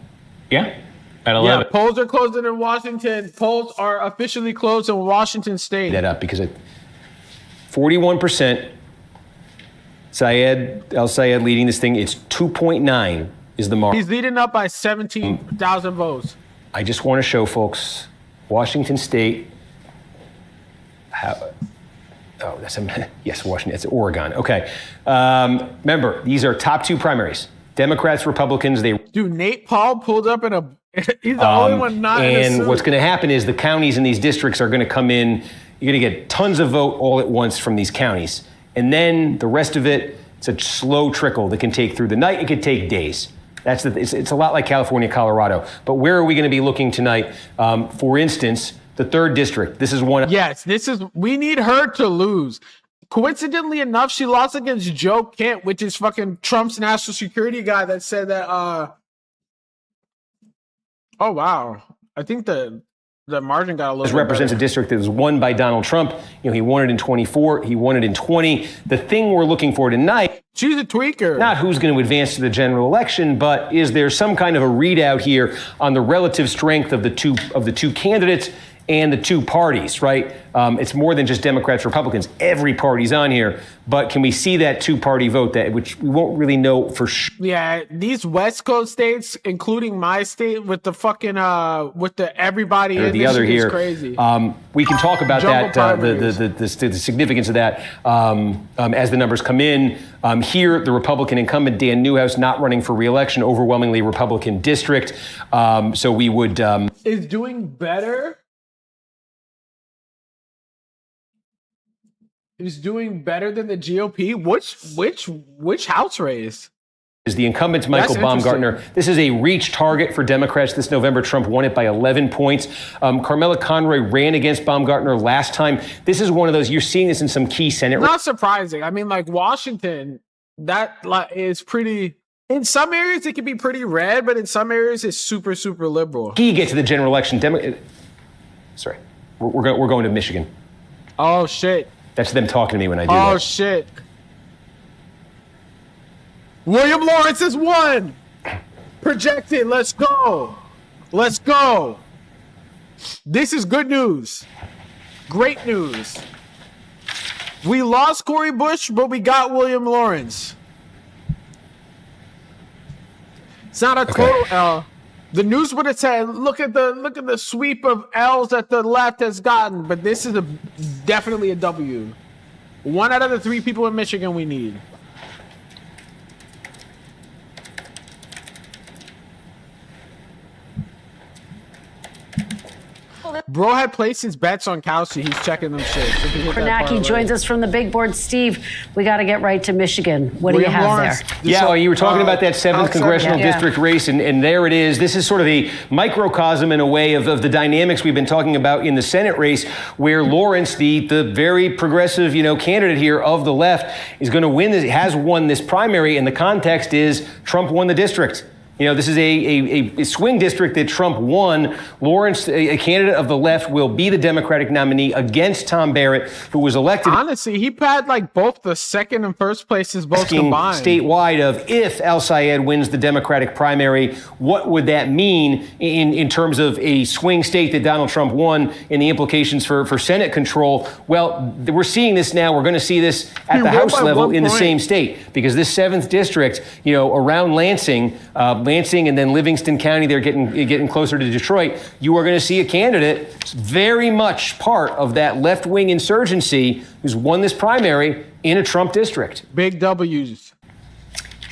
Yeah, at 11. Yeah, polls are closing in Washington. Polls are officially closed in Washington State. That up because 41%. Al Sayed leading this thing. It's 2.9 is the mark. He's leading up by 17,000 votes. I just want to show folks, Washington State. Yes, Washington. It's Oregon. Okay. Remember, these are top two primaries. Democrats, Republicans. Dude, Nate Paul pulled up in a. He's the only one not in a suit. And what's going to happen is the counties in these districts are going to come in. You're going to get tons of vote all at once from these counties, and then the rest of it, it's a slow trickle that can take through the night. It could take days. It's a lot like California, Colorado. But where are we going to be looking tonight? For instance, the 3rd district. This is one. Yes, we need her to lose. Coincidentally enough, she lost against Joe Kent, which is fucking Trump's national security guy that said that, oh, wow. I think the margin got a little. This represents a district that was won by Donald Trump. He won it in 24. He won it in 20. The thing we're looking for tonight. She's a tweaker. Not who's going to advance to the general election, but is there some kind of a readout here on the relative strength of the two candidates and the two parties, right? It's more than just Democrats, Republicans. Every party's on here. But can we see that two-party vote, which we won't really know for sure? Yeah, these West Coast states, including my state, with the fucking with the everybody in the other here, is crazy. We can talk about the significance of that as the numbers come in. Here, the Republican incumbent Dan Newhouse not running for re-election, overwhelmingly Republican district. So we would is doing better. He's doing better than the GOP. Which House race? Is the incumbent Michael Baumgartner. This is a reach target for Democrats this November. Trump won it by 11 points. Carmela Conroy ran against Baumgartner last time. This is one of those, you're seeing this in some key Senate. Not surprising. I mean, like Washington, that is pretty, in some areas it can be pretty red, but in some areas it's super, super liberal. He gets to the general election. Sorry, we're going to Michigan. Oh, shit. That's them talking to me when I do that. Oh, shit. William Lawrence is won. Projected. Let's go. Let's go. This is good news. Great news. We lost Cori Bush, but we got William Lawrence. It's not a total L. The news would have said, look at the sweep of L's that the left has gotten, but this is definitely a W. 1 out of the 3 people in Michigan we need. Bro had placed his bets on Kelsey. He's checking them shit. So Kornacki joins us from the big board. Steve, we got to get right to Michigan. What do you have Lawrence, there? Yeah, well, you were talking about that 7th congressional district race, and there it is. This is sort of a microcosm in a way of the dynamics we've been talking about in the Senate race, where Lawrence, the very progressive, candidate here of the left, is going to win this, has won this primary, and the context is Trump won the district. This is a swing district that Trump won. Lawrence, a candidate of the left, will be the Democratic nominee against Tom Barrett, who was elected. Honestly, he had both the second and first places both combined. Statewide of if Al Sayed wins the Democratic primary, what would that mean in terms of a swing state that Donald Trump won and the implications for Senate control? Well, we're seeing this now. We're going to see this at the House level in the same state, because this 7th district, around Lansing and then Livingston County, they're getting closer to Detroit. You are going to see a candidate very much part of that left-wing insurgency who's won this primary in a Trump district. Big W's.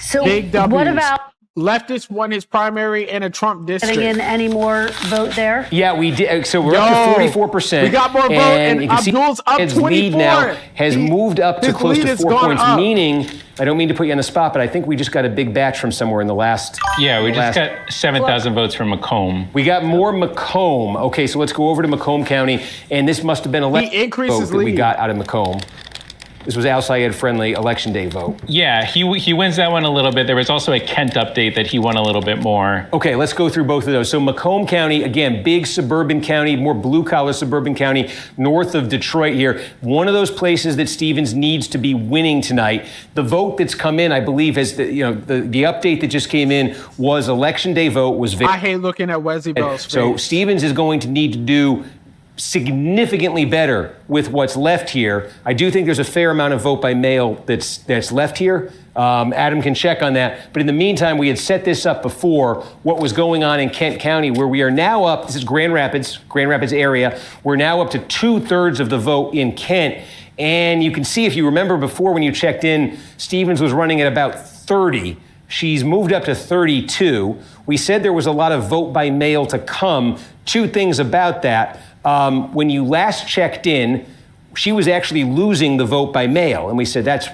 So Big W's. what about leftist won his primary in a Trump district? getting in any more vote there? Yeah, we did. So we're up to 44%. We got more vote, and Abdul's up 24. Lead now has moved up to close to 4 points, meaning, I don't mean to put you on the spot, but I think we just got a big batch from somewhere in the last. Yeah, we just got 7,000 votes from Macomb. We got more Macomb. Okay, so let's go over to Macomb County, and this must have been a vote that we got out of Macomb. This was Al Sayed-friendly Election Day vote. Yeah, he wins that one a little bit. There was also a Kent update that he won a little bit more. Okay, let's go through both of those. So Macomb County, again, big suburban county, more blue-collar suburban county, north of Detroit here. One of those places that Stevens needs to be winning tonight. The vote that's come in, I believe, the update that just came in was Election Day vote was. I hate looking at Wesley Bell's face. So Stevens is going to need to do significantly better with what's left here. I do think there's a fair amount of vote by mail that's left here. Adam can check on that. But in the meantime, we had set this up before, what was going on in Kent County, where we are now up, this is Grand Rapids area, we're now up to 2/3 of the vote in Kent. And you can see, if you remember before when you checked in, Stevens was running at about 30. She's moved up to 32. We said there was a lot of vote by mail to come. 2 things about that. When you last checked in, she was actually losing the vote by mail. And we said that's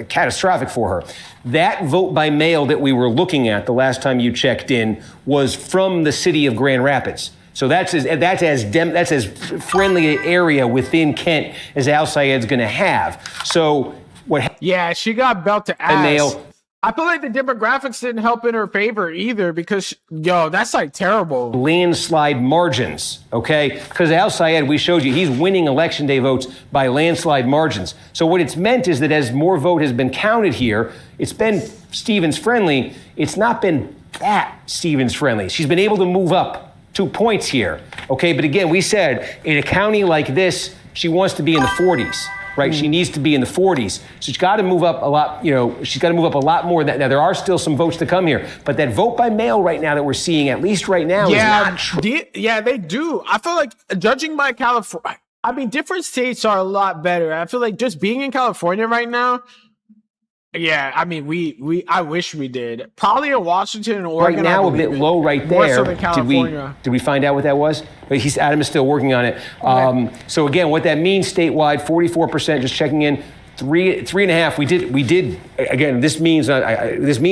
catastrophic for her. That vote by mail that we were looking at the last time you checked in was from the city of Grand Rapids. So that's as friendly an area within Kent as Al Sayed's going to have. So what? Yeah, she got belt to ass. Mail. I feel like the demographics didn't help in her favor either, because, that's terrible. Landslide margins, okay? Because Al Sayed, we showed you, he's winning Election Day votes by landslide margins. So what it's meant is that as more vote has been counted here, it's been Stevens friendly. It's not been that Stevens friendly. She's been able to move up 2 points here, okay? But again, we said in a county like this, she wants to be in the 40s. Right, she needs to be in the 40s. So she's got to move up a lot. She's got to move up a lot more. Now there are still some votes to come here, but that vote by mail right now that we're seeing, at least right now, is not true. Yeah, they do. I feel like, judging by California, different states are a lot better. I feel like just being in California right now. Yeah, I wish we did. Probably in Washington and Oregon. Right now, a bit low right there. California. Did we find out what that was? But Adam is still working on it. Okay. So again, what that means statewide, 44%, just checking in, 3.5. We did again. This means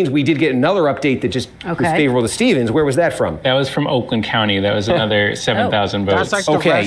we did get another update that just was favorable to Stevens. Where was that from? That was from Oakland County. That was another 7,000 votes. That's like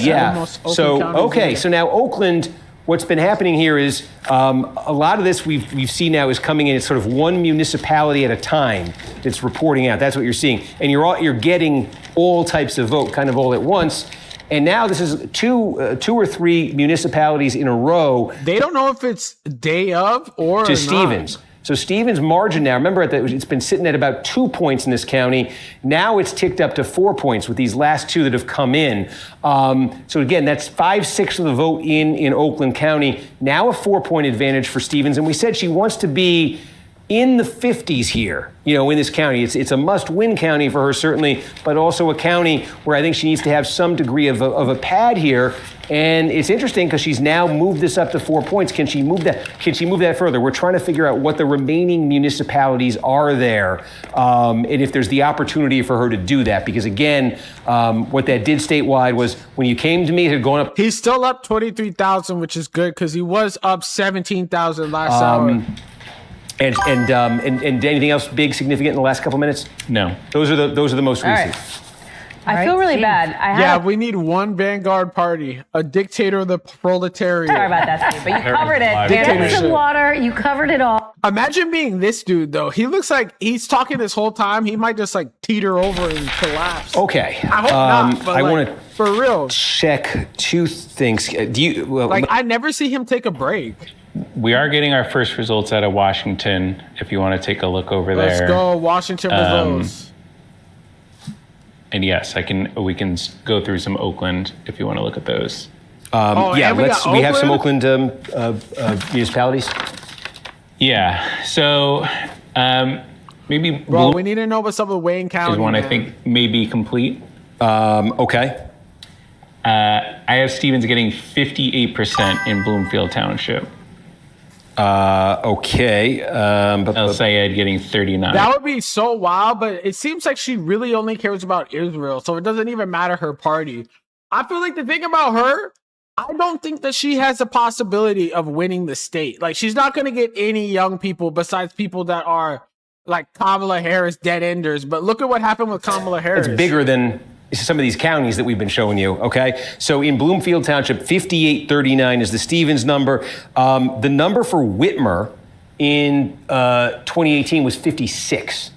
So now Oakland. What's been happening here is a lot of this we've seen now is coming in. It's sort of one municipality at a time that's reporting out. That's what you're seeing, and you're getting all types of vote, kind of all at once. And now this is two or three municipalities in a row. They don't know if it's day of or to Stevens. So Stevens' margin now, remember it's been sitting at about 2 points in this county. Now it's ticked up to 4 points with these last 2 that have come in. So again, that's 5/6 of the vote in Oakland County. Now a 4-point advantage for Stevens. And we said she wants to be in the 50s here, in this county. It's a must-win county for her, certainly, but also a county where I think she needs to have some degree of a pad here. And it's interesting because she's now moved this up to 4 points. Can she move that? Can she move that further? We're trying to figure out what the remaining municipalities are there, and if there's the opportunity for her to do that. Because again, what that did statewide was when you came to me, it had gone up. He's still up 23,000, which is good because he was up 17,000 last hour. And anything else big, significant in the last couple minutes? No. Those are the most recent. Right. I feel really bad. We need one vanguard party, a dictator of the proletariat. Sorry about that, Steve, but you covered it. Get some water. You covered it all. Imagine being this dude, though. He looks like he's talking this whole time. He might just teeter over and collapse. Okay. I hope not. But I want to for real check two things. Do you I never see him take a break. We are getting our first results out of Washington. If you want to take a look over there. Let's go, Washington results. And yes, we can go through some Oakland if you want to look at those. We have some Oakland municipalities. Yeah. So maybe. Bro, we need to know what's up with Wayne County. Is one I think may be complete. Okay. I have Stevens getting 58% in Bloomfield Township. Okay. El Sayed getting 39. That would be so wild, but it seems like she really only cares about Israel, so it doesn't even matter her party. I feel like the thing about her, I don't think that she has a possibility of winning the state. She's not going to get any young people besides people that are like Kamala Harris dead enders. But look at what happened with Kamala Harris. It's bigger than some of these counties that we've been showing you, okay? So in Bloomfield Township, 5839 is the Stevens number. The number for Whitmer in 2018 was 56.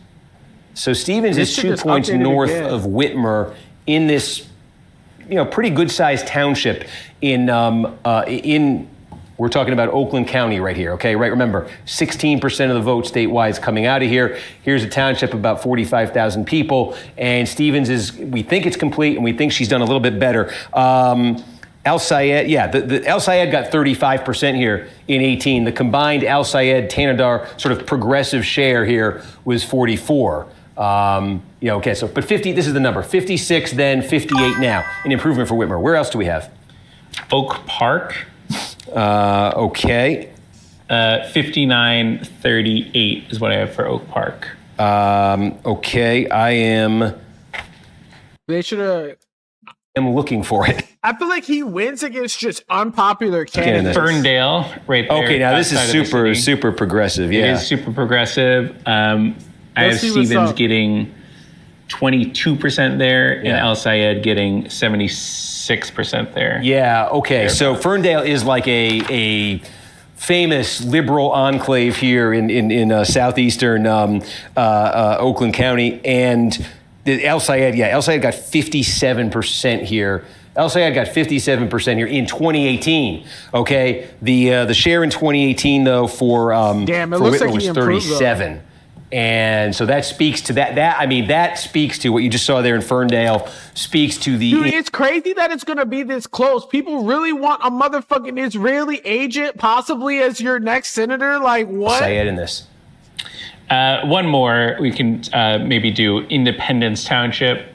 So Stevens is 2 points north of Whitmer in this, pretty good-sized township in we're talking about Oakland County right here, okay? Right, remember, 16% of the vote statewide is coming out of here. Here's a township of about 45,000 people, and Stevens we think it's complete, and we think she's done a little bit better. El Sayed, the El Sayed got 35% here in 18. The combined El Sayed, Tanadar sort of progressive share here was 44. Okay, so, but 50, this is the number, 56 then, 58 now, an improvement for Whitmer. Where else do we have? Oak Park. Okay. 59-38 is what I have for Oak Park. Okay, They should have. I'm looking for it. I feel like he wins against just unpopular candidates. Ferndale, right there. Okay, now this is super progressive. Yeah, it is super progressive. I have Stevens getting 22% there, and El Sayed getting 76% there. Yeah. Okay. So Ferndale is like a famous liberal enclave here in southeastern Oakland County, and El Sayed got 57% here. El Sayed got 57% here in 2018. Okay, the share in 2018 though for Whitmer was 37. And so that speaks to that speaks to what you just saw there in Ferndale, speaks to the... Dude, it's crazy that it's going to be this close. People really want a motherfucking Israeli agent possibly as your next senator? Like, what? Say it in this. One more, we can maybe do Independence Township.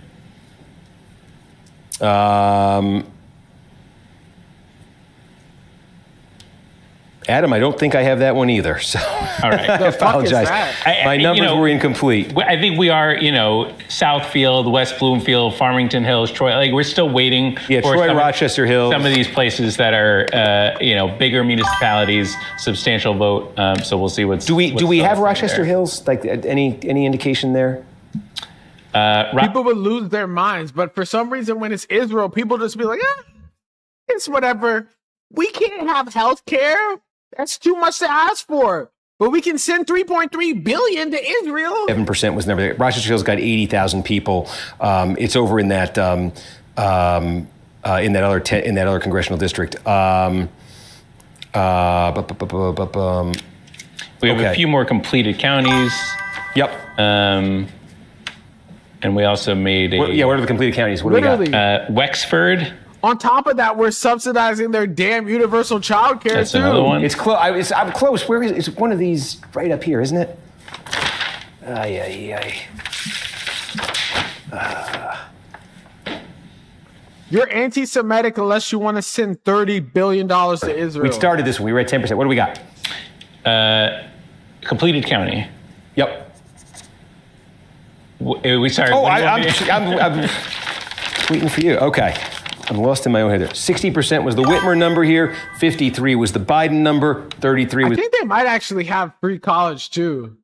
Adam, I don't think I have that one either. So all right. I apologize. My numbers were incomplete. I think we are, Southfield, West Bloomfield, Farmington Hills, Troy. Like we're still waiting. Yeah, for Troy, Rochester Hills. Some of these places that are, bigger municipalities, substantial vote. So we'll see what's. Do we have Rochester Hills? Like any indication there? People would lose their minds, but for some reason, when it's Israel, people just be like, it's whatever. We can't have health care. That's too much to ask for. But we can send $3.3 billion to Israel. 7% was never there. Rochester Hill's got 80,000 people. It's over in that other congressional district. We have a few more completed counties. Yep. And we also made what are the completed counties? What do we got? Wexford. On top of that, we're subsidizing their damn universal child care, That's too. another one. It's close. I'm close. Where is it? It's one of these right up here, isn't it? You're anti-Semitic unless you want to send $30 billion to Israel. We started this one. We were at 10%. What do we got? Completed county. Yep. We started. Oh, I'm tweeting for you. Okay. I'm lost in my own head there. 60% was the Whitmer number here. 53 was the Biden number. 33 was. I think they might actually have free college, too.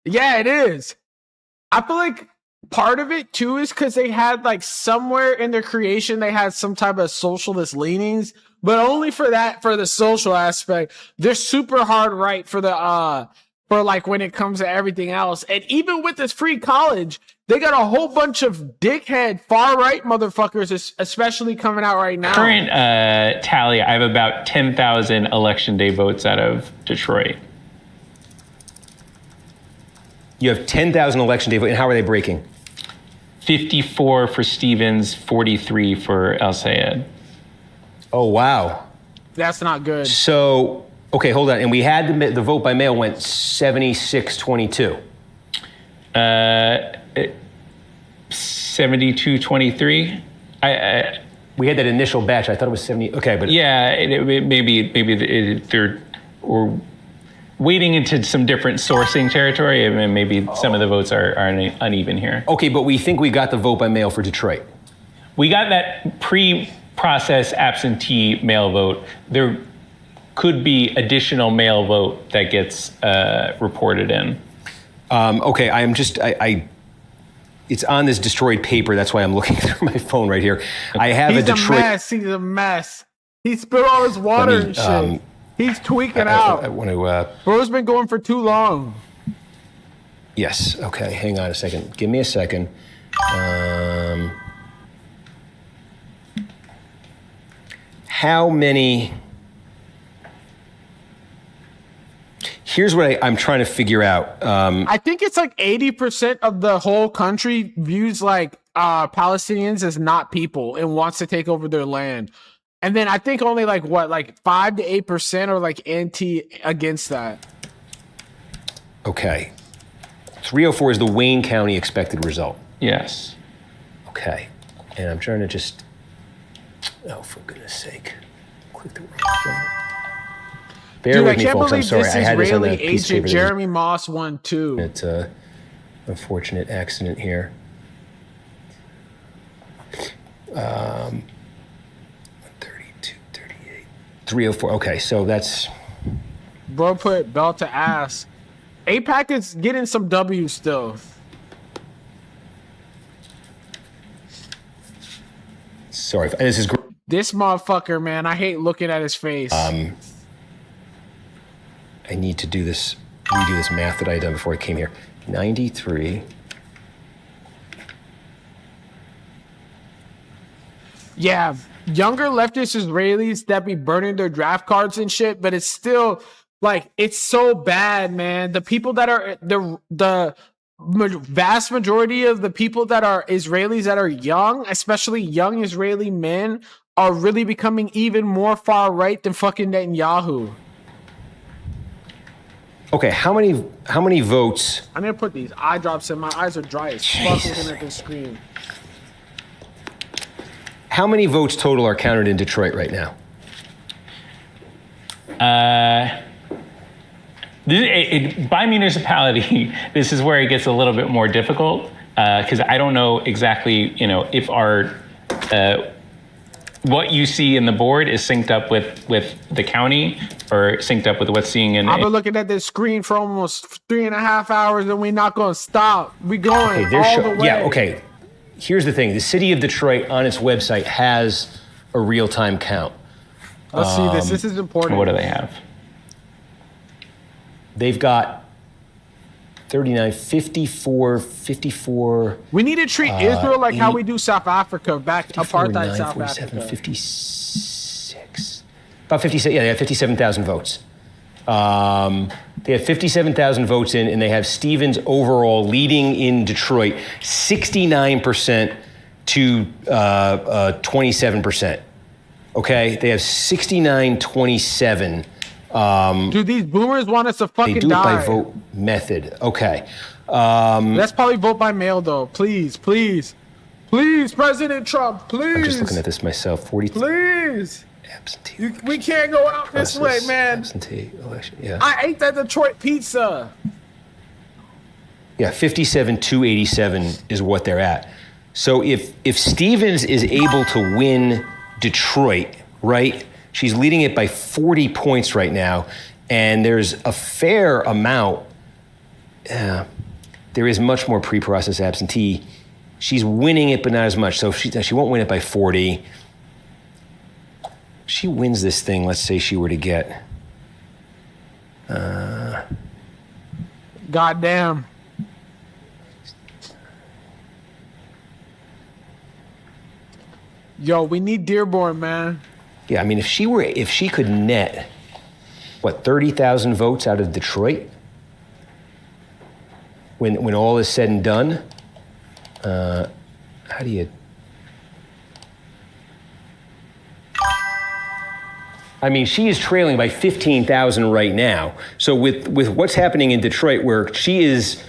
Yeah, it is. I feel like part of it, too, is because they had, like, somewhere in their creation, they had some type of socialist leanings, but only for the social aspect. They're super hard right for like when it comes to everything else. And even with this free college, they got a whole bunch of dickhead far right motherfuckers, especially coming out right now. Current tally, I have about 10,000 election day votes out of Detroit. You have 10,000 election day votes, and how are they breaking? 54 for Stevens, 43 for El Sayed. Oh, wow. That's not good. So, okay, hold on. And we had the vote by mail went 76-22. 72-23. We had that initial batch. I thought it was 70. Okay, but yeah, maybe they're or wading into some different sourcing territory, and maybe some of the votes are uneven here. Okay, but we think we got the vote by mail for Detroit. We got that pre-process absentee mail vote. There could be additional mail vote that gets reported in. Okay, it's on this destroyed paper. That's why I'm looking through my phone right here. I have a Detroit. He's a mess. He spilled all his water and shit. He's tweaking out. I want to. Bro's been going for too long. Yes. Okay. Hang on a second. Give me a second. How many? Here's what I'm trying to figure out. I think it's like 80% of the whole country views like Palestinians as not people and wants to take over their land. And then I think only like 5 to 8% are like against that. Okay. 304 is the Wayne County expected result. Yes. Okay. And I'm trying to just, for goodness sake, click the wrong thing. Bear with me, folks. I'm sorry. I had this on that piece of paper. Jeremy Moss won too. It's an unfortunate accident here. 32, 38, 304. Okay, so that's. Bro put belt to ass. APAC is getting some W's still. Sorry, this is. This motherfucker, man. I hate looking at his face. I need to redo this math that I had done before I came here. 93. Yeah, younger leftist Israelis that be burning their draft cards and shit, but it's still like it's so bad, man. The people that are the vast majority of the people that are Israelis that are young, especially young Israeli men, are really becoming even more far right than fucking Netanyahu. Okay, how many votes? I'm gonna put these eye drops in. My eyes are dry as fuck looking at this screen. How many votes total are counted in Detroit right now? By municipality, this is where it gets a little bit more difficult because I don't know exactly, if our what you see in the board is synced up with the county or synced up with what's seeing in. I've been looking at this screen for almost 3.5 hours, and we're not going to stop. We going all the way. Yeah. Okay. Here's the thing: the city of Detroit on its website has a real-time count. Let's see this. This is important. What do they have? They've got 39, 54. We need to treat Israel like how we do South Africa, apartheid South 47, Africa. 56. About 57. Yeah, they have 57,000 votes. They have 57,000 votes in, and they have Stevens overall leading in Detroit, 69% to 27%. Okay, they have 69-27. Dude, these boomers want us to fucking die. They do it by vote method. Okay. Let's probably vote by mail, though. Please, please. Please, President Trump, please. I'm just looking at this myself. 43. Please. Absentee. We can't go out this way, man. Absentee election, yeah. I ate that Detroit pizza. Yeah, 57-87 is what they're at. So if Stevens is able to win Detroit, right, she's leading it by 40 points right now, and there's a fair amount. There is much more pre-processed absentee. She's winning it, but not as much. So she won't win it by 40. She wins this thing. Let's say she were to get. Goddamn. Yo, we need Dearborn, man. Yeah, I mean, if she could net, 30,000 votes out of Detroit, when all is said and done, how do you? I mean, she is trailing by 15,000 right now. So with what's happening in Detroit, where she is,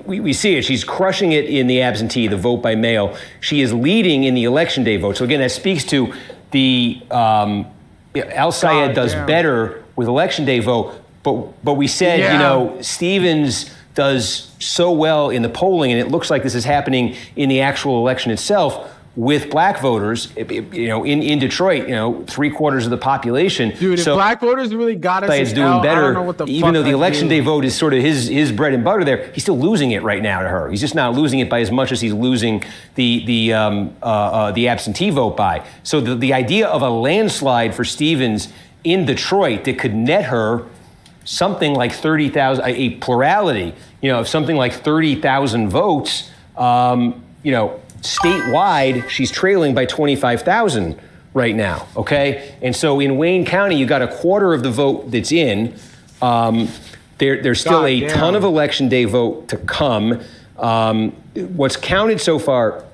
we see it, she's crushing it in the absentee, the vote by mail. She is leading in the election day vote. So again, that speaks to the Al Sayed does better with election day vote, but we said, Stevens does so well in the polling, and it looks like this is happening in the actual election itself with black voters, in Detroit, 3/4 of the population. Dude, if black voters really got us, is doing better. I don't know what the even though the election day vote is sort of his bread and butter there, he's still losing it right now to her. He's just not losing it by as much as he's losing the absentee vote by. So the idea of a landslide for Stevens in Detroit that could net her something like 30,000, a plurality, of something like 30,000 votes, statewide, she's trailing by 25,000 right now, okay? And so in Wayne County, you got 1/4 of the vote that's in. There's still a ton of election day vote to come. What's counted so far,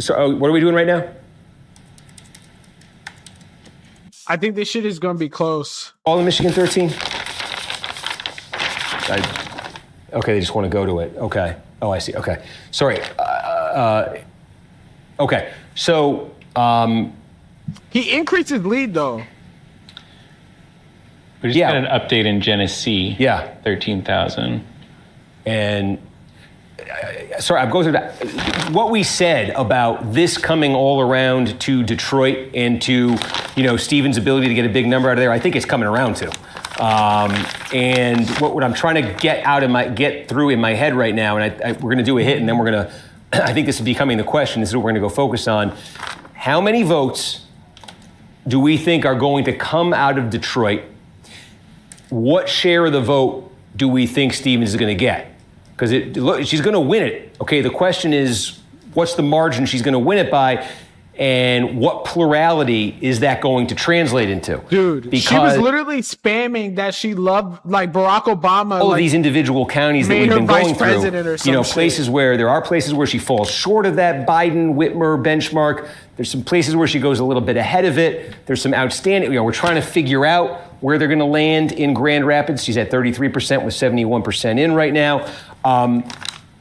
what are we doing right now? I think this shit is going to be close. All in Michigan 13? Okay, they just want to go to it. Okay. Oh, I see. Okay. Sorry. Okay. So he increased his lead, though. We just got an update in Genesee. Yeah. 13,000. And sorry, I'm going through that. What we said about this coming all around to Detroit and to, Stevens' ability to get a big number out of there, I think it's coming around to. And what I'm trying to get through in my head right now, and we're going to do a hit, and then we're going to, I think this is becoming the question. This is what we're going to go focus on. How many votes do we think are going to come out of Detroit? What share of the vote do we think Stevens is going to get? Because she's going to win it. Okay, the question is, what's the margin she's going to win it by? And what plurality is that going to translate into? Dude, because she was literally spamming that she loved, like, Barack Obama. All of these individual counties that we've been going through, places where there are places where she falls short of that Biden-Whitmer benchmark. There's some places where she goes a little bit ahead of it. There's some outstanding, we're trying to figure out where they're going to land in Grand Rapids. She's at 33% with 71% in right now.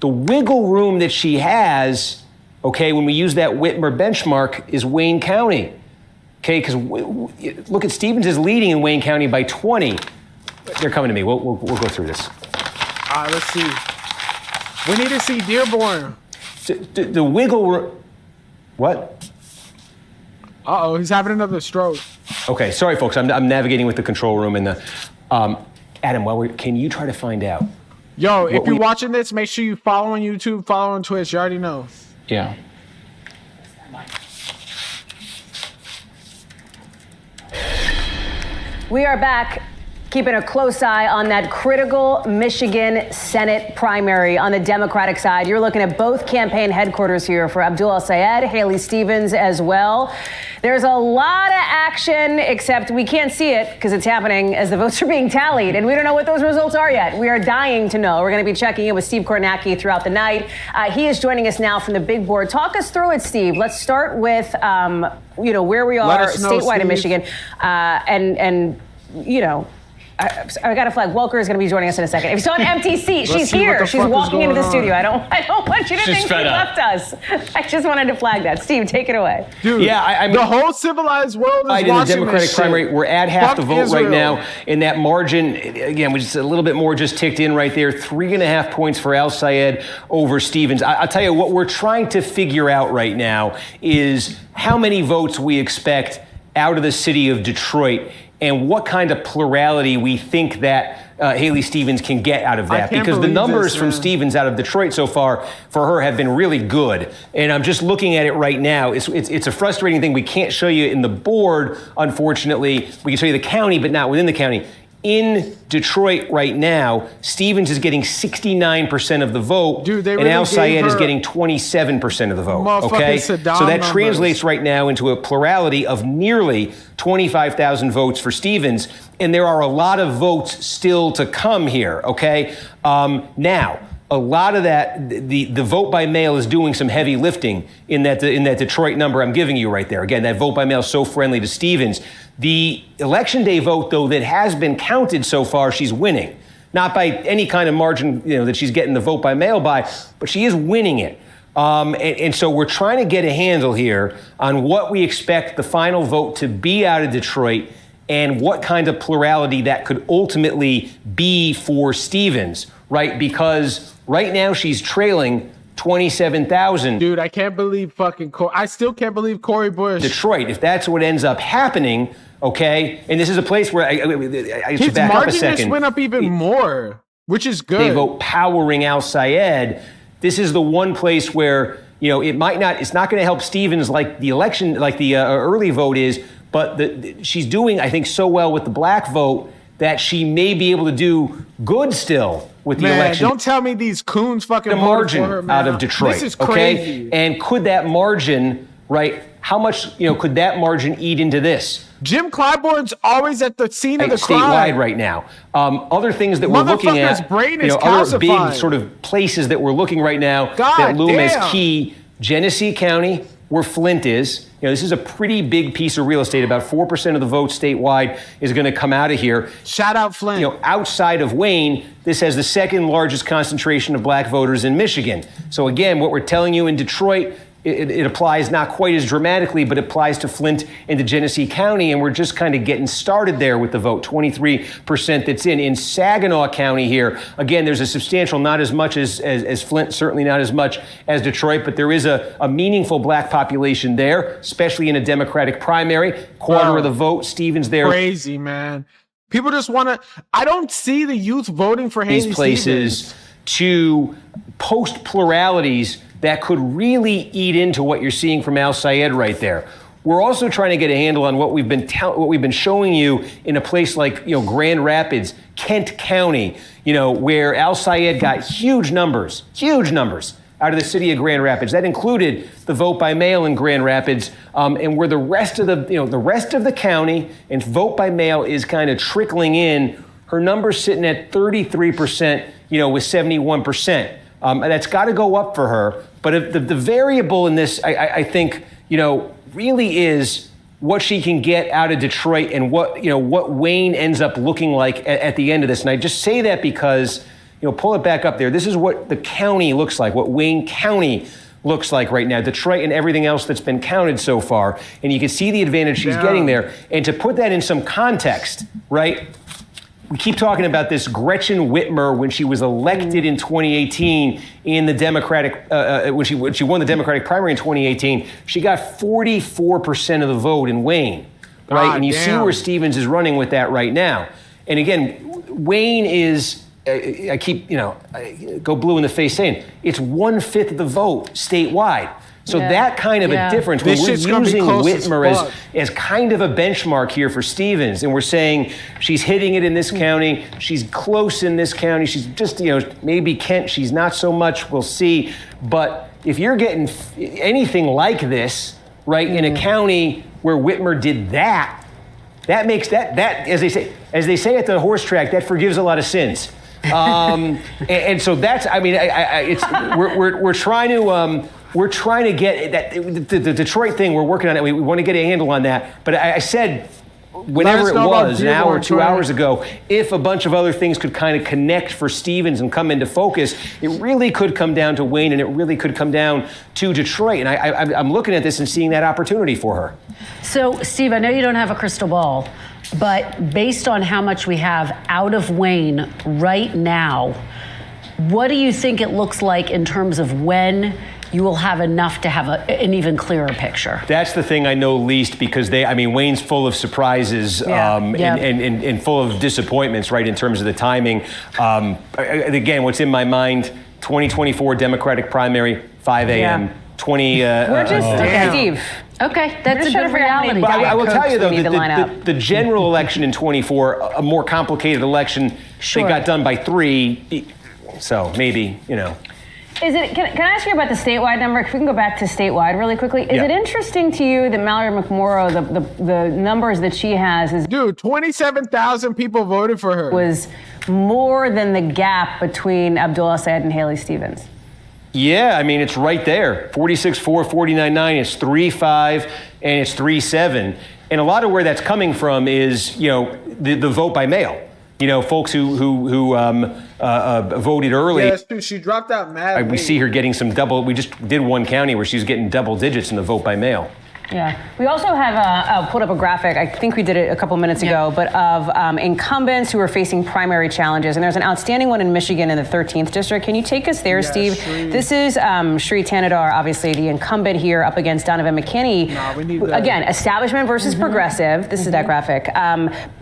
The wiggle room that she has, okay, when we use that Whitmer benchmark, is Wayne County. Okay, because look at Stevens is leading in Wayne County by 20. They're coming to me. We'll go through this. All right, let's see. We need to see Dearborn. The wiggle room. What? Uh-oh, he's having another stroke. Okay, sorry, folks. I'm navigating with the control room and the. Adam, can you try to find out? Yo, if you're watching this, make sure you follow on YouTube, follow on Twitch. You already know. Yeah. We are back. keeping a close eye on that critical Michigan Senate primary on the Democratic side. You're looking at both campaign headquarters here for Abdul El-Sayed, Haley Stevens as well. There's a lot of action, except we can't see it because it's happening as the votes are being tallied, and we don't know what those results are yet. We are dying to know. We're going to be checking in with Steve Kornacki throughout the night. He is joining us now from the big board. Talk us through it, Steve. Let's start with, where we are statewide in Michigan, and I got to flag. Welker is going to be joining us in a second. If it's on empty seat, she's here. She's walking into the studio. I don't want you to think she left us. I just wanted to flag that. Steve, take it away. Dude, I mean, the whole civilized world is watching in the Democratic primary. We're at half the vote Israel right now. In that margin, again, we just a little bit more just ticked in right there. 3.5 points for El-Sayed over Stevens. I'll tell you what we're trying to figure out right now is how many votes we expect out of the city of Detroit and what kind of plurality we think that Haley Stevens can get out of that. Because the numbers from Stevens out of Detroit so far for her have been really good. And I'm just looking at it right now. It's a frustrating thing. We can't show you in the board, unfortunately. We can show you the county, but not within the county. In Detroit right now, Stevens is getting 69% of the vote, and El-Sayed is getting 27% of the vote. Okay, so that translates right now into a plurality of nearly 25,000 votes for Stevens, and there are a lot of votes still to come here. Okay, now. A lot of that, the vote by mail is doing some heavy lifting in that Detroit number I'm giving you right there. Again, that vote by mail is so friendly to Stevens. The election day vote, though, that has been counted so far, she's winning. Not by any kind of margin, that she's getting the vote by mail by, but she is winning it. And so we're trying to get a handle here on what we expect the final vote to be out of Detroit and what kind of plurality that could ultimately be for Stevens, right? Because right now she's trailing 27,000. Dude, I can't believe I still can't believe Cori Bush. Detroit, if that's what ends up happening, okay? And this is a place where I should back up a second. His margin just went up even more, which is good. They vote powering El-Sayed. This is the one place where, it's not going to help Stevens like the election, like the early vote is, but she's doing, I think, so well with the black vote that she may be able to do good still with the election. Don't tell me these coons fucking the margin for her, out of Detroit. This is crazy. Okay? And could that margin, right? How much, could that margin eat into this? Jim Clyburn's always at the scene of the crime. Statewide right now. Other things that we're looking at, brain is other big sort of places that we're looking right now that loom as key. Genesee County, where Flint is. This is a pretty big piece of real estate. About 4% of the vote statewide is going to come out of here. Shout out Flint. Outside of Wayne, this has the second largest concentration of black voters in Michigan. So again, what we're telling you in Detroit, it applies not quite as dramatically, but it applies to Flint and to Genesee County, and we're just kind of getting started there with the vote, 23% that's in. In Saginaw County here, again, there's a substantial, not as much as Flint, certainly not as much as Detroit, but there is a meaningful black population there, especially in a Democratic primary. Quarter of the vote, Stevens there. Crazy, man. People just want to, I don't see the youth voting for Haley These places Stevens. To post pluralities that could really eat into what you're seeing from El-Sayed right there. We're also trying to get a handle on what we've been showing you in a place like Grand Rapids, Kent County, where El-Sayed got huge numbers out of the city of Grand Rapids. That included the vote by mail in Grand Rapids, and where the rest of the county and vote by mail is kind of trickling in. Her number's sitting at 33%, with 71%. That's got to go up for her. But if the variable in this, I think, really is what she can get out of Detroit and what Wayne ends up looking like at the end of this. And I just say that because, pull it back up there. This is what the county looks like, what Wayne County looks like right now, Detroit and everything else that's been counted so far. And you can see the advantage she's getting there. And to put that in some context, right? We keep talking about this Gretchen Whitmer when she was elected in 2018 in the Democratic, when she won the Democratic primary in 2018, she got 44% of the vote in Wayne, right? And you see where Stevens is running with that right now. And again, Wayne is, I keep, I go blue in the face saying, it's 1/5 of the vote statewide. So that kind of a difference, when we're using Whitmer as kind of a benchmark here for Stevens, and we're saying she's hitting it in this county, she's close in this county, she's just, maybe Kent, she's not so much, we'll see. But if you're getting anything like this, right, in a county where Whitmer did that makes that as they say at the horse track, that forgives a lot of sins. And so that's, I mean, we're trying to get that the Detroit thing. We're working on it. We want to get a handle on that. But I said, whenever it was, an hour or 2 hours ago, if a bunch of other things could kind of connect for Stevens and come into focus, it really could come down to Wayne, and it really could come down to Detroit. And I'm looking at this and seeing that opportunity for her. So, Steve, I know you don't have a crystal ball, but based on how much we have out of Wayne right now, what do you think it looks like in terms of when you will have enough to have an even clearer picture? That's the thing I know least, because Wayne's full of surprises and full of disappointments, right, in terms of the timing. Again, what's in my mind, 2024 Democratic primary, 5 a.m., 20... We're just, Steve. Okay, that's a good reality. But I will tell you, though, the general election in 24, a more complicated election, they got done by 3, so maybe, Is it? Can I ask you about the statewide number? If we can go back to statewide really quickly. Is it interesting to you that Mallory McMorrow, the numbers that she has is... Dude, 27,000 people voted for her. ...was more than the gap between Abdul El-Sayed and Haley Stevens. Yeah, it's right there. 46-4, 49-9, it's 3-5, and it's 3-7. And a lot of where that's coming from is, the vote by mail. Folks who voted early. Yeah, that's true. She dropped out mad. We see her getting some double. We just did one county where she's getting double digits in the vote by mail. Yeah. We also have pulled up a graphic, I think we did it a couple minutes ago, but of incumbents who are facing primary challenges. And there's an outstanding one in Michigan in the 13th district. Can you take us there, Steve? Shree. This is Shri Tanadar, obviously the incumbent here up against Donovan McKinney. We need that. Again, establishment versus progressive. This is that graphic.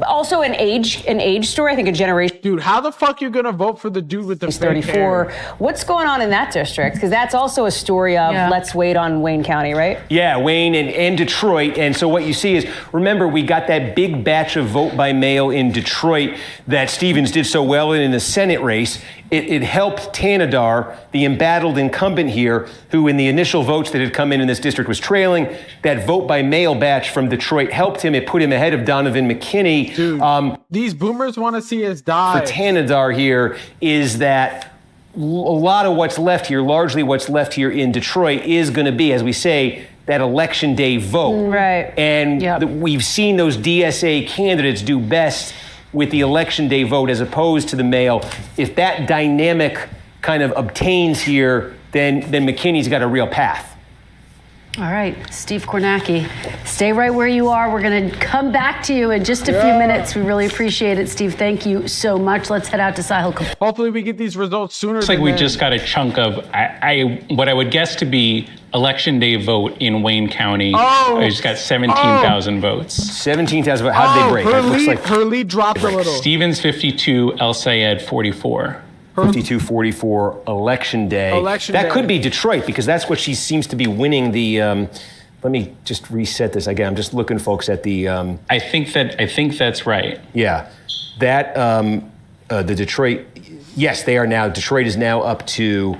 Also an age story, I think a generation. Dude, how the fuck you gonna vote for the dude with the He's 34. What's going on in that district? Because that's also a story of let's wait on Wayne County, right? Yeah, Wayne and Detroit. And so what you see is, remember, we got that big batch of vote by mail in Detroit that Stevens did so well in the Senate race. It helped Tanadar, the embattled incumbent here, who in the initial votes that had come in this district was trailing. That vote by mail batch from Detroit helped him. It put him ahead of Donovan McKinney. Dude, these boomers want to see us die. For Tanadar here is that a lot of what's left here, largely what's left here in Detroit, is going to be, as we say, that election day vote. Right. And we've seen those DSA candidates do best with the election day vote as opposed to the mail. If that dynamic kind of obtains here, then McKinney's got a real path. All right, Steve Kornacki, stay right where you are. We're going to come back to you in just a few minutes. We really appreciate it, Steve. Thank you so much. Let's head out to Sahil Kapoor. Hopefully we get these results sooner. It's like we just got a chunk of what I would guess to be election day vote in Wayne County. I just got 17,000 votes. 17,000 votes. How did they break? Her lead dropped a little. Stevens 52, El-Sayed 44. 52-44 election day. That could be Detroit, because that's what she seems to be winning the. Let me just reset this again. I'm just looking, folks, at the. I think that's right. Yeah, that the Detroit. Yes, they are now. Detroit is now up to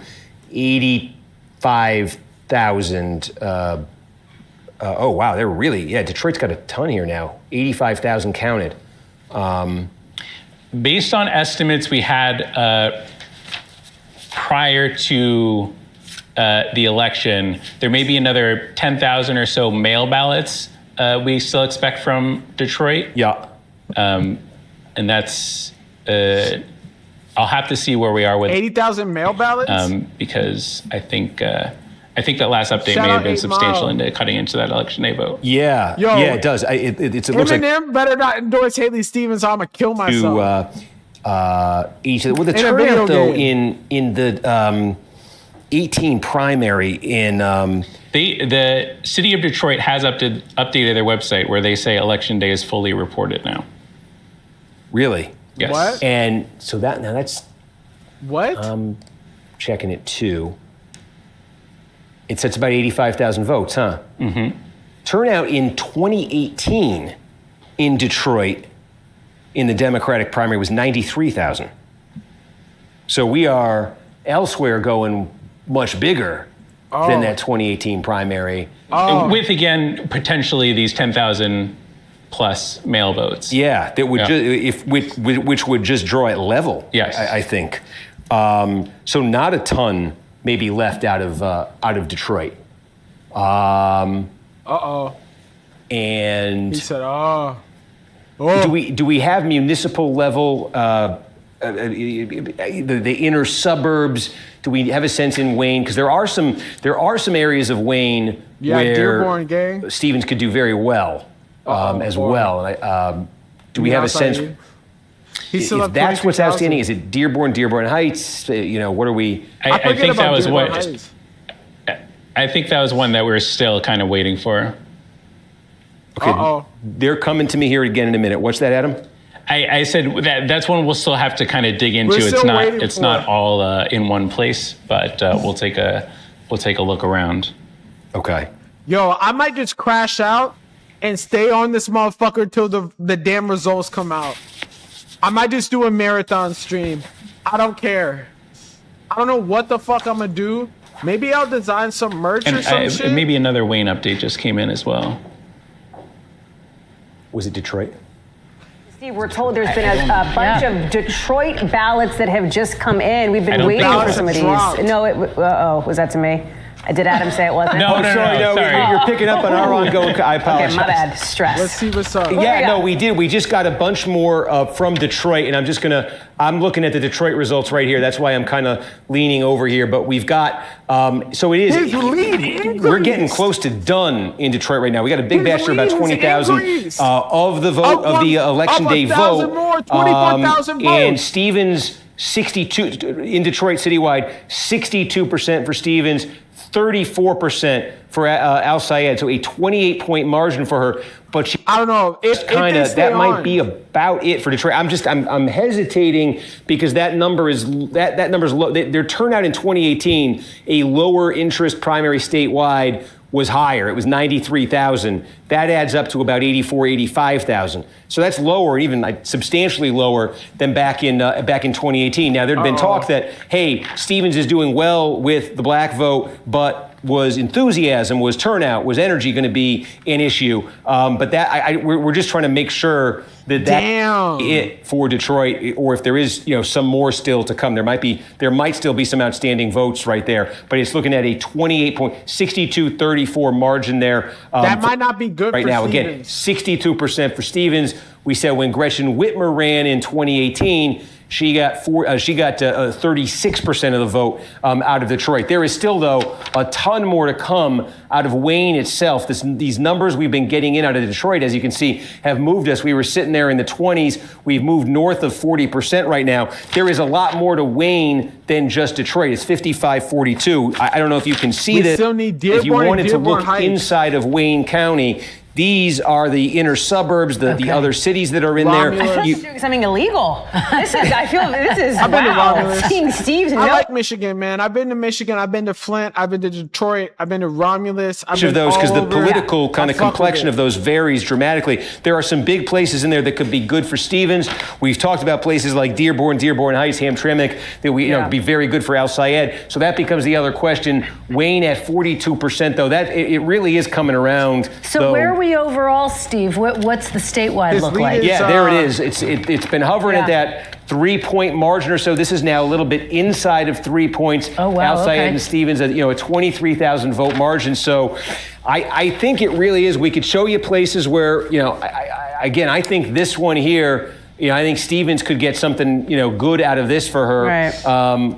85,000. Oh wow, they're really Detroit's got a ton here now. 85,000 counted. Based on estimates we had prior to the election, there may be another 10,000 or so mail ballots we still expect from Detroit. Yeah. And that's, I'll have to see where we are with 80,000 mail ballots? Because I think that last update may have been substantial into cutting into that election day vote. Yeah, it does. It looks like Eminem better not endorse Haley Stevens, or I'm gonna kill myself. The turnout though in the 18 primary in the city of Detroit has updated their website where they say election day is fully reported now. Really? Yes. What? And so that's what? checking it too. It sets about 85,000 votes, huh? Mm-hmm. Turnout in 2018 in Detroit in the Democratic primary was 93,000. So we are elsewhere going much bigger than that 2018 primary. With, again, potentially these 10,000 plus mail votes. Yeah, that would which would just draw it level. Yes, I think. So not a ton maybe left out of Detroit. And he said, do we have municipal level the inner suburbs? Do we have a sense in Wayne? Because there are some areas of Wayne where Dearborn gang. Stevens could do very well as well. And do we have a sense? If that's what's outstanding, is it Dearborn Heights? What are we? I think that was I think that was one that we're still kind of waiting for. Okay, they're coming to me here again in a minute. What's that, Adam? I said that's one we'll still have to kind of dig into. It's not all in one place, but we'll take a look around. Okay. Yo, I might just crash out and stay on this motherfucker till the damn results come out. I might just do a marathon stream. I don't care. I don't know what the fuck I'm gonna do. Maybe I'll design some merch or some shit. Maybe another Wayne update just came in as well. Was it Detroit? Steve, we're told there's been a bunch of Detroit ballots that have just come in. We've been waiting for some of these. No, was that to me? Did Adam say it wasn't? No, sorry. You're picking up on our ongoing. I apologize. Okay, my bad. Stress. Let's see what's up. We did. We just got a bunch more from Detroit, and I'm looking at the Detroit results right here. That's why I'm kind of leaning over here. But we've got, so it is. His lead increased. We're getting close to done in Detroit right now. We got a big batch for about 20,000 of the vote of the election day vote. More, 24,000 votes. And Stevens 62 in Detroit citywide, 62% for Stevens. 34% for Al Sayed, so a 28-point margin for her. But I don't know. That might be about it for Detroit. I'm hesitating because that number's low. Their turnout in 2018, a lower interest primary statewide, was higher. It was 93,000. That adds up to about 85,000. So that's lower, even substantially lower than back in 2018. Now, there'd been talk that, hey, Stevens is doing well with the black vote, but was enthusiasm, was turnout, was energy going to be an issue? But we're just trying to make sure that's it for Detroit, or if there is some more still to come. There might still be some outstanding votes right there, but it's looking at a 28.62-34 margin there. That might not be good right for now. Stevens. Again, 62% for Stevens. We said when Gretchen Whitmer ran in 2018, she got 36% of the vote out of Detroit. There is still, though, a ton more to come out of Wayne itself. These numbers we've been getting in out of Detroit, as you can see, have moved us. We were sitting there in the 20s. We've moved north of 40% right now. There is a lot more to Wayne than just Detroit. It's 55-42. I don't know if you can see that. Still need Dearborn, if you wanted to look Heights. inside of Wayne County, these are the inner suburbs, the other cities that are in Romulus. There. I feel like doing something illegal. I've been to Romulus. Seeing Steve's. I like Michigan, man. I've been to Michigan. I've been to Flint. I've been to Detroit. I've been to Romulus. Each of those, because the political kind of complexion of those varies dramatically. There are some big places in there that could be good for Stevens. We've talked about places like Dearborn Heights, Hamtramck, that would be very good for Al Sayed. So that becomes the other question. Wayne at 42%, though, that it really is coming around. So where are we overall, Steve? What's the statewide look like? There it is. It's been hovering at that 3-point margin or so. This is now a little bit inside of 3 points. Oh, wow. Al Sayed and Stevens, a 23,000 vote margin. So I think it really is. We could show you places where, I think this one here, I think Stevens could get something, good out of this for her. Right.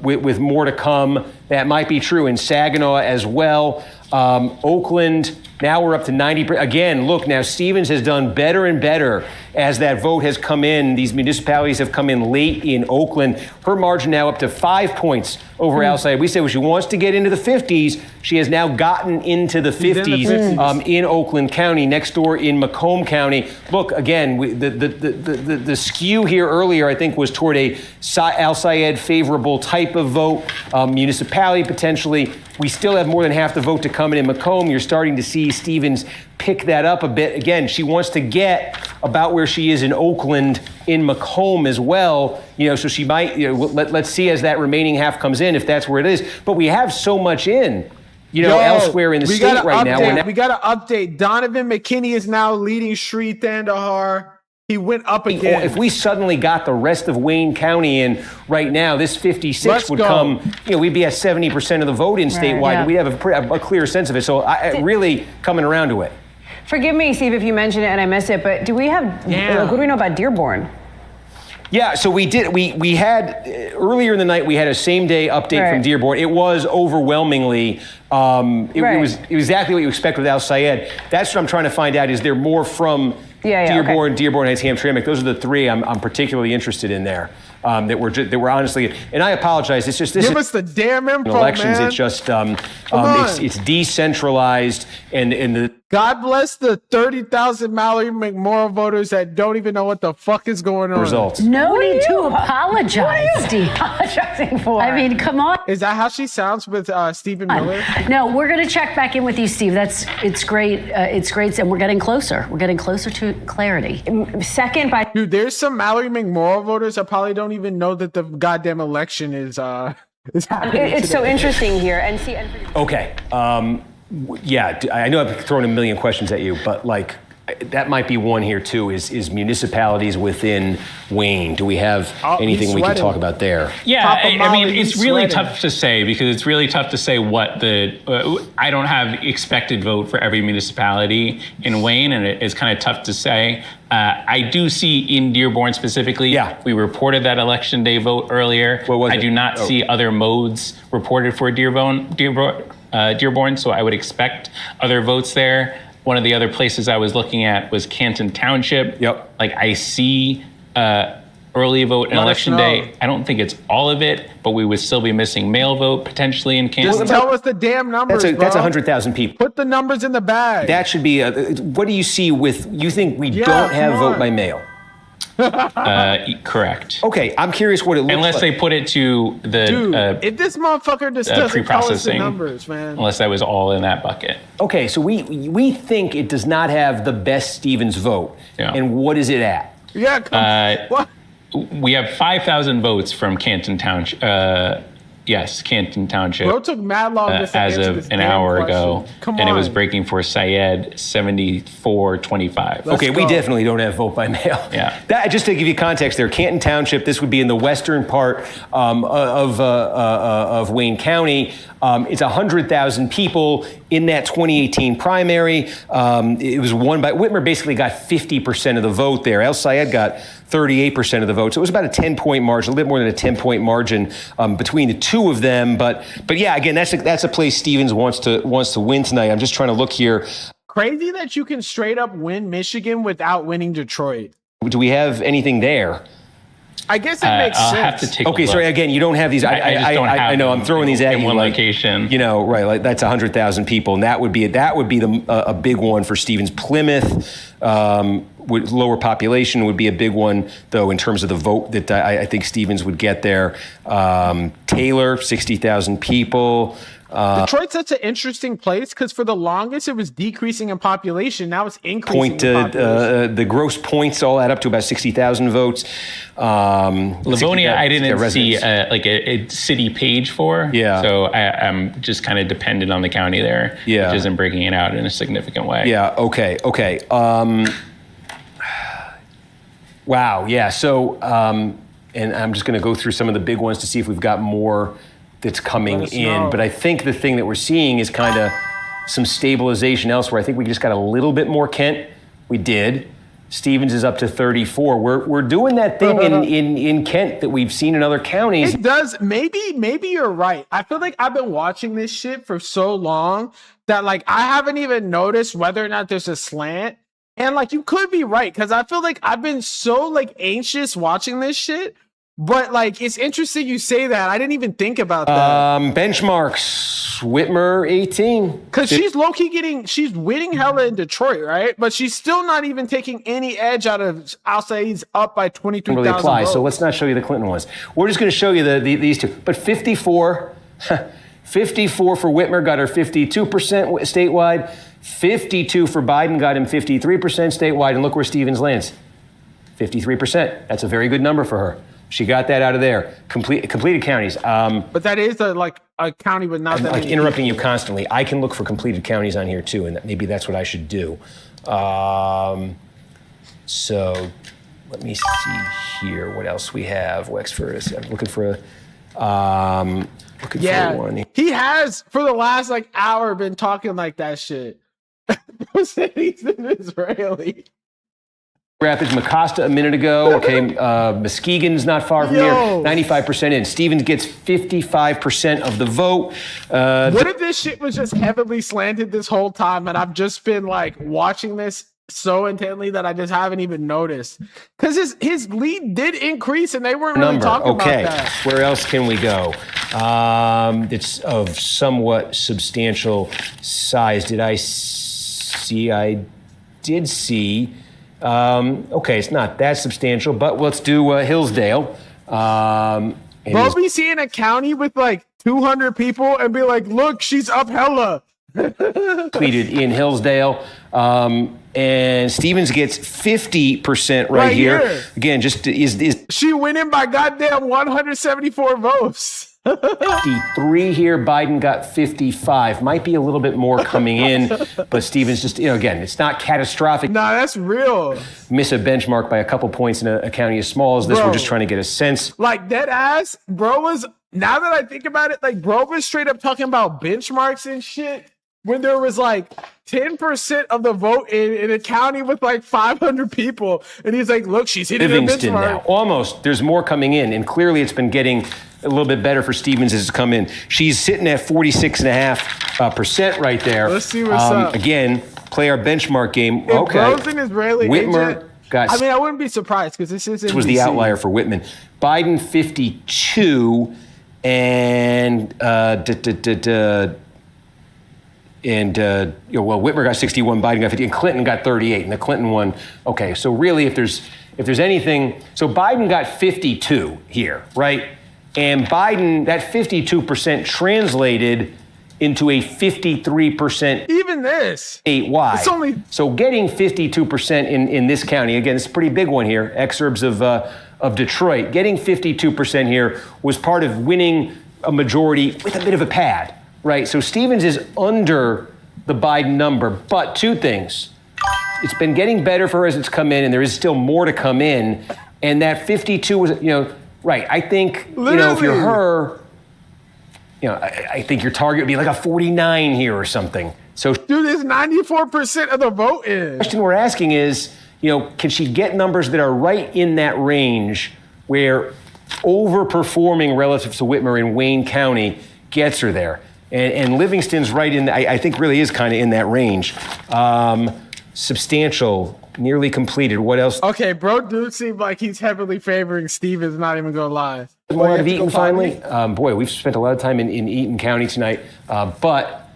With more to come. That might be true in Saginaw as well. Oakland, now we're up to 90%. Again, look, now Stevens has done better and better as that vote has come in. These municipalities have come in late in Oakland. Her margin now up to 5 points over Al Sayed. We say, well, she wants to get into the 50s. She has now gotten into the 50s in Oakland County, next door in Macomb County. Look, again, the skew here earlier, I think, was toward a Al Sayed favorable type of vote, municipality potentially. We still have more than half the vote to come in Macomb. You're starting to see Stevens pick that up a bit. Again, she wants to get about where she is in Oakland, in Macomb as well. So she might, let's see as that remaining half comes in, if that's where it is. But we have so much in, elsewhere in the state right now. We got to update. Donovan McKinney is now leading Sri Thandahar. He went up again. If we suddenly got the rest of Wayne County in right now, this 56 would come, we'd be at 70% of the vote in statewide. Yeah. We'd have a clear sense of it. So really coming around to it. Forgive me, Steve, if you mentioned it and I missed it, but do we have, what do we know about Dearborn? Yeah, so we did. We had, earlier in the night, we had a same-day update from Dearborn. It was overwhelmingly, it was exactly what you expect with Al Sayed. That's what I'm trying to find out. Is there more from Dearborn, Dearborn Heights, Hamtramck? Those are the three I'm particularly interested in there. That were honestly, and I apologize. It's just this. Give us the damn info, elections. Man. It's just it's decentralized and the. God bless the 30,000 Mallory McMorrow voters that don't even know what the fuck is going on. Results. No need to apologize, Steve. Apologizing for? I mean, come on. Is that how she sounds with Stephen Miller? No, we're going to check back in with you, Steve. It's great. It's great, and we're getting closer. We're getting closer to clarity. Second by dude, there's some Mallory McMorrow voters that probably don't even know that the goddamn election is happening. It's so interesting here, and see. Okay. Yeah, I know I've thrown a million questions at you, but that might be one here too, is municipalities within Wayne. Do we have anything we can talk about there? Yeah, I mean, it's really tough to say because it's really tough to say what I don't have expected vote for every municipality in Wayne, and it's kind of tough to say. I do see in Dearborn specifically, we reported that election day vote earlier. What was it? I do not see other modes reported for Dearborn, so I would expect other votes there. One of the other places I was looking at was Canton Township. Yep. I see early vote and election day. I don't think it's all of it, but we would still be missing mail vote potentially in Canton. Just tell us the damn numbers, That's 100,000 people. Put the numbers in the bag. That should be, what do you see with, you think we don't have vote by mail? Correct. Okay, I'm curious what it looks unless they put it to the if this motherfucker just doesn't tell us the numbers, man. Unless that was all in that bucket. Okay, so we think it does not have the best Stevens vote. Yeah. And what is it at? Yeah, what? We have 5,000 votes from Canton Township. Yes, Canton Township. Bro took mad long to as of an hour ago, and it was breaking for Syed 74-25. Okay, we definitely don't have vote by mail. Yeah. Just to give you context, there, Canton Township. This would be in the western part of Wayne County. It's 100,000 people in that 2018 primary. It was won by Whitmer. Basically, got 50% of the vote there. El Sayed got 38% of the vote. So it was about a 10-point margin, a little more than a 10-point margin between the two of them. But yeah, again, that's a place Stevens wants to win tonight. I'm just trying to look here. Crazy that you can straight up win Michigan without winning Detroit. Do we have anything there? I guess it makes sense. I'll have to take a look. Sorry, again, you don't have these. I know, I'm throwing these at you. In one location. Right, that's 100,000 people, and that would be a big one for Stevens. Plymouth, with lower population, would be a big one, though, in terms of the vote that I think Stevens would get there. Taylor, 60,000 people. Detroit's such an interesting place because for the longest it was decreasing in population. Now it's increasing in population. The gross points all add up to about 60,000 votes. Livonia, I didn't see a city page for. Yeah. So I'm just kind of dependent on the county there, which isn't breaking it out in a significant way. Yeah. Okay. Wow. Yeah. So, and I'm just going to go through some of the big ones to see if we've got more that's coming in. But I think the thing that we're seeing is kind of some stabilization elsewhere. I think we just got a little bit more Kent. We did. Stevens is up to 34. We're doing that thing in Kent that we've seen in other counties. It does. Maybe you're right. I feel like I've been watching this shit for so long that I haven't even noticed whether or not there's a slant. And like, you could be right, because I feel like I've been so like anxious watching this shit. But like, it's interesting you say that. I didn't even think about that. Benchmarks, Whitmer 18. Because she's low-key she's winning hella in Detroit, right? But she's still not even taking any edge out of Al-Saeed's up by 23,000 really apply, votes. so let's not show you the Clinton ones. We're just going to show you these two. But 54 for Whitmer, got her 52% statewide. 52 for Biden, got him 53% statewide. And look where Stevens lands, 53%. That's a very good number for her. She got that out of there. Completed counties. But that is a county with not that many interrupting people. you constantly. I can look for completed counties on here too, and maybe that's what I should do. So let me see here what else we have. Wexford. I'm looking for a one. He has for the last hour been talking like that shit. Said he's an Israeli. Rapids, Mecosta a minute ago. Okay, Muskegon's not far from here. 95% in. Stevens gets 55% of the vote. What if this shit was just heavily slanted this whole time, and I've just been watching this so intently that I just haven't even noticed? Because his lead did increase, and they weren't really talking about that. Where else can we go? It's of somewhat substantial size. Did I see? I did see. Okay, it's not that substantial, but let's do Hillsdale. We'll be seeing a county with 200 people and be like, look, she's up hella. Completed in Hillsdale. And Stevens gets 50% right here. Again, just is she winning by goddamn 174 votes. 53 here. Biden got 55. Might be a little bit more coming in, but Stevens just, again, it's not catastrophic. Nah, that's real. Miss a benchmark by a couple points in a county as small as this. We're just trying to get a sense. Dead ass, bro was, now that I think about it, bro was straight up talking about benchmarks and shit when there was 10% of the vote in a county with 500 people. And he's like, look, she's hitting Livingston a benchmark. now. Almost. There's more coming in. And clearly it's been getting a little bit better for Stevens as it's come in. She's sitting at 46.5% right there. Let's see what's up. Again, play our benchmark game. If bro's an Israeli Whitmer agent, got... I mean, I wouldn't be surprised because this is NBC. This was the outlier for Whitman. Biden, 52, and... Whitmer got 61, Biden got 50, and Clinton got 38, and the Clinton one, okay, so really if there's anything, so Biden got 52 here, right? And Biden, that 52% translated into a 53%. Even this. Statewide. It's only... So getting 52% in this county, again, it's a pretty big one here, exurbs of Detroit. Getting 52% here was part of winning a majority with a bit of a pad. Right, so Stevens is under the Biden number, but two things. It's been getting better for her as it's come in, and there is still more to come in. And that 52 was, right. I think, if you're her, I think your target would be a 49 here or something. So, dude, it's 94% of the vote in. The question we're asking is, can she get numbers that are right in that range where overperforming relative to Whitmer in Wayne County gets her there? And Livingston's right in, I think really is kind of in that range. Substantial, nearly completed. What else? Okay, bro, dude seems like he's heavily favoring Stevens, not even gonna lie. More out of Eaton finally? Boy, we've spent a lot of time in Eaton County tonight, but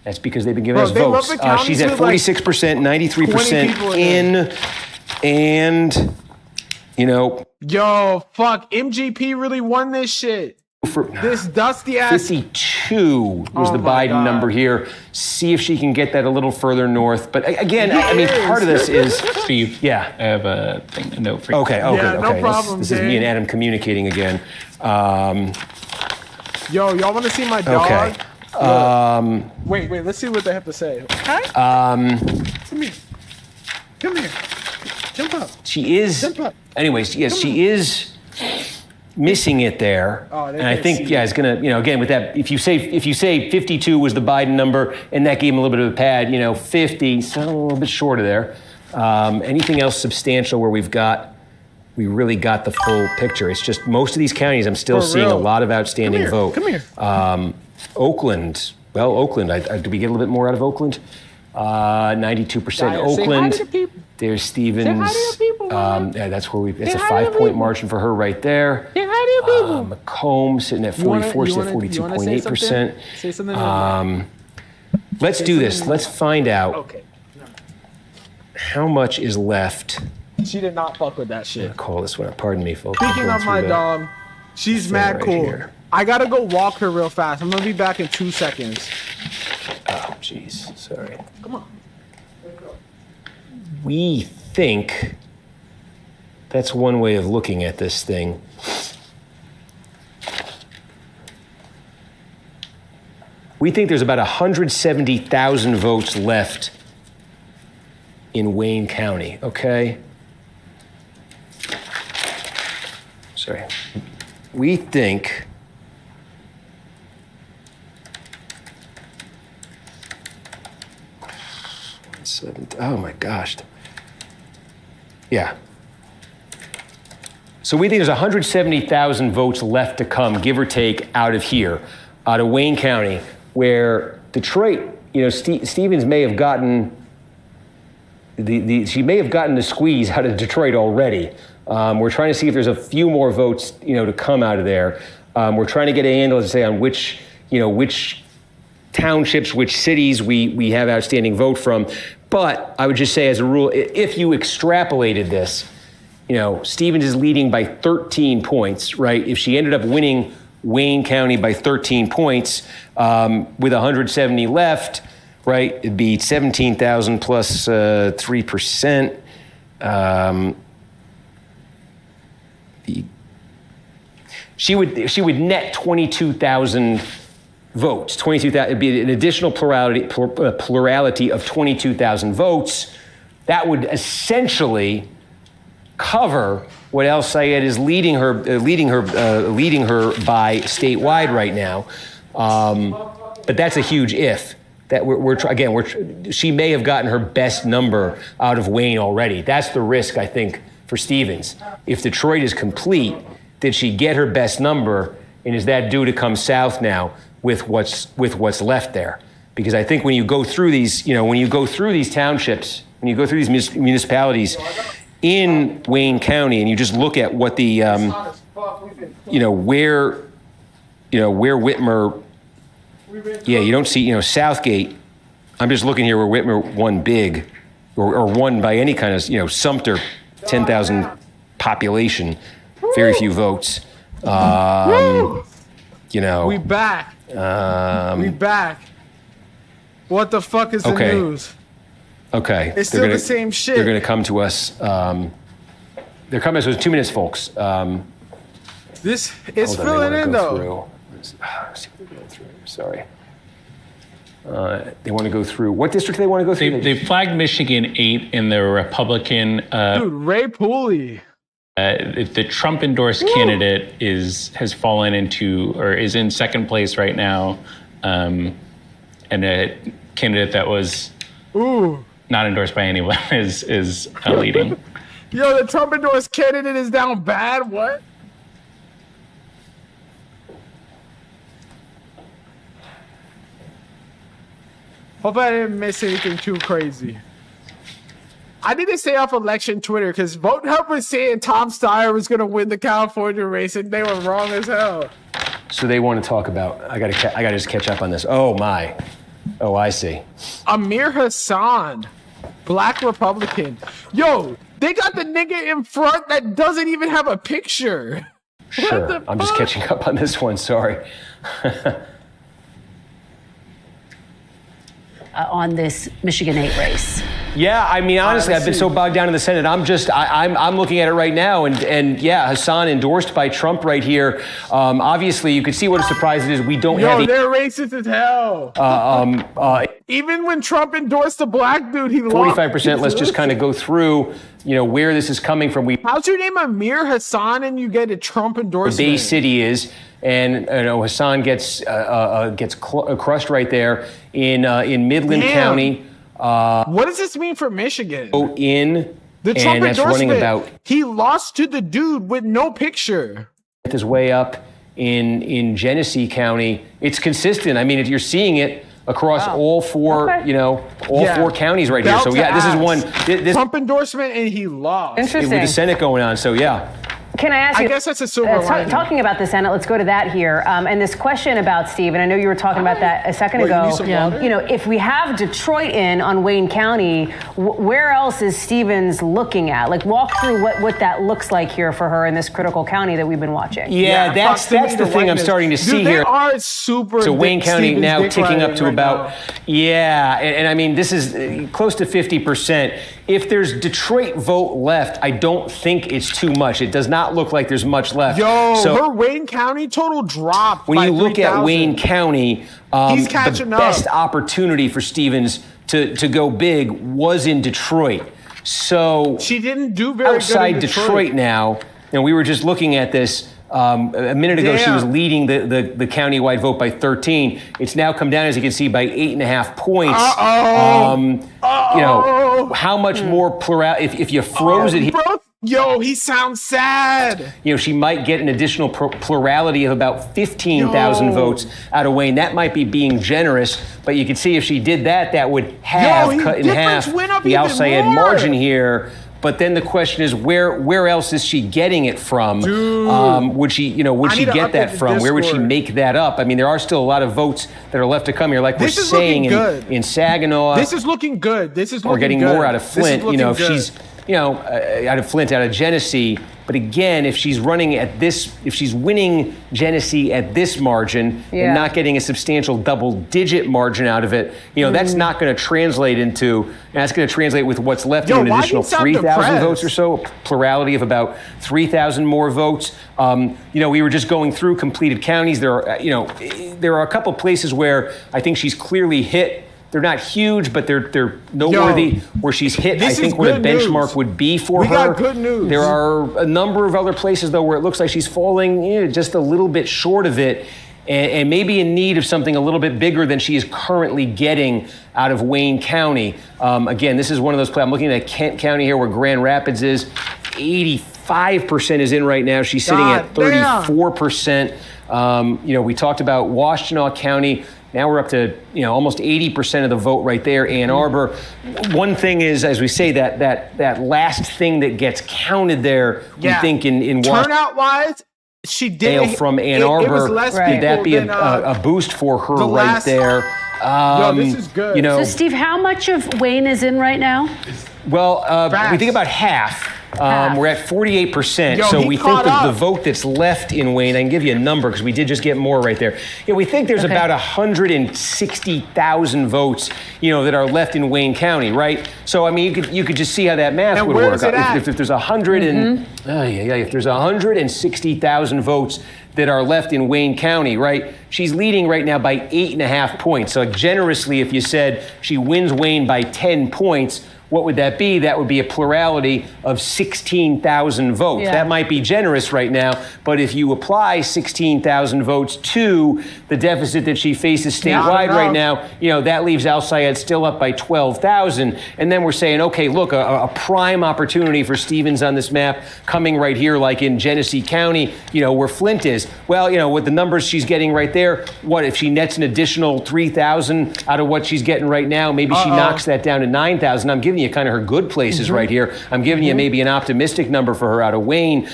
that's because they've been giving us votes. She's at 46%, 93% in, and, Yo, fuck, MGP really won this shit. This dusty ass 52 was the Biden number here. See if she can get that a little further north. But again, part of this is Steve. Yeah, I have a note for you. Okay. No problem. This is me and Adam communicating again. Yo, y'all want to see my dog? Okay. Wait. Let's see what they have to say. Hi. Come here. Jump up. She is. Jump up. Anyways, yes, she is missing it there. And I think, it's gonna, again with that, if you say 52 was the Biden number and that gave him a little bit of a pad, 50, so a little bit short of there. Anything else substantial where we really got the full picture? It's just most of these counties, I'm still seeing a lot of outstanding vote. Come here. Oakland, did we get a little bit more out of Oakland? 92% Oakland. There's Stevens. Say hi to your people, man. Yeah, that's where it's a hi to 5-point margin for her right there. Say hi to your people. Macomb sitting at 44, she's at 42.8%. Say something. Let's do this. Let's find out Okay. how much is left. She did not fuck with that shit. Call this one up. Pardon me, folks. Speaking of my dog, she's mad right cool. here. I gotta go walk her real fast. I'm gonna be back in 2 seconds. Oh, jeez. Sorry. Come on. We think that's one way of looking at this thing. We think there's about 170,000 votes left in Wayne County, okay? Sorry. We think oh my gosh. Yeah. So we think there's 170,000 votes left to come, give or take, out of here, out of Wayne County, where Detroit, Stevens may have gotten she may have gotten the squeeze out of Detroit already. We're trying to see if there's a few more votes, to come out of there. We're trying to get a handle, say, on which townships, which cities we have outstanding vote from. But I would just say, as a rule, if you extrapolated this, Stevens is leading by 13 points, right? If she ended up winning Wayne County by 13 points, with 170 left, right, it'd be 17,000 plus 3%. She would net 22,000 votes. 22,000. It'd be an additional plurality of 22,000 votes. That would essentially cover what El Sayed is leading her by statewide right now. But that's a huge if. That she may have gotten her best number out of Wayne already. That's the risk, I think, for Stevens. If Detroit is complete, did she get her best number, and is that due to come south now with what's left there? Because I think when you go through these, when you go through these townships, when you go through these municipalities in Wayne County, and you just look at what the, where Whitmer. Yeah, you don't see, Southgate. I'm just looking here where Whitmer won big, or won by any kind of, Sumter, 10,000 population, very few votes. We back. We back. What the fuck is the news? Okay. It's still the same shit. They're going to come to us. They're coming to us in 2 minutes, folks. This is filling in, though. See what they're going through. Sorry. They want to go through. What district do they want to go through? They flagged Michigan 8 in the Republican. Dude, Ray Pooley. The Trump-endorsed candidate has fallen into, or is in second place right now, and a candidate that was not endorsed by anyone is leading. Yo, the Trump-endorsed candidate is down bad. What? Hope I didn't miss anything too crazy. I need to stay off election Twitter because Vote Help was saying Tom Steyer was going to win the California race, and they were wrong as hell. So they want to talk about. I got to just catch up on this. Oh my. Oh, I see. Amir Hassan, Black Republican. Yo, they got the nigga in front that doesn't even have a picture. Sure. I'm just catching up on this one. Sorry. On this Michigan 8 race. Yeah, I mean, honestly, I've been so bogged down in the Senate. I'm looking at it right now, and yeah, Hassan endorsed by Trump right here. Obviously, you can see what a surprise it is. We don't have. They're racist as hell. Even when Trump endorsed a black dude, he lost. 45%. Let's just kind of go through, where this is coming from. How's your name Amir Hassan and you get a Trump endorsement? Bay City is. And Hassan gets crushed right there in Midland County. What does this mean for Michigan? The Trump that's running about. He lost to the dude with no picture. His way up in Genesee County. It's consistent. I mean, you're seeing it across all four, Okay. four counties right here. So yeah, this is one. This Trump endorsement, and he lost. Interesting. with the Senate going on. So yeah. Can I ask you? I guess that's a silver lining. Talking about the Senate, let's go to that here. And this question about Steve, and I know you were talking about that a second ago. You need some water? If we have Detroit in on Wayne County, where else is Stevens looking at? Like, walk through what that looks like here for her in this critical county that we've been watching. Yeah, that's the thing I'm starting to see here. They are super. So Wayne County Stevens now dick ticking up riding to right about, now. and I mean, this is close to 50%. If there's Detroit vote left, I don't think it's too much. It does not look like there's much left. Her Wayne County total dropped. When by you look 3,000. at Wayne County, He's catching the up. best opportunity for Stevens to go big was in Detroit. So She didn't do very outside good in Detroit now, we were just looking at this. A minute ago, she was leading the countywide vote by 13. It's now come down, as you can see, by 8.5 points. How much more plural? If you froze it, he sounds sad. she might get an additional plurality of about 15,000 votes out of Wayne. That might be being generous, but you can see if she did that, that would have cut in half the Al-Sayed margin here. But then the question is, where else is she getting it from? Would she get that from? Where would she make that up? I mean, there are still a lot of votes that are left to come here. Like we're saying in Saginaw. This is looking good. We're getting more out of Flint. If she's, out of Flint, out of Genesee. But again, if she's winning Genesee at this margin and not getting a substantial double-digit margin out of it, that's not going to translate into. That's going to translate with what's left in an additional 3,000 votes or so, a plurality of about 3,000 more votes. We were just going through completed counties. There are a couple places where I think she's clearly hit. They're not huge, but they're noteworthy where she's hit. I think what a benchmark would be for her. We got good news. There are a number of other places, though, where it looks like she's falling just a little bit short of it and maybe in need of something a little bit bigger than she is currently getting out of Wayne County. Again, this is one of those places. I'm looking at Kent County here where Grand Rapids is. 85% is in right now. She's sitting at 34%. We talked about Washtenaw County. Now we're up to almost 80% of the vote right there. Ann Arbor. One thing is, as we say, that last thing that gets counted there. We think in turnout wise, she did from Ann Arbor. Did that be a boost for her right there? This is good. So Steve, how much of Wayne is in right now? Well, we think about half. We're at 48%. So we think that the vote that's left in Wayne, I can give you a number because we did just get more right there. We think there's about 160,000 votes, that are left in Wayne County, right? So I mean, you could just see how that math would work. If there's 160,000 votes that are left in Wayne County, right? She's leading right now by 8.5 points. So generously, if you said she wins Wayne by 10 points, what would that be? That would be a plurality of 16,000 votes. That might be generous right now, but if you apply 16,000 votes to the deficit that she faces statewide right now, that leaves Al-Sayed still up by 12,000. And then we're saying, okay, look, a prime opportunity for Stevens on this map coming right here, like in Genesee County, where Flint is. Well, with the numbers she's getting right there, what if she nets an additional 3,000 out of what she's getting right now? Maybe she knocks that down to 9,000. I'm giving you kind of her good places right here. I'm giving you maybe an optimistic number for her out of Wayne.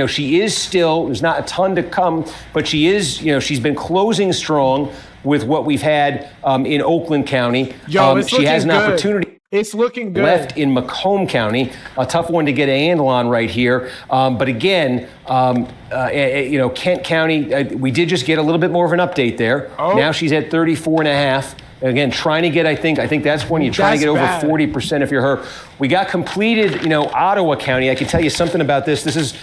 She is still, there's not a ton to come, but she is, she's been closing strong with what we've had in Oakland County. She has an opportunity. It's looking good. Left in Macomb County, a tough one to get a handle on right here. But again, Kent County, we did just get a little bit more of an update there. Now she's at 34.5. Again, trying to get, I think that's when you try to get over 40% if you're her. We got completed, Ottawa County. I can tell you something about this. This is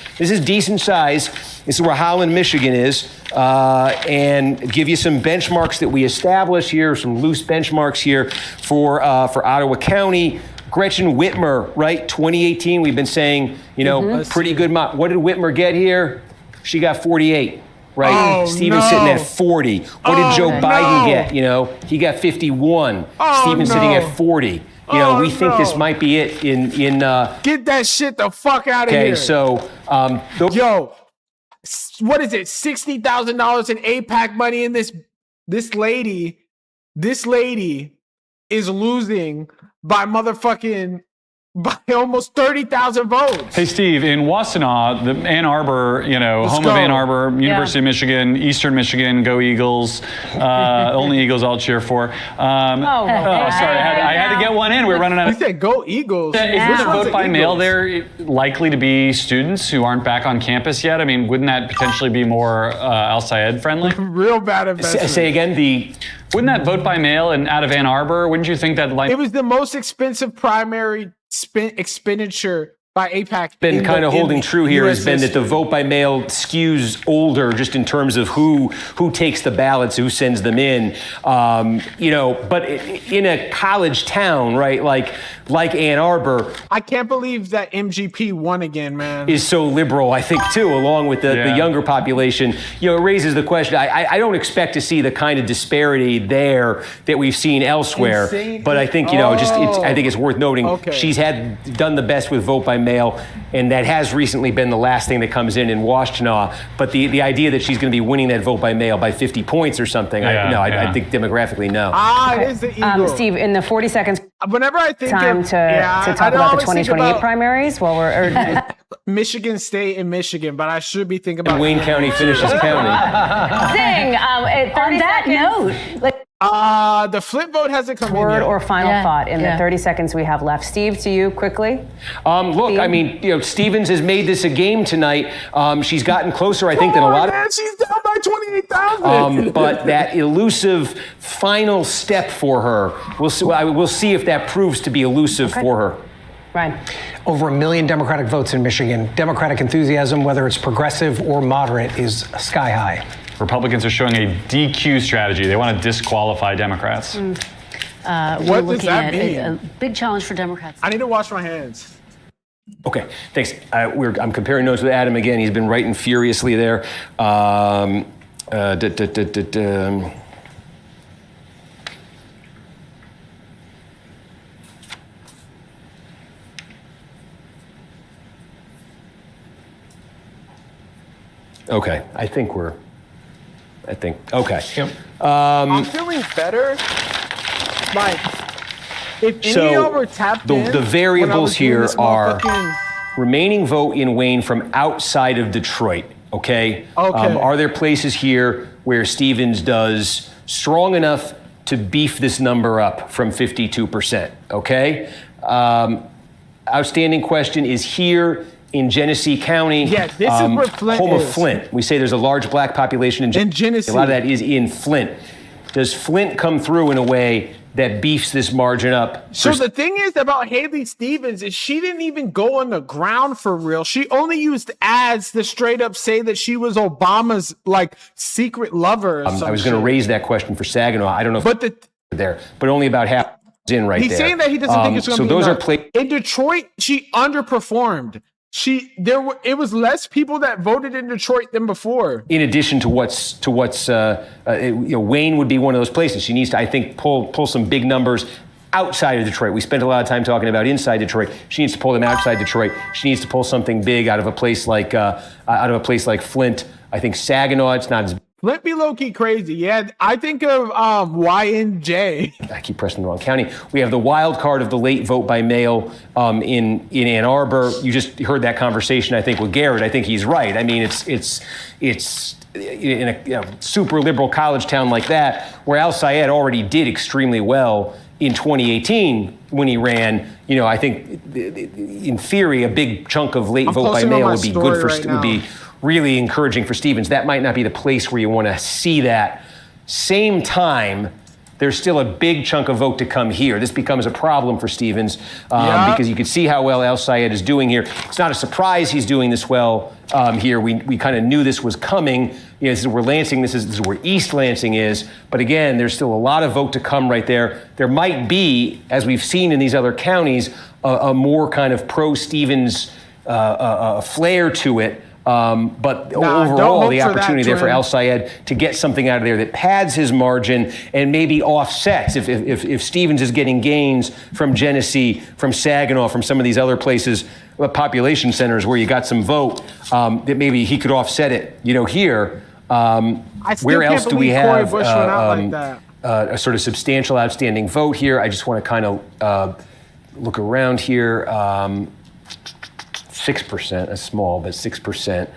decent size. This is where Holland, Michigan is, and give you some benchmarks that we established here, some loose benchmarks here for Ottawa County. Gretchen Whitmer, right? 2018. We've been saying, pretty good. What did Whitmer get here? She got 48. Right, Stevens sitting at 40. What did Joe Biden get? He got 51. Stevens sitting at 40. We think this might be it. Get that shit the fuck out of here. Okay, so what is it? $60,000 in APAC money in this lady this lady is losing by almost 30,000 votes. Hey, Steve, in Washtenaw, the Ann Arbor, home of Ann Arbor, University of Michigan, Eastern Michigan, go Eagles. Only Eagles I'll cheer for. Sorry, I had to get one in. We're running out of You said go Eagles. Is this vote by mail there likely to be students who aren't back on campus yet? I mean, wouldn't that potentially be more Al Sayed friendly? Real bad investment. Say again, wouldn't that vote by mail and out of Ann Arbor, wouldn't you think that it was the most expensive primary expenditure by AIPAC. Been kind of holding true here has been that the vote by mail skews older just in terms of who takes the ballots, who sends them in. But in a college town, right, like Ann Arbor, I can't believe that MGP won again, man. Is so liberal, I think, too, along with the younger population. It raises the question. I don't expect to see the kind of disparity there that we've seen elsewhere. Insane. But I think, I think it's worth noting she's done the best with vote by mail, and that has recently been the last thing that comes in Washtenaw. But the idea that she's going to be winning that vote by mail by 50 points or something, I think demographically, no. It is the Eagles. Steve, in the 40 seconds. Whenever I think to talk about the 2028 primaries, Michigan State and Michigan, but I should be thinking about Wayne County finishes counting. Zing. On that note, the flip vote hasn't come in word yet. or final thought in the 30 seconds we have left. Steve, to you quickly. Look, Steve? I mean, Stevens has made this a game tonight. She's gotten closer, I think, than a lot of. She's down by 28,000. But that elusive final step for her, we'll see if that proves to be elusive for her. Ryan. Over 1 million Democratic votes in Michigan. Democratic enthusiasm, whether it's progressive or moderate, is sky high. Republicans are showing a DQ strategy. They want to disqualify Democrats. We're looking at a big challenge for Democrats. I need to wash my hands. Okay, thanks. I'm comparing notes with Adam again. He's been writing furiously there. Okay, okay. Yep. I'm feeling better. If any of were tapped in, the variables here are remaining vote in Wayne from outside of Detroit, okay? Are there places here where Stevens does strong enough to beef this number up from 52%, okay? Outstanding question is here in Genesee County. Yes, this is where Flint home is. of Flint. We say there's a large black population in Genesee. A lot of that is in Flint. Does Flint come through in a way that beefs this margin up? So the thing is about Haley Stevens is she didn't even go on the ground for real. She only used ads to straight up say that she was Obama's secret lover. I was going to raise that question for Saginaw. I don't know but only about half in right He's there. He's saying that he doesn't think it's going to be those enough. are in Detroit, she underperformed. It was less people that voted in Detroit than before. In addition to what's Wayne would be one of those places. She needs to, I think, pull some big numbers outside of Detroit. We spent a lot of time talking about inside Detroit. She needs to pull them outside Detroit. She needs to pull something big out of a place like Flint. I think Saginaw. It's not as. Flint be low-key crazy. Yeah, I think of YNJ. I keep pressing the wrong county. We have the wild card of the late vote by mail in Ann Arbor. You just heard that conversation, I think, with Garrett. I think he's right. I mean, it's in a super liberal college town like that, where Al Sayed already did extremely well in 2018 when he ran. I think in theory, a big chunk of late vote by mail would be good for would be really encouraging for Stevens. That might not be the place where you want to see that. Same time, there's still a big chunk of vote to come here. This becomes a problem for Stevens because you can see how well Al Sayed is doing here. It's not a surprise he's doing this well here. We kind of knew this was coming. This is where Lansing, this is where East Lansing is. But again, there's still a lot of vote to come right there. There might be, as we've seen in these other counties, a more kind of pro-Stevens flair to it. But overall, the opportunity there for Al Sayed to get something out of there that pads his margin and maybe offsets if Stevens is getting gains from Genesee, from Saginaw, from some of these other places, population centers where you got some vote, that maybe he could offset it. Here, where else do we have? a sort of substantial outstanding vote here. I just want to kind of look around here. 6%, that's small, but 6%.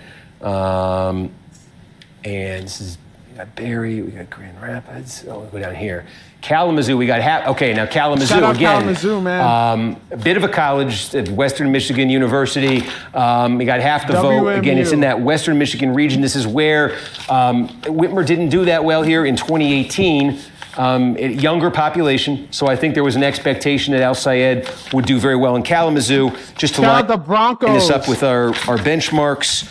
And this is, we got Barrie, we got Grand Rapids. Oh, we'll go down here. Kalamazoo, we got half. Okay, now Kalamazoo Shout out again. Kalamazoo, man. A bit of a college at Western Michigan University. We got half the vote. Again, it's in that Western Michigan region. This is where Whitmer didn't do that well here in 2018. Younger population, so I think there was an expectation that Al Sayed would do very well in Kalamazoo. Just to line this up with our benchmarks.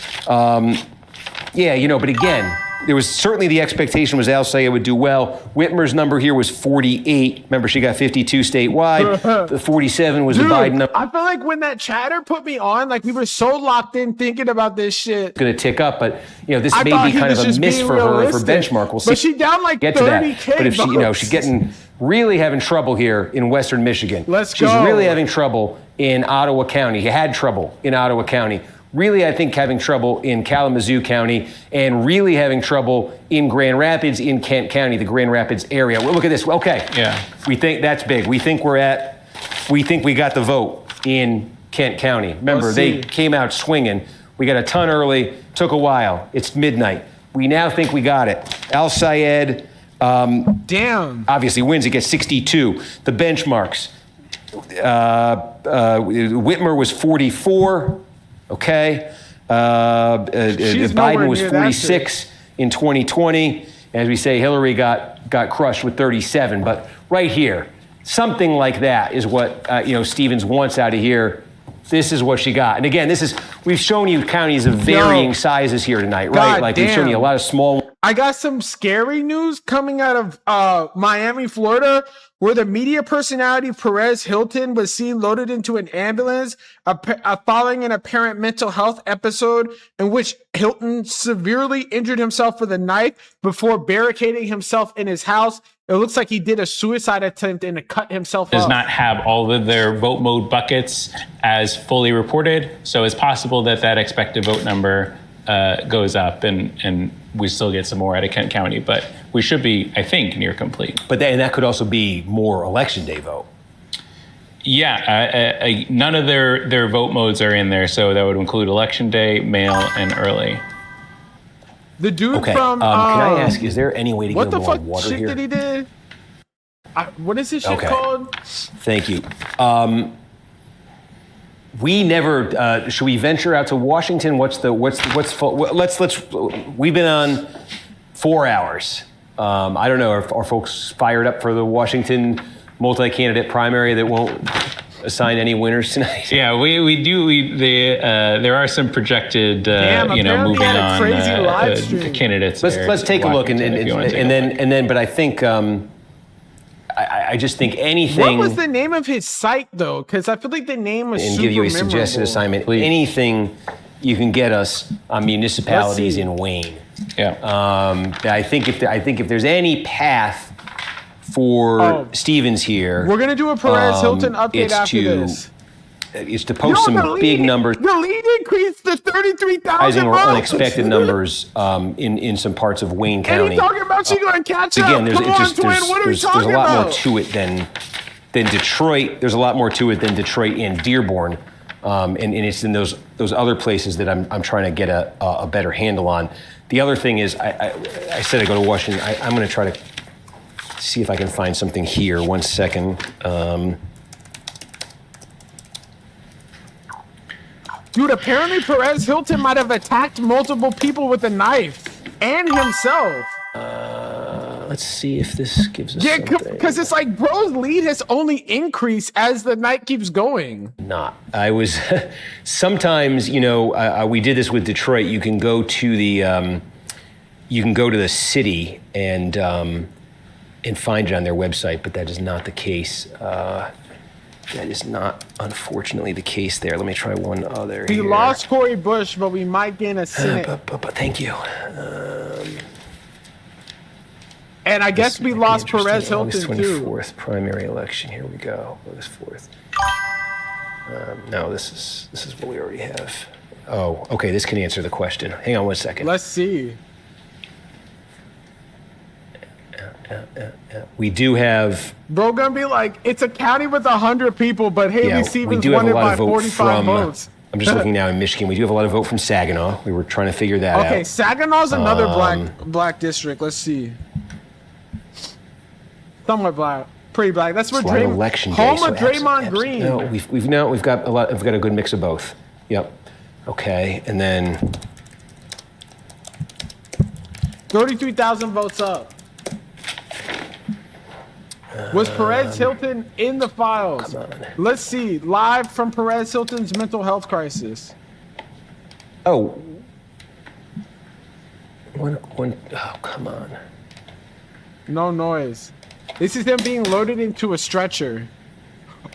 But again, there was certainly the expectation was Al Sayed would do well. Whitmer's number here was 48. Remember, she got 52 statewide. The 47 was the Biden number. I feel like when that chatter put me on, like we were so locked in thinking about this shit. Going to tick up, but this may be kind of a miss for her for benchmark. We'll see. But she down like get 30K. To that. But if she's getting really having trouble here in Western Michigan. Let's She's go. really having trouble in Ottawa County. You had trouble in Ottawa County. Really, I think having trouble in Kalamazoo County and really having trouble in Grand Rapids, in Kent County, the Grand Rapids area. Well, look at this. Okay. Yeah. We think that's big. We think we got the vote in Kent County. Remember, they came out swinging. We got a ton early. Took a while. It's midnight. We now think we got it. Al Sayed, obviously wins. It gets 62. The benchmarks. Whitmer was 44. Okay. Biden was 46 in 2020. As we say, Hillary got crushed with 37. But right here, something like that is what Stevens wants out of here. This is what she got. And again, we've shown you counties of varying sizes here tonight, right? We've shown you a lot of small. I got some scary news coming out of Miami, Florida, where the media personality Perez Hilton was seen loaded into an ambulance following an apparent mental health episode in which Hilton severely injured himself with a knife before barricading himself in his house. It looks like he did a suicide attempt and cut himself up. Does not have all of their vote mode buckets as fully reported, so it's possible that expected vote number goes up and we still get some more out of Kent County, but we should be, I think, near complete. But that could also be more election day vote. Yeah, none of their vote modes are in there, so that would include election day, mail, and early. The dude from can I ask, is there any way to get more water here? What the fuck shit did he do? What is this shit called? Thank you. We never should we venture out to Washington? We've been on 4 hours. I don't know, are folks fired up for the Washington multi-candidate primary that won't assign any winners tonight? Yeah, we do. There are some projected, moving on candidates. Let's take a look and then. But I think. I just think anything. What was the name of his site though? Because I feel like the name was. And super give you a memorable. suggested assignment. Please. Anything you can get us on municipalities in Wayne. Yeah. I think if there's any path for Stevens here, we're gonna do a Perez Hilton update after this. Is to post some big numbers. The lead increased to 33,000 or unexpected numbers in some parts of Wayne County. And he's talking about she's going to catch up. Again, there's a lot more to it than Detroit. There's a lot more to it than Detroit and Dearborn, and it's in those other places that I'm trying to get a better handle on. The other thing is, I said I go to Washington. I'm going to try to see if I can find something here. 1 second. Dude, apparently Perez Hilton might have attacked multiple people with a knife and himself. Let's see if this gives us something. Because it's like bro's lead has only increased as the night keeps going. I was sometimes, we did this with Detroit. You can go to the city and find it on their website, but that is not the case. That is not, unfortunately, the case there. Let me try one other We here. lost Cori Bush, but we might gain a Senate. But thank you. And I guess we lost Perez Hilton, August 24th, too. primary election. Here we go. August 4th. No, this is what we already have. Oh, okay, this can answer the question. Hang on 1 second. Let's see. We do have. Bro, gonna be like, it's a county with 100 people, but Haley Stevens won it by 45 votes. I'm just looking now in Michigan. We do have a lot of vote from Saginaw. We were trying to figure that out. Okay, Saginaw's another black district. Let's see. Somewhat black, pretty black. That's where election home day, of Draymond Green. No, we've got a lot. We've got a good mix of both. Yep. Okay, and then 33,000 votes up. Was Perez Hilton in the files? Let's see. Live from Perez Hilton's mental health crisis. Oh. Oh, come on. No noise. This is him being loaded into a stretcher.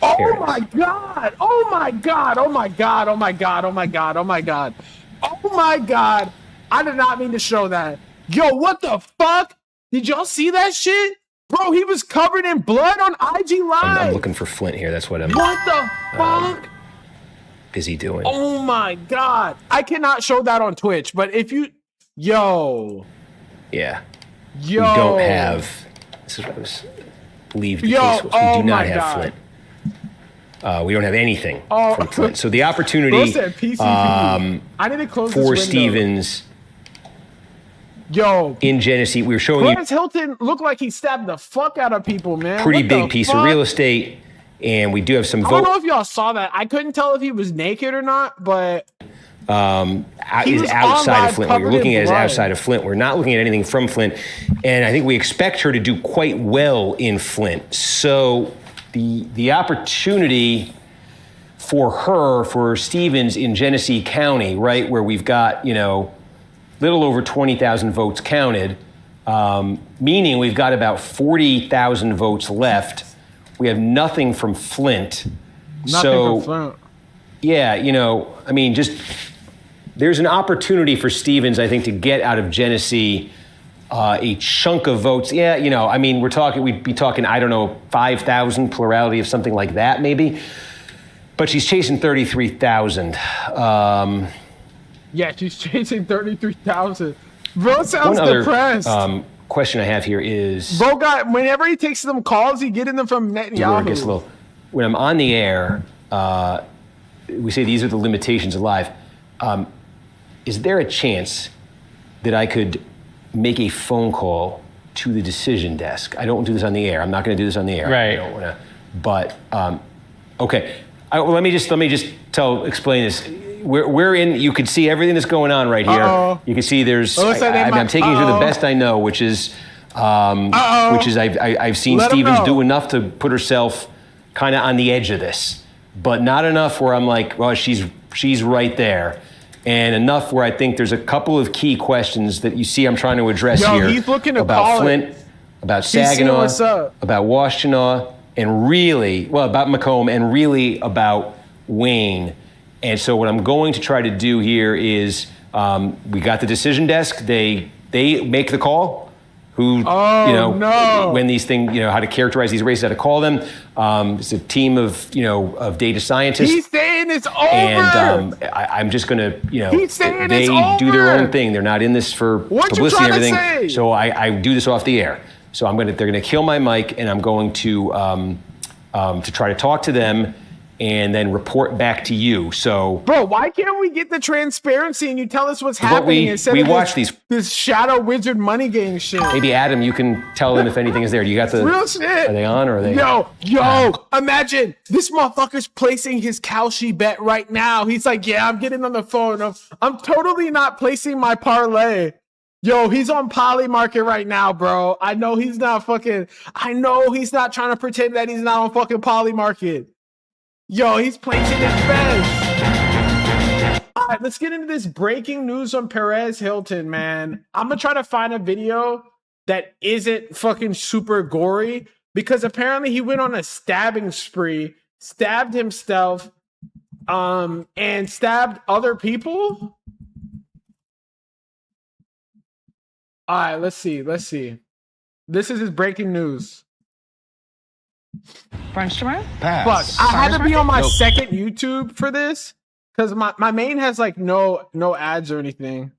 Oh my God! Oh my God! Oh my God! Oh my God! Oh my God! Oh my God! Oh my God! I did not mean to show that. Yo, what the fuck? Did y'all see that shit? Bro, he was covered in blood on IG Live. I'm looking for Flint here. That's what I'm. What the fuck? Busy doing. Oh my God! I cannot show that on Twitch, but if you, yo. Yeah. Yo. We don't have. This is what I was believed the case was. We do not have Flint. We don't have anything from Flint. So the opportunity I need to close for this Stevens. Yo, in Genesee, we were showing Perez Hilton looked like he stabbed the fuck out of people, man. Pretty big piece of real estate, and we do have some vote. I don't know if y'all saw that. I couldn't tell if he was naked or not, but is outside of Flint. What you're looking at is outside of Flint. We're not looking at anything from Flint, and I think we expect her to do quite well in Flint. So the opportunity for Stevens in Genesee County, right, where we've got, little over 20,000 votes counted, meaning we've got about 40,000 votes left. We have nothing from Flint. From Flint. Yeah, there's an opportunity for Stevens, I think, to get out of Genesee a chunk of votes. Yeah, we'd be talking, 5,000, plurality of something like that, maybe. But she's chasing 33,000. Yeah, she's chasing 33,000. Bro sounds depressed. Question I have here is... Bro whenever he takes them calls, he getting them from Netanyahu. When I'm on the air, we say these are the limitations of live. Is there a chance that I could make a phone call to the decision desk? I don't do this on the air. I'm not going to do this on the air. Right. I don't want to. But, okay. Let me just explain this. We're in. You can see everything that's going on right here. Uh-oh. You can see there's. I'm taking you through the best I know, which is I've seen Stevens do enough to put herself kind of on the edge of this, but not enough where I'm like, well, she's right there, and enough where I think there's a couple of key questions that you see I'm trying to address here. He's looking to about Flint, about Saginaw, about Washtenaw, and really, about Macomb, and really about Wayne. And so what I'm going to try to do here is we got the decision desk. They make the call. When these things, how to characterize these races, how to call them. It's a team of data scientists. He's saying it's over. And I'm just going to, He's saying they it's over. do their own thing. They're not in this for publicity and everything. Say? So I do this off the air. So they're going to kill my mic, and I'm going to try to talk to them and then report back to you. So, bro, why can't we get the transparency and you tell us what's happening instead of watch this shadow wizard money game shit? Maybe Adam, you can tell them if anything is there. You got the real shit. Are they on or are they? Yo! Imagine this motherfucker's placing his Kalshi bet right now. He's like, yeah, I'm getting on the phone. I'm totally not placing my parlay. Yo, he's on Polymarket right now, bro. I know he's not trying to pretend that he's not on fucking Polymarket. Yo, he's placing his bets. All right, let's get into this breaking news on Perez Hilton, man. I'm going to try to find a video that isn't fucking super gory because apparently he went on a stabbing spree, stabbed himself, and stabbed other people. All right, let's see. This is his breaking news. Brunch tomorrow? Fuck, I had to be on my second YouTube for this because my main has like no ads or anything.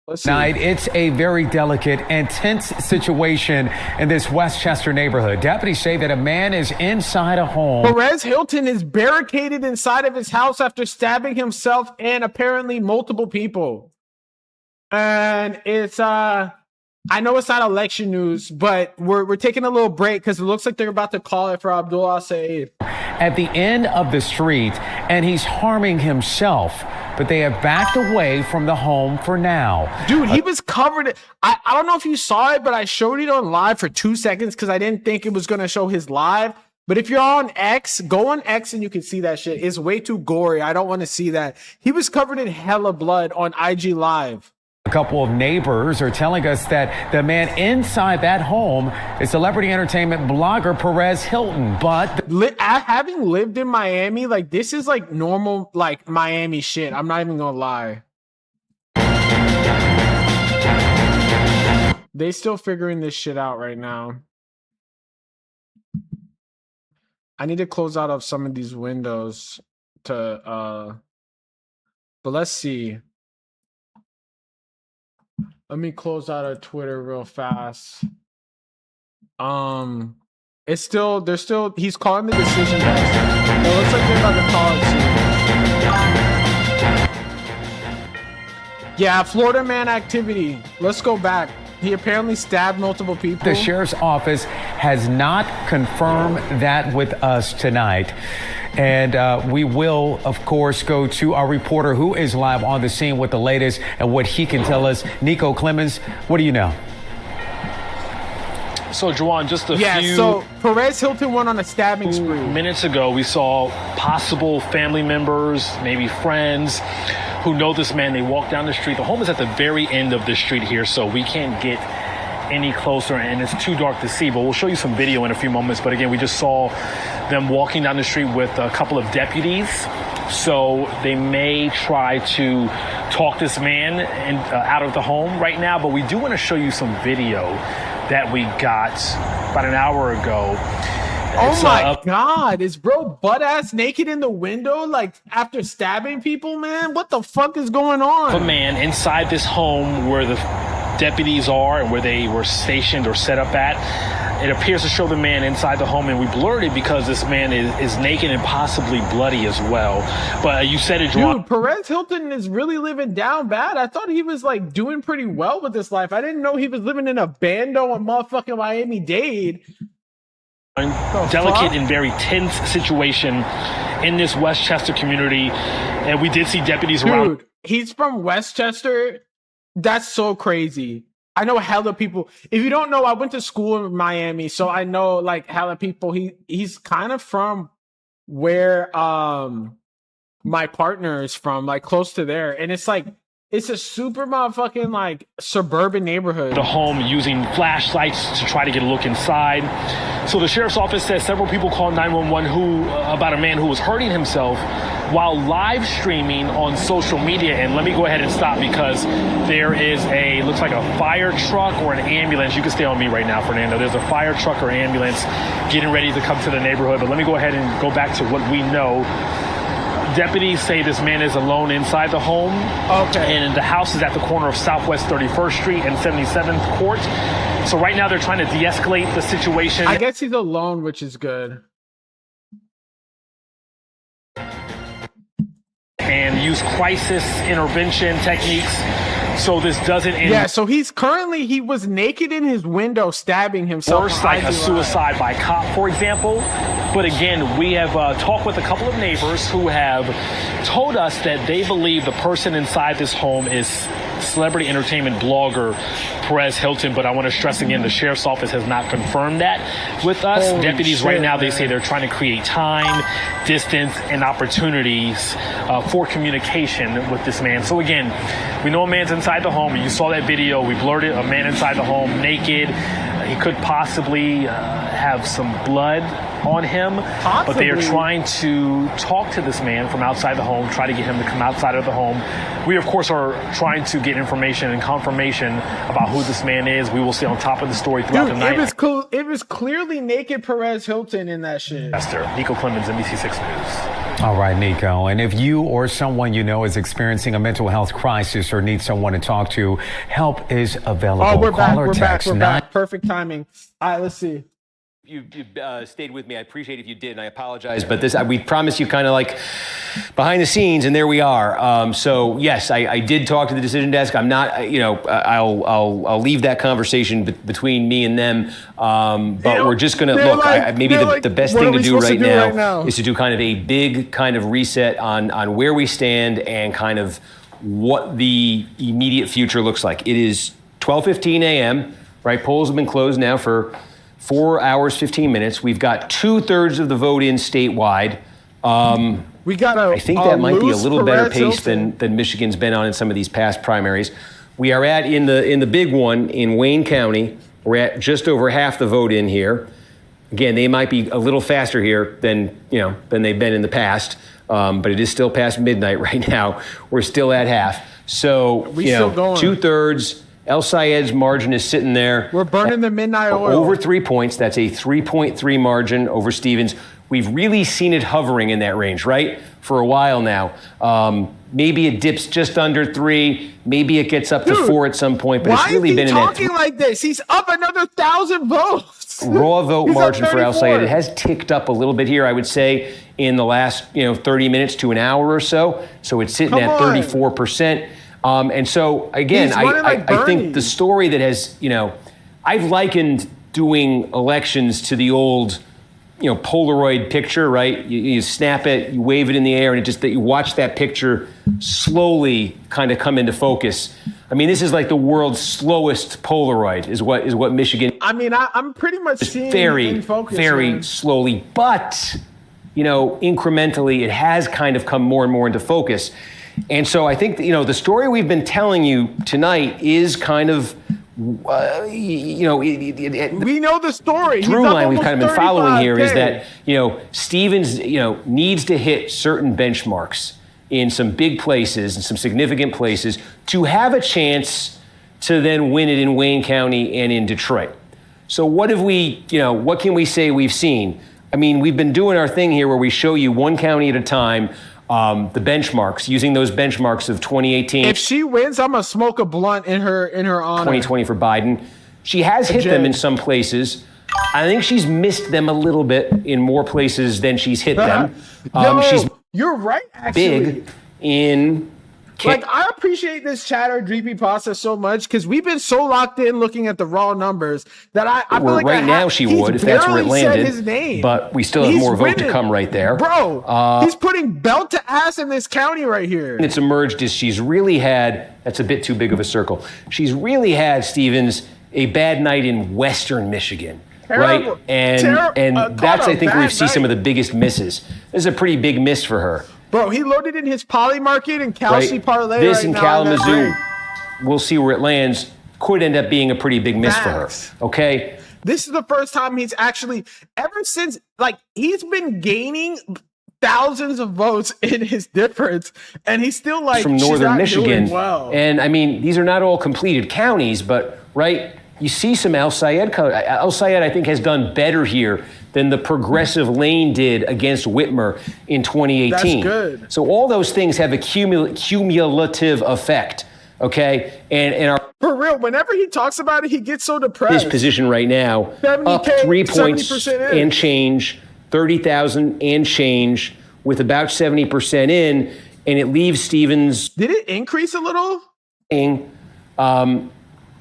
Tonight, it's a very delicate and tense situation in this Westchester neighborhood. Deputies say that a man is inside a home. Perez Hilton is barricaded inside of his house after stabbing himself and apparently multiple people. And it's I know it's not election news, but we're taking a little break because it looks like they're about to call it for Abdul Al-Sayed. At the end of the street, and he's harming himself. But they have backed away from the home for now. Dude, he was covered. I don't know if you saw it, but I showed it on live for 2 seconds because I didn't think it was going to show his live. But if you're on X, go on X and you can see that shit. It's way too gory. I don't want to see that. He was covered in hella blood on IG Live. A couple of neighbors are telling us that the man inside that home is celebrity entertainment blogger Perez Hilton. But having lived in Miami, like this is like normal, like Miami shit. I'm not even gonna lie. They still figuring this shit out right now. I need to close out of some of these windows to but let's see. Let me close out of Twitter real fast. It's still, he's calling the decision. It looks like they're about to call it soon. Yeah, Florida man activity. Let's go back. He apparently stabbed multiple people. The sheriff's office has not confirmed that with us tonight. And we will, of course, go to our reporter who is live on the scene with the latest and what he can tell us. Nico Clemens, what do you know? So, Juwan, just a few... so Perez Hilton went on a stabbing spree. Minutes ago, we saw possible family members, maybe friends, who know this man. They walk down the street. The home is at the very end of the street here, so we can't get any closer, and it's too dark to see, but we'll show you some video in a few moments. But again, we just saw them walking down the street with a couple of deputies, so they may try to talk this man out of the home right now. But we do want to show you some video that we got about an hour ago. Oh my God, is bro butt ass naked in the window like after stabbing people, man? What the fuck is going on? A man inside this home where the deputies are and where they were stationed or set up at. It appears to show the man inside the home, and we blurred it because this man is naked and possibly bloody as well. But you said it, Dude, Perez Hilton is really living down bad. I thought he was like doing pretty well with his life. I didn't know he was living in a bando in motherfucking Miami-Dade. Delicate and very tense situation in this Westchester community, and we did see deputies around. Dude, he's from Westchester. That's so crazy. I know hella people. If you don't know, I went to school in Miami, so I know like hella people. He's kind of from where my partner is from, like close to there, and it's like it's a super motherfucking like suburban neighborhood. The home using flashlights to try to get a look inside. So the sheriff's office says several people called 911 about a man who was hurting himself while live streaming on social media. And let me go ahead and stop because there is looks like a fire truck or an ambulance. You can stay on me right now, Fernando. There's a fire truck or ambulance getting ready to come to the neighborhood. But let me go ahead and go back to what we know. Deputies say this man is alone inside the home. Okay. And the house is at the corner of Southwest 31st Street and 77th Court. So right now they're trying to de-escalate the situation. I guess he's alone, which is good. And use crisis intervention techniques so this doesn't end. Yeah, so he was naked in his window stabbing himself. Worse, like a suicide by cop, for example. But again, we have talked with a couple of neighbors who have told us that they believe the person inside this home is celebrity entertainment blogger Perez Hilton. But I want to stress again, the sheriff's office has not confirmed that with us. Holy Deputies shit, right now, man. they say they're trying to create time, distance, and opportunities for communication with this man. So again, we know a man's inside the home. You saw that video. We blurred it. A man inside the home, naked. He could possibly have some blood on him. Possibly. But they are trying to talk to this man from outside the home, try to get him to come outside of the home. We, of course, are trying to get information and confirmation about who this man is. We will stay on top of the story throughout the night. It was clearly naked Perez Hilton in that shit. Nico Clemens, NBC6 News. All right, Nico. And if you or someone you know is experiencing a mental health crisis or needs someone to talk to, help is available. Oh, we're back. Call or We're text back. We're back. Perfect timing. All right, let's see. You stayed with me. I appreciate if you did, and I apologize. But we promised you kind of like behind the scenes, and there we are. So yes, I did talk to the decision desk. I'm not, I'll leave that conversation between me and them. But we're just gonna look. Maybe the best thing to do right now is to do kind of a big kind of reset on where we stand and kind of what the immediate future looks like. It is 12:15 a.m. Right? Polls have been closed now for 4 hours, 15 minutes. We've got 2/3 of the vote in statewide. We got I think that might be a little better pace than Michigan's been on in some of these past primaries. We are at in the big one in Wayne County. We're at just over half the vote in here. Again, they might be a little faster here than they've been in the past. But it is still past midnight right now. We're still at half. So still going. 2/3. El Sayed's margin is sitting there. We're burning the midnight oil. Over 3 points. That's a 3.3 margin over Stevens. We've really seen it hovering in that range, right? For a while now. Maybe it dips just under 3. Maybe it gets up to 4 at some point. But it's really been in that. Why is he talking like this? He's up another 1,000 votes. Raw vote margin for El Sayed. It has ticked up a little bit here, I would say, in the last 30 minutes to an hour or so. So it's sitting at 34%. And so, again, I think the story that has, I've likened doing elections to the old, Polaroid picture, right? You snap it, you wave it in the air, and that you watch that picture slowly kind of come into focus. I mean, this is like the world's slowest Polaroid is what Michigan. I mean, I'm pretty much seeing very, in focus, very slowly, but, incrementally, it has kind of come more and more into focus. And so I think, the story we've been telling you tonight is kind of, we know the story. Through line we've kind of been following here is that, Stevens, needs to hit certain benchmarks in some big places and some significant places to have a chance to then win it in Wayne County and in Detroit. So what have we, what can we say we've seen? I mean, we've been doing our thing here where we show you one county at a time. The benchmarks, using those benchmarks of 2018. If she wins, I'm gonna smoke a blunt in her honor. 2020 for Biden. She has hit them in some places. I think she's missed them a little bit in more places than she's hit them. She's you're right, actually. Big in. I appreciate this chatter GP process so much because we've been so locked in looking at the raw numbers that I feel like right now she would if that's where it landed. His name. But we still have more vote to come right there. Bro, he's putting belt to ass in this county right here. It's emerged is she's really had, that's a bit too big of a circle. She's really had, Stevens, a bad night in Western Michigan. Terrible. Right? And that's, I think, where we see some of the biggest misses. This is a pretty big miss for her. Bro, he loaded in his poly market and Kelsey parlay. This in Kalamazoo, we'll see where it lands, could end up being a pretty big miss for her. Okay? This is the first time he's actually, ever since, he's been gaining thousands of votes in his difference, and he's still from northern Michigan. Well. And I mean, these are not all completed counties, but you see some El Sayed. El Sayed, I think, has done better here than the progressive lane did against Whitmer in 2018. That's good. So all those things have a cumulative effect, okay? And for real, whenever he talks about it, he gets so depressed. His position right now, up 3 points and change, 30,000 and change, with about 70% in, and it leaves Stevens. Did it increase a little?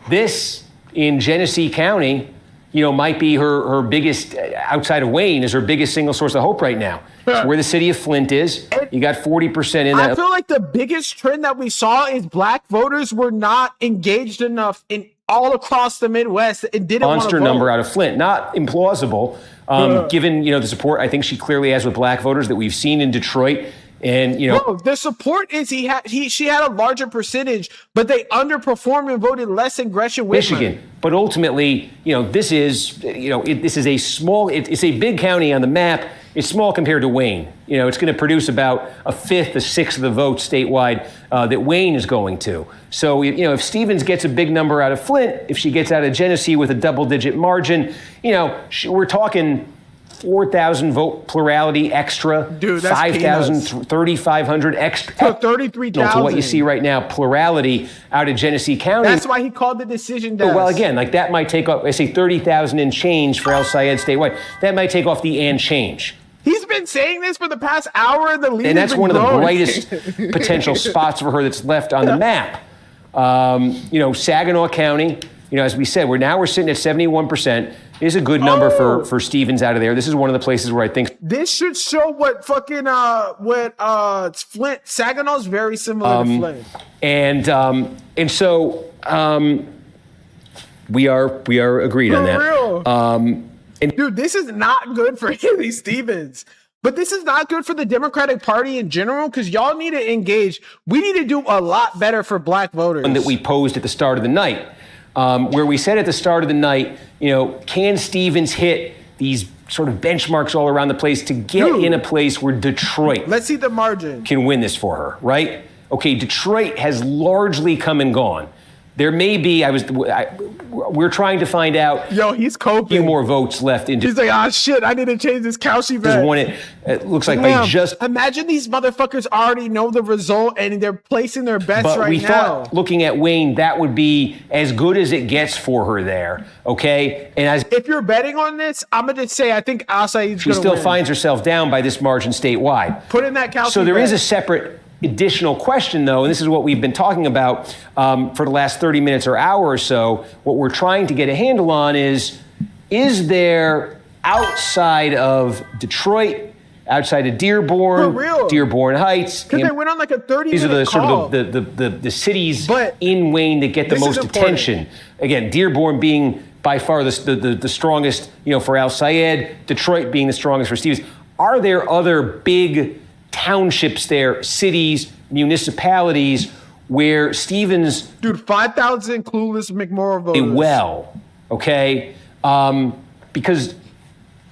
This in Genesee County, might be her biggest, outside of Wayne, is her biggest single source of hope right now. It's where the city of Flint is. You got 40% in that. I feel like the biggest trend that we saw is black voters were not engaged enough in all across the Midwest. It didn't want to vote. Monster number out of Flint. Not implausible, given, the support I think she clearly has with black voters that we've seen in Detroit. And Bro, the support is she had a larger percentage, but they underperformed and voted less in Gresham Whitmer. Michigan. But ultimately, this is a small. It's a big county on the map. It's small compared to Wayne. It's going to produce about a fifth, a sixth of the votes statewide that Wayne is going to. So if Stevens gets a big number out of Flint, if she gets out of Genesee with a double-digit margin, we're talking 4,000 vote plurality extra. Dude, that's 5,000, 3,500 extra. So 33,000. To what you see right now, plurality out of Genesee County. That's why he called the decision desk. Well, again, like that might take off, I say 30,000 and change for El Sayed statewide. That might take off the and change. He's been saying this for the past hour. The lead and that's one growing. of the brightest potential spots for her that's left on the map. Saginaw County, as we said, we're sitting at 71%. Is a good number for Stevens out of there. This is one of the places where I think this should show what fucking Flint. Saginaw's very similar to Flint. And so we are agreed on that. Real. Dude, this is not good for Haley Stevens. But this is not good for the Democratic Party in general because y'all need to engage. We need to do a lot better for black voters. That we posed at the start of the night, where we said at the start of the night, can Stevens hit these sort of benchmarks all around the place to get in a place where Detroit, let's see the margin, can win this for her, right? Okay, Detroit has largely come and gone. There may be, we're trying to find out. Yo, he's coping. A few more votes left. He's like, shit, I need to change this couch event. It looks like I just. Imagine these motherfuckers already know the result and they're placing their bets right now. But we thought, looking at Wayne, that would be as good as it gets for her there, okay? And if you're betting on this, I'm going to say I think Al Sayed's going to win. She still finds herself down by this margin statewide. Put in that couch So there is a separate additional question, though, and this is what we've been talking about for the last 30 minutes or hour or so. What we're trying to get a handle on is there outside of Detroit, outside of Dearborn, Dearborn Heights, because they went on like a 30-minute these are the call. sort of the cities in Wayne that get the most attention. Again, Dearborn being by far the strongest, for Al Sayed, Detroit being the strongest for Stevens. Are there other big townships there, cities, municipalities, where Stevens... Dude, 5,000 clueless McMorrow voters. Well, okay? Because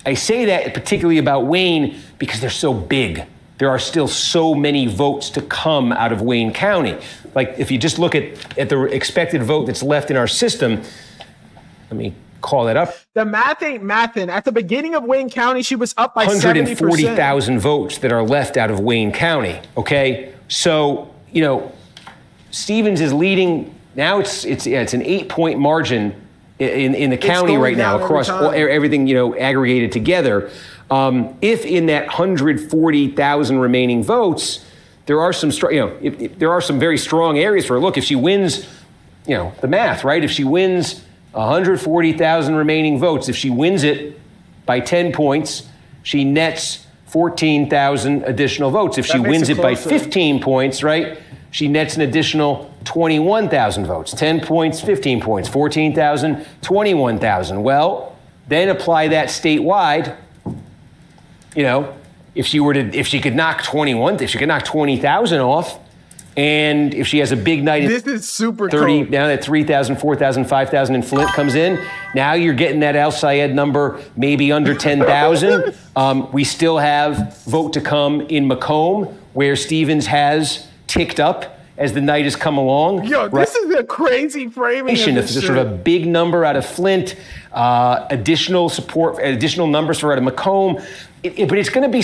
I say that particularly about Wayne because they're so big. There are still so many votes to come out of Wayne County. Like, if you just look at the expected vote that's left in our system, let me call that up. The math ain't mathin'. At the beginning of Wayne County, she was up by 140,000 votes that are left out of Wayne County, okay? So, Stevens is leading. Now it's an 8-point margin in the county right now across everything, aggregated together. If in that 140,000 remaining votes, there are some there are some very strong areas for her. Look, if she wins, the math, right? If she wins 140,000 remaining votes. If she wins it by 10 points, she nets 14,000 additional votes. If she wins it by 15 points, right, she nets an additional 21,000 votes. 10 points, 15 points, 14,000, 21,000. Well, then apply that statewide. If she could knock 20,000 off, and if she has a big night, this is super 30, cool. Now that 3,000, 4,000, 5,000 in Flint comes in, now you're getting that Al Sayed number maybe under 10,000. We still have vote to come in Macomb, where Stevens has ticked up as the night has come along. Yo, this is a crazy framing of this shit. Sort of a big number out of Flint, additional support, additional numbers for out of Macomb. But it's going to be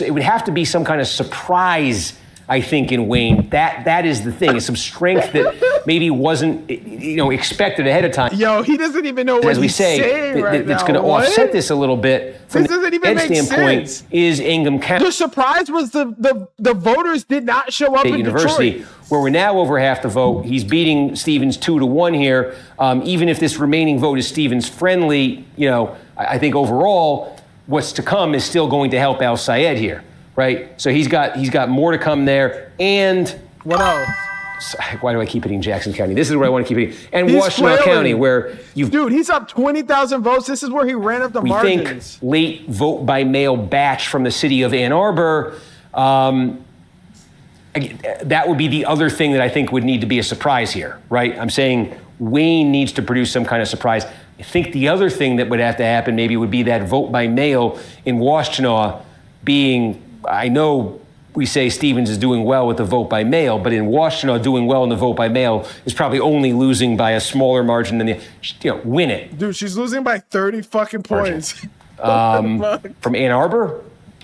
it would have to be some kind of surprise, I think, in Wayne. That is the thing. It's some strength that maybe wasn't, expected ahead of time. Yo, he doesn't even know what he's saying right now. That's going to offset this a little bit. From this doesn't even make standpoint, sense. Is Ingham County. The surprise was the voters did not show up in University, Detroit. Where we're now over half the vote. He's beating Stevens 2-1 here. Even if this remaining vote is Stevens friendly, I think overall what's to come is still going to help Al Sayed here. Right, so he's got more to come there, and what else? Why do I keep hitting Jackson County? This is where I want to keep hitting, and Washtenaw County, where he's up 20,000 votes. This is where he ran up the margins. We think late vote by mail batch from the city of Ann Arbor. That would be the other thing that I think would need to be a surprise here, right? I'm saying Wayne needs to produce some kind of surprise. I think the other thing that would have to happen maybe would be that vote by mail in Washtenaw being. I know we say Stevens is doing well with the vote by mail, but in Washtenaw, doing well in the vote by mail is probably only losing by a smaller margin than win it. Dude, she's losing by 30 fucking points. From Ann Arbor,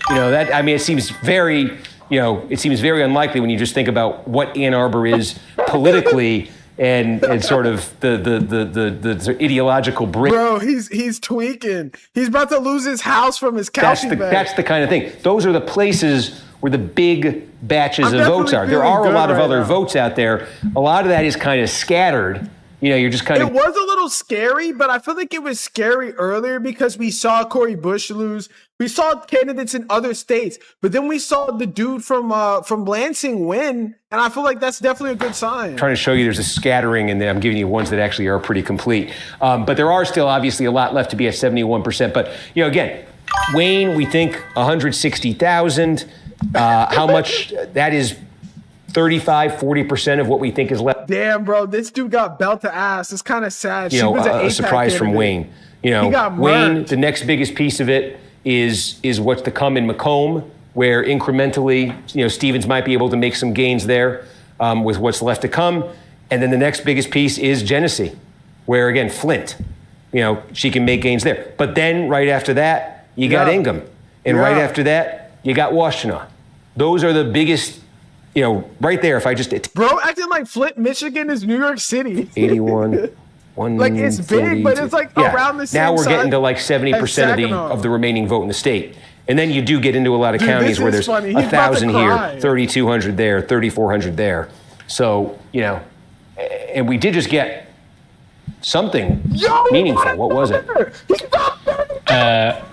it seems very, unlikely when you just think about what Ann Arbor is politically and sort of the ideological brick. Bro, he's tweaking. He's about to lose his house from his couch. That's the kind of thing. Those are the places where the big batches of votes are. There are a lot of other votes out there. A lot of that is kind of scattered. You're just kind of. It was a little scary, but I feel like it was scary earlier because we saw Cori Bush lose. We saw candidates in other states, but then we saw the dude from Lansing win, and I feel like that's definitely a good sign. I'm trying to show you there's a scattering, and I'm giving you ones that actually are pretty complete. But there are still obviously a lot left to be at 71%. But again, Wayne, we think 160,000. How much that is? 35-40% of what we think is left. Damn, bro, this dude got belt to ass. It's kind of sad. A surprise from Wayne. He got Wayne, the next biggest piece of it is what's to come in Macomb, where incrementally, Stevens might be able to make some gains there with what's left to come. And then the next biggest piece is Genesee, where again, Flint, she can make gains there. But then right after that, you got Ingham. And right after that, you got Washtenaw. Those are the biggest. Right there, if I just... Bro, acting like Flint, Michigan is New York City. 81, 1, like, it's big, but it's around the same Now we're size getting to like 70% of the remaining vote in the state. And then you do get into a lot of counties where there's 1,000 here, 3,200 there, 3,400 there. So, and we did just get something meaningful. What was it?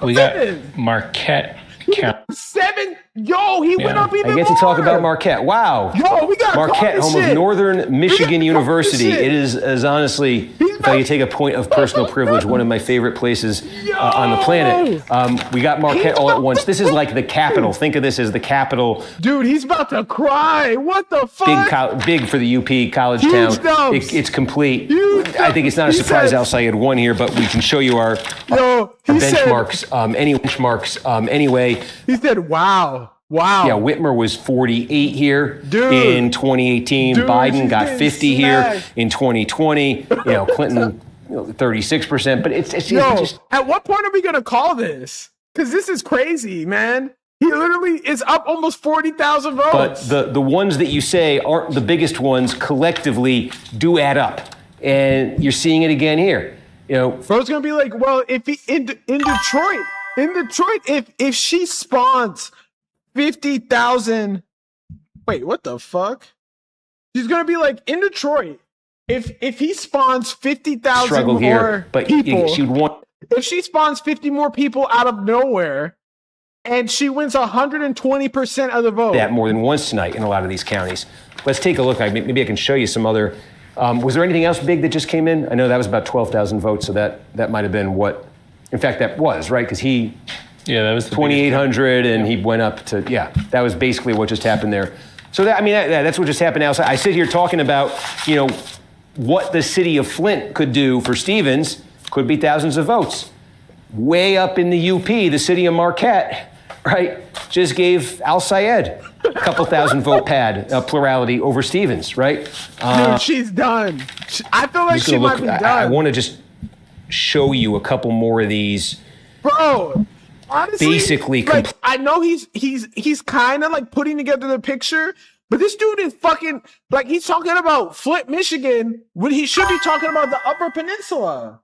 We got Marquette County. 7. Yo, he went up even more. I get to talk about Marquette. Wow. Yo, we got Marquette, home of Northern Michigan University. It is honestly, if I could take a point of personal privilege, one of my favorite places on the planet. We got Marquette all at once. This is like the capital. Think of this as the capital. Dude, he's about to cry. What the fuck? Big for the UP college town. It's complete. I think it's not a surprise Al Sayed won here, but we can show you our benchmarks. Anyway. He said, wow. Wow. Yeah, Whitmer was 48 here in 2018. Biden got 50 here in 2020. Clinton 36%. But it's just. At what point are we going to call this? Because this is crazy, man. He literally is up almost 40,000 votes. But the ones that you say aren't the biggest ones collectively do add up. And you're seeing it again here. Bro's going to be like, well, if he in Detroit, if she spawns 50,000. Wait, what the fuck? She's gonna be like in Detroit. If he spawns 50,000 more here, but people, she'd want. If she spawns 50 more people out of nowhere, and she wins 120% of the vote. That more than once tonight in a lot of these counties. Let's take a look. Maybe I can show you some other. Was there anything else big that just came in? I know that was about 12,000 votes, so that might have been what. In fact, that was right because he. Yeah, that was 2,800, and he went up to, that was basically what just happened there. So that's what just happened now. So I sit here talking about, what the city of Flint could do for Stevens, could be thousands of votes. Way up in the UP, the city of Marquette, right, just gave Al Sayed a couple thousand vote pad plurality over Stevens, right? Dude, she's done. I feel like she might be done. I want to just show you a couple more of these. Bro. Honestly, basically, I know he's kind of like putting together the picture, but this dude is fucking like he's talking about Flint, Michigan, when he should be talking about the Upper Peninsula.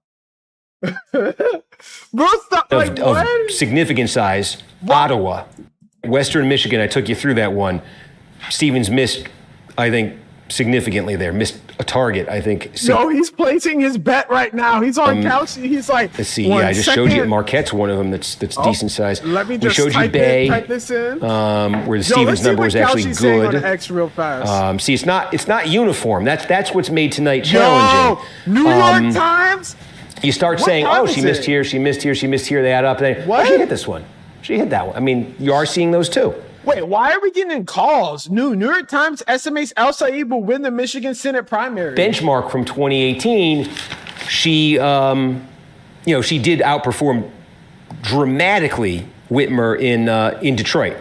Bro, stop, of significant size, Ottawa, Western Michigan. I took you through that one. Stevens missed, I think, significantly there. Missed a target, I think. No, he's placing his bet right now. He's on couch. He's like, let's see. Yeah, I just showed you Marquette's one of them that's decent size. Let me just we showed you Bay, type this in. Where the Stevens number was actually good. On X real fast. See, it's not uniform. That's what's made tonight challenging. New York Times. You start saying, oh, she missed here, she missed here, she missed here. They add up. What? She hit this one. She hit that one. I mean, you are seeing those too. Wait, why are we getting calls? New York Times estimates Al Sayed will win the Michigan Senate primary. Benchmark from 2018, she did outperform dramatically Whitmer in Detroit.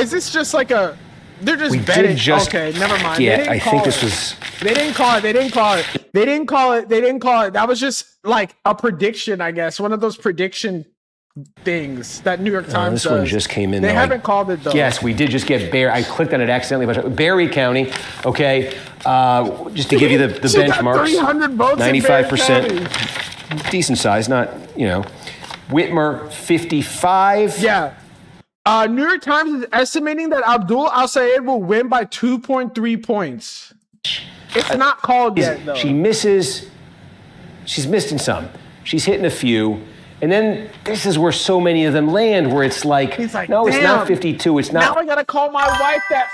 Is this just like a They're just We betting. did just Okay, never mind. Yeah, I think this was. They didn't call it. That was just like a prediction, I guess. One of those prediction things that New York Times This does. one just came in. They haven't called it though. Yes, we did just get I clicked on it accidentally. But Berry County, okay. Just to give you the benchmarks. 300 votes. 95%. Decent size, not Whitmer 55. Yeah. New York Times is estimating that Abdul Al-Sayed will win by 2.3 points. It's not called yet, though. She misses. She's missed in some. She's hitting a few. And then this is where so many of them land, where it's like, no, it's not 52. It's not. Now I gotta call my wife that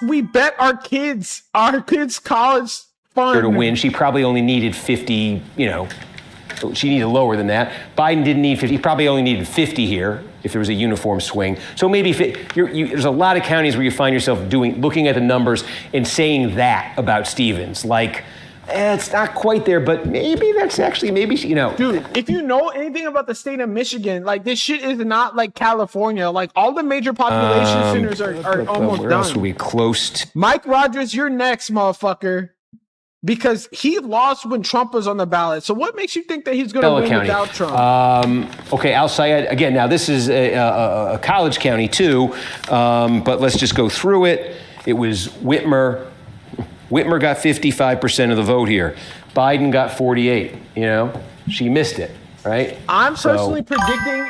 we bet our kids college fund to win. She probably only needed 50. She needed lower than that. Biden didn't need 50. He probably only needed 50 here if there was a uniform swing. So maybe there's a lot of counties where you find yourself looking at the numbers and saying that about Stevens, like. It's not quite there, but maybe that's actually Dude, if you know anything about the state of Michigan, like this shit is not like California. Like all the major population centers are almost where done. else are we close to? Mike Rogers, you're next, motherfucker. Because he lost when Trump was on the ballot. So what makes you think that he's going to win County. without Trump? Okay, Al-Sayed, again, now this is a college county too, but let's just go through it. It was Whitmer. Whitmer got 55% of the vote here. Biden got 48, She missed it, right? I'm personally predicting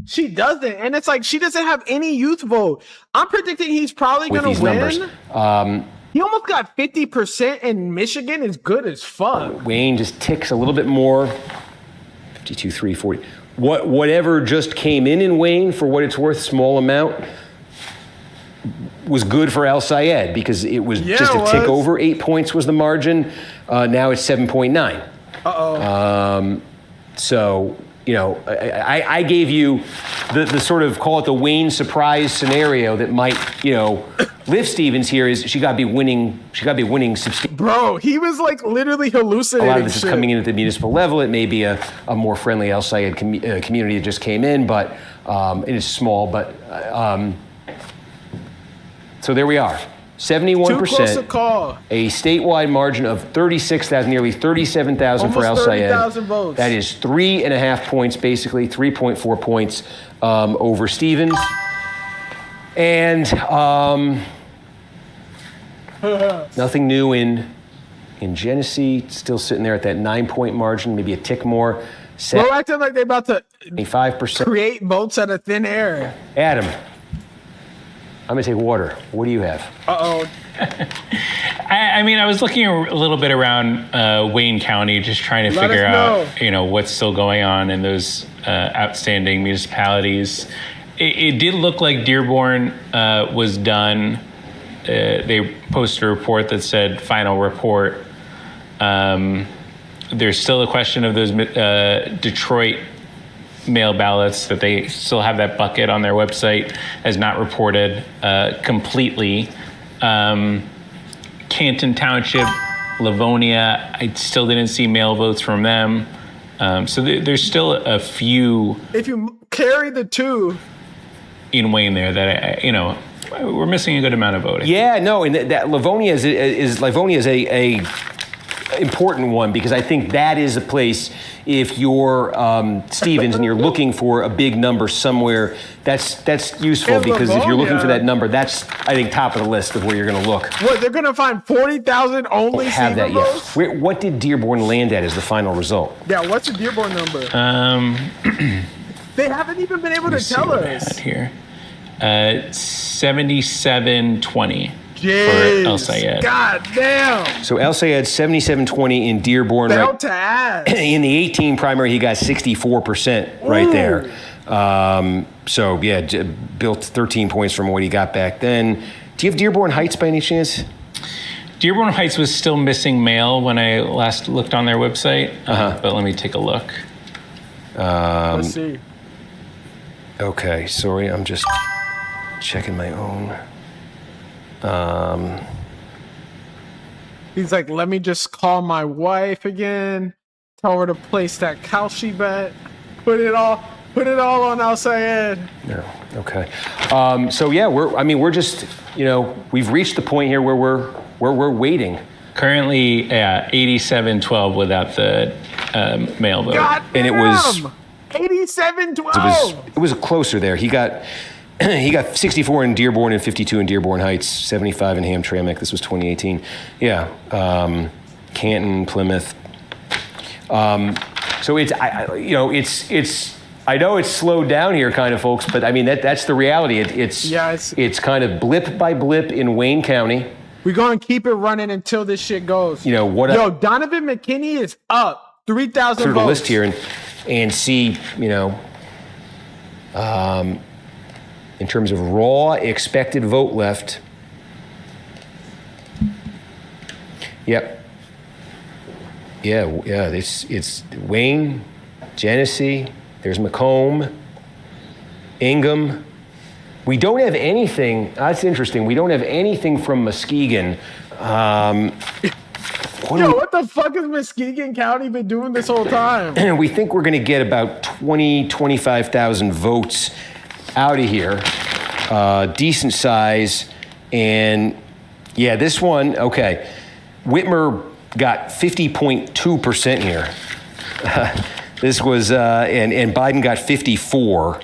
she doesn't. And it's like she doesn't have any youth vote. I'm predicting he's probably going to win. Numbers. He almost got 50% in Michigan. Is good as fuck. Wayne just ticks a little bit more. 52, 3, 40. Whatever just came in Wayne, for what it's worth, small amount, was good for Al-Sayed because it was just a tick over. 8 points was the margin. Now it's 7.9. So, I gave you the sort of, call it the Wayne surprise scenario that might, lift Stevens here is she got to be winning. She got to be winning substantially. Bro, he was like literally hallucinating. A lot of this is coming in at the municipal level. It may be a more friendly Al-Sayed community that just came in, but it is small. But so there we are. 71%. Too close to call. A statewide margin of 36,000, nearly 37,000 for Al-Sayed. 30,000 votes. That is 3.5 points, basically 3.4 points over Stevens. And nothing new in Genesee. Still sitting there at that 9-point margin, maybe a tick more. We're acting like they're about to 25% create votes out of thin air. Adam, I'm going to take water. What do you have? Uh-oh. I was looking a little bit around Wayne County, just trying to figure out, what's still going on in those outstanding municipalities. It did look like Dearborn was done. They posted a report that said final report. There's still a question of those Detroit mail ballots that they still have that bucket on their website as not reported completely. Canton Township, Livonia, I still didn't see mail votes from them. So there's still a few. If you carry the two in Wayne there that we're missing a good amount of voting. Yeah, no, and that Livonia is a important one because I think that is a place, if you're Stevens and you're looking for a big number somewhere, that's useful because if you're looking for that number, that's, I think, top of the list of where you're going to look. What, they're going to find 40,000 only have that votes? Yet. What did Dearborn land at as the final result? Yeah, what's the Dearborn number? They haven't even been able to tell us. Here. 77-20. Jeez, for El-Sayed. God damn. So El-Sayed 77-20 in Dearborn. Belt to ass. In the 18 primary, he got 64% right there. So yeah, built 13 points from what he got back then. Do you have Dearborn Heights by any chance? Dearborn Heights was still missing mail when I last looked on their website, but let me take a look. Let's see. Okay, sorry, I'm just checking my own. He's like, let me just call my wife again, tell her to place that cow she bet, put it all on El-Sayed. No, Okay. So yeah, we're just, we've reached the point here where we're waiting. Currently, 87-12 without the mail vote. God damn! And it was 87-12. It was closer there. He got 64 in Dearborn and 52 in Dearborn Heights, 75 in Hamtramck. This was 2018. Yeah. Canton, Plymouth. So I know it's slowed down here, kind of, folks, but I mean that's the reality. It's kind of blip by blip in Wayne County. We're gonna keep it running until this shit goes. Donovan McKinney is up 3,000 votes. Through the list here and see, in terms of raw expected vote left. Yep. Yeah. It's Wayne, Genesee. There's Macomb, Ingham. We don't have anything. That's interesting. We don't have anything from Muskegon. What the fuck has Muskegon County been doing this whole time? We think we're going to get about 25,000 votes out of here. Decent size. And yeah, this one, okay. Whitmer got 50.2% here. This was, and Biden got 54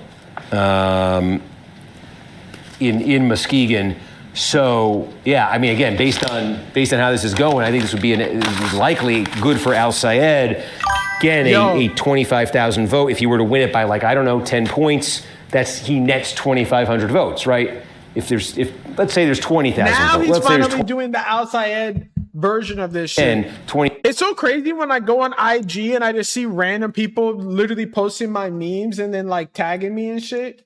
in Muskegon. So yeah, I mean, again, based on how this is going, I think this would be likely good for Al Sayed. Again, a 25,000 vote. If he were to win it by 10 points, he nets 2,500 votes, right? If let's say there's 20,000 votes. Now he's finally doing the Al Sayed version of this shit. And 20. It's so crazy when I go on IG and I just see random people literally posting my memes and then tagging me and shit.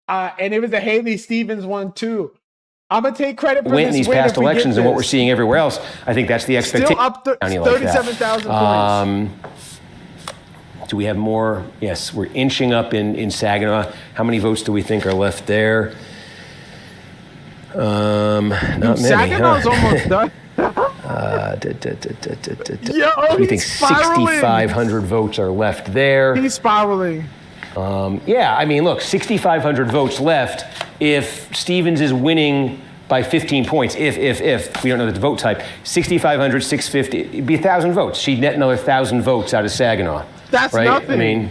And it was the Haley Stevens one too. I'm gonna take credit for win this these win past elections and what we're seeing everywhere else. I think that's the expectation. Still up 37,000 points. Do we have more? Yes, we're inching up in Saginaw. How many votes do we think are left there? Not many. Saginaw's almost done. We think 6,500 votes are left there. He's spiraling. Yeah, I mean, look, 6,500 votes left if Stevens is winning by 15 points. If we don't know the vote type, 6,500, 650, it'd be 1,000 votes. She'd net another 1,000 votes out of Saginaw. That's right? nothing. I mean,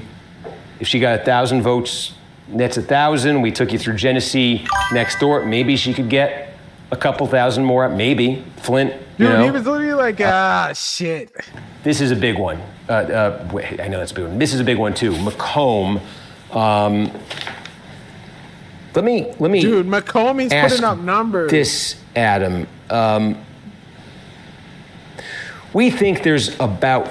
if she got 1,000 votes, nets 1,000. We took you through Genesee next door. Maybe she could get a couple thousand more. Maybe Flint. Dude, he was literally shit. This is a big one. Wait, I know that's a big one. This is a big one too. Macomb. Let me. Dude, Macomb, he's putting up numbers. This, Adam. We think there's about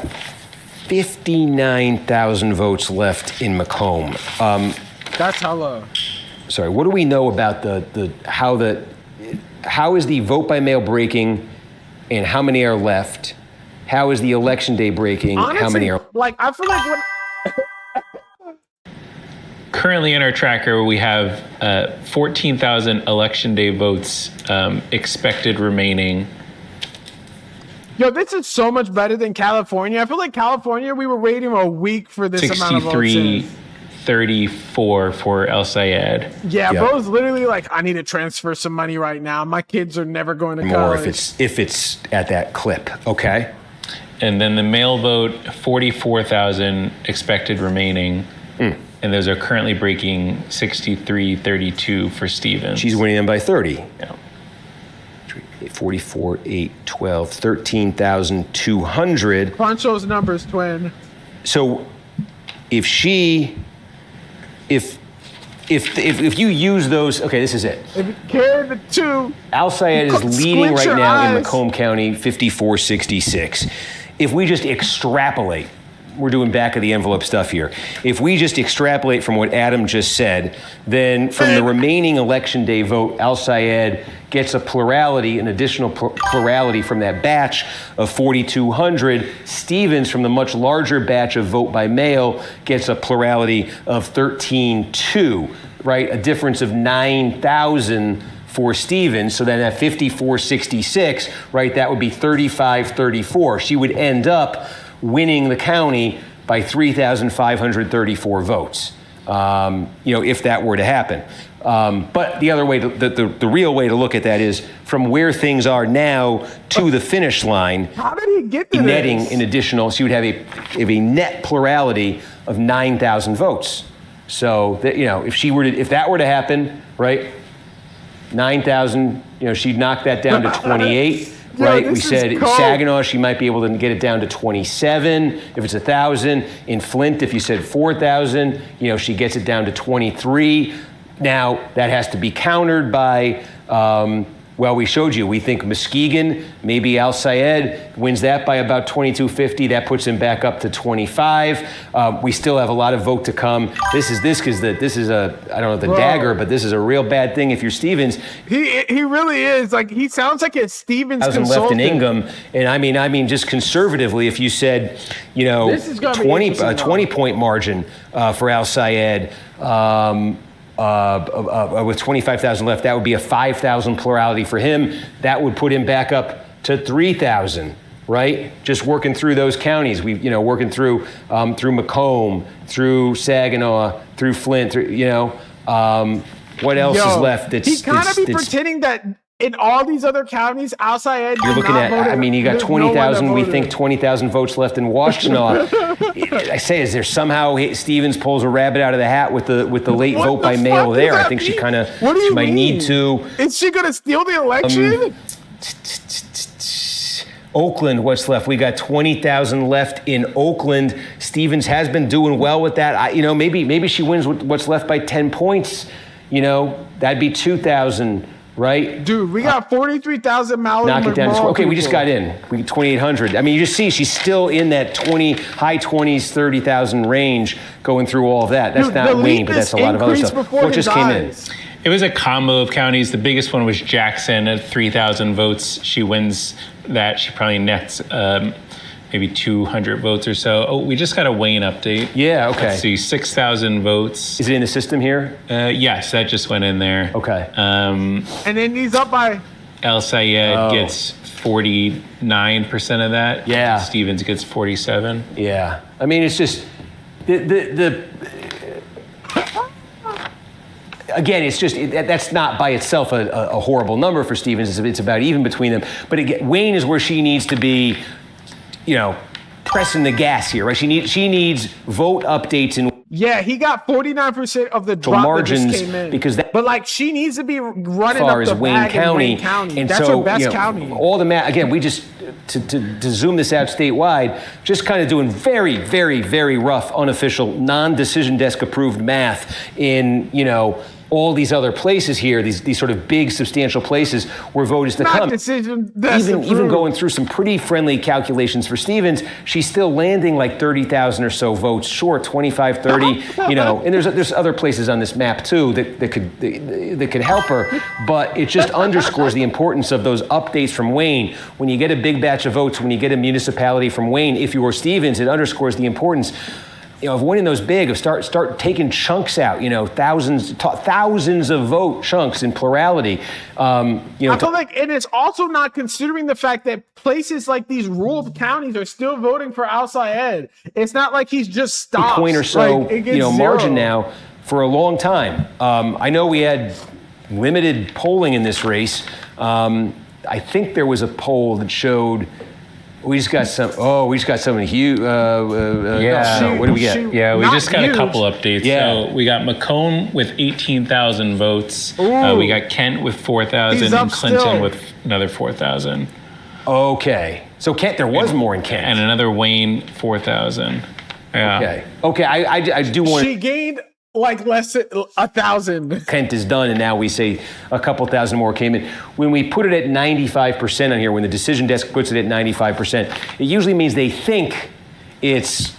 59,000 votes left in Macomb. That's hella. Sorry. What do we know about how is the vote by mail breaking, and how many are left? How is the election day breaking? Honestly, how many are? I feel like when. Currently in our tracker, we have 14,000 election day votes expected remaining. Yo, this is so much better than California. I feel like California, we were waiting a week for this amount of votes. 63-34 for El Sayed. Yeah, bro's literally I need to transfer some money right now. My kids are never going to college. More if it's at that clip, okay? And then the mail vote, 44,000 expected remaining. And those are currently breaking 63-32 for Stevens. She's winning them by 30. Yeah. 44, 8, 12, 13,200. Crunch those numbers, twin. So if you use those, okay, this is it. If you carry the two. Al Sayed is leading right now in Macomb County, 54-66. If we just extrapolate, we're doing back of the envelope stuff here. If we just extrapolate from what Adam just said, then from the remaining election day vote, Al Sayed gets a plurality, an additional plurality from that batch of 4,200. Stevens, from the much larger batch of vote by mail, gets a plurality of 13,200, right? A difference of 9,000 for Stevens. So then at 54-66, right, that would be 35-34. She would end up winning the county by 3,534 votes, if that were to happen. But the other way, the real way to look at that is from where things are now to the finish line. How did he get to netting this? an additional, she would have a net plurality of 9,000 votes. So that, if that were to happen, right, 9,000, she'd knock that down to 28. Right, we said Saginaw, she might be able to get it down to 27 if it's 1,000. In Flint, if you said 4,000, she gets it down to 23. Now that has to be countered by, we showed you. We think Muskegon, maybe Al Sayed wins that by about 2,250. That puts him back up to 25. We still have a lot of vote to come. This is a, I don't know the dagger, but this is a real bad thing if you're Stevens. He really is. Like, he sounds like a Stevens consultant. Left in Ingham, and I mean, just conservatively, if you said, 20-point margin for Al Sayed. With 25,000 left, that would be a 5,000 plurality for him. That would put him back up to 3,000, right? Just working through those counties. We, working through Macomb, through Saginaw, through Flint. What else is left? He kind of be pretending that in all these other counties, outside you're looking at. You got 20,000. We think 20,000 votes left in Washtenaw. I say, is there somehow Stevens pulls a rabbit out of the hat with the late vote by mail there? I think she kind of might need to. Is she going to steal the election? Oakland, what's left? We got 20,000 left in Oakland. Stevens has been doing well with that. Maybe she wins what's left by 10 points. That'd be 2,000. Right, dude, we got 43,000 Mallory. Knock it down. Okay, we just got in. We get 2,800. You just see she's still in that high 20s, 30,000 range, going through all of that. That's not Wayne, but that's a lot of other stuff. What just came in? It was a combo of counties. The biggest one was Jackson at 3,000 votes. She wins that. She probably nets maybe 200 votes or so. Oh, we just got a Wayne update. Yeah, okay. Let's see, 6,000 votes. Is it in the system here? Yes, that just went in there. Okay. And then he's up by... El Sayed gets 49% of that. Yeah. Stevens gets 47. Yeah. It's just... Again, it's just that's not by itself a horrible number for Stevens. It's about even between them. But again, Wayne is where she needs to be... pressing the gas here, right? She needs vote updates in. Yeah, he got 49% of the drop margins that just came in. Because but she needs to be running up the Wayne bag County. in Wayne County. And that's so, her best county. All the again, we just to zoom this out statewide, just kind of doing very, very, very rough, unofficial, non-decision desk approved math in all these other places here, these sort of big, substantial places where vote is to come. Even going through some pretty friendly calculations for Stevens, she's still landing like 30,000 or so votes short, 25, 30, and there's other places on this map too that could help her, but it just underscores the importance of those updates from Wayne. When you get a big batch of votes, when you get a municipality from Wayne, if you're Stevens, it underscores the importance of winning those big, of start taking chunks out, thousands of vote chunks in plurality. I feel like, and it's also not considering the fact that places like these rural counties are still voting for Al Sayed. It's not like he's just stopped. A point or so, margin now for a long time. I know we had limited polling in this race. I think there was a poll that showed. We just got something huge. What do we get? We just got a couple updates. Yeah. So we got Macomb with 18,000 votes. We got Kent with 4,000 and Clinton with another 4,000. Okay. So Kent, there was more in Kent. And another Wayne, 4,000. Yeah. Okay. I do want. She gained like less than 1,000. Kent is done, and now we say a couple thousand more came in. When we put it at 95% on here, when the decision desk puts it at 95%, it usually means they think it's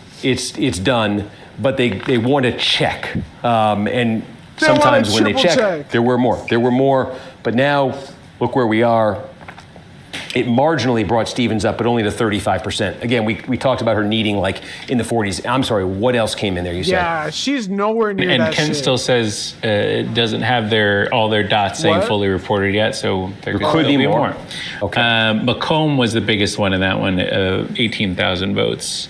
done, but they want to check. And sometimes when they check, there were more. But now, look where we are. It marginally brought Stevens up, but only to 35%. Again, we talked about her needing like in the 40s. I'm sorry, what else came in there, you said? Yeah, she's nowhere near that And Ken still says it doesn't have all their dots saying fully reported yet, so there could be more. Okay. Macomb was the biggest one in that one, 18,000 votes.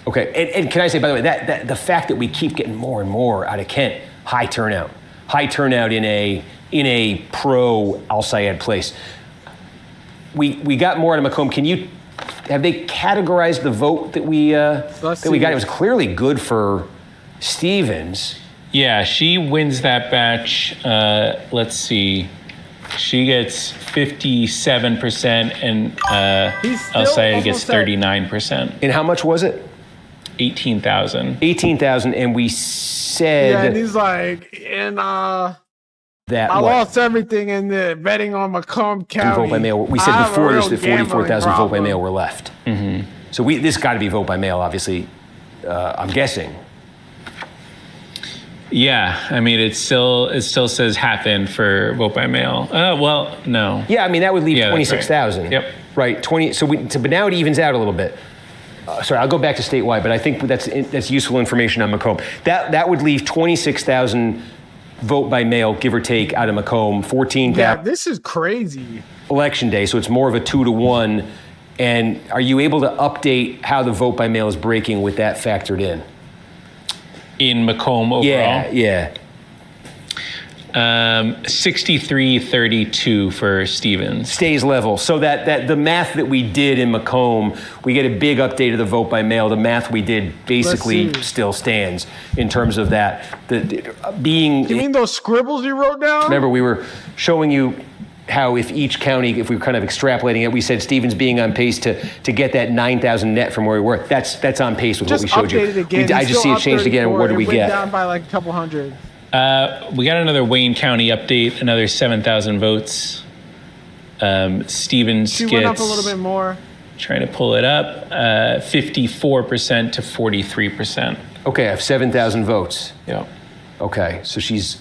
Okay, and can I say, by the way, that the fact that we keep getting more and more out of Kent, high turnout. high turnout in a pro Al-Sayed place. We got more out of Macomb. Have they categorized the vote that we got? It was clearly good for Stevens. Yeah, she wins that batch. Let's see. She gets 57% and Al-Sayed gets 39%. And how much was it? 18,000. 18,000, and we said... Yeah, and he's like, I lost everything in the betting on Macomb County. Vote by mail. We said before this that 44,000 vote by mail were left. Mm-hmm. So this got to be vote by mail, obviously, I'm guessing. Yeah, I mean, it still says happen for vote by mail. Well, no. Yeah, I mean, that would leave 26,000. Right. Yep. Right, 20. But now it evens out a little bit. Sorry, I'll go back to statewide, but I think that's useful information on Macomb. That would leave 26,000 vote by mail, give or take, out of Macomb. 14,000. Yeah, this is crazy. Election day, so it's more of a 2-to-1. And are you able to update how the vote by mail is breaking with that factored in? In Macomb overall? Yeah. 63-32 for Stevens. Stays level. So that the math that we did in Macomb, we get a big update of the vote by mail. The math we did basically still stands in terms of that. You mean those scribbles you wrote down? Remember, we were showing you how if each county, if we were kind of extrapolating it, we said Stevens being on pace to get that 9,000 net from where we were. That's on pace with what we showed you. I just see it changed again. What do we get? Down by like a couple hundred. We got another Wayne County update, another 7,000 votes. Stevens went up a little bit more. Trying to pull it up, 54% to 43%. Okay, I have 7,000 votes. Yeah. Okay, so she's...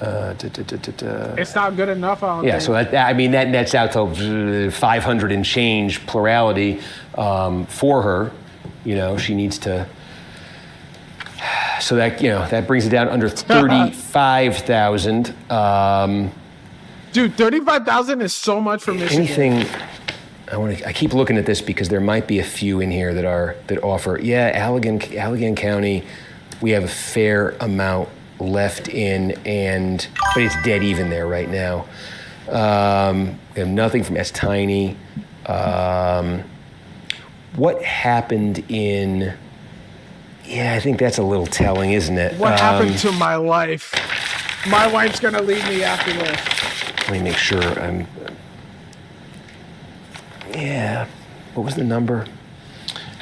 It's not good enough, I don't think. So that nets out to 500 and change plurality for her. She needs to... So that brings it down under 35,000. Dude, 35,000 is so much for Michigan. I keep looking at this because there might be a few in here that offer. Yeah, Allegan County, we have a fair amount left in, but it's dead even there right now. We have nothing from that's tiny. What happened in? Yeah, I think that's a little telling, isn't it? What happened to my life? My wife's gonna leave me after this. Let me make sure I'm. Yeah, what was the number?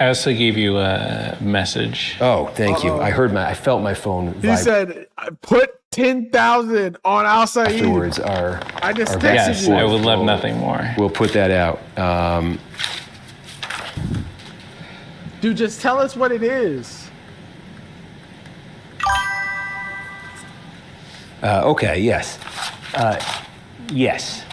I also gave you a message. Oh, thank you. I felt my phone vibrate. He said, "Put 10,000 on Al-Sayed." Afterwards, I just texted yes, you. I would love nothing more. We'll put that out. Dude, just tell us what it is. Okay. Yes. Yes.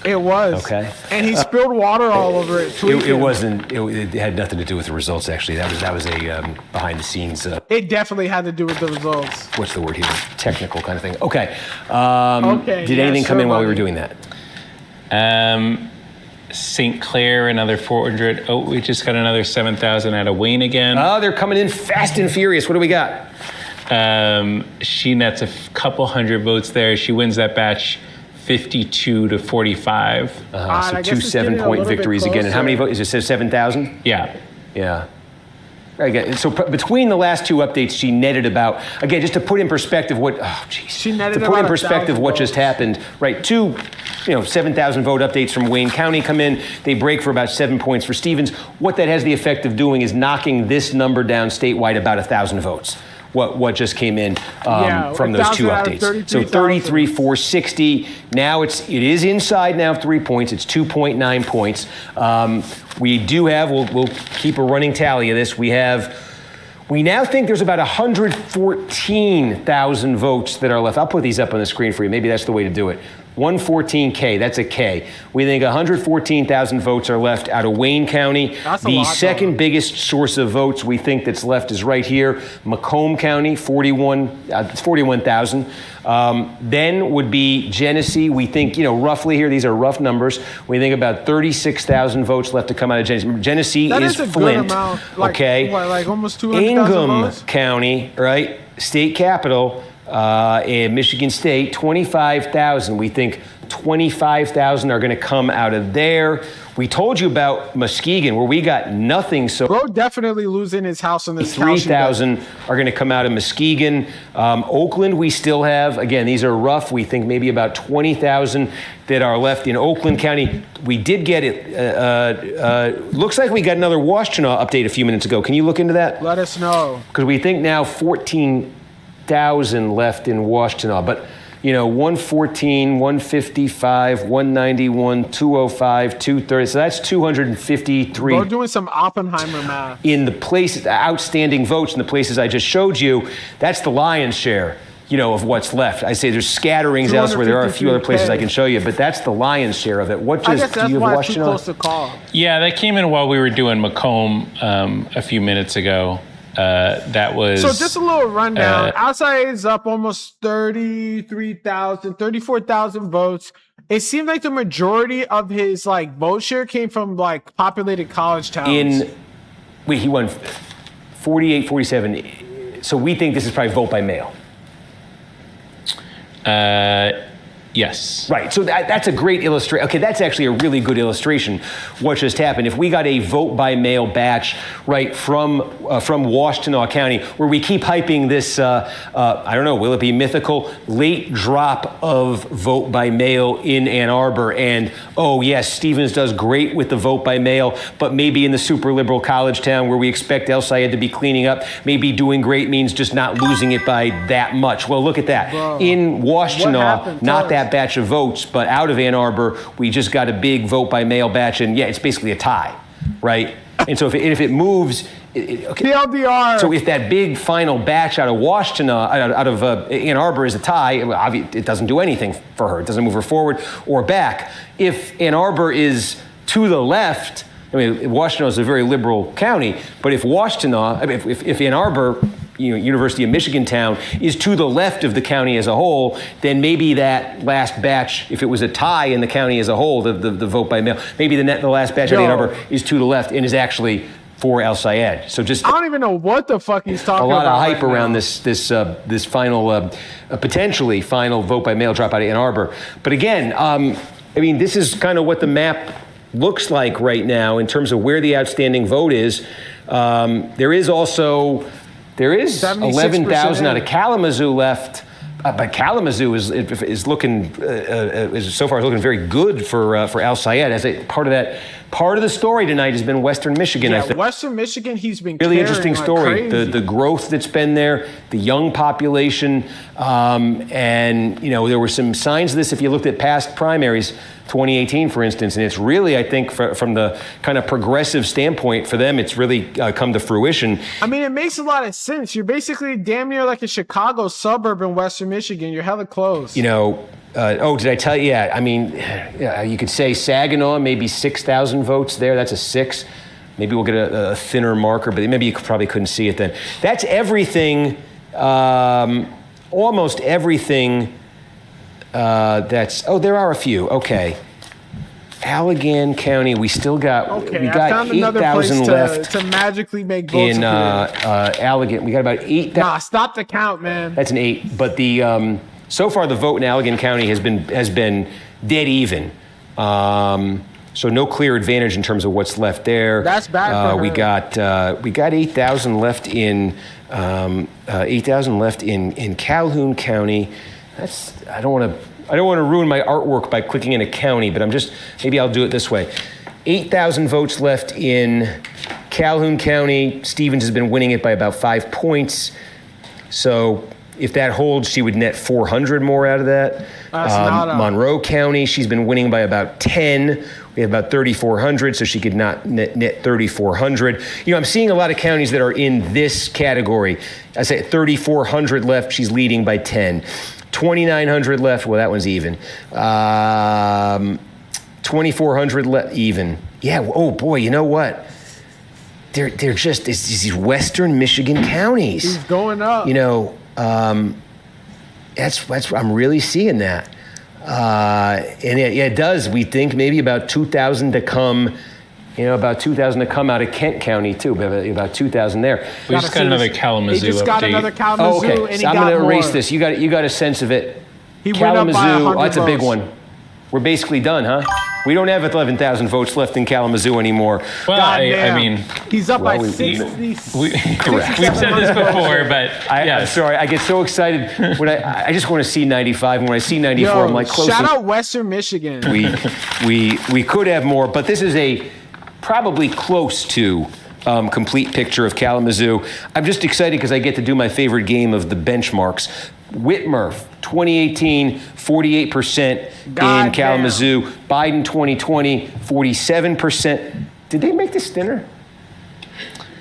It was. Okay. And he spilled water all over it. It wasn't. It had nothing to do with the results. Actually, that was a behind the scenes. It definitely had to do with the results. What's the word here? Technical kind of thing. Okay. Okay. Did anything come in while we were doing that? St. Clair, another 400. Oh, we just got another 7,000 out of Wayne again. Oh, they're coming in fast and furious. What do we got? She nets a couple hundred votes there. She wins that batch 52 to 45. So 2 7-point victories again. And how many votes? It says 7,000? Yeah. Yeah. Again, so between the last two updates, she netted about, again, just to put in perspective what, She netted to put in perspective what just happened, right? 7,000 vote updates from Wayne County come in. They break for about 7 points for Stevens. What that has the effect of doing is knocking this number down statewide about 1,000 votes. What just came in from those two updates. So 33,460. Now it is inside now 3 points. It's 2.9 points. We'll keep a running tally of this. We now think there's about 114,000 votes that are left. I'll put these up on the screen for you. Maybe that's the way to do it. 114K, that's a K. We think 114,000 votes are left out of Wayne County. The second biggest source of votes we think that's left is right here, Macomb County, 41,000. Then would be Genesee. We think, roughly here, these are rough numbers. We think about 36,000 votes left to come out of Genesee. Genesee is Flint. Good amount. Like almost 200,000 Ingham votes? County, right? State capital. in Michigan State, 25,000. We think 25,000 are going to come out of there. We told you about Muskegon, where we got nothing. So bro, definitely losing his house on this. 3,000 are going to come out of Muskegon. Oakland, we still have. Again, these are rough. We think maybe about 20,000 that are left in Oakland County. We did get it. Looks like we got another Washtenaw update a few minutes ago. Can you look into that? Let us know. Because we think now 14,000 left in Washtenaw, but. 114, 155, 191, 205, 230. So that's 253. We're doing some Oppenheimer math. In the places, outstanding votes in the places I just showed you, that's the lion's share, of what's left. I say there's scatterings elsewhere. There are a few other places I can show you, but that's the lion's share of it. What I just guess that's do you why have it's too close to call. Yeah, that came in while we were doing Macomb a few minutes ago. That was... So just a little rundown. Outside is up almost 34,000 votes. It seemed like the majority of his vote share came from populated college towns. He won 48, 47. So we think this is probably vote by mail. Yes. Right. So that's a great illustration. Okay, that's actually a really good illustration. What just happened? If we got a vote by mail batch, right, from Washtenaw County, where we keep hyping this, I don't know, will it be mythical, late drop of vote by mail in Ann Arbor, and oh yes, Stevens does great with the vote by mail, but maybe in the super liberal college town where we expect El Sayed to be cleaning up, maybe doing great means just not losing it by that much. Well, look at that. Bro, in Washtenaw, not that batch of votes, but out of Ann Arbor, we just got a big vote by mail batch, and yeah, it's basically a tie, right? And so if it moves, okay. TLDR. So if that big final batch out of Washtenaw, out of Ann Arbor is a tie, it doesn't do anything for her. It doesn't move her forward or back. If Ann Arbor is to the left, Washtenaw is a very liberal county, but if Washtenaw, if Ann Arbor, University of Michigan town, is to the left of the county as a whole, then maybe that last batch, if it was a tie in the county as a whole, the vote by mail, maybe the last batch of Ann Arbor is to the left and is actually for El Sayed. So just I don't even know what the fuck he's talking about. A lot of hype around this final, potentially final vote by mail drop out of Ann Arbor. But again, this is kind of what the map looks like right now in terms of where the outstanding vote is. There is 11,000 out of Kalamazoo left, but Kalamazoo is looking so far looking very good for Al Sayed. As part of the story tonight has been Western Michigan. Yeah, I think. Western Michigan, he's been really interesting story. Crazy. The growth that's been there, the young population, and there were some signs of this if you looked at past primaries. 2018, for instance, and it's really, I think, from the kind of progressive standpoint for them, it's really come to fruition. It makes a lot of sense. You're basically damn near like a Chicago suburb in Western Michigan. You're hella close. Did I tell you? Yeah, you could say Saginaw, maybe 6,000 votes there. That's a 6. Maybe we'll get a thinner marker, but maybe you probably couldn't see it then. That's everything, almost everything. There are a few. Okay. Allegan County, we still got, we got 8,000 left. To magically make votes. In Allegan, we got about 8,000. Nah, stop the count, man. That's an 8. But so far the vote in Allegan County has been dead even. So no clear advantage in terms of what's left there. That's bad for her. We got 8,000 left in 8,000 left in Calhoun County. I don't want to ruin my artwork by clicking in a county, but maybe I'll do it this way. 8,000 votes left in Calhoun County. Stevens has been winning it by about 5 points. So if that holds, she would net 400 more out of that. Monroe County, she's been winning by about 10. We have about 3,400, so she could not net 3,400. I'm seeing a lot of counties that are in this category. I say 3,400 left, she's leading by 10. 2,900 left. Well, that one's even. 2,400 left. Even. Yeah. Oh boy. You know what? They're just it's these Western Michigan counties. He's going up. That's I'm really seeing that. And it does. We think maybe about 2,000 to come about 2,000 to come out of Kent County, too. About 2,000 there. We just got another Kalamazoo He just got another Kalamazoo, Oh, okay. and he So I'm got going to erase more. this. You got a sense of it. He went up by Kalamazoo, 100 that's a big votes. one. We're basically done, huh? We don't have 11,000 votes left in Kalamazoo anymore. Well, I mean, he's up by we- 60. we've said this before, but I'm sorry, I get so excited when I just want to see 95, and when I see 94, Yo, I'm like, close. shout out Western Michigan. We could have more, but this is a probably close to complete picture of Kalamazoo. I'm just excited because I get to do my favorite game of the benchmarks. Whitmer, 2018, 48% in Kalamazoo. Biden, 2020, 47%. Did they make this thinner?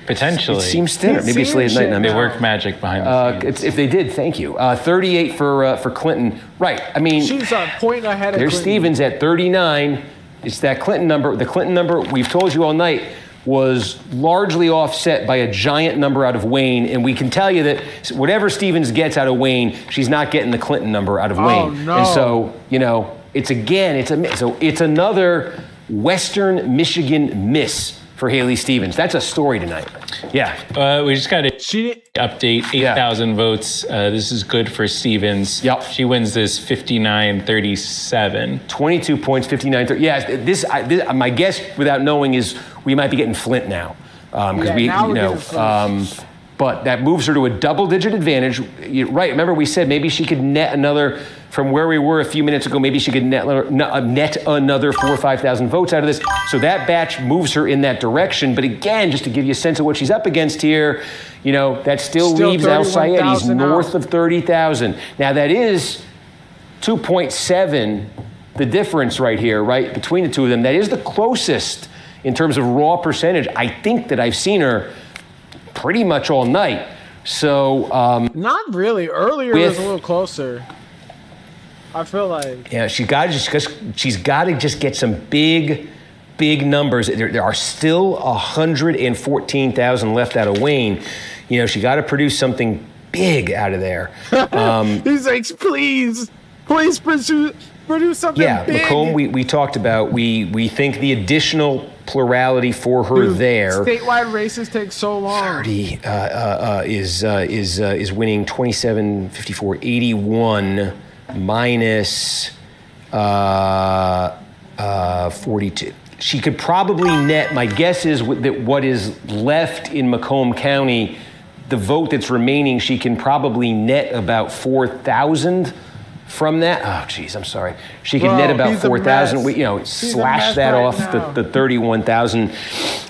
potentially. It seems thinner. Maybe it's late at night. And They work magic behind the scenes. If they did, thank you. 38 for Clinton. Right. I mean, she's a point ahead of there's Clinton. Stevens at 39. It's that Clinton number. The Clinton number, we've told you all night, was largely offset by a giant number out of Wayne. And we can tell you that whatever Stevens gets out of Wayne, she's not getting the Clinton number out of Wayne. No. And so, it's another Western Michigan miss for Haley Stevens. That's a story tonight. Yeah. We just got to update 8,000 votes. This is good for Stevens. Yep. She wins this 59-37. 22 points, 59-30. Yeah, this my guess without knowing is we might be getting Flint now. But that moves her to a double-digit advantage. Right, remember we said maybe she could net another, from where we were a few minutes ago, maybe she could net another 4,000 or 5,000 votes out of this. So that batch moves her in that direction. But again, just to give you a sense of what she's up against here, that still leaves Al-Sayed. He's north of 30,000. Now that is 2.7, the difference right here, right, between the two of them. That is the closest in terms of raw percentage, I think, that I've seen her pretty much all night. So not really. Earlier it was a little closer. I feel like she's got to just get some big numbers. There are still 114,000 left out of Wayne. She got to produce something big out of there. He's like, please produce something big. Macomb, we talked about. We think the additional plurality for her there. Statewide races take so long. 30 is winning 27, 54, 81 minus 42. She could probably net. My guess is that what is left in Macomb County, the vote that's remaining, she can probably net about 4,000. From that, oh geez, I'm sorry. She could net about 4,000. Slash that off the 31,000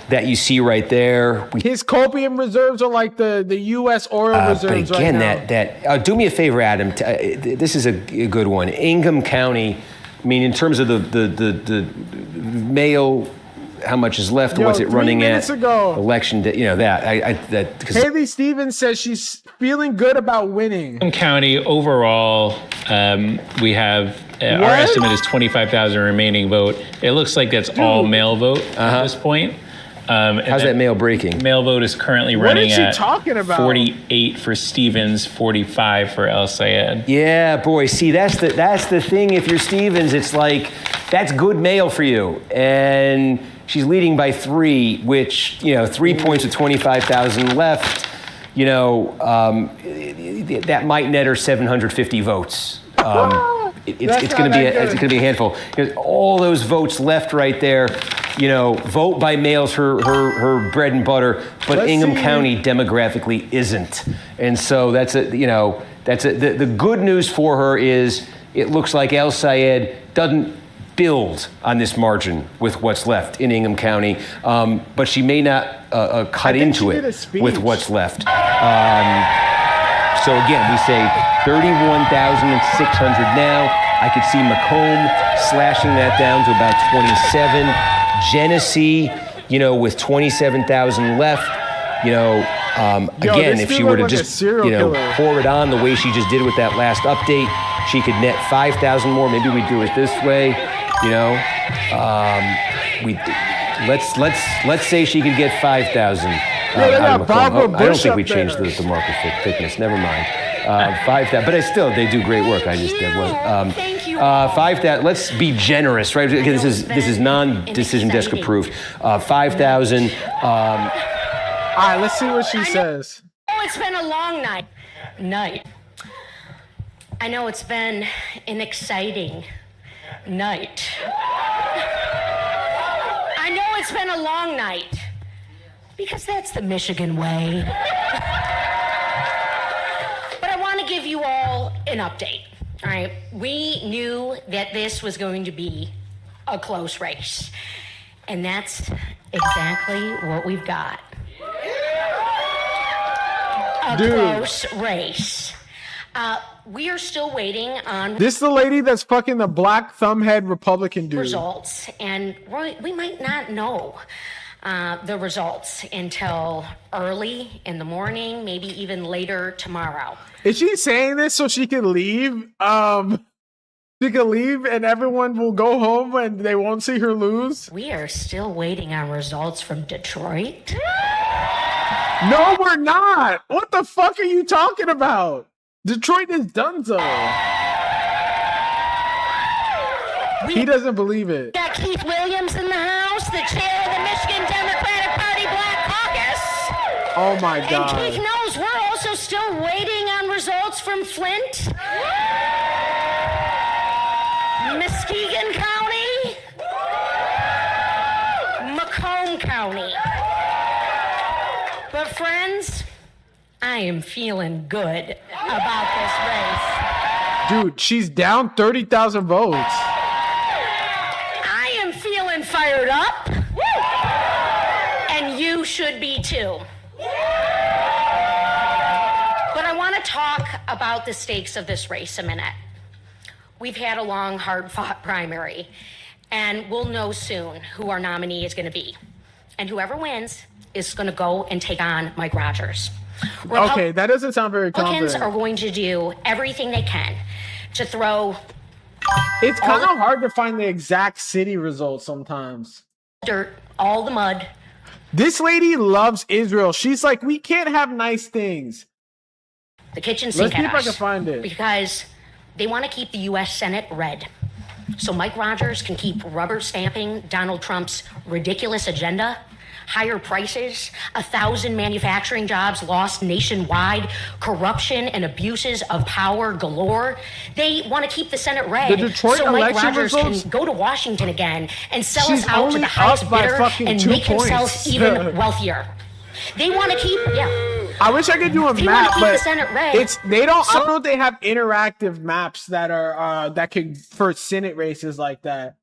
that you see right there. His copium reserves are like the U.S. oil reserves. But again, right now. do me a favor, Adam. This is a good one. Ingham County. I mean, in terms of the mail, how much is left? What's it running at? 3 minutes ago. Election day. Haley Stevens says she's feeling good about winning. County overall, we have our estimate is 25,000 remaining vote. It looks like that's all mail vote at this point. How's that mail breaking? Mail vote is currently running at 48 for Stevens, 45 for El-Sayed. Yeah, boy. See, that's the thing. If you're Stevens, it's like that's good mail for you, and she's leading by 3, which 3 points with 25,000 left. That might net her 750 votes. It's going to be a handful. All those votes left right there. Vote by mail's her bread and butter, but Ingham County demographically isn't, and so the good news for her is it looks like El-Sayed doesn't build on this margin with what's left in Ingham County, but she may not cut into it with what's left. So again, we say 31,600 now. I could see Macomb slashing that down to about 27. Genesee, with 27,000 left. Again, if she were to just pour it on the way she just did with that last update, she could net 5,000 more. Maybe we do it this way. Let's say she could get 5,000. I don't think we changed the marker thickness. Never mind. 5,000, but they do great work. I just did one. Thank you. 5,000. Let's be generous, right? This is non-decision desk approved. 5,000. All right, let's see what she says. Oh, it's been a long night. I know it's been an exciting night. I know it's been a long night, because that's the Michigan way. But I want to give you all an update, all right? We knew that this was going to be a close race, and that's exactly what we've got. A close race. We are still waiting on this is the lady that's fucking the black thumbhead Republican dude. Results, and we might not know the results until early in the morning, maybe even later tomorrow. Is she saying this so she can leave? She can leave and everyone will go home and they won't see her lose? We are still waiting on results from Detroit. No, we're not. What the fuck are you talking about? Detroit is donezo. He doesn't believe it. Got Keith Williams in the House, the chair of the Michigan Democratic Party Black Caucus. Oh my God. And Keith knows we're also still waiting on results from Flint, Muskegon County, Macomb County. But friends, I am feeling good about this race. Dude, she's down 30,000 votes. I am feeling fired up. And you should be too. But I want to talk about the stakes of this race a minute. We've had a long, hard-fought primary, and we'll know soon who our nominee is going to be. And whoever wins is going to go and take on Mike Rogers. Okay, that doesn't sound very confident. Republicans are going to do everything they can to throw. It's kind of hard to find the exact city results sometimes. Dirt, all the mud. This lady loves Israel. She's like, we can't have nice things. The kitchen sink. Let's see if I can find it. Because they want to keep the U.S. Senate red. So Mike Rogers can keep rubber stamping Donald Trump's ridiculous agenda. Higher prices, 1,000 manufacturing jobs lost nationwide, corruption and abuses of power galore. They want to keep the Senate red. The Detroit so Mike election Rogers results? can go to Washington again and sell She's us out to only the highest up by bidder fucking and 2 make himself points. even wealthier. They want to keep, I wish I could do a They map, wanna keep but the Senate red. I don't know if they have interactive maps that are that could for Senate races like that.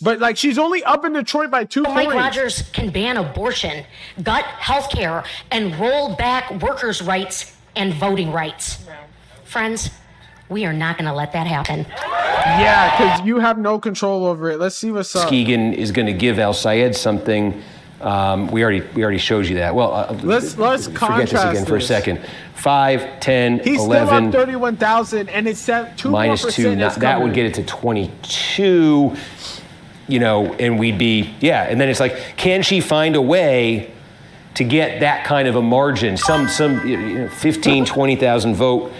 But like she's only up in Detroit by 2 points. Mike Rogers can ban abortion, gut health care, and roll back workers' rights and voting rights. Friends, we are not going to let that happen. Yeah, because you have no control over it. Let's see what's up. Muskegon is going to give El Sayed something. We already showed you that. Well, let's forget this again for a second. 5, 10, He's 11. Still up 31,000, and it's at 2 minus 2. That would get it to 22. You know, and we'd be, and then it's like, can she find a way to get that kind of a margin, some 15, 20,000 vote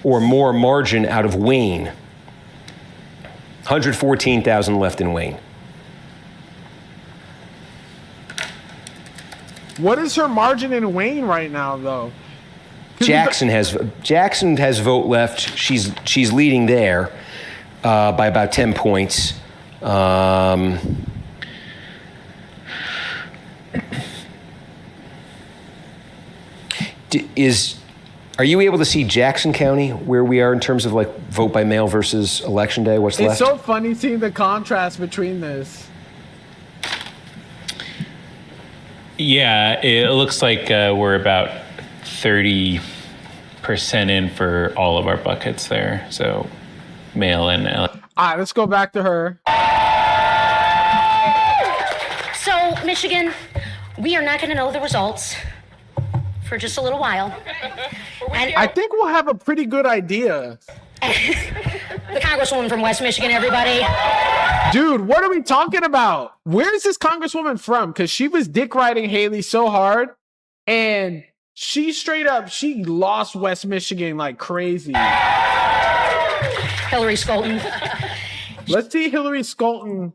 or more margin out of Wayne? 114,000 left in Wayne. What is her margin in Wayne right now, though? Jackson has vote left. She's leading there by about 10 points. Are you able to see Jackson County where we are in terms of like vote by mail versus election day? What's left? It's so funny seeing the contrast between this. Yeah, it looks like we're about 30% in for all of our buckets there. So mail and all right, let's go back to her. So, Michigan, we are not going to know the results for just a little while. And I think we'll have a pretty good idea. The Congresswoman from West Michigan, everybody. Dude, what are we talking about? Where is this Congresswoman from? Because she was dick riding Haley so hard, and she lost West Michigan like crazy. Hillary Scholten. Let's see Hillary Scholten.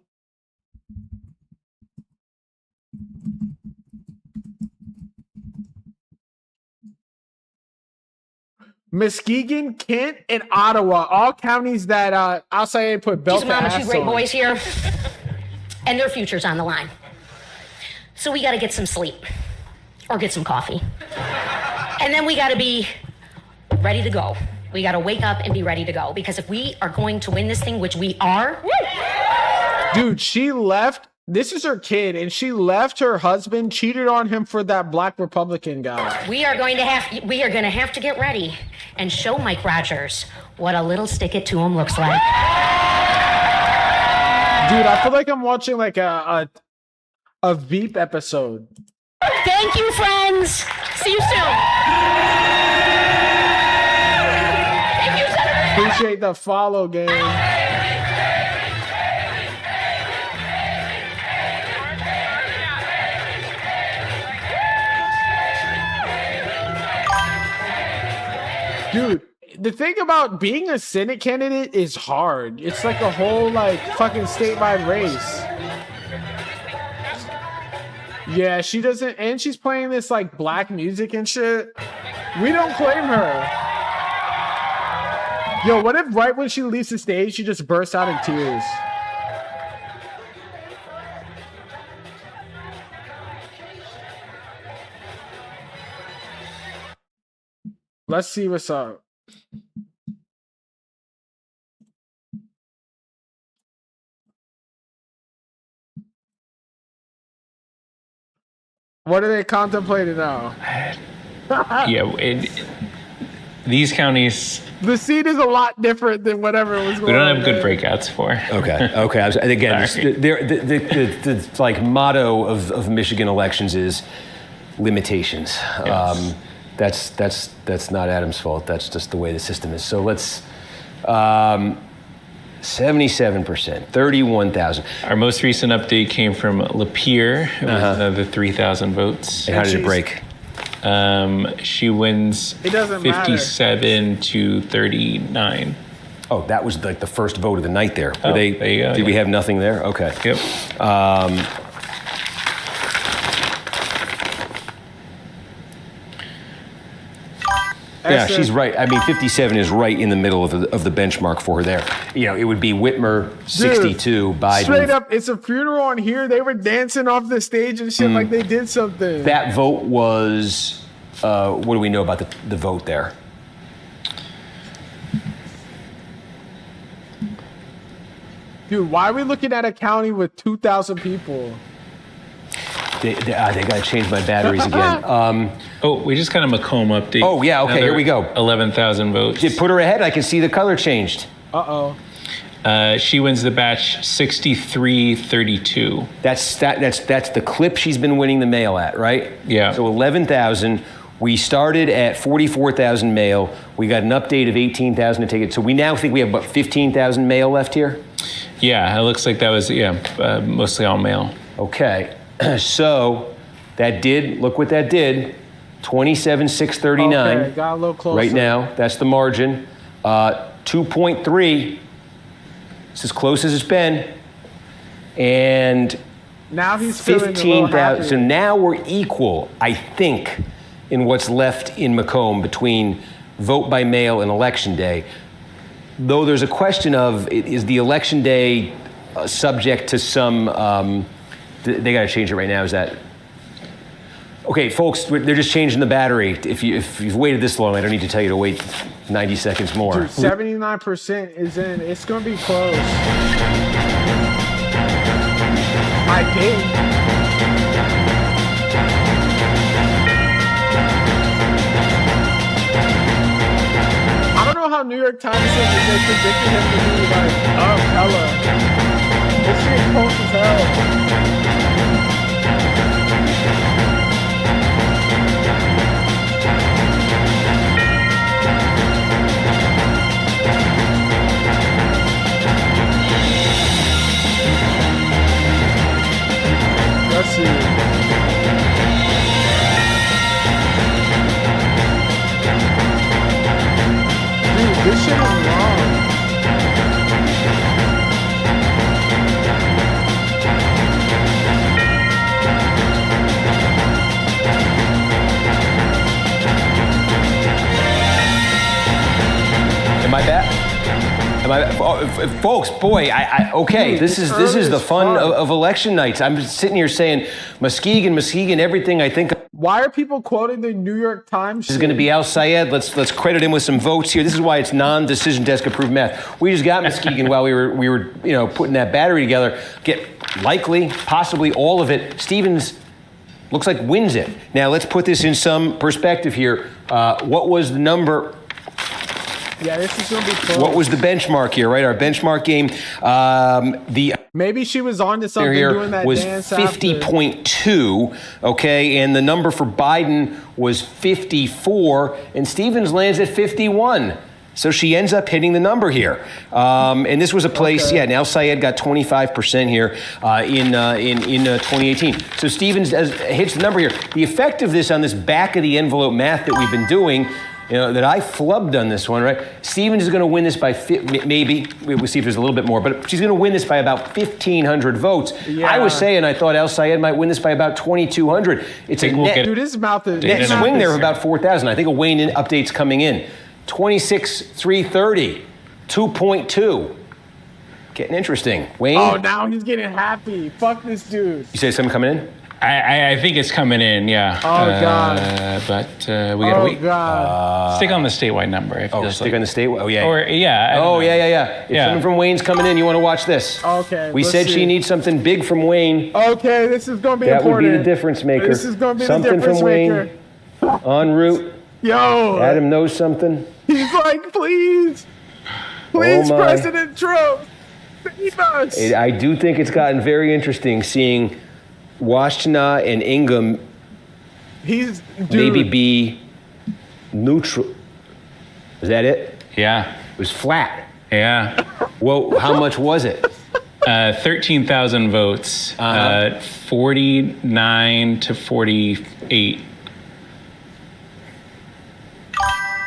Muskegon, Kent, and Ottawa, all counties that outside put belt She's mama, ass two great on. boys here, and their future's on the line. So we got to get some sleep, or get some coffee, and then we got to be ready to go. We got to wake up and be ready to go, because if we are going to win this thing, which we are, dude, she left. This is her kid, and she left her husband, cheated on him for that black Republican guy. we are going to have to get ready and show Mike Rogers what a little stick it to him looks like. Dude, I feel like I'm watching like a Veep episode. Thank you, friends. See you soon. Thank you, Senator. Appreciate the follow, game. Dude, the thing about being a Senate candidate is hard. It's like a whole like fucking statewide race. Yeah, she doesn't, and she's playing this like black music and shit. We don't claim her. Yo, what if right when she leaves the stage, she just bursts out in tears? Let's see what's up. What are they contemplating now? Yeah, these counties. The seat is a lot different than whatever it was going on. We don't have good breakouts for. Okay. And again, the like motto of Michigan elections is limitations. Yes. That's not Adam's fault. That's just the way the system is. So let's 77%, 31,000. Our most recent update came from Lapeer. It was another 3,000 votes. And how did it break? She wins 57 to 39. Oh, that was like the first vote of the night there. There you go. Did we have nothing there? Okay. Yep. Yeah, she's right. I mean, 57 is right in the middle of the benchmark for her there. You know, it would be Whitmer 62, Biden. Straight up, it's a funeral on here. They were dancing off the stage and shit like they did something. That vote was, what do we know about the vote there? Dude, why are we looking at a county with 2,000 people? They got to change my batteries again. We just got a Macomb update. Oh, yeah, okay, here we go. 11,000 votes. Did put her ahead? I can see the color changed. Uh-oh. She wins the batch 63-32. That's the clip she's been winning the mail at, right? Yeah. So 11,000. We started at 44,000 mail. We got an update of 18,000 to take it. So we now think we have about 15,000 mail left here? Yeah, it looks like that was, mostly all mail. Okay. So look what that did. 27,639. Okay, got a little closer. Right now, that's the margin. 2.3. It's as close as it's been. And now he's 15,000. So now we're equal, I think, in what's left in Macomb between vote by mail and election day. Though there's a question of, is the election day subject to some, they got to change it right now, is that? Okay, folks, they're just changing the battery. If you've waited this long, I don't need to tell you to wait 90 seconds more. Dude, 79% is in. It's going to be close. I think. I don't know how New York Times said that they predicted him to be like, hella. This shit close as hell. Let's see. Dude, this shit is wrong. Folks, boy, okay, this is the fun of election nights. I'm just sitting here saying, Muskegon, everything I think. Why are people quoting the New York Times? This is going to be Al Sayed. Let's credit him with some votes here. This is why it's non-decision desk approved math. We just got Muskegon while we were putting that battery together. Get likely, possibly all of it. Stevens looks like wins it. Now let's put this in some perspective here. What was the number? Yeah, this is going to be close. What was the benchmark here, right? Our benchmark game, maybe she was on to something here doing that was dance 50.2, okay? And the number for Biden was 54, and Stevens lands at 51. So she ends up hitting the number here. And this was a place, and Al Sayed got 25% here in 2018. So Stevens hits the number here. The effect of this on this back of the envelope math that we've been doing, that I flubbed on this one, right? Stevens is going to win this by maybe. We'll see if there's a little bit more, but she's going to win this by about 1,500 votes. Yeah. I was saying I thought Al Sayed might win this by about 2,200. It's a net, dude, his mouth is net swing there of about 4,000. I think a Wayne update's coming in. 26,330, 2.2. Getting interesting. Wayne? Oh, now he's getting happy. Fuck this dude. You say something coming in? I think it's coming in, yeah. Oh, God. But we got to wait. God. Stick on the statewide number. Stick on the statewide? Oh, yeah. Or, yeah. If something from Wayne's coming in, you want to watch this. Okay. We said she needs something big from Wayne. Okay, this is going to be that important. That would be the difference maker. This is going to be something the difference from Wayne. maker. En route. Yo. Adam knows something. He's like, please, President Trump, save us. I do think it's gotten very interesting seeing Washtenaw and Ingham maybe be neutral. Is that it? Yeah. It was flat. Yeah. Well, how much was it? 13,000 votes. 49 to 48.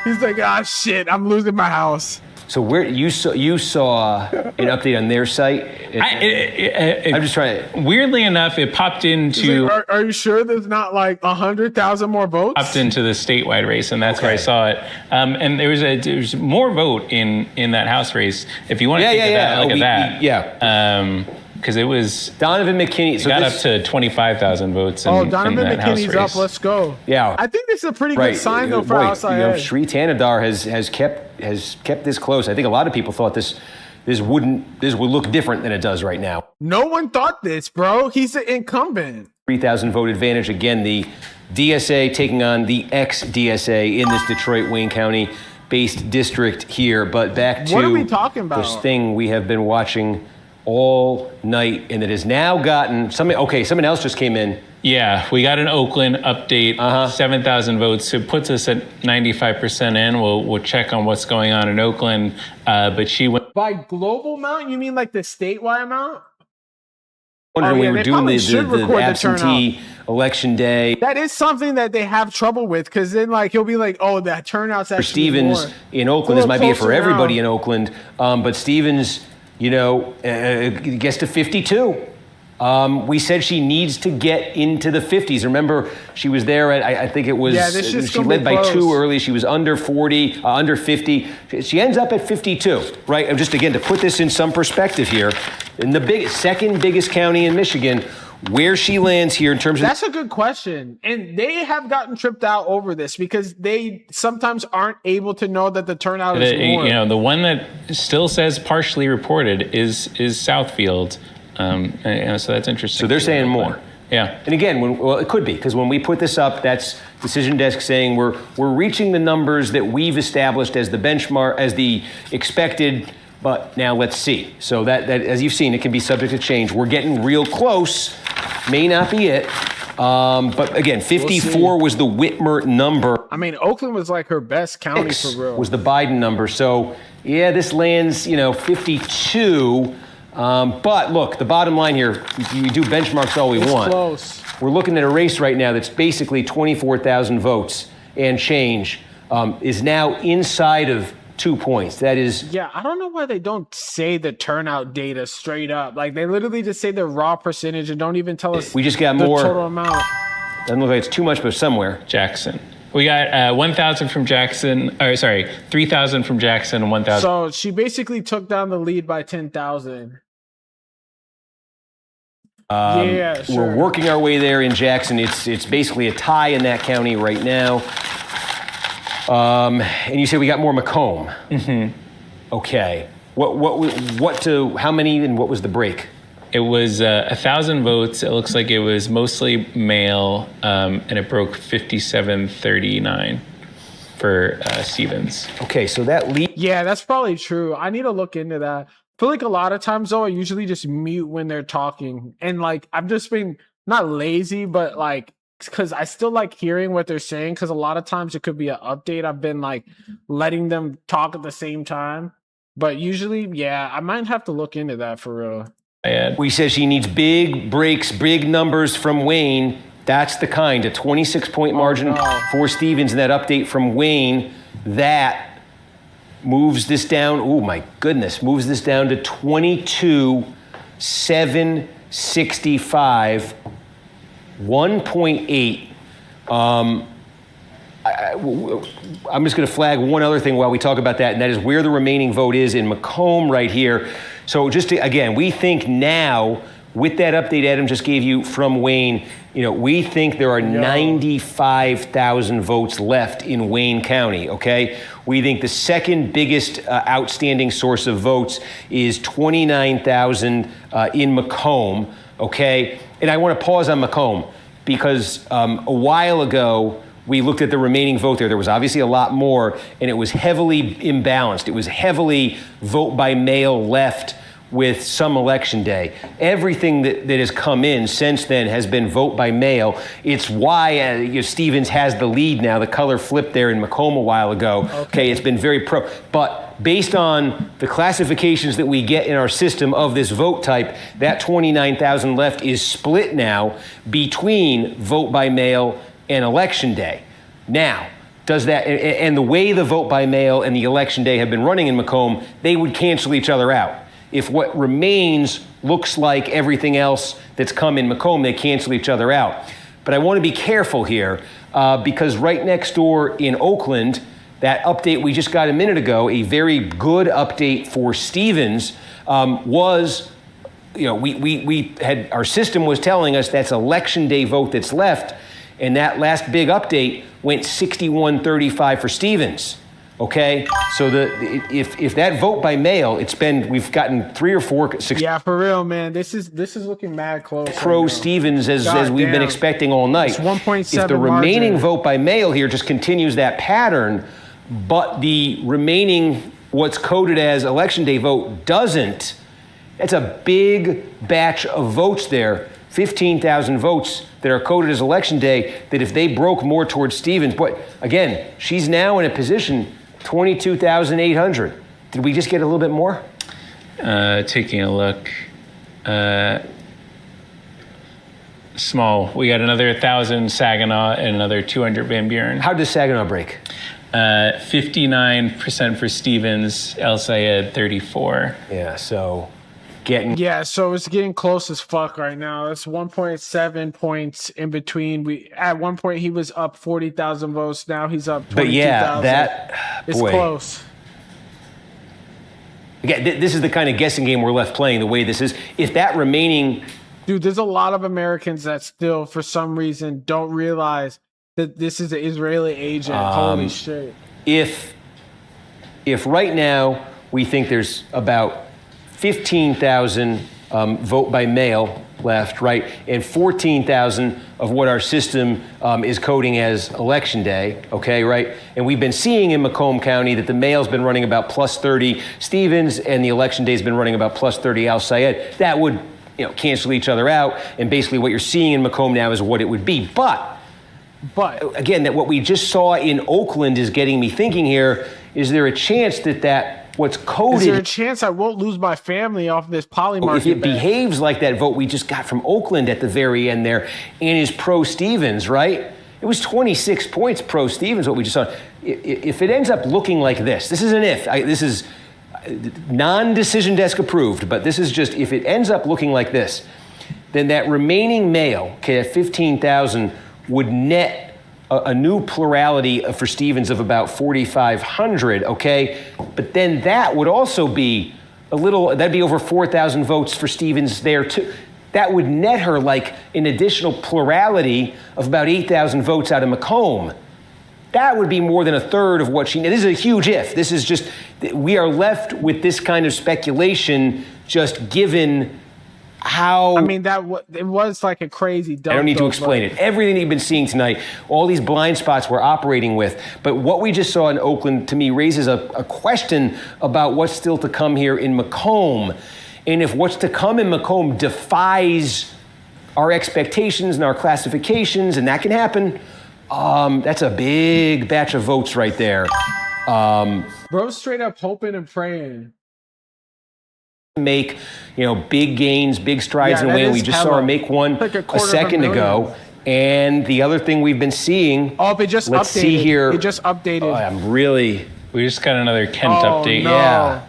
He's like, shit, I'm losing my house. So where you saw an update on their site? I'm just trying to. Weirdly enough, it popped into. Like, are you sure there's not like 100,000 more votes? Popped into the statewide race, and that's where I saw it. And there was more vote in that House race. If you want to look at that. Yeah. Because it was Donovan McKinney. So got up to 25,000 votes. Donovan McKinney's up. Let's go. Yeah. I think this is a pretty good sign though for outside. Sri Tanadar has kept this close. I think a lot of people thought this would look different than it does right now. No one thought this, bro. He's the incumbent. 3,000 vote advantage again. The DSA taking on the ex-DSA in this Detroit-Wayne County-based district here. But back to what are we talking about? This thing we have been watching all night, and it has now gotten someone else just came in. Yeah, we got an Oakland update, 7,000 votes. So it puts us at 95% in. We'll check on what's going on in Oakland. But she went by global amount. You mean like the statewide amount? Wondering we were doing the absentee election day. That is something that they have trouble with because then he'll be like, oh, that turnout's actually for Stevens more. In Oakland. This might be it for everybody in Oakland, but Stevens. Gets to 52. We said she needs to get into the 50s. Remember, she was there at, I think it was, she led by 2 early. She was under 40, under 50. She ends up at 52, right? And just again, to put this in some perspective here, in the second biggest county in Michigan, where she lands here in terms of... That's a good question. And they have gotten tripped out over this because they sometimes aren't able to know that the turnout is more. The one that still says partially reported is Southfield. So that's interesting. So they're saying more. Yeah. And again, it could be, because when we put this up, that's Decision Desk saying we're reaching the numbers that we've established as the benchmark, as the expected... But now let's see. So that as you've seen, it can be subject to change. We're getting real close. May not be it. But again, 54 was the Whitmer number. I mean, Oakland was like her best county for real. Was the Biden number. So yeah, this lands, 52. But look, the bottom line here, you do benchmarks all we want. Close. We're looking at a race right now that's basically 24,000 votes and change, is now inside of 2 points. That is... Yeah, I don't know why they don't say the turnout data straight up. Like, they literally just say the raw percentage and don't even tell us we just got the more total amount. Doesn't look like it's too much, but somewhere. Jackson. We got 1,000 from Jackson. 3,000 from Jackson and 1,000. So she basically took down the lead by 10,000. Yeah, sure. We're working our way there in Jackson. It's basically a tie in that county right now. And you say we got more Macomb. Mm-hmm. Okay. How many and what was the break? It was 1,000 votes. It looks like it was mostly male, and it broke 57-39 for Stevens. Okay, so that lead. Yeah, that's probably true. I need to look into that. I feel like a lot of times though, I usually just mute when they're talking, and like I've just been not lazy, but like because I still like hearing what they're saying. Because a lot of times it could be an update. I've been like letting them talk at the same time, but usually, yeah, I might have to look into that for real. We said she needs big breaks, big numbers from Wayne. That's the kind, a 26-point margin for Stevens in that update from Wayne. That moves this down. Oh my goodness, moves this down to 22,765, 1.8. I'm just going to flag one other thing while we talk about that, and that is where the remaining vote is in Macomb right here. So again, we think now, with that update Adam just gave you from Wayne, we think there are 95,000 votes left in Wayne County, okay? We think the second biggest outstanding source of votes is 29,000 in Macomb, okay? And I want to pause on Macomb because a while ago, we looked at the remaining vote there. There was obviously a lot more, and it was heavily imbalanced. It was heavily vote by mail left with some election day. Everything that has come in since then has been vote by mail. It's why Stevens has the lead now. The color flipped there in Macomb a while ago. Okay, it's been very pro. But based on the classifications that we get in our system of this vote type, that 29,000 left is split now between vote by mail and election day. Now, does that, and the way the vote by mail and the election day have been running in Macomb, they would cancel each other out. If what remains looks like everything else that's come in Macomb, they cancel each other out. But I want to be careful here because right next door in Oakland, that update we just got a minute ago, a very good update for Stevens was, we had, our system was telling us that's election day vote that's left. And that last big update went 61-35 for Stevens. Okay, so if that vote by mail, we've gotten 3 or 4. 6. Yeah, for real, man. This is looking mad close. Pro Stevens as we've been expecting all night. It's 1.7. If the remaining vote by mail here just continues that pattern, but the remaining what's coded as election day vote doesn't, that's a big batch of votes there. 15,000 votes that are coded as election day, that if they broke more towards Stevens, but again, she's now in a position 22,800. Did we just get a little bit more? Taking a look. Small. We got another 1,000 Saginaw and another 200 Van Buren. How does Saginaw break? 59% for Stevens, El Sayed 34. Yeah, so so it's getting close as fuck right now. It's 1.7 points in between. At one point he was up 40,000 votes. Now he's up 22,000. But yeah, it's close. Again, this is the kind of guessing game we're left playing. The way this is, if that remaining, dude, there's a lot of Americans that still, for some reason, don't realize that this is an Israeli agent. Holy shit! If right now we think there's about 15,000 vote by mail left, right? And 14,000 of what our system is coding as election day, okay, right? And we've been seeing in Macomb County that the mail's been running about plus 30 Stevens and the election day's been running about plus 30 Al Sayed. That would, cancel each other out. And basically what you're seeing in Macomb now is what it would be. But again, that what we just saw in Oakland is getting me thinking here, is there a chance that what's coded... Is there a chance I won't lose my family off this poly market? If it behaves like that vote we just got from Oakland at the very end there and is pro-Stevens, right? It was 26 points pro-Stevens, what we just saw. If it ends up looking like this is an if. This is non-decision desk approved, but this is just, if it ends up looking like this, then that remaining mail, okay, at 15,000, would net a new plurality for Stevens of about 4,500, okay? But then that would also be that'd be over 4,000 votes for Stevens there too. That would net her like an additional plurality of about 8,000 votes out of Macomb. That would be more than a third of what this is a huge if. This is just, we are left with this kind of speculation just given how... I mean, it was like a crazy dump. I don't need to explain it. Everything you've been seeing tonight, all these blind spots we're operating with. But what we just saw in Oakland, to me, raises a question about what's still to come here in Macomb. And if what's to come in Macomb defies our expectations and our classifications, and that can happen, that's a big batch of votes right there. Bro, straight up hoping and praying. Make, big gains, big strides in a win. We just saw her make one like a second ago. And the other thing we've been seeing. Oh, it just let's updated. See here. It just updated. We just got another Kent update. No. Yeah.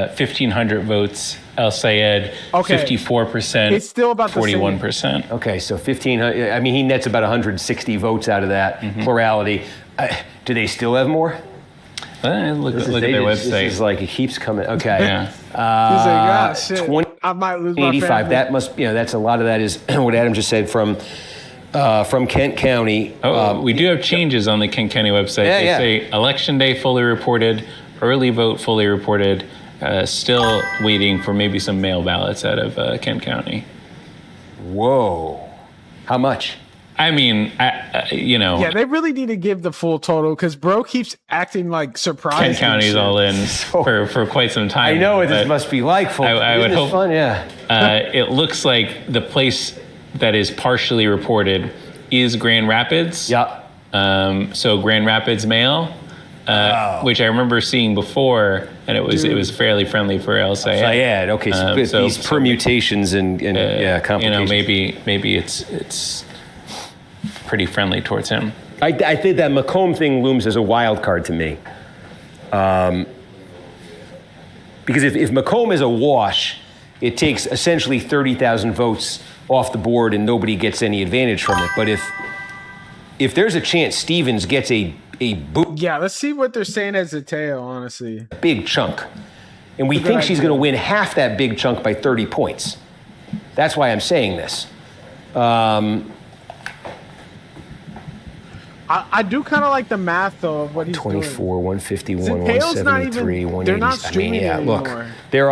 1,500 votes. El Sayed, 54%. It's still about 41%. Okay, so 1,500. I mean, he nets about 160 votes out of that plurality. Do they still have more? Look at their website. This is like it keeps coming. Okay. Yeah. He's like, shit. 20, I might lose my 85. family. That must, that's a lot of that is what Adam just said from Kent County. We do have changes on the Kent County website. They say election day fully reported, early vote fully reported. Still waiting for maybe some mail ballots out of Kent County. Whoa. How much? I mean, Yeah, they really need to give the full total because bro keeps acting like surprised. Kent County's all in for quite some time. I know what this must be like, folks. I would hope. Fun? Yeah. It looks like the place that is partially reported is Grand Rapids. Yeah. So Grand Rapids mail. Which I remember seeing before, and it was fairly friendly for El Sayed. Sayed, okay, so these permutations and complications. Maybe it's pretty friendly towards him. I think that Macomb thing looms as a wild card to me, because if Macomb is a wash, it takes essentially 30,000 votes off the board and nobody gets any advantage from it. But if there's a chance Stevens gets a boot. Yeah, let's see what they're saying as a tail, honestly. Big chunk. And we think she's going to win half that big chunk by 30 points. That's why I'm saying this. I do kind of like the math, though, of what he's 24, doing. 151, 173, 180. They're not streaming anymore. Look, there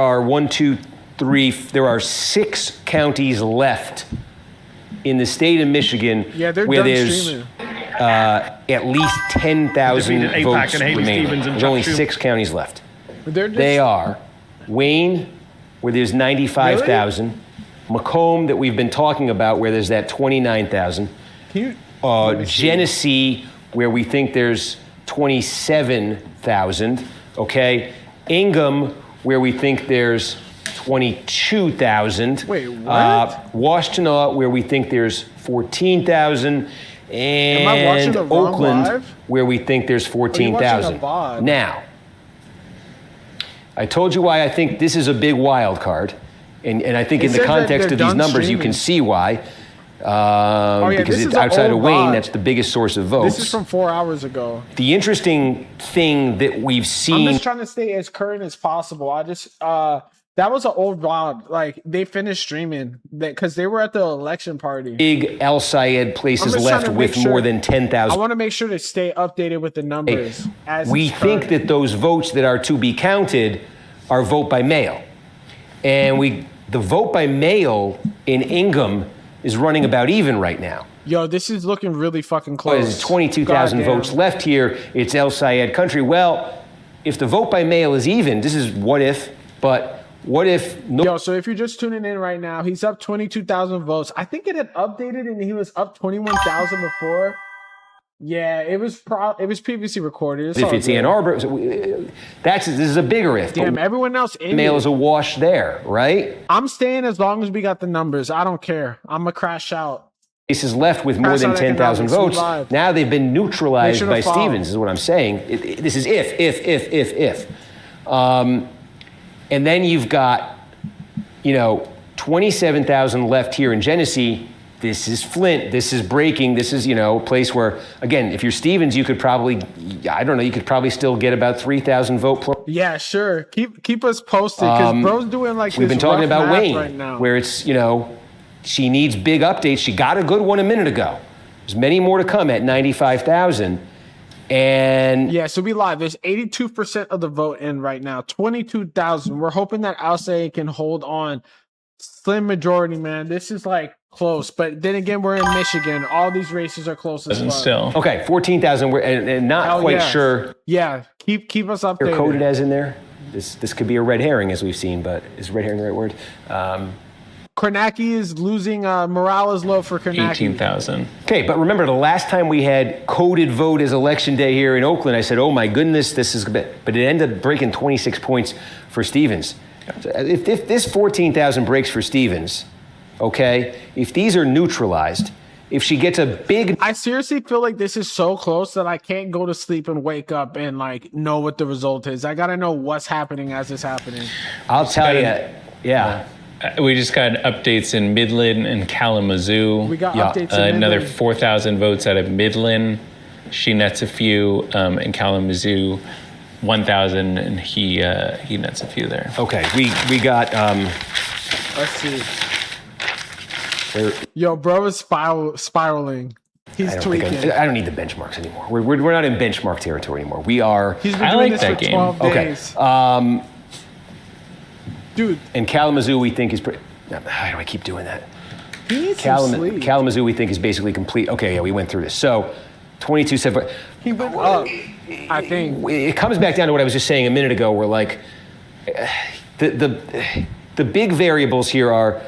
are 6 counties left in the state of Michigan where there's at least 10,000 votes remaining. There's only 6 counties left. They are Wayne, where there's 95,000. Really? Macomb, that we've been talking about, where there's that 29,000. Genesee, where we think there's 27,000. Okay. Ingham, where we think there's 22,000. Wait, what? Washtenaw, where we think there's 14,000. And Oakland, where we think there's 14,000. Now, I told you why I think this is a big wild card. And I think in the context of these numbers, you can see why. Because it's outside of Wayne, that's the biggest source of votes. This is from 4 hours ago. The interesting thing that we've seen... I'm just trying to stay as current as possible. That was an old VOD. Like, they finished streaming because they were at the election party. Big El Sayed places left with more than 10,000. I want to make sure to stay updated with the numbers. We think that those votes that are to be counted are vote by mail. And the vote by mail in Ingham is running about even right now. Yo, this is looking really fucking close. There's 22,000 votes left here. It's El Sayed country. Well, if the vote by mail is even, this is what if, but what if... Yo, so if you're just tuning in right now, he's up 22,000 votes. I think it had updated and he was up 21,000 before. Yeah, it was previously recorded. If it's Ann Arbor, this is a bigger if. Damn, everyone else in mail is a wash there, right? I'm staying as long as we got the numbers. I don't care. I'm going to crash out. This is left with more than 10,000 votes. Now they've been neutralized by Stevens, is what I'm saying. This is if. And then you've got, 27,000 left here in Genesee. This is Flint. This is breaking. This is, a place where, again, if you're Stevens, you could probably, you could probably still get about 3,000 vote plus. Yeah, sure. Keep us posted because bro's doing like we've been talking about Wayne, right now. Where it's, she needs big updates. She got a good one a minute ago. There's many more to come at 95,000. And yeah, so we live. There's 82% of the vote in right now. 22,000. We're hoping that Al-Sayed can hold on. Slim majority, man. This is like close, but then again, we're in Michigan. All these races are close as well. Still, okay, 14,000. We're and not quite sure. Yeah, keep us updated. They're coded as in there. This could be a red herring, as we've seen, but is red herring the right word? Kornacki is losing. Morale is low for Kornacki. 18,000. Okay, but remember the last time we had coded vote as election day here in Oakland, I said, "Oh my goodness, this is," but it ended up breaking 26 points for Stevens. So if this 14,000 breaks for Stevens, okay, if these are neutralized, if she gets a big... I seriously feel like this is so close that I can't go to sleep and wake up and like know what the result is. I got to know what's happening as it's happening. I'll tell you, yeah. We just got updates in Midland and Kalamazoo. We got updates in another Midland. 4,000 votes out of Midland. She nets a few in Kalamazoo. 1,000, and he nets a few there. Okay, we got. Let's see. Yo, bro is spiraling. He's tweaking. I don't need the benchmarks anymore. We're not in benchmark territory anymore. We are. He's been doing this for 12 days. Okay. Dude. And Kalamazoo, we think is pretty. How do I keep doing that? He needs some sleep. Kalamazoo, we think is basically complete. Okay, yeah, we went through this. So, 22.7. He went up. I think it comes back down to what I was just saying a minute ago, where like the big variables here are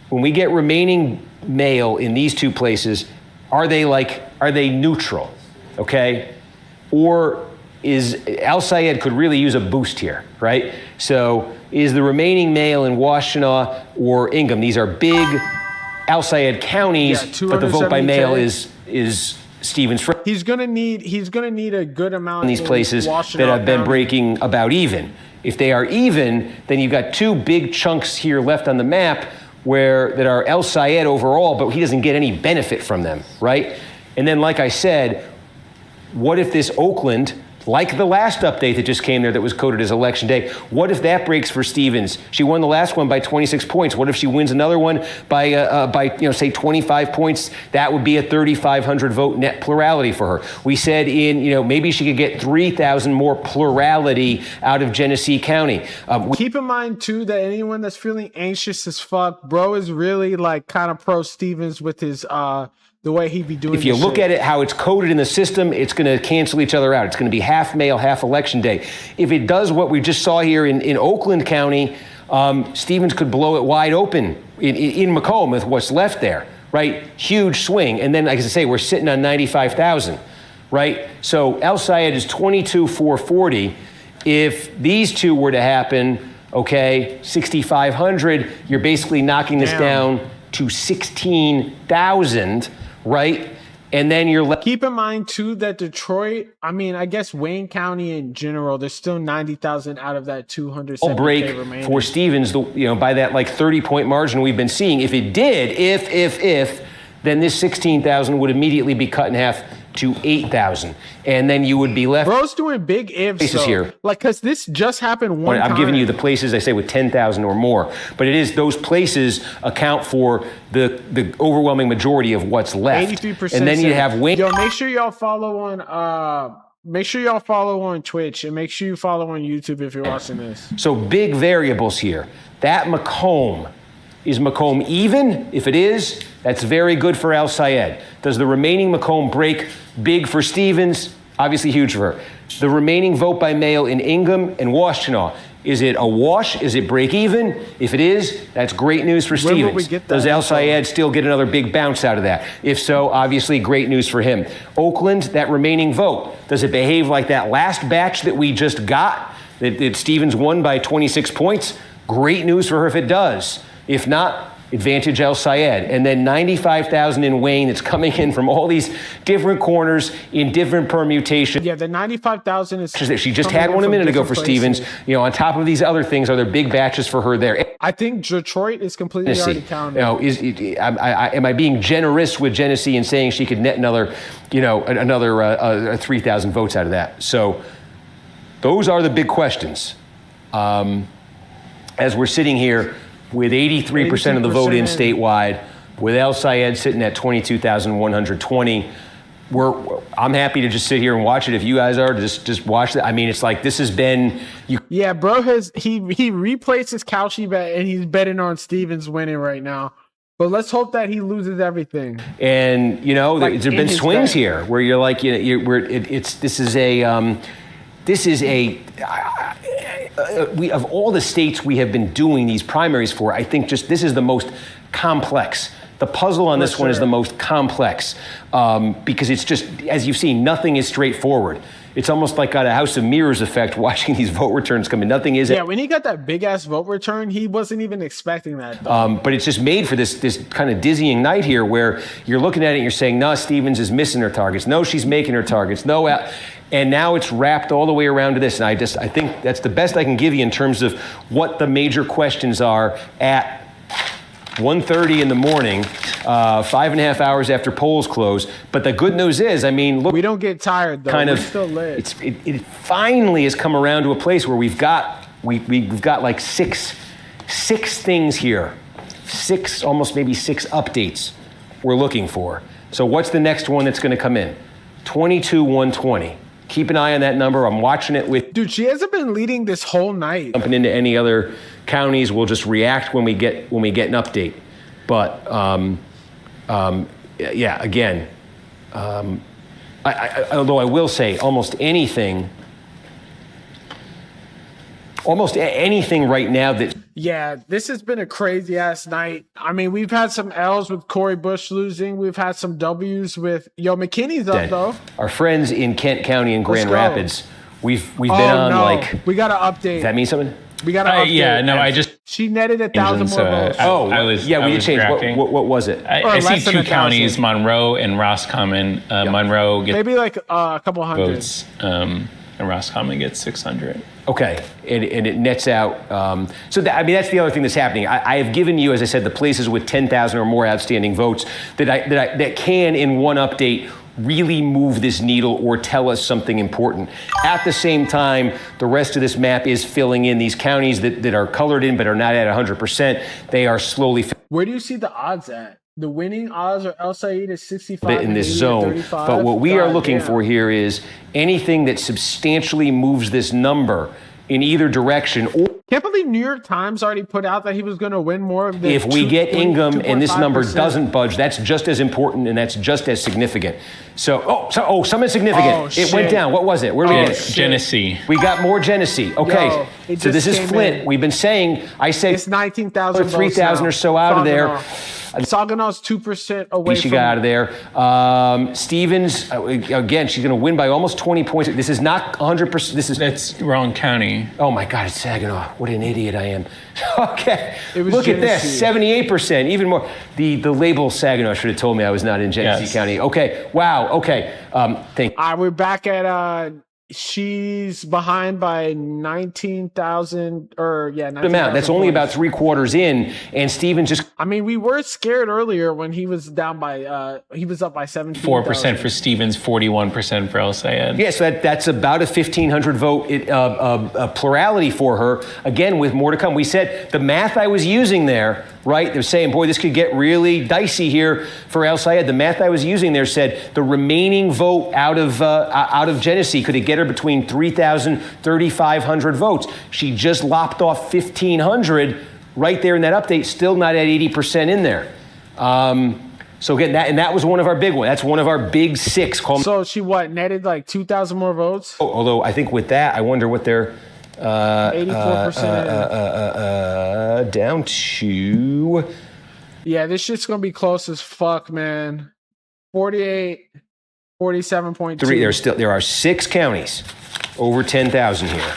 when we get remaining mail in these two places, are they neutral, okay, or is Al-Sayed could really use a boost here, right? So is the remaining mail in Washtenaw or Ingham? These are big Al-Sayed counties, but the vote by mail is Stevens. He's gonna need a good amount in these places that have been breaking about even. If they are even, then you've got two big chunks here left on the map that are Al-Sayed overall, but he doesn't get any benefit from them, right? And then, like I said, what if this Oakland, like the last update that just came there that was coded as election day, what if that breaks for Stevens? She won the last one by 26 points. What if she wins another one by say 25 points? That would be a 3,500 vote net plurality for her. We said maybe she could get 3,000 more plurality out of Genesee County. Keep in mind too that anyone that's feeling anxious as fuck, bro is really like kind of pro Stevens with his the way he be doing. If you look at it, how it's coded in the system, it's going to cancel each other out. It's going to be half mail, half election day. If it does what we just saw here in Oakland County, Stevens could blow it wide open in Macomb with what's left there, right? Huge swing. And then, like I say, we're sitting on 95,000, right? So Al-Sayed is 22,440. If these two were to happen, okay, 6,500, you're basically knocking this down to 16,000. Right? And then you're keep in mind too that Detroit, I guess Wayne County in general, there's still 90,000 out of that 270K break remaining. For Stevens, by that like 30-point margin we've been seeing. If it did, if, then this 16,000 would immediately be cut in half to 8,000, and then you would be left. Bro's doing big ifs here, because this just happened one time. I'm giving you the places I say with 10,000 or more, but it is those places account for the overwhelming majority of what's left. 83%. And then you have Wayne. Yo, make sure y'all follow on. Make sure y'all follow on Twitch, and make sure you follow on YouTube if you're watching this. So big variables here. That Macomb. Is Macomb even? If it is, that's very good for Al-Sayed. Does the remaining Macomb break big for Stevens? Obviously huge for her. The remaining vote by mail in Ingham and Washtenaw, is it a wash? Is it break even? If it is, that's great news for Stevens. Does Al-Sayed still get another big bounce out of that? If so, obviously great news for him. Oakland, that remaining vote, does it behave like that last batch that we just got? That Stevens won by 26 points? Great news for her if it does. If not, advantage Al-Sayed. And then 95,000 in Wayne. It's coming in from all these different corners in different permutations. Yeah, the 95,000 is... She just had one a minute ago for Stevens. On top of these other things, are there big batches for her there? I think Detroit is completely already counted. Am I being generous with Genesee and saying she could net another 3,000 votes out of that? So those are the big questions. As we're sitting here with 83% of the vote in statewide, with El Sayed sitting at 22,120. I'm happy to just sit here and watch it. If you guys are, just watch it. I mean, it's like this has been. Yeah, bro, he replaced his Cauchy bet and he's betting on Stevens winning right now. But let's hope that he loses everything. And there've been swings here where you're like, we of all the states we have been doing these primaries for, I think this is the most complex. The puzzle on this one is the most complex because it's just, as you've seen, nothing is straightforward. It's almost like got a House of Mirrors effect watching these vote returns come in. Nothing is. Yeah, when he got that big ass vote return, he wasn't even expecting that. But it's just made for this kind of dizzying night here where you're looking at it and you're saying, no, Stevens is missing her targets. No, she's making her targets. No, and now it's wrapped all the way around to this. And I think that's the best I can give you in terms of what the major questions are at 1:30 in the morning, 5.5 hours after polls close. But the good news is, I mean, look, we don't get tired though. We're still lit. It finally has come around to a place where we've got like six things here, almost maybe six updates we're looking for. So what's the next one that's going to come in? 22,120. Keep an eye on that number. I'm watching it with. Dude, she hasn't been leading this whole night. Jumping into any other counties, we'll just react when we get an update. But again, although I will say almost anything right now that. Yeah, this has been a crazy ass night. I mean, we've had some L's with Cori Bush losing. We've had some W's with McKinney's up though. Our friends in Kent County and Grand Rapids, we've been on we got to update. Does that mean something? We got to update. Yeah, no, she netted 1,000 more votes. We did change. What was it? I see two counties, Monroe and Roscommon. Monroe gets maybe like a couple hundred votes, and Roscommon gets 600. Okay, and it nets out. That's the other thing that's happening. I have given you, as I said, the places with 10,000 or more outstanding votes that can, in one update, really move this needle or tell us something important. At the same time, the rest of this map is filling in these counties that are colored in but are not at 100%. They are slowly. Where do you see the odds at? The winning odds are El Sayed is 65 in this zone. But what we are looking for here is anything that substantially moves this number in either direction. Can't believe New York Times already put out that he was going to win more of the. If we get Ingham and this number doesn't budge, that's just as important and that's just as significant. Something significant. It went down. What was it? Where did we get it? Genesee. We got more Genesee. Okay. So this is Flint. We've been saying, I said it's 19,000 3,000 or so out of there. Saginaw's 2% away. She got out of there. Stevens, again, she's going to win by almost 20 points. This is not 100%. That's wrong county. Oh my God, it's Saginaw. What an idiot I am. Okay, look at this, 78%, even more. The label Saginaw should have told me I was not in Genesee County. Okay, wow. Okay, thank you. We're back at. She's behind by 19,000 amount. That's only about 3/4 in, and Stevens just. I mean, we were scared earlier when he was down by. He was up by 4% for Stevens, 41% for El Sayed. Yeah, so that's about a 1,500 vote plurality for her. Again, with more to come. We said the math I was using there. Right, they're saying, boy, this could get really dicey here for El Sayed. The math I was using there said the remaining vote out of Genesee could it get her between 3,000, 3,500 votes. She just lopped off 1,500 right there in that update, still not at 80% in there. So again, that was one of our big ones. That's one of our big six. So she netted like 2,000 more votes? Although I think with that, I wonder what they're. 84% down to. Yeah, this shit's gonna be close as fuck, man. 48, 47.2. There are 6 counties over 10,000 here.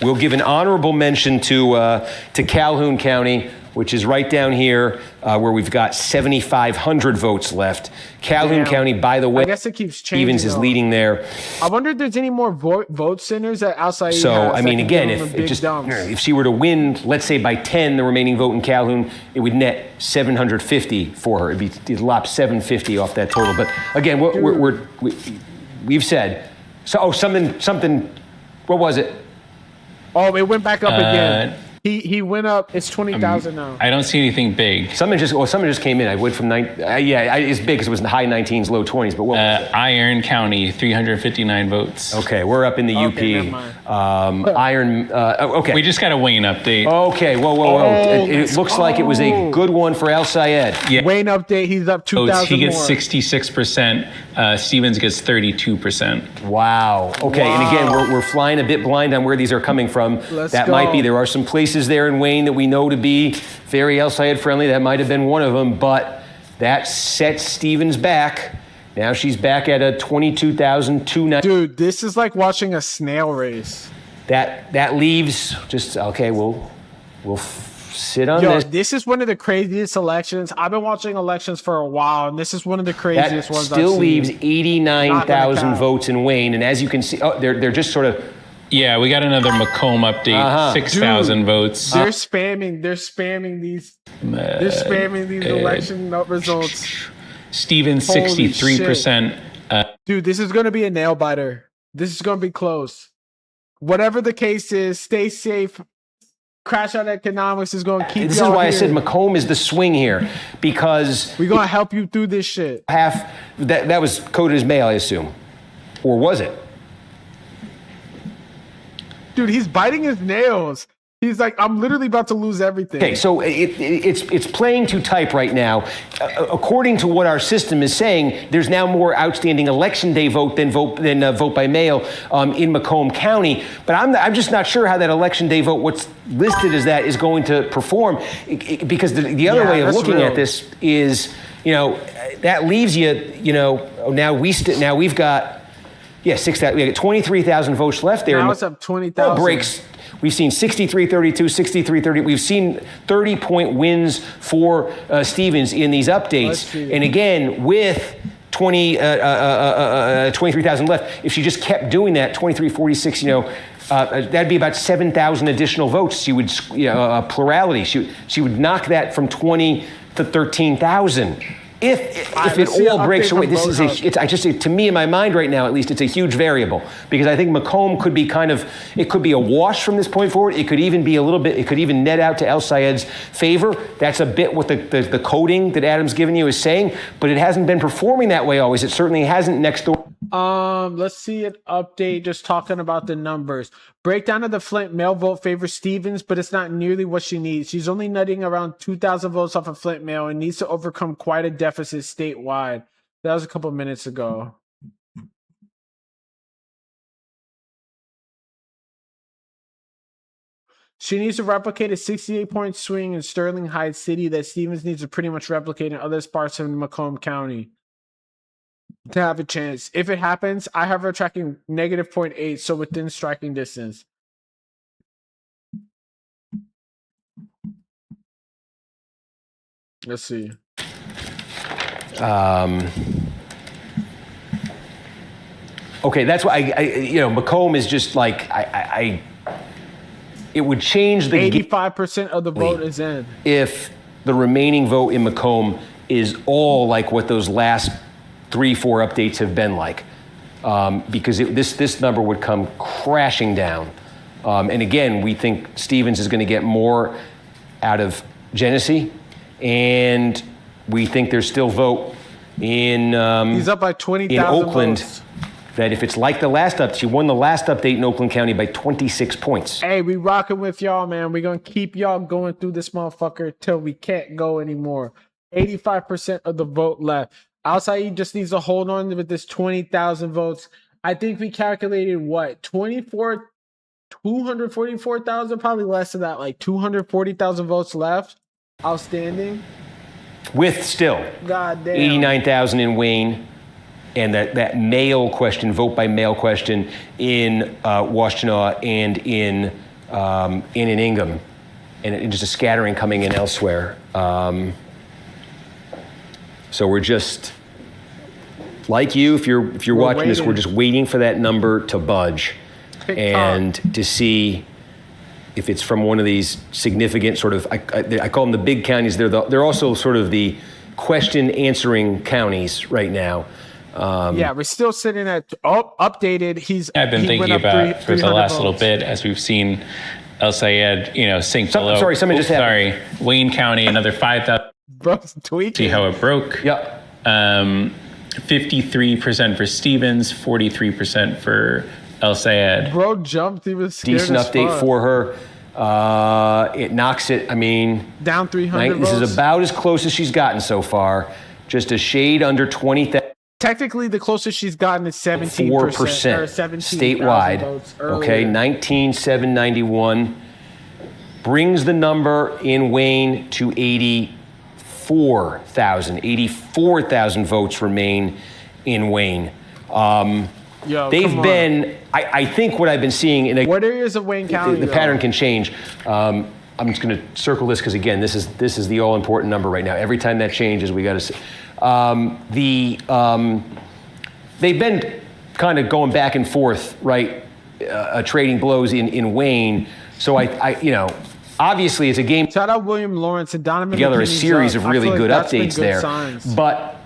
We'll give an honorable mention to Calhoun County. which is right down here where we've got 7,500 votes left. Calhoun County, by the way, I guess it keeps changing. Stevens is leading there. I wonder if there's any more vote centers at outside. So, I mean, again, if she were to win, let's say by 10, the remaining vote in Calhoun, it would net 750 for her. It'd lop 750 off that total. But again, we've said, something, what was it? Oh, it went back up again. He went up. It's 20,000 now. I don't see anything big. Something just came in. I went from it's big because it was in the high 19s, low 20s. But what was it? Iron County, 359 votes. Okay, we're up in the UP. Iron. Okay. We just got a Wayne update. Okay. Whoa. It looks like it was a good one for El Sayed. Yeah. Wayne update. He's up 2,000 He gets more. 66%. Stevens gets 32%. Wow. Okay. Wow. And again, we're flying a bit blind on where these are coming from. That might be. There are some places there in Wayne that we know to be very El Sayed friendly. That might have been one of them, but that sets Stevens back. Now she's back at a 22,290. Dude, this is like watching a snail race. That leaves just okay. We'll sit on this. This is one of the craziest elections. I've been watching elections for a while, and this is one of the craziest ones. That still leaves 89,000 votes in Wayne, and as you can see, they're just sort of. Yeah, we got another Macomb update. 6,000 votes. They're spamming these. They're spamming these election results. Stevens 63%. Dude, this is going to be a nail biter. This is going to be close. Whatever the case is, stay safe. Crash Out Economics is going to keep. This is why I said Macomb is the swing here, because we're going to help you through this shit. That was coded as mail, I assume, or was it? Dude, he's biting his nails. He's like, I'm literally about to lose everything. Okay, so it's playing to type right now. According to what our system is saying, there's now more outstanding election day vote than vote by mail in Macomb County. But I'm just not sure how that election day vote, what's listed as that, is going to perform, because the other way of looking at this is, that leaves you, now we've got. Yeah, we got 23,000 votes left there. Now it's up 20,000. Breaks. We've seen 63-32, 63-30. We've seen 30-point wins for Stevens in these updates. And again, with 23,000 left, if she just kept doing that, 23-46, that'd be about 7,000 additional votes. She would, a plurality. She would knock that from 20 to 13,000. If it all breaks away, this is to me, in my mind right now, at least, it's a huge variable, because I think Macomb could be it could be a wash from this point forward. It could even be it could even net out to El Sayed's favor. That's a bit what the coding that Adam's given you is saying, but it hasn't been performing that way always. It certainly hasn't next door. Let's see an update just talking about the numbers. Breakdown of the Flint mail vote favors Stevens, but it's not nearly what she needs. She's only netting around 2,000 votes off of Flint mail and needs to overcome quite a deficit statewide. That was a couple minutes ago. She needs to replicate a 68-point swing in Sterling Heights City that Stevens needs to pretty much replicate in other parts of Macomb County to have a chance. If it happens, I have her tracking negative 0.8, so within striking distance. Let's see. Okay, that's why Macomb is just like it would change the 85% of the vote is in. If the remaining vote in Macomb is all like what those last 3-4 updates have been like, because this number would come crashing down. And again, we think Stevens is going to get more out of Genesee, and we think there's still vote in he's up by 20,000 in Oakland. votes. That if it's like the last update, she won the last update in Oakland County by 26 points. Hey, we rocking with y'all, man. We're going to keep y'all going through this motherfucker till we can't go anymore. 85% of the vote left. Outside, he just needs to hold on with this 20,000 votes. I think we calculated what? 244,000, probably less than that, like 240,000 votes left. Outstanding. With still 89,000 in Wayne. And that mail question, vote by mail question in Washtenaw and in Ingham. and just a scattering coming in elsewhere. So we're just, like you, if you're watching this, we're just waiting for that number to budge and to see if it's from one of these significant sort of, I call them the big counties. They're also sort of the question answering counties right now. Yeah, we're still sitting at updated. I've been thinking about for the last little bit as we've seen El Sayed, sink below. Sorry, something just happened. Wayne County, another 5,000. Bro's tweaking. See how it broke. Yep. 53% for Stevens, 43% for El Sayed. Bro jumped. He was scared. Decent update for her. It knocks it. I mean, down 300 This is about as close as she's gotten so far. Just a shade under 20,000. Technically, the closest she's gotten is 17%. 4% statewide. Okay, 19,791 brings the number in Wayne to 84,000. 84,000 votes remain in Wayne. They've been. I think what I've been seeing in what areas of Wayne County? The pattern can change. I'm just going to circle this because again, this is the all important number right now. Every time that changes, we got to see. They've been kind of going back and forth, right? Trading blows in Wayne. So obviously it's a game. Shout out William Lawrence and Donovan. Together a series of really good updates there. Signs. But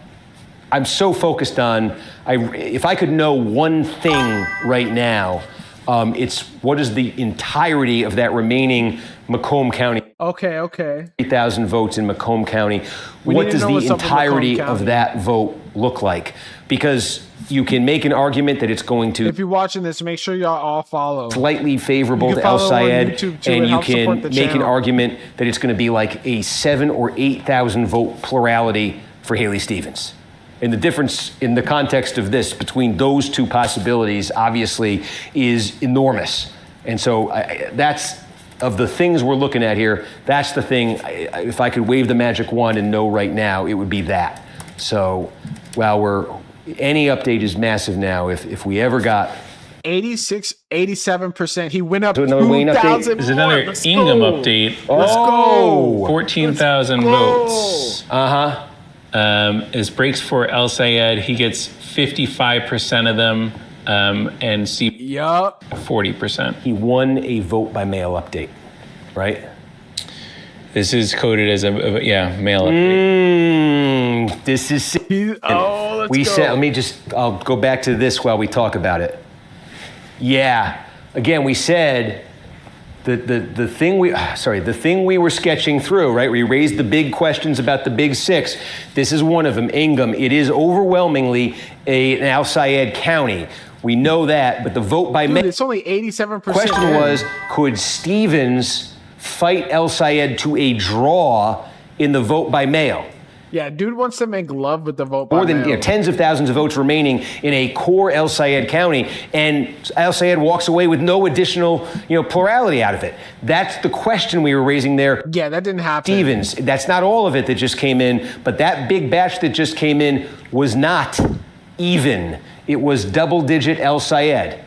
I'm so focused on. If I could know one thing right now, it's what is the entirety of that remaining Macomb County. Okay. 3,000 votes in Macomb County. What does the entirety of that vote look like? Because you can make an argument that it's going to. If you're watching this, make sure y'all all follow. Slightly favorable to El Sayed, and you can make an argument that it's going to be like a 7,000 or 8,000 vote plurality for Haley Stevens. And the difference in the context of this between those two possibilities, obviously, is enormous. And so that's. Of the things we're looking at here, that's the thing. If I could wave the magic wand and know right now, it would be that. So, any update is massive now. If we ever got 86, 87%, he went up to another Wayne update. There's another Ingham update. Let's go. 14,000 votes. As breaks for El Sayed, he gets 55% of them. And Steve, 40%. He won a vote by mail update, right? This is coded as a mail update. This is. Let's go. I'll go back to this while we talk about it. Yeah, again, we said the thing we were sketching through, right? We raised the big questions about the big six. This is one of them, Ingham. It is overwhelmingly an Al Sayed county. We know that, but the vote by mail. It's only 87%. The question was, could Stevens fight El Sayed to a draw in the vote by mail? Yeah, dude wants to make love with the vote by mail. More than tens of thousands of votes remaining in a core El Sayed county, and El Sayed walks away with no additional, plurality out of it. That's the question we were raising there. Yeah, that didn't happen. Stevens, that's not all of it that just came in, but that big batch that just came in was not even. It was double-digit El Sayed.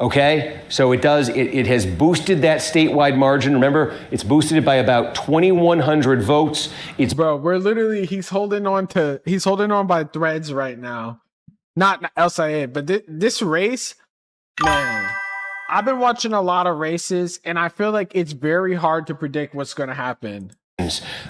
Okay, so it has boosted that statewide margin. Remember, it's boosted it by about 2,100 votes. Bro, he's holding on by threads right now. Not El Sayed, but this race, man, I've been watching a lot of races, and I feel like it's very hard to predict what's going to happen.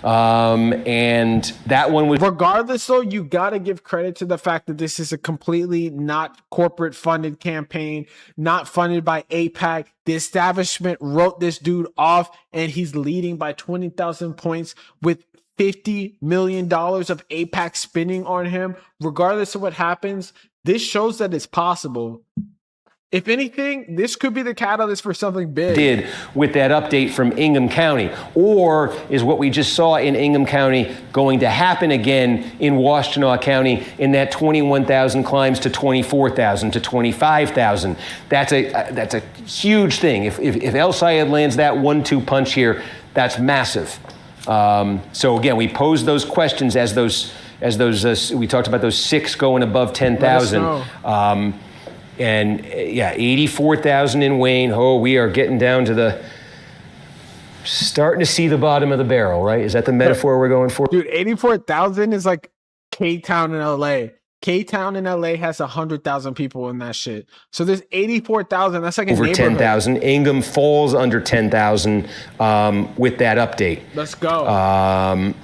And that one was. Regardless, though, you got to give credit to the fact that this is a completely not corporate funded campaign, not funded by AIPAC. The establishment wrote this dude off, and he's leading by 20,000 points with $50 million of AIPAC spending on him. Regardless of what happens, this shows that it's possible. If anything, this could be the catalyst for something big. Did with that update from Ingham County, or is what we just saw in Ingham County going to happen again in Washtenaw County in that 21,000 climbs to 24,000 to 25,000? That's a huge thing. If El Sayed lands that 1-2 punch here, that's massive. So again, we posed those questions as those we talked about those six going above 10,000. And 84,000 in Wayne. Oh, we are getting down to Starting to see the bottom of the barrel, right? Is that the metaphor we're going for? Dude, 84,000 is like K-Town in LA. K-Town in LA has 100,000 people in that shit. So there's 84,000. That's like a over 10,000. Ingham falls under 10,000 with that update. Let's go.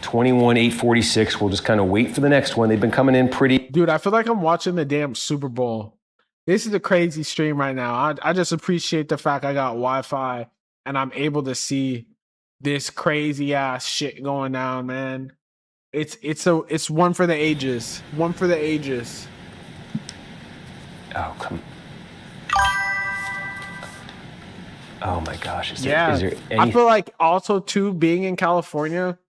21,846. We'll just kind of wait for the next one. They've been coming in pretty. Dude, I feel like I'm watching the damn Super Bowl. This is a crazy stream right now. I just appreciate the fact I got Wi-Fi and I'm able to see this crazy ass shit going down, man. It's one for the ages. One for the ages. Oh, come. Oh my gosh. Is Yeah. there any... I feel like also too, being in California,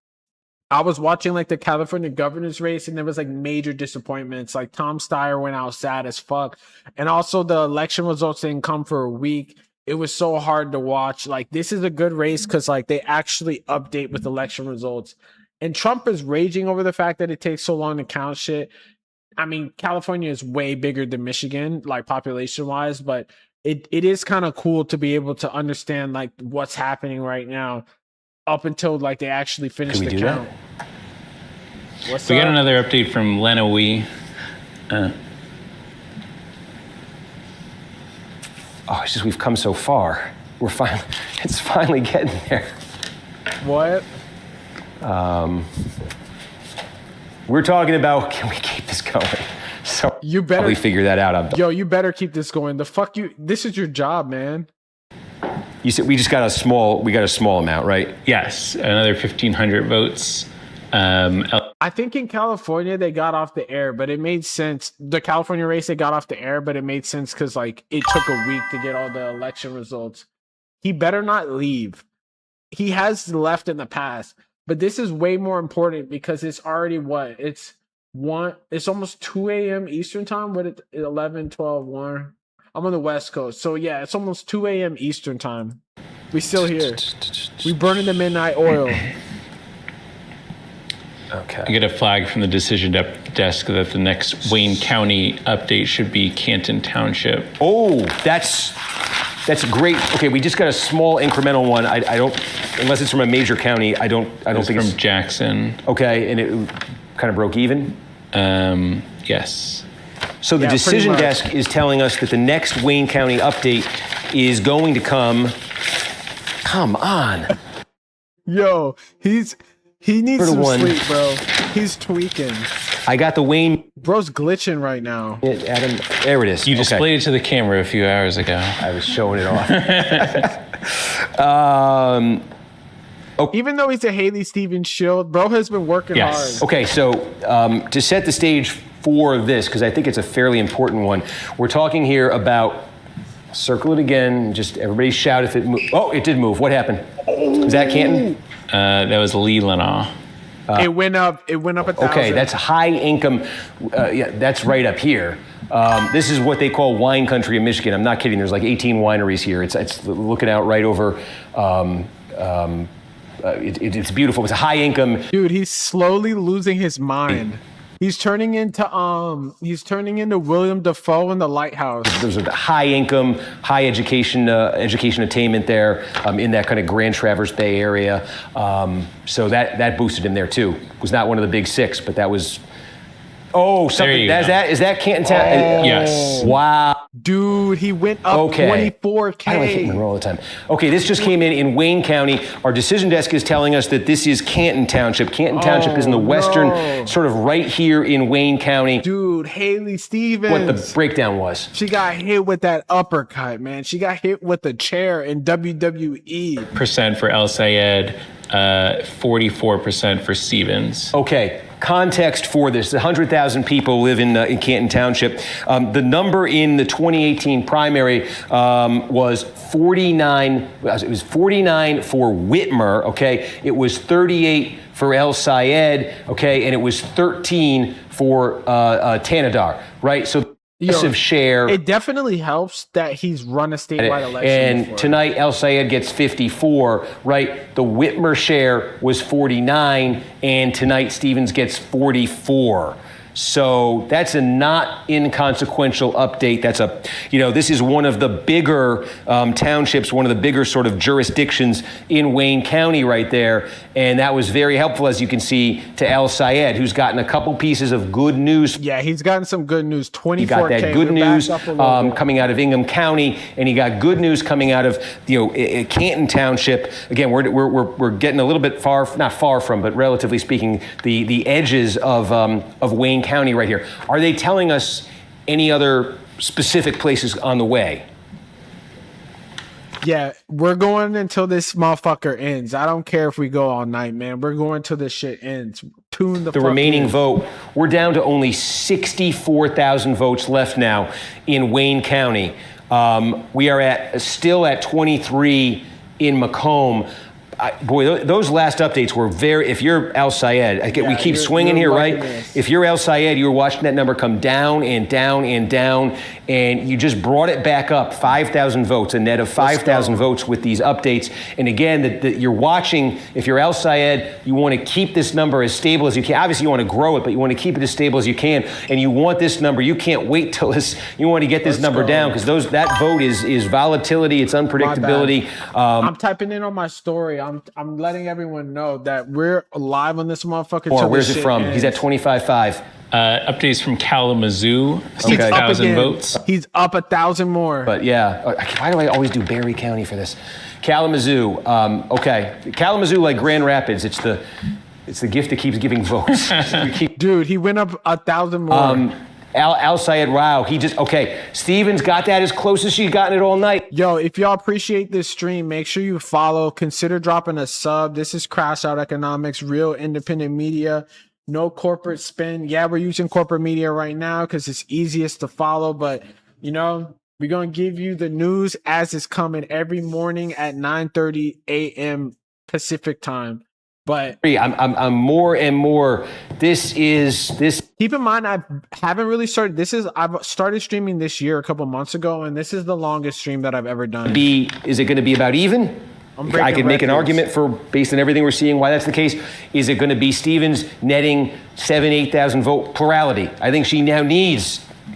I was watching like the California governor's race and there was like major disappointments. Like Tom Steyer went out sad as fuck. And also the election results didn't come for a week. It was so hard to watch. Like this is a good race because like they actually update with election results. And Trump is raging over the fact that it takes so long to count shit. I mean, California is way bigger than Michigan, like population wise, but it is kind of cool to be able to understand like what's happening right now. Up until like they actually finish the count. We got another update from Lena Wee. Oh, it's just we've come so far. It's finally getting there. What? We're talking about, can we keep this going? So you better probably figure that out. Yo, you better keep this going. The fuck you? This is your job, man. You said we got a small amount, right? Yes, another 1,500 votes. I think in California they got off the air, but it made sense. The California race, they got off the air, but it made sense because like it took a week to get all the election results. He better not leave. He has left in the past, but this is way more important because it's already what? It's almost 2 a.m. Eastern time. What it 11, 12, 1. I'm on the West Coast. So yeah, it's almost 2 a.m. Eastern time. We still here. We burning the midnight oil. Okay. I get a flag from the decision desk that the next Wayne County update should be Canton Township. Oh, that's great. Okay, we just got a small incremental one. I don't, unless it's from a major county, I don't think it's from Jackson. Okay, and it kind of broke even? Yes. So the decision desk is telling us that the next Wayne County update is going to come. Come on. Yo, he needs some sleep, bro. He's tweaking. I got the Wayne. Bro's glitching right now. Adam, there it is. You displayed it to the camera a few hours ago. I was showing it off. Even though he's a Haley Stevens shield, bro has been working hard. Okay, so to set the stage for this, because I think it's a fairly important one, we're talking here about, circle it again, just everybody shout if it moved. Oh, it did move. What happened? Is that Canton? That was Leelanau. It went up 1,000. Okay, that's high income. Yeah, that's right up here. This is what they call wine country in Michigan. I'm not kidding. There's like 18 wineries here. It's looking out right over. It's beautiful. It's a high income. Dude, he's slowly losing his mind. He's turning into William Dafoe in The Lighthouse. There's a high income, high education attainment there in that kind of Grand Traverse Bay area. So that boosted him there too. Was not one of the big six, but that was. Oh, something. Is that Canton Town? Yes. Wow. Dude, he went up 24K. I hit Monroe all the time. Okay, this just came in Wayne County. Our decision desk is telling us that this is Canton Township. Canton Township is in the western, sort of right here in Wayne County. Dude, Haley Stevens. What the breakdown was. She got hit with that uppercut, man. She got hit with a chair in WWE. Percent for El Sayed, 44% for Stevens. Okay. Context for this: 100,000 people live in Canton Township. The number in the 2018 primary was 49. It was 49 for Whitmer. Okay, it was 38 for El Sayed. Okay, and it was 13 for Tanadar. Right, so. Massive share. It definitely helps that he's run a statewide election. And before. Tonight, El Sayed gets 54, right? The Whitmer share was 49, and tonight Stevens gets 44. So that's a not inconsequential update. That's this is one of the bigger townships, one of the bigger sort of jurisdictions in Wayne County right there. And that was very helpful, as you can see, to El Sayed, who's gotten a couple pieces of good news. Yeah, he's gotten some good news. 24K. He got that good news coming out of Ingham County, and he got good news coming out of Canton Township. Again, we're getting a little bit not far from, but relatively speaking, the edges of Wayne County right here. Are they telling us any other specific places on the way? Yeah, we're going until this motherfucker ends. I don't care if we go all night, man. We're going till this shit ends. Tune the remaining vote. We're down to only 64,000 votes left now in Wayne County. We are still at 23 in Macomb. Those last updates were if you're El Sayed, we keep swinging here, right? If you're El Sayed, you're watching that number come down and down and down, and you just brought it back up 5,000 votes, a net of 5,000 votes with these updates. And again, you're watching, if you're El Sayed, you want to keep this number as stable as you can. Obviously, you want to grow it, but you want to keep it as stable as you can. And you want this number, you can't wait till you want to get this number down, because that vote is volatility, it's unpredictability. I'm typing in on my story. I'm letting everyone know that we're live on this motherfucker. Where's it from? He's at 25.5. Updates from Kalamazoo, 6,000 votes. He's up 1,000 more. But yeah, why do I always do Berry County for this? Kalamazoo. Kalamazoo, like Grand Rapids, it's the gift that keeps giving votes. Dude, he went up 1,000 more. Al Sayed, wow, Steven's got that as close as she's gotten it all night. Yo, if y'all appreciate this stream, make sure you follow, consider dropping a sub. This is Crash Out Economics, real independent media, no corporate spin. Yeah, we're using corporate media right now because it's easiest to follow, but we're going to give you the news as it's coming every morning at 9:30 a.m. Pacific time. But I'm more and more. This. Keep in mind, I haven't really started. I've started streaming this year a couple months ago, and this is the longest stream that I've ever done. Is it going to be about even? I could make an argument based on everything we're seeing, why that's the case. Is it going to be Stevens netting 8,000 vote plurality? I think she now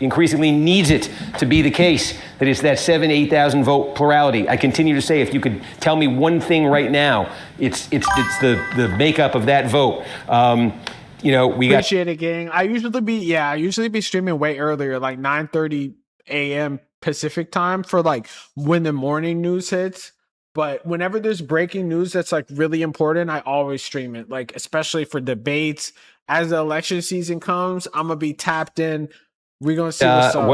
increasingly needs it to be the case that it's that 8,000 vote plurality. I continue to say, if you could tell me one thing right now, it's the makeup of that vote. Appreciate it, gang. I usually be streaming way earlier, like 9:30 a.m. Pacific time for like when the morning news hits. But whenever there's breaking news that's like really important, I always stream it. Like especially for debates. As the election season comes, I'm gonna be tapped in. We're gonna see what's up.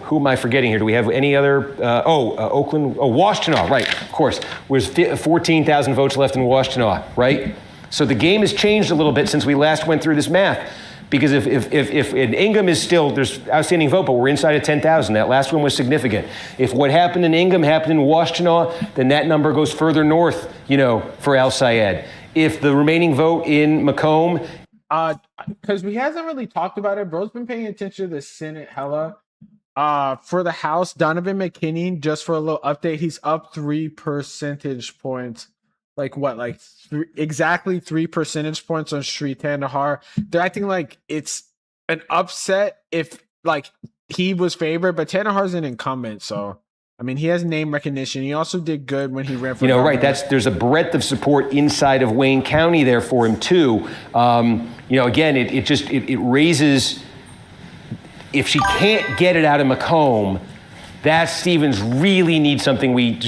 Who am I forgetting here? Do we have any other? Oakland. Washtenaw, right? Of course. There's 14,000 votes left in Washtenaw, right? So the game has changed a little bit since we last went through this math. Because if in Ingham is still, there's outstanding vote, but we're inside of 10,000. That last one was significant. If what happened in Ingham happened in Washtenaw, then that number goes further north, for El Sayed. If the remaining vote in Macomb, because we hasn't really talked about it, bro's been paying attention to the Senate hella. For the House, Donovan McKinney, just for a little update, he's up 3 percentage points. Exactly 3 percentage points on Sri Tandahar. They're acting like it's an upset if he was favored, but Tandahar's an incumbent, so he has name recognition. He also did good when he ran for governor. Right? There's a breadth of support inside of Wayne County there for him too. Again, it raises. If she can't get it out of Macomb, that Stevens really needs something we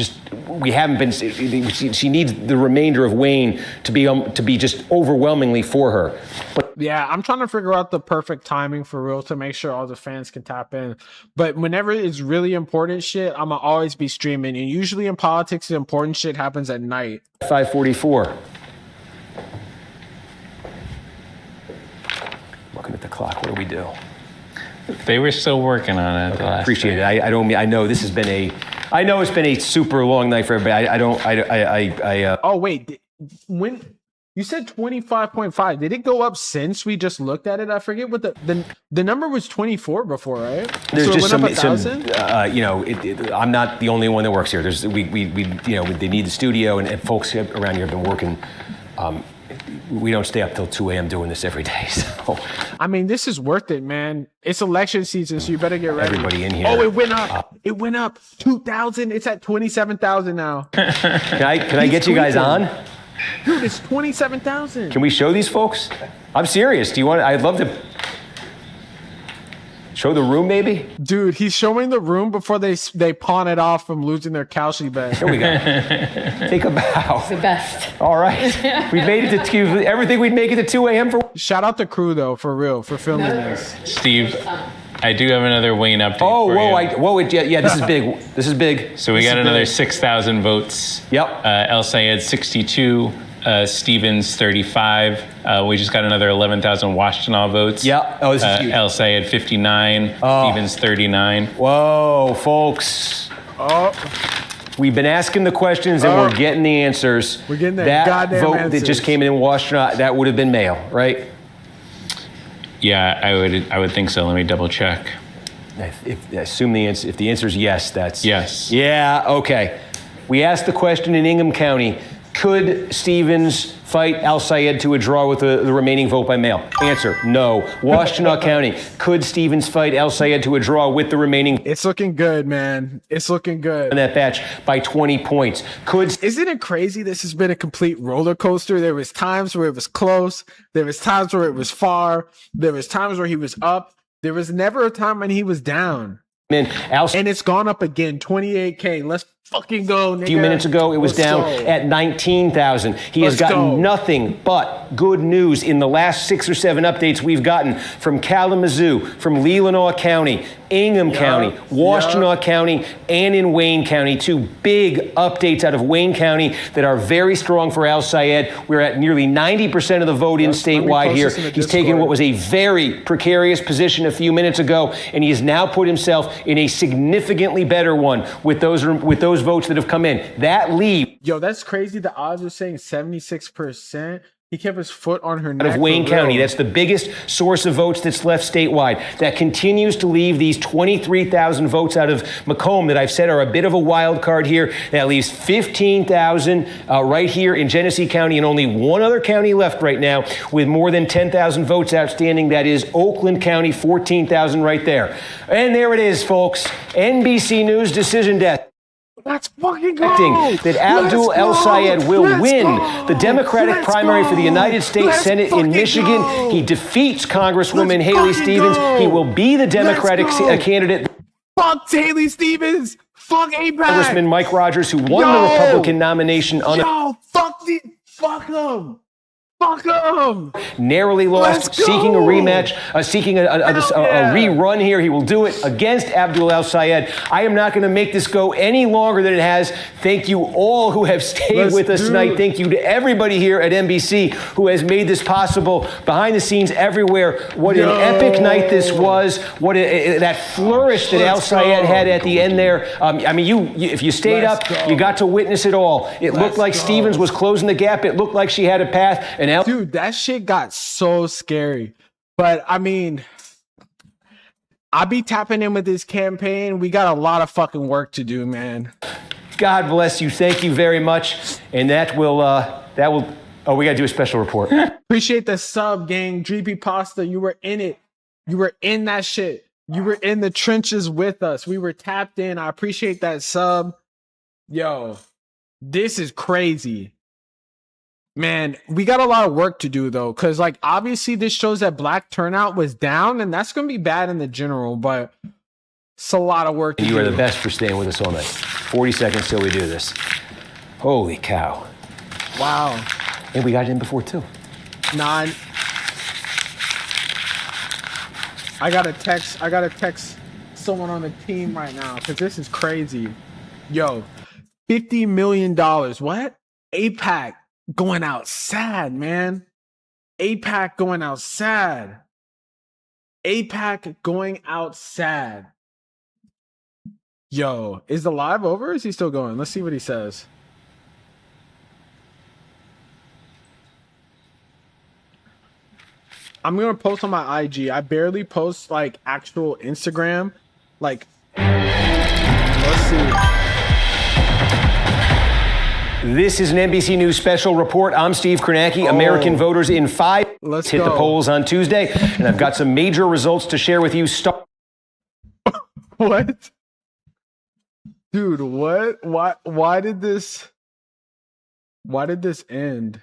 haven't been. She needs the remainder of Wayne to be just overwhelmingly for her. But yeah, I'm trying to figure out the perfect timing for real to make sure all the fans can tap in. But whenever it's really important shit, I'm gonna always be streaming. And usually in politics, the important shit happens at night. 5:44. Looking at the clock, what do we do? They were still working on it. Okay, I appreciate it. I know this has been I know it's been a super long night for everybody. Oh wait, when you said 25.5, did it go up since we just looked at it? I forget what the number was 24 before, right? There's so just it went up 1,000? I'm not the only one that works here. They need the studio, and folks around here have been working we don't stay up till 2 a.m. doing this every day. So I mean, this is worth it, man. It's election season, so you better get ready. Everybody in here. Oh, it went up. It went up 2,000. It's at 27,000 now. Can I get you guys on? Dude, it's 27,000. Can we show these folks? I'm serious. Do you want? I'd love to show the room, maybe. Dude, he's showing the room before they pawn it off from losing their Kalshi bet. Here we go. Take a bow. The best. All right. We made it to everything. We'd make it to 2 a.m. for. Shout out the crew though, for real, for filming this. Steve, I do have another Wayne update. Oh, for you. Yeah, this is big. This is big. So we got another 6,000 votes. Yep. El Sayed 62, Stevens 35. We just got another 11,000 Washtenaw votes. Yeah. Oh, this is huge. El Sayed 59, Stevens 39. Whoa, folks. Oh. We've been asking the questions and we're getting the answers. We're getting that goddamn vote answers. that just came in Washtenaw, that would have been mail, right? Yeah, I would think so. Let me double check. Assume the answer. If the answer is yes, that's yes. Yeah. Okay. We asked the question in Ingham County: could Stevens fight Al Sayed to a draw with the remaining vote by mail? Answer: no. Washtenaw County: could Stevens fight Al Sayed to a draw with the remaining? It's looking good, man. It's looking good. In that batch by 20 points. Isn't it crazy? This has been a complete roller coaster. There was times where it was close. There was times where it was far. There was times where he was up. There was never a time when he was down. And it's gone up again, 28K. Let's fucking go, nigga. A few minutes ago, it was down at 19,000. He has gotten nothing but good news in the last 6 or 7 updates we've gotten from Kalamazoo, from Leelanau County, Ingham County, Washtenaw County, and in Wayne County. 2 big updates out of Wayne County that are very strong for Al Sayed. We're at nearly 90% of the vote in statewide here. He's taken what was a very precarious position a few minutes ago, and he has now put himself in a significantly better one with those votes that have come in. That lead. Yo, that's crazy. The odds are saying 76%. He kept his foot on her neck. Out of Wayne County. That's the biggest source of votes that's left statewide. That continues to leave these 23,000 votes out of Macomb that I've said are a bit of a wild card here. That leaves 15,000 right here in Genesee County, and only one other county left right now with more than 10,000 votes outstanding. That is Oakland County, 14,000 right there. And there it is, folks. NBC News decision death. Let's fucking go. That Abdul El Sayed will win the Democratic primary for the United States Senate in Michigan. He defeats Congresswoman Haley Stevens. He will be the Democratic candidate. Fuck Haley Stevens. Fuck AIPAC. Congressman Mike Rogers, who won the Republican nomination. Fuck him. Fuck him. Narrowly lost, seeking a rematch, seeking a rerun here. He will do it against Abdul El Sayed. I am not going to make this go any longer than it has. Thank you all who have stayed with us tonight. Thank you to everybody here at NBC who has made this possible. Behind the scenes everywhere. What an epic night this was. What that flourish that El Sayed had at the end there. I mean, if you stayed up, you got to witness it all. It looked like Stevens was closing the gap. It looked like she had a path. And dude, that shit got so scary. But I mean, I be tapping in with this campaign. We got a lot of fucking work to do, man. God bless you. Thank you very much. And that will, oh, we got to do a special report. Appreciate the sub, gang. GP Pasta, you were in it. You were in that shit. You were in the trenches with us. We were tapped in. I appreciate that sub. Yo, this is crazy. Man, we got a lot of work to do, though, because, like, obviously this shows that black turnout was down, and that's going to be bad in the general, but it's a lot of work to do. You are the best for staying with us all night. 40 seconds till we do this. Holy cow. Wow. And we got it in before, too. 9. I got to text someone on the team right now, because this is crazy. Yo, $50 million. What? AIPAC. Going out sad, man. AIPAC going out sad. AIPAC going out sad. Yo, is the live over or is he still going? Let's see what he says. I'm going to post on my IG. I barely post like actual Instagram. Like, let's see. This is an NBC News special report. I'm Steve Kornacki. American voters in 5 Let's hit go. the polls on Tuesday, and I've got some major results to share with you. What? Dude, what? Why did this end?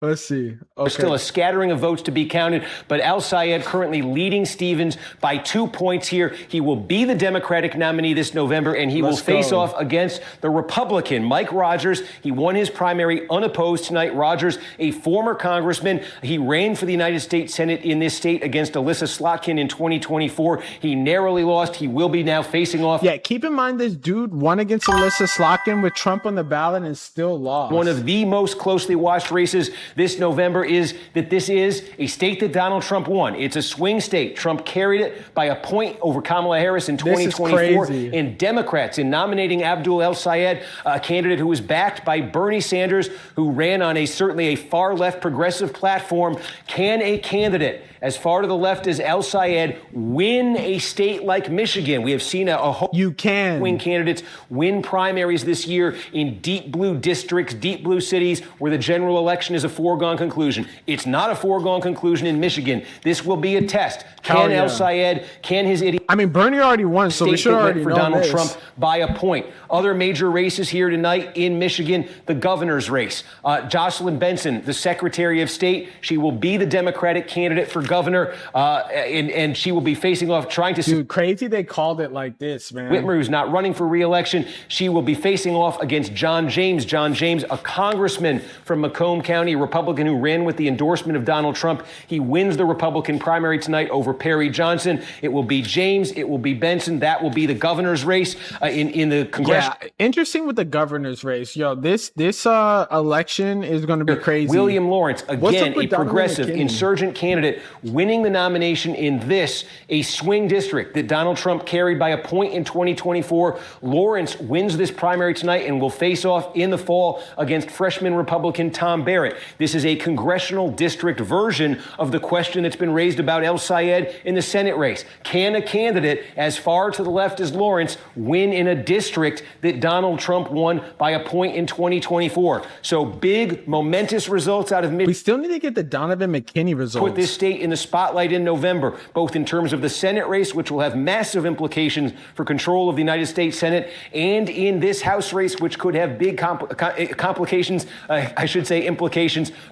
Let's see. Okay. There's still a scattering of votes to be counted, but Al-Sayed currently leading Stevens by 2 points here. He will be the Democratic nominee this November, and he will face off against the Republican, Mike Rogers. He won his primary unopposed tonight. Rogers, a former congressman. He ran for the United States Senate in this state against Alyssa Slotkin in 2024. He narrowly lost. He will be now facing off. Yeah, keep in mind this dude won against Alyssa Slotkin with Trump on the ballot and still lost. One of the most closely watched races this November is that this is a state that Donald Trump won. It's a swing state. Trump carried it by a point over Kamala Harris in 2024. And Democrats in nominating Abdul El-Sayed, a candidate who was backed by Bernie Sanders, who ran on certainly a far left progressive platform. Can a candidate as far to the left as El-Sayed win a state like Michigan? We have seen a whole swing candidates win primaries this year in deep blue districts, deep blue cities where the general election is a foregone conclusion. It's not a foregone conclusion in Michigan. This will be a test. Can El-Sayed, can his idiot... I mean, Bernie already won, so we should already for know Donald this. Trump by a point. Other major races here tonight in Michigan, the governor's race. Jocelyn Benson, the Secretary of State, she will be the Democratic candidate for governor, and she will be facing off trying to... Dude, crazy they called it like this, man. Whitmer, who's not running for re-election, she will be facing off against John James. John James, a congressman from Macomb County, a Republican who ran with the endorsement of Donald Trump. He wins the Republican primary tonight over Perry Johnson. It will be James. It will be Benson. That will be the governor's race in the congressional... Yeah, interesting with the governor's race. Yo, this election is going to be crazy. William Lawrence, again, a progressive insurgent candidate, winning the nomination in this, a swing district that Donald Trump carried by a point in 2024. Lawrence wins this primary tonight and will face off in the fall against freshman Republican Tom Barrett. This is a congressional district version of the question that's been raised about El-Sayed in the Senate race. Can a candidate as far to the left as Lawrence win in a district that Donald Trump won by a point in 2024? So big, momentous results out of Michigan. We still need to get the Donovan McKinney results. Put this state in the spotlight in November, both in terms of the Senate race, which will have massive implications for control of the United States Senate, and in this House race, which could have big implications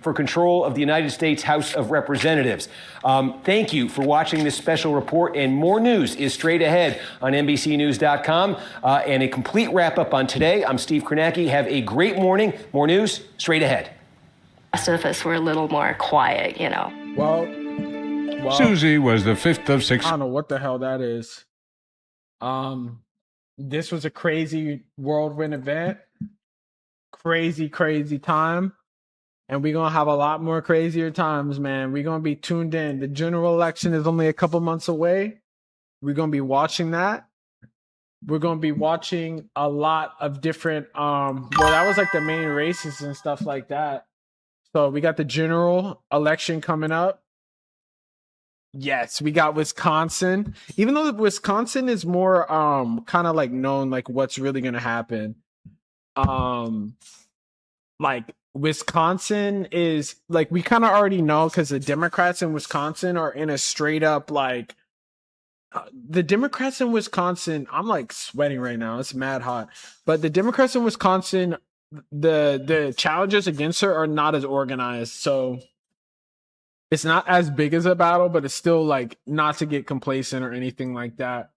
for control of the United States House of Representatives. Thank you for watching this special report, and more news is straight ahead on NBCNews.com. And a complete wrap-up on today. I'm Steve Kornacki. Have a great morning. More news straight ahead. The rest of us were a little more quiet, you know. Well, Susie was the fifth of six. I don't know what the hell that is. This was a crazy whirlwind event. Crazy time. And we're going to have a lot more crazier times, man. We're going to be tuned in. The general election is only a couple months away. We're going to be watching that. We're going to be watching a lot of different, that was like the main races and stuff like that. So we got the general election coming up. Yes, we got Wisconsin. Even though Wisconsin is more kind of like known like what's really going to happen. Like Wisconsin is like we kind of already know because the Democrats in Wisconsin are in a straight up like the Democrats in Wisconsin. I'm like sweating right now. It's mad hot. But the Democrats in Wisconsin, the challengers against her are not as organized. So it's not as big as a battle, but it's still like not to get complacent or anything like that.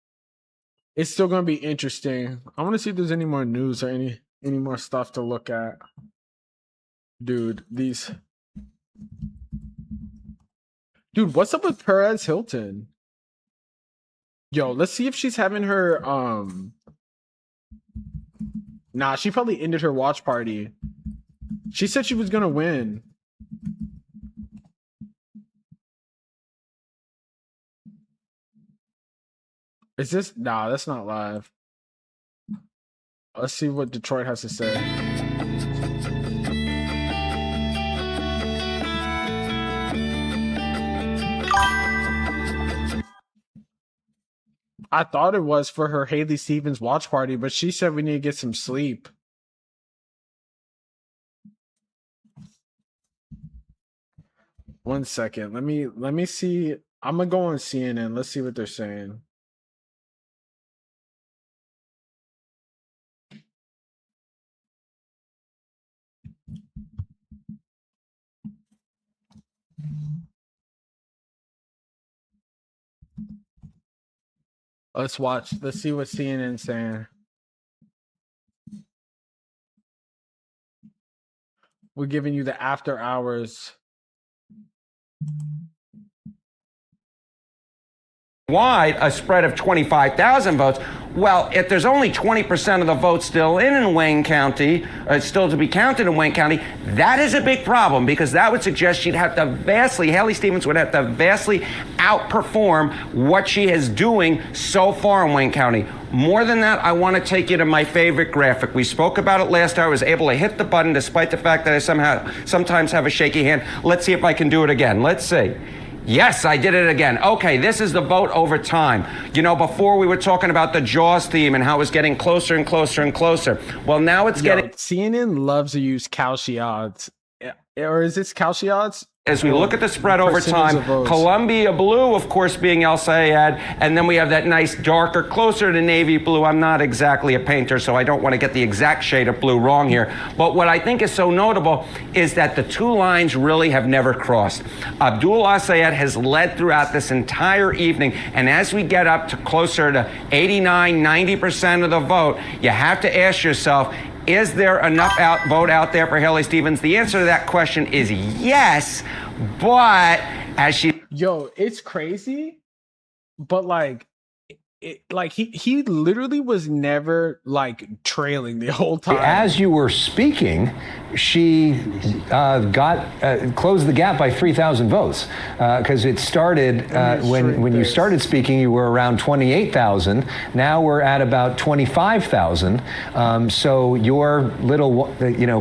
It's still going to be interesting. I want to see if there's any more news or any more stuff to look at. Dude, what's up with Perez Hilton? Yo, let's see if she's having her Nah, she probably ended her watch party. She said she was gonna win. Is this? Nah, that's not live. Let's see what Detroit has to say. I thought it was for her Haley Stevens watch party, but she said we need to get some sleep. One second. Let me see. I'm gonna go on CNN. Let's see what they're saying. Let's watch. Let's see what CNN's saying. We're giving you the after hours. Wide, a spread of 25,000 votes. Well, if there's only 20% of the votes still in Wayne County, still to be counted in Wayne County, that is a big problem because that would suggest Haley Stevens would have to vastly outperform what she is doing so far in Wayne County. More than that, I want to take you to my favorite graphic. We spoke about it last hour. I was able to hit the button despite the fact that I sometimes have a shaky hand. Let's see if I can do it again. Let's see. Yes, I did it again. Okay, this is the vote over time. You know, before we were talking about the Jaws theme and how it was getting closer and closer and closer. Well, now it's getting... CNN loves to use Cauchy odds. Or is this Cauchy odds? As we look at the spread over time, Columbia blue, of course, being El Sayed, and then we have that nice darker, closer to navy blue. I'm not exactly a painter, so I don't want to get the exact shade of blue wrong here. But what I think is so notable is that the two lines really have never crossed. Abdul Sayed has led throughout this entire evening, and as we get up to closer to 89, 90% of the vote, you have to ask yourself, is there enough vote out there for Haley Stevens? The answer to that question is yes, but as she... Yo, it's crazy, but like, he literally was never like trailing the whole time. As you were speaking, she closed the gap by 3,000 votes because it started when you started speaking, you were around 28,000. Now we're at about 25,000. So your little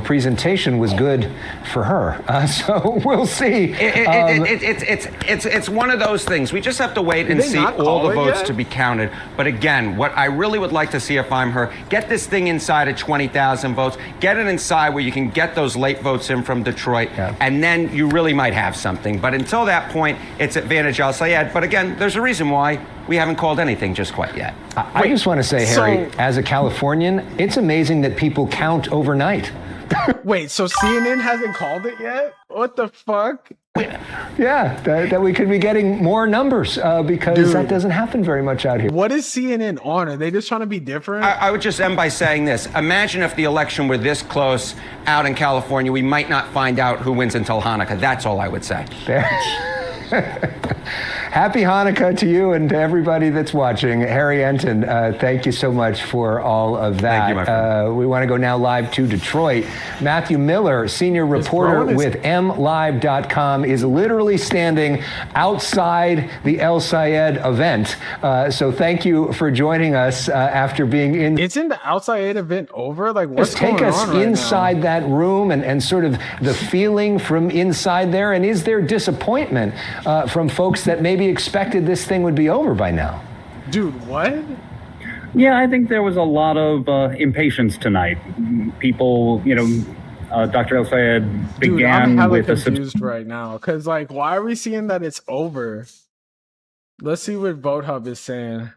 presentation was good for her. So we'll see. It's one of those things. We just have to wait and see all the votes to be counted. But again, what I really would like to see if I'm her, get this thing inside of 20,000 votes, get it inside where you can get those late votes in from Detroit, and then you really might have something. But until that point, it's advantage El Sayed. But again, there's a reason why we haven't called anything just quite yet. I just want to say, Harry, as a Californian, it's amazing that people count overnight. Wait, so CNN hasn't called it yet? What the fuck? Yeah, that we could be getting more numbers because that doesn't happen very much out here. What is CNN on? Are they just trying to be different? I would just end by saying this. Imagine if the election were this close out in California, we might not find out who wins until Hanukkah. That's all I would say. Happy Hanukkah to you and to everybody that's watching. Harry Enton, thank you so much for all of that. Thank you, my friend. We want to go now live to Detroit. Matthew Miller, senior reporter with MLive.com, is literally standing outside the El Sayed event. So thank you for joining us after being in. Isn't the El Sayed event over? Like, what's going on? Take us inside that room and sort of the feeling from inside there. And is there disappointment from folks that maybe expected this thing would be over by now? Dude, what? Yeah, I think there was a lot of impatience tonight. People, Dr. El Sayed began I'm with confused right now because, like, why are we seeing that it's over? Let's see what Vote Hub is saying.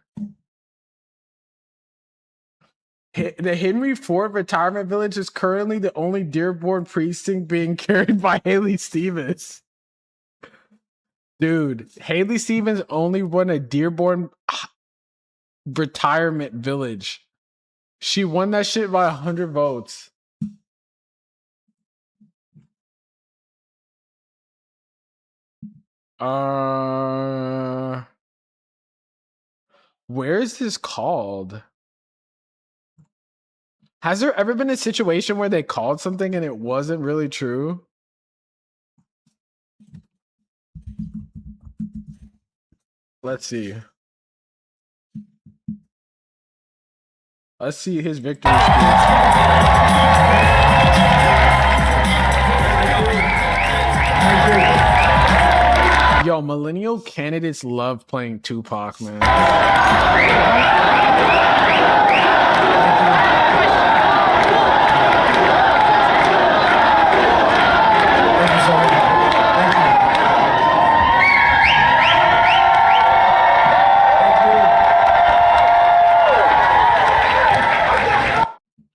The Henry Ford Retirement Village is currently the only Dearborn precinct being carried by Haley Stevens. Dude, Haley Stevens only won a Dearborn Retirement Village. She won that shit by 100 votes. Where is this called? Has there ever been a situation where they called something and it wasn't really true? Let's see. Let's see his victory speech. Yo, millennial candidates love playing Tupac, man.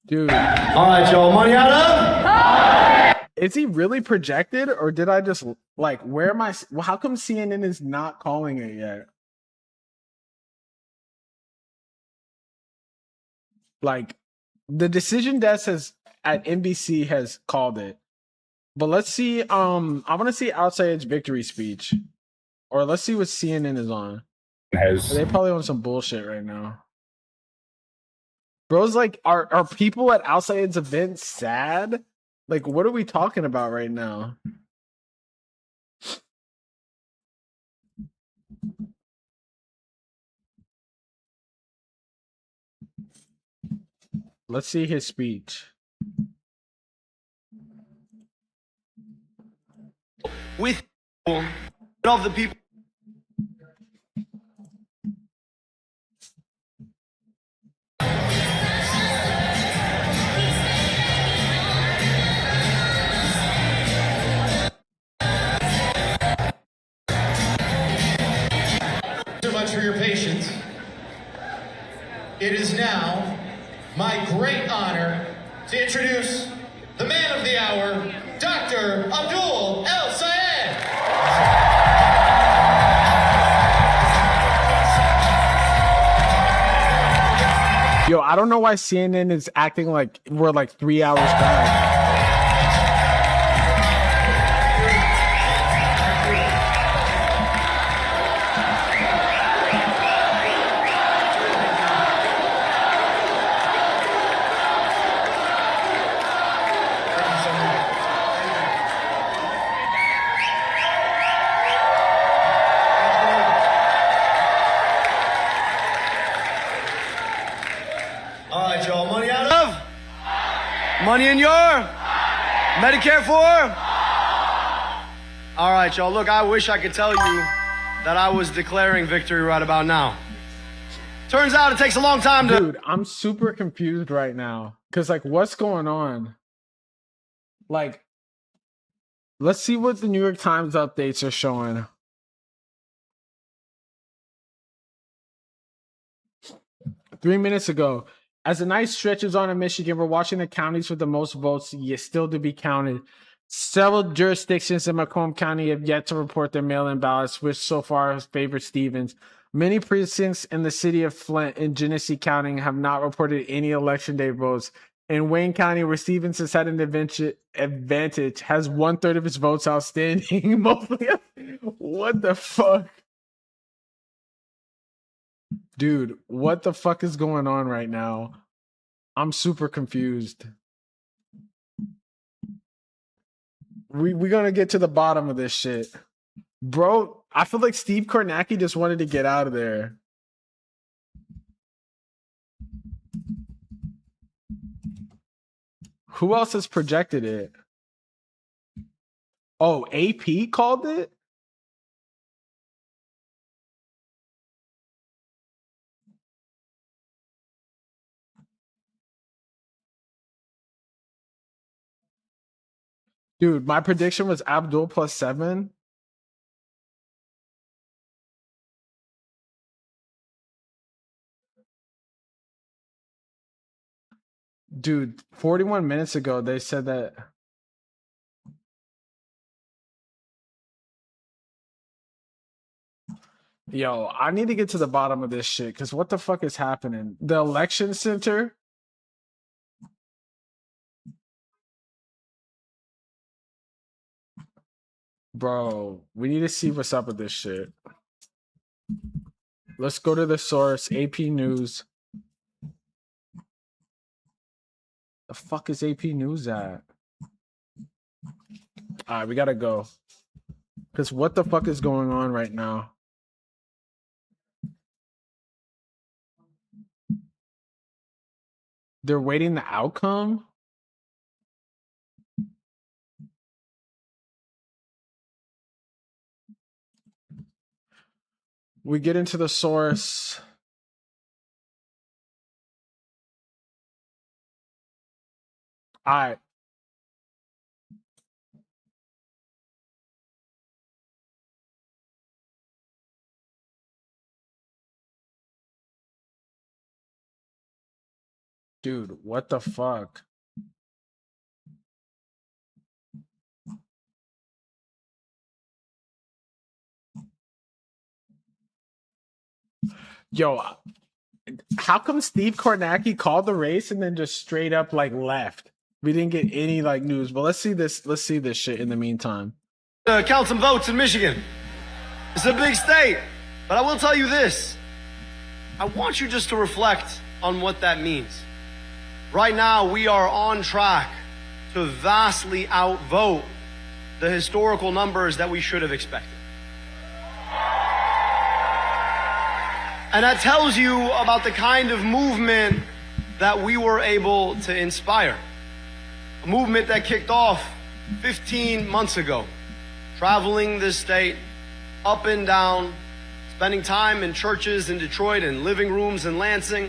Dude. All right, y'all. Money out of? Is he really projected, or did I just like? Where am I? Well, how come CNN is not calling it yet? Like, the decision desk at NBC has called it, but let's see. I want to see Outside's victory speech, or let's see what CNN is on. They probably on some bullshit right now. Bro's like, are people at Outside's event sad? Like, what are we talking about right now? Let's see his speech. With of the people. So much for your patience. It is now my great honor to introduce the man of the hour, Dr. Abdul El Sayed. Yo, I don't know why CNN is acting like we're like 3 hours back. Money in your? Medicare for? All right, y'all. Look, I wish I could tell you that I was declaring victory right about now. Turns out it takes a long time to... Dude, I'm super confused right now. Because, like, what's going on? Like, let's see what the New York Times updates are showing. Three minutes ago, as the night stretches on in Michigan, we're watching the counties with the most votes yet still to be counted. Several jurisdictions in Macomb County have yet to report their mail-in ballots, which so far has favored Stevens. Many precincts in the city of Flint and Genesee County have not reported any election day votes. In Wayne County, where Stevens has had an advantage, has 1/3 of its votes outstanding. What the fuck? Dude, what the fuck is going on right now? I'm super confused. We're gonna get to the bottom of this shit. Bro, I feel like Steve Kornacki just wanted to get out of there. Who else has projected it? Oh, AP called it? Dude, my prediction was Abdul +7. Dude, 41 minutes ago, they said that. Yo, I need to get to the bottom of this shit, because what the fuck is happening? The election center? Bro, we need to see what's up with this shit. Let's go to the source, AP News. The fuck is AP News at? All right, we gotta go. Because what the fuck is going on right now? They're waiting the outcome? We get into the source. All right. Dude, what the fuck? Yo, how come Steve Kornacki called the race and then just straight up like left? We didn't get any like news, but let's see this. Let's see this shit in the meantime. Count some votes in Michigan. It's a big state, but I will tell you this. I want you just to reflect on what that means. Right now, we are on track to vastly outvote the historical numbers that we should have expected. And that tells you about the kind of movement that we were able to inspire. A movement that kicked off 15 months ago, traveling this state up and down, spending time in churches in Detroit and living rooms in Lansing,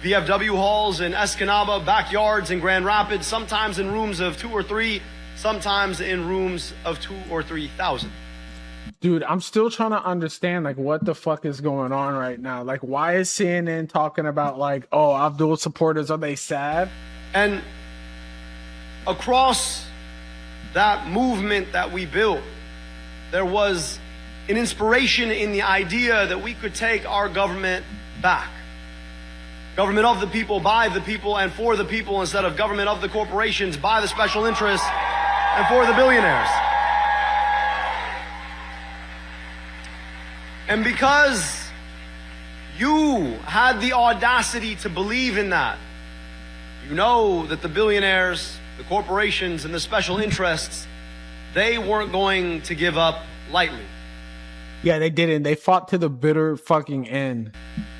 VFW halls in Escanaba, backyards in Grand Rapids, sometimes in rooms of 2 or 3, sometimes in rooms of 2,000 or 3,000. Dude, I'm still trying to understand like what the fuck is going on right now. Like, why is CNN talking about like, oh, Abdul supporters, are they sad? And across that movement that we built, there was an inspiration in the idea that we could take our government back. Government of the people, by the people, and for the people, instead of government of the corporations, by the special interests, and for the billionaires. And because you had the audacity to believe in that, you know that the billionaires, the corporations, and the special interests, they weren't going to give up lightly. Yeah, they didn't. They fought to the bitter fucking end.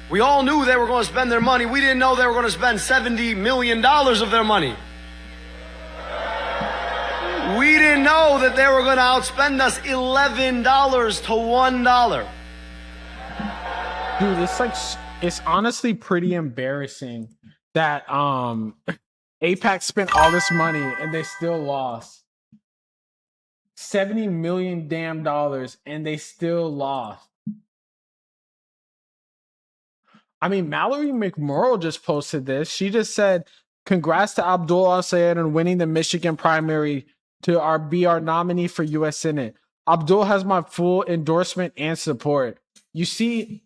We all knew they were going to spend their money. We didn't know they were going to spend $70 million of their money. We didn't know that they were going to outspend us $11 to $1. Dude, it's like, it's honestly pretty embarrassing that AIPAC spent all this money and they still lost. $70 million damn dollars and they still lost. I mean, Mallory McMurrow just posted this. She just said, congrats to Abdul Al-Sayed on winning the Michigan primary to be our nominee for U.S. Senate. Abdul has my full endorsement and support. You see,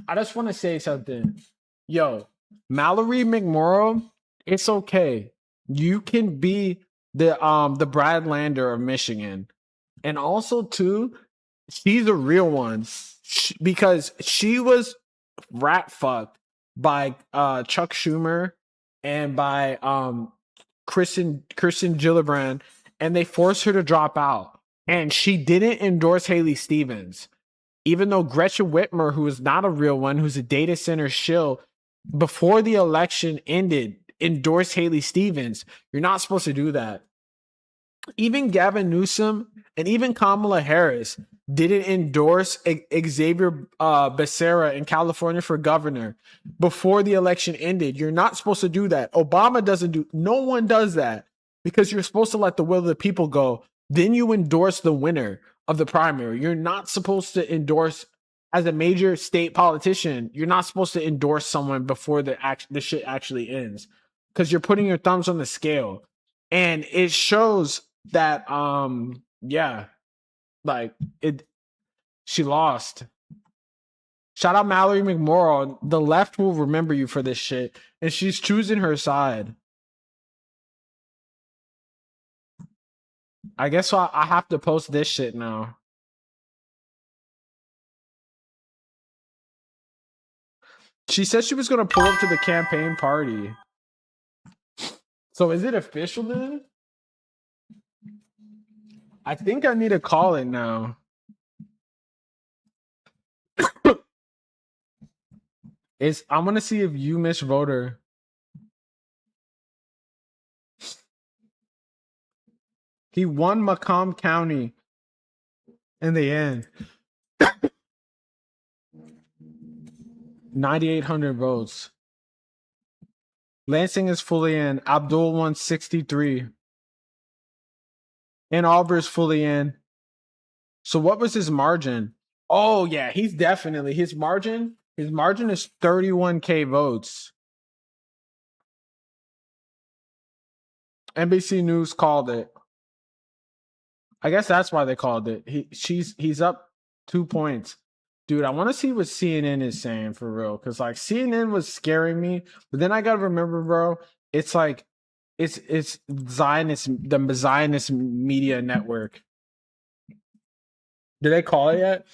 I just want to say something. Yo, Mallory McMurrow, it's okay. You can be the Brad Lander of Michigan. And also, too, she's a real one. Because she was rat fucked by Chuck Schumer and by Kristen Gillibrand, and they forced her to drop out. And she didn't endorse Haley Stevens, even though Gretchen Whitmer, who is not a real one, who's a data center shill, before the election ended, endorsed Haley Stevens. You're not supposed to do that. Even Gavin Newsom and even Kamala Harris didn't endorse Xavier Becerra in California for governor before the election ended. You're not supposed to do that. Obama doesn't do, no one does that, because you're supposed to let the will of the people go. Then you endorse the winner of the primary. You're not supposed to endorse, as a major state politician, you're not supposed to endorse someone before the shit actually ends, because you're putting your thumbs on the scale. And it shows that, yeah, like she lost. Shout out Mallory McMurrow. The left will remember you for this shit, and she's choosing her side. I guess I have to post this shit now. She said she was going to pull up to the campaign party. So is it official then? I think I need to call it now. I'm going to see if you miss voter. He won Macomb County in the end. 9,800 votes. Lansing is fully in. Abdul won 63. Ann Arbor is fully in. So what was his margin? Oh yeah, he's definitely his margin is 31K votes. NBC News called it. I guess that's why they called it. He's up 2 points. Dude, I want to see what CNN is saying for real. Cause like CNN was scaring me, but then I gotta remember, bro, it's like it's Zionist, the Zionist media network. Did they call it yet?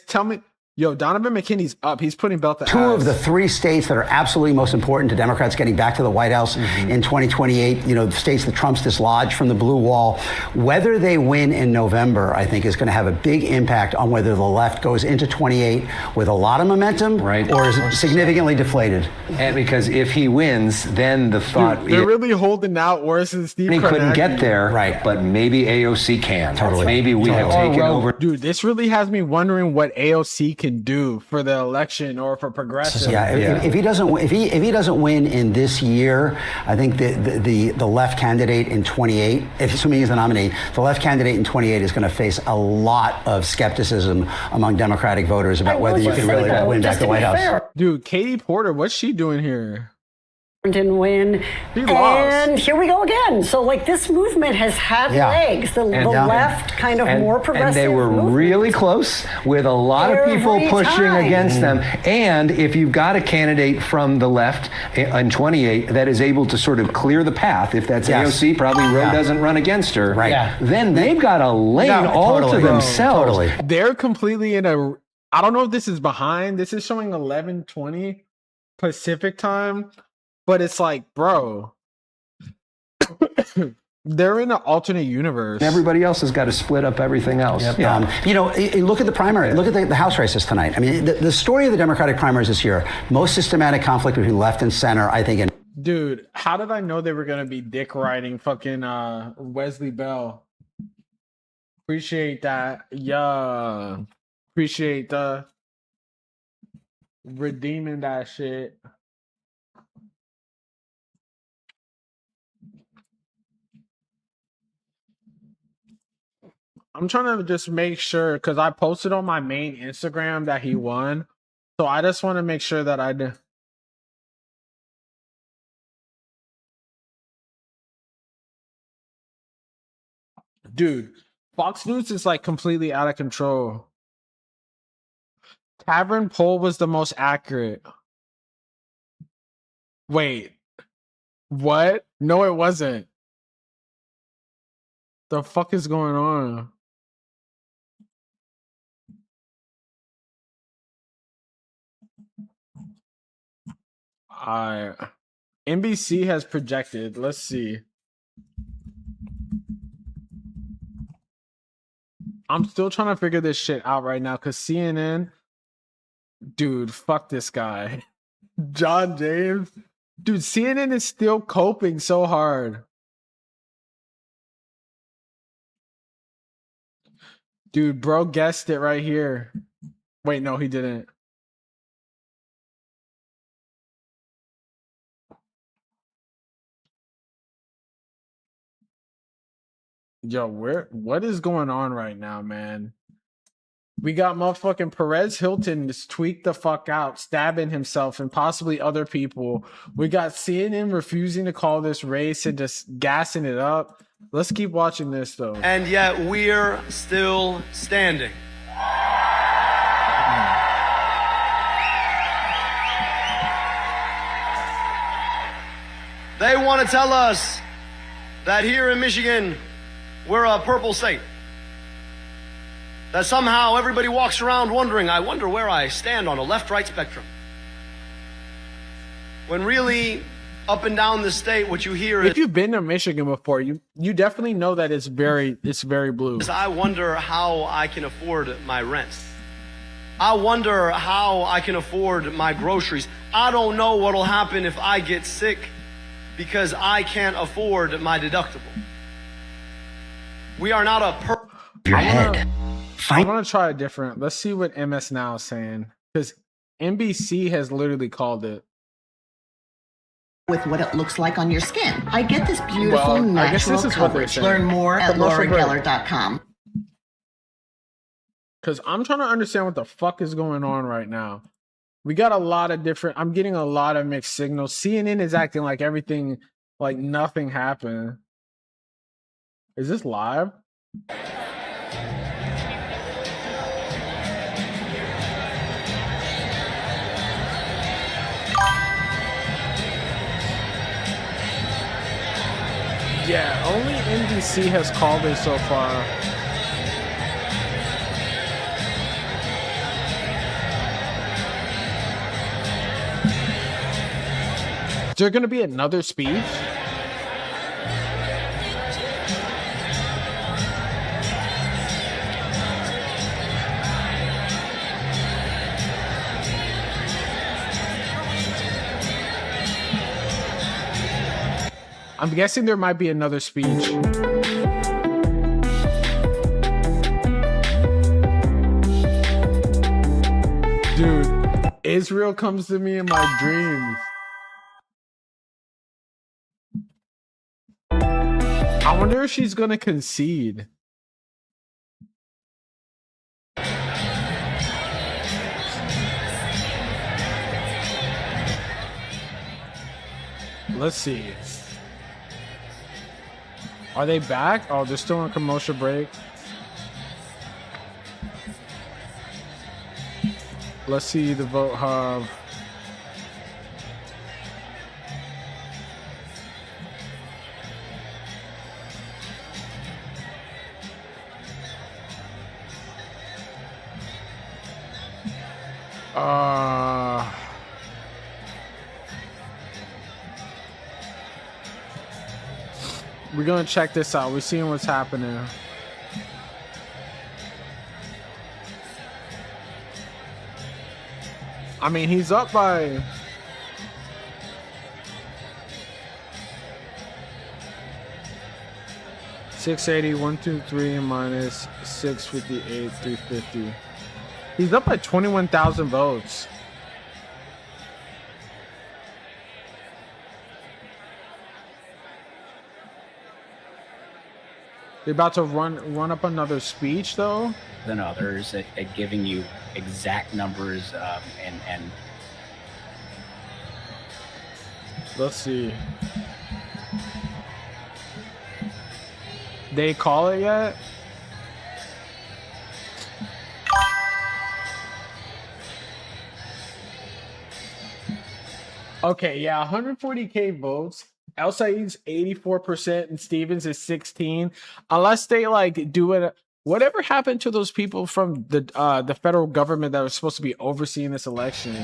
Tell me, yo, Donovan McKinney's up. He's putting belt to ass. Two of the three states that are absolutely most important to Democrats getting back to the White House in 2028, the states that Trump's dislodged from the blue wall. Whether they win in November, I think, is going to have a big impact on whether the left goes into 28 with a lot of momentum or is significantly deflated. And because if he wins, then the thought... Dude, they're really holding out worse than Steve He couldn't Carnacki. get there, but maybe AOC can. Totally. Maybe we have taken over... Dude, this really has me wondering what AOC can do for the election or for progressive. If he doesn't win in this year, I think the left candidate in 28, assuming he's the nominee, the left candidate in 28 is going to face a lot of skepticism among Democratic voters about whether you can really win back the White House. Dude, Katie Porter, what's she doing here? Didn't win. He lost. And here we go again. So, like, this movement has had legs. The left kind of more progressive. And they were really close with a lot of people pushing against them. And if you've got a candidate from the left in 28 that is able to sort of clear the path, if that's AOC, probably Roe doesn't run against her, then they've got a lane all to themselves. They're completely in a... I don't know if this is behind. This is showing 11:20 Pacific time. But it's like, bro, they're in an alternate universe. Everybody else has got to split up everything else. Look at the primary. Look at the House races tonight. I mean, the story of the Democratic primaries this year, most systematic conflict between left and center, I think. Dude, how did I know they were going to be dick riding fucking Wesley Bell? Appreciate that. Yeah. Appreciate the redeeming that shit. I'm trying to just make sure, because I posted on my main Instagram that he won. So I just want to make sure that I do. Dude, Fox News is like completely out of control. Tavern poll was the most accurate. Wait. What? No, it wasn't. The fuck is going on? NBC has projected. Let's see. I'm still trying to figure this shit out right now because CNN, dude, fuck this guy. John James. Dude, CNN is still coping so hard. Dude, bro guessed it right here. Wait, no, he didn't. Yo, what is going on right now, man? We got motherfucking Perez Hilton just tweaked the fuck out, stabbing himself and possibly other people. We got CNN refusing to call this race and just gassing it up. Let's keep watching this, though. And yet we're still standing. They want to tell us that here in Michigan, we're a purple state. That somehow everybody walks around wondering, I wonder where I stand on a left-right spectrum. When really, up and down the state, what you hear is... If you've been to Michigan before, you definitely know that it's very blue. I wonder how I can afford my rent. I wonder how I can afford my groceries. I don't know what'll happen if I get sick because I can't afford my deductible. We are not a Your head. I want to try a different. Let's see what MS Now is saying, because NBC has literally called it. With what it looks like on your skin. I get this beautiful natural coverage. Learn more at laurageller.com. Because I'm trying to understand what the fuck is going on right now. We got a lot of different. I'm getting a lot of mixed signals. CNN is acting like everything, like nothing happened. Is this live? Yeah, only NBC has called it so far. Is there going to be another speech? I'm guessing there might be another speech. Dude, Israel comes to me in my dreams. I wonder if she's gonna concede. Let's see. Are they back? Oh, they're still on commercial break. Let's see the vote hub. We're gonna check this out. We're seeing what's happening. I mean, he's up by... $680, 123 minus 658, 350. He's up by 21,000 votes. They're about to run up another speech, though. Than others at giving you exact numbers and let's see. They call it yet? Okay, yeah, 140K votes. El Said's 84% and Stevens is 16. Unless they like do it. Whatever happened to those people from the federal government that was supposed to be overseeing this election?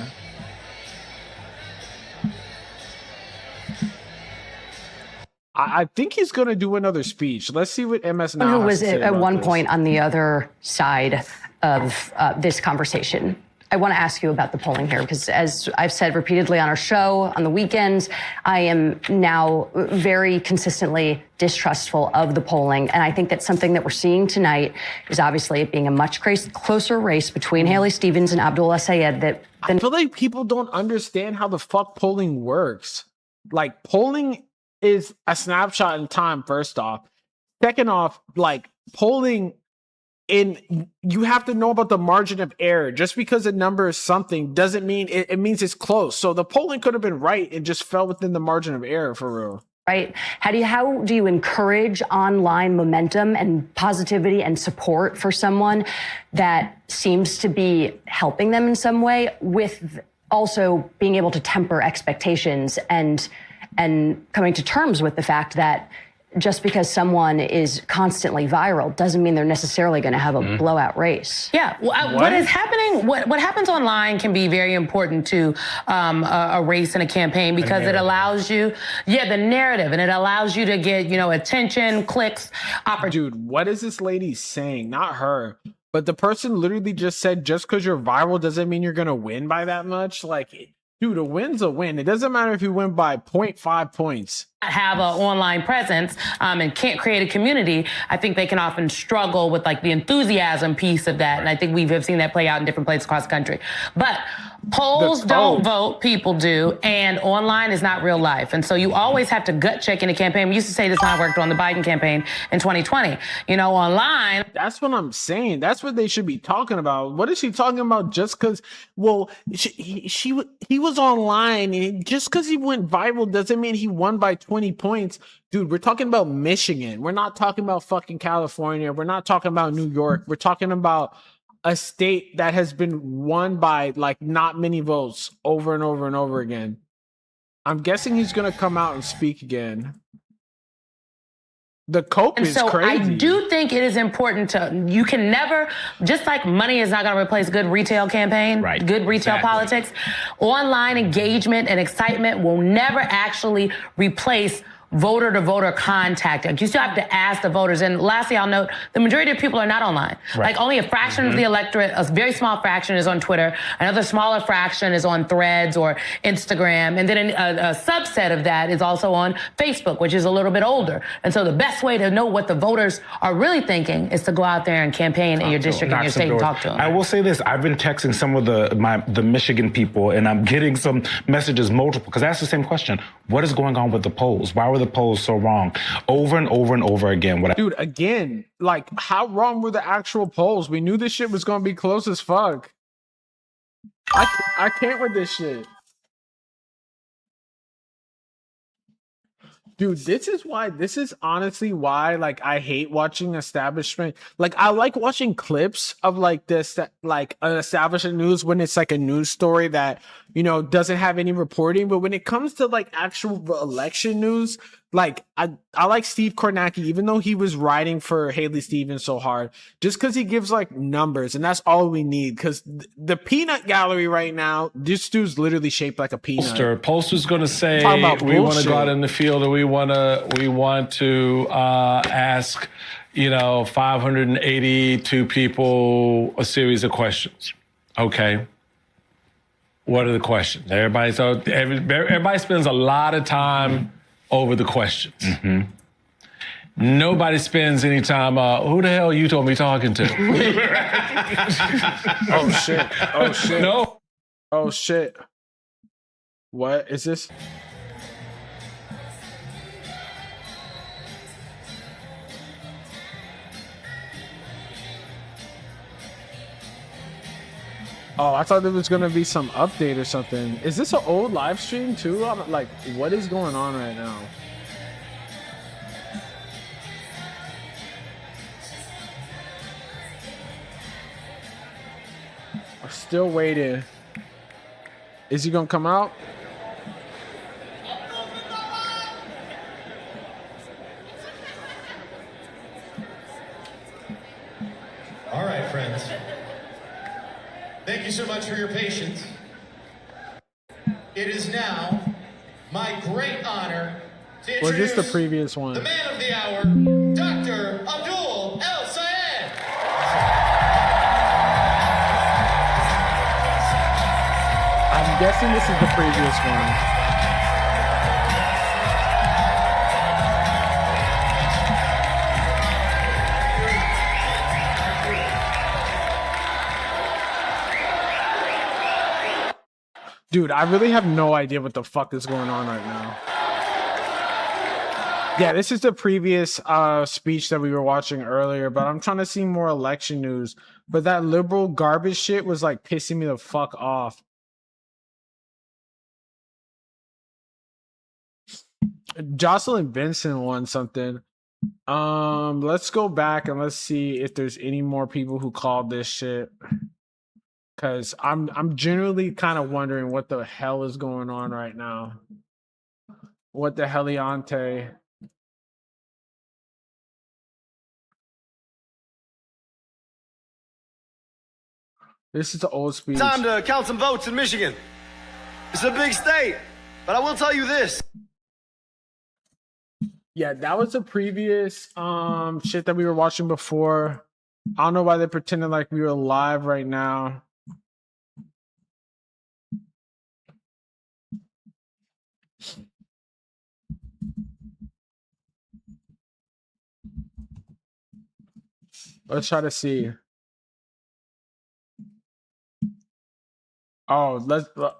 I think he's going to do another speech. Let's see what MS Now who has to was say at about one this. point on the other side of this conversation. I want to ask you about the polling here, because as I've said repeatedly on our show on the weekends, I am now very consistently distrustful of the polling. And I think that something that we're seeing tonight is obviously it being a much closer race between Haley Stevens and Abdul Sayed. I feel like people don't understand how the fuck polling works. Like, polling is a snapshot in time, first off. Second off, like, polling... And you have to know about the margin of error. Just because a number is something doesn't mean it means it's close. So the polling could have been right and just fell within the margin of error, for real. Right. How do you encourage online momentum and positivity and support for someone that seems to be helping them in some way, with also being able to temper expectations and coming to terms with the fact that just because someone is constantly viral doesn't mean they're necessarily going to have a blowout race. Yeah, what is happening? What happens online can be very important to a race and a campaign, because it allows you, the narrative, and it allows you to get attention, clicks, Dude, what is this lady saying? Not her, but the person literally just said, just because you're viral doesn't mean you're going to win by that much. Like, Dude, a win's a win. It doesn't matter if you win by 0.5 points. Have an online presence and can't create a community, I think they can often struggle with like the enthusiasm piece of that. And I think we have seen that play out in different places across the country. But polls don't vote, people do, and online is not real life. And so you always have to gut check in a campaign. We used to say this when I worked on the Biden campaign in 2020. You know, online. That's what I'm saying. That's what they should be talking about. What is she talking about just because, well, he was online, and just because he went viral doesn't mean he won by 20 points. Dude, we're talking about Michigan. We're not talking about fucking California. We're not talking about New York. We're talking about a state that has been won by like not many votes over and over and over again. I'm guessing he's going to come out and speak again. The cope is crazy. I do think it is important you can never, just like money is not going to replace good retail campaign, good retail politics, online engagement and excitement will never actually replace voter-to-voter contact. Like, you still have to ask the voters. And lastly, I'll note, the majority of people are not online. Like, only a fraction of the electorate, a very small fraction is on Twitter. Another smaller fraction is on Threads or Instagram. And then a subset of that is also on Facebook, which is a little bit older. And so the best way to know what the voters are really thinking is to go out there and campaign in your district and your state and talk to them. I will say this. I've been texting some of the Michigan people, and I'm getting some messages multiple, because I asked the same question. What is going on with the polls? Why were the polls so wrong? Over and over and over again. Dude, again, like, how wrong were the actual polls? We knew this shit was going to be close as fuck. I can't with this shit. Dude, this is honestly why, like, I hate watching establishment. Like, I like watching clips of, like, this, like, an establishment news when it's, like, a news story that, you know, doesn't have any reporting. But when it comes to, like, actual election news, like, I like Steve Kornacki, even though he was writing for Haley Stevens so hard, just because he gives, like, numbers. And that's all we need. Because the peanut gallery right now, this dude's literally shaped like a peanut. Pollster's going to say we want to go out in the field, and we want to ask, 582 people a series of questions. Okay. What are the questions? Everybody spends a lot of time over the questions. Mm-hmm. Nobody spends any time, who the hell you told me talking to? Oh, shit. Oh, shit. No. Oh, shit. What is this? Oh, I thought there was going to be some update or something. Is this an old live stream too? I'm like, what is going on right now? I'm still waiting. Is he going to come out? All right, friends. Thank you so much for your patience. It is now my great honor to introduce Was this the previous one? the man of the hour, Dr. Abdul El-Sayed. I'm guessing this is the previous one. Dude, I really have no idea what the fuck is going on right now. Yeah, this is the previous speech that we were watching earlier, but I'm trying to see more election news. But that liberal garbage shit was like pissing me the fuck off. Jocelyn Benson won something. Let's go back and let's see if there's any more people who called this shit. Cause I'm genuinely kind of wondering what the hell is going on right now. What the heliante? This is the old speech. Time to count some votes in Michigan. It's a big state, but I will tell you this. Yeah, that was the previous shit that we were watching before. I don't know why they pretended like we were live right now. Let's try to see. Oh,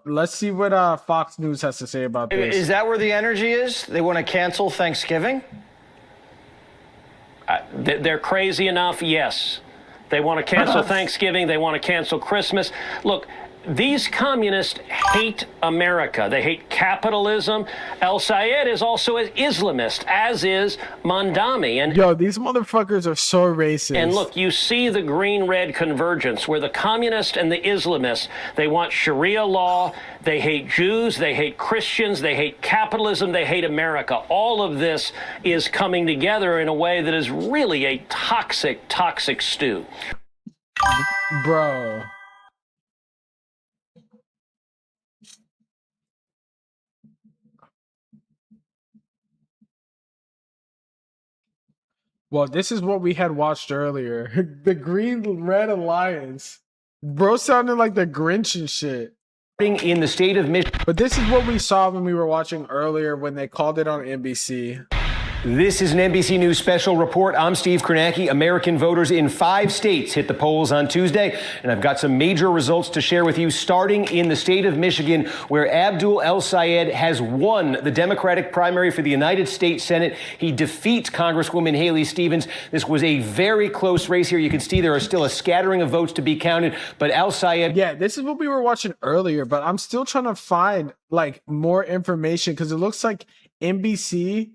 let's see what Fox News has to say about this. Is that where the energy is? They want to cancel Thanksgiving? They're crazy enough, yes. They want to cancel Thanksgiving. They want to cancel Christmas. Look, these communists hate America. They hate capitalism. El Sayed is also an Islamist, as is Mandami. And yo, these motherfuckers are so racist. And look, you see the green-red convergence where the communists and the Islamists, they want Sharia law, they hate Jews, they hate Christians, they hate capitalism, they hate America. All of this is coming together in a way that is really a toxic, toxic stew. Bro. Well, this is what we had watched earlier. The Green-Red Alliance. Bro sounded like the Grinch and shit. In the state of Michigan. But this is what we saw when we were watching earlier when they called it on NBC. This is an NBC News special report. I'm Steve Kornacki. American voters in 5 states hit the polls on Tuesday, and I've got some major results to share with you, starting in the state of Michigan, where Abdul El Sayed has won the Democratic primary for the United States Senate. He defeats Congresswoman Haley Stevens. This was a very close race here. You can see there are still a scattering of votes to be counted, but El Sayed... Yeah, this is what we were watching earlier, but I'm still trying to find, like, more information, because it looks like NBC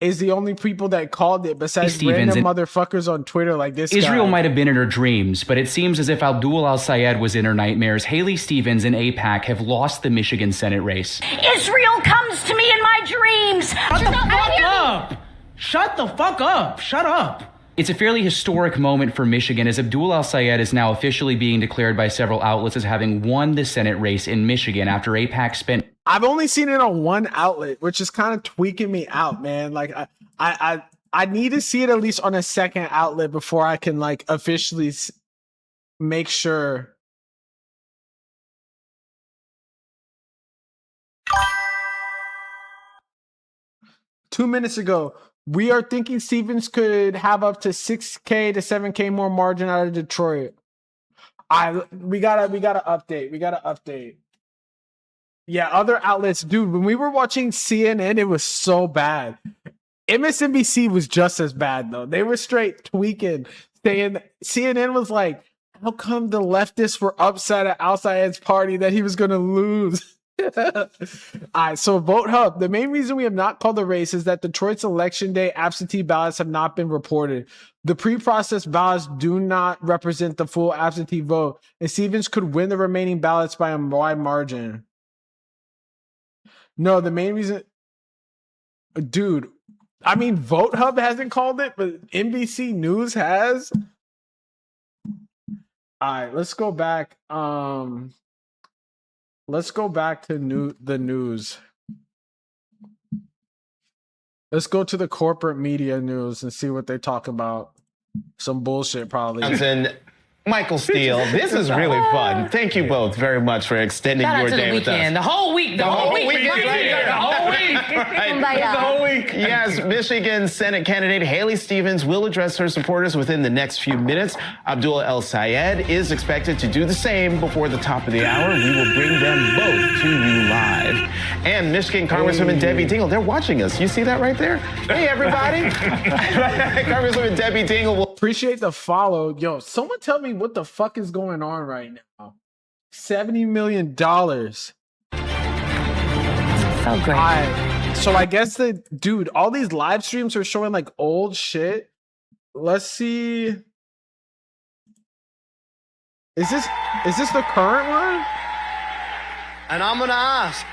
is the only people that called it besides random motherfuckers on Twitter like this Israel guy. might have been in her dreams, but it seems as if Abdul El Sayed was in her nightmares. Haley Stevens and AIPAC have lost the Michigan Senate race. Israel comes to me in my dreams. Shut the fuck up. Shut the fuck up. Shut up. It's a fairly historic moment for Michigan, as Abdul El Sayed is now officially being declared by several outlets as having won the Senate race in Michigan after AIPAC spent... I've only seen it on one outlet, which is kind of tweaking me out, man. Like, I need to see it at least on a second outlet before I can, like, officially make sure. Two minutes ago, we are thinking Stevens could have up to 6K to 7K more margin out of Detroit. We gotta update. Yeah, other outlets, dude, when we were watching CNN, it was so bad. MSNBC was just as bad, though. They were straight tweaking, saying CNN was like, how come the leftists were upset at Al Sayed's party that he was going to lose? All right, so Vote Hub. The main reason we have not called the race is that Detroit's election day absentee ballots have not been reported. The pre-processed ballots do not represent the full absentee vote, and Stevens could win the remaining ballots by a wide margin. No, the main reason, dude, I mean, Vote Hub hasn't called it, but NBC News has. All right, let's go back. Let's go back to the news. Let's go to the corporate media news and see what they talk about. Some bullshit, probably. Michael Steele, this is really fun. Thank you both very much for extending your day with us. The whole week. The whole week. Yes, Michigan Senate candidate Haley Stevens will address her supporters within the next few minutes. Abdul El Sayed is expected to do the same before the top of the hour. We will bring them both to you live. And Michigan Congresswoman Debbie Dingell, they're watching us. You see that right there? Hey, everybody. Congresswoman Debbie Dingell will... Appreciate the follow. Yo, someone tell me what the fuck is going on right now. $70 million. So great. So I guess dude, all these live streams are showing like old shit. Let's see. Is this the current one? And I'm gonna ask.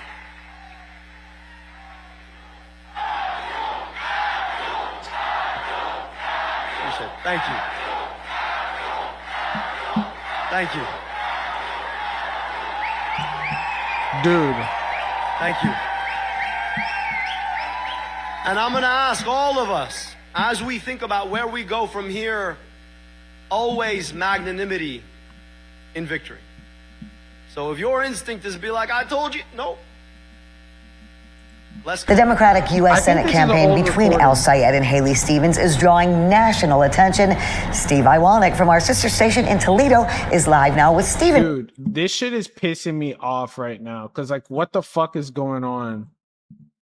Thank you. Thank you. Dude. Thank you. And I'm going to ask all of us, as we think about where we go from here, always magnanimity in victory. So if your instinct is to be like, I told you, no. The Democratic U.S. Senate campaign between El Sayed and Haley Stevens is drawing national attention. Steve Iwanek from our sister station in Toledo is live now with Steven. Dude, this shit is pissing me off right now. Cause like, what the fuck is going on?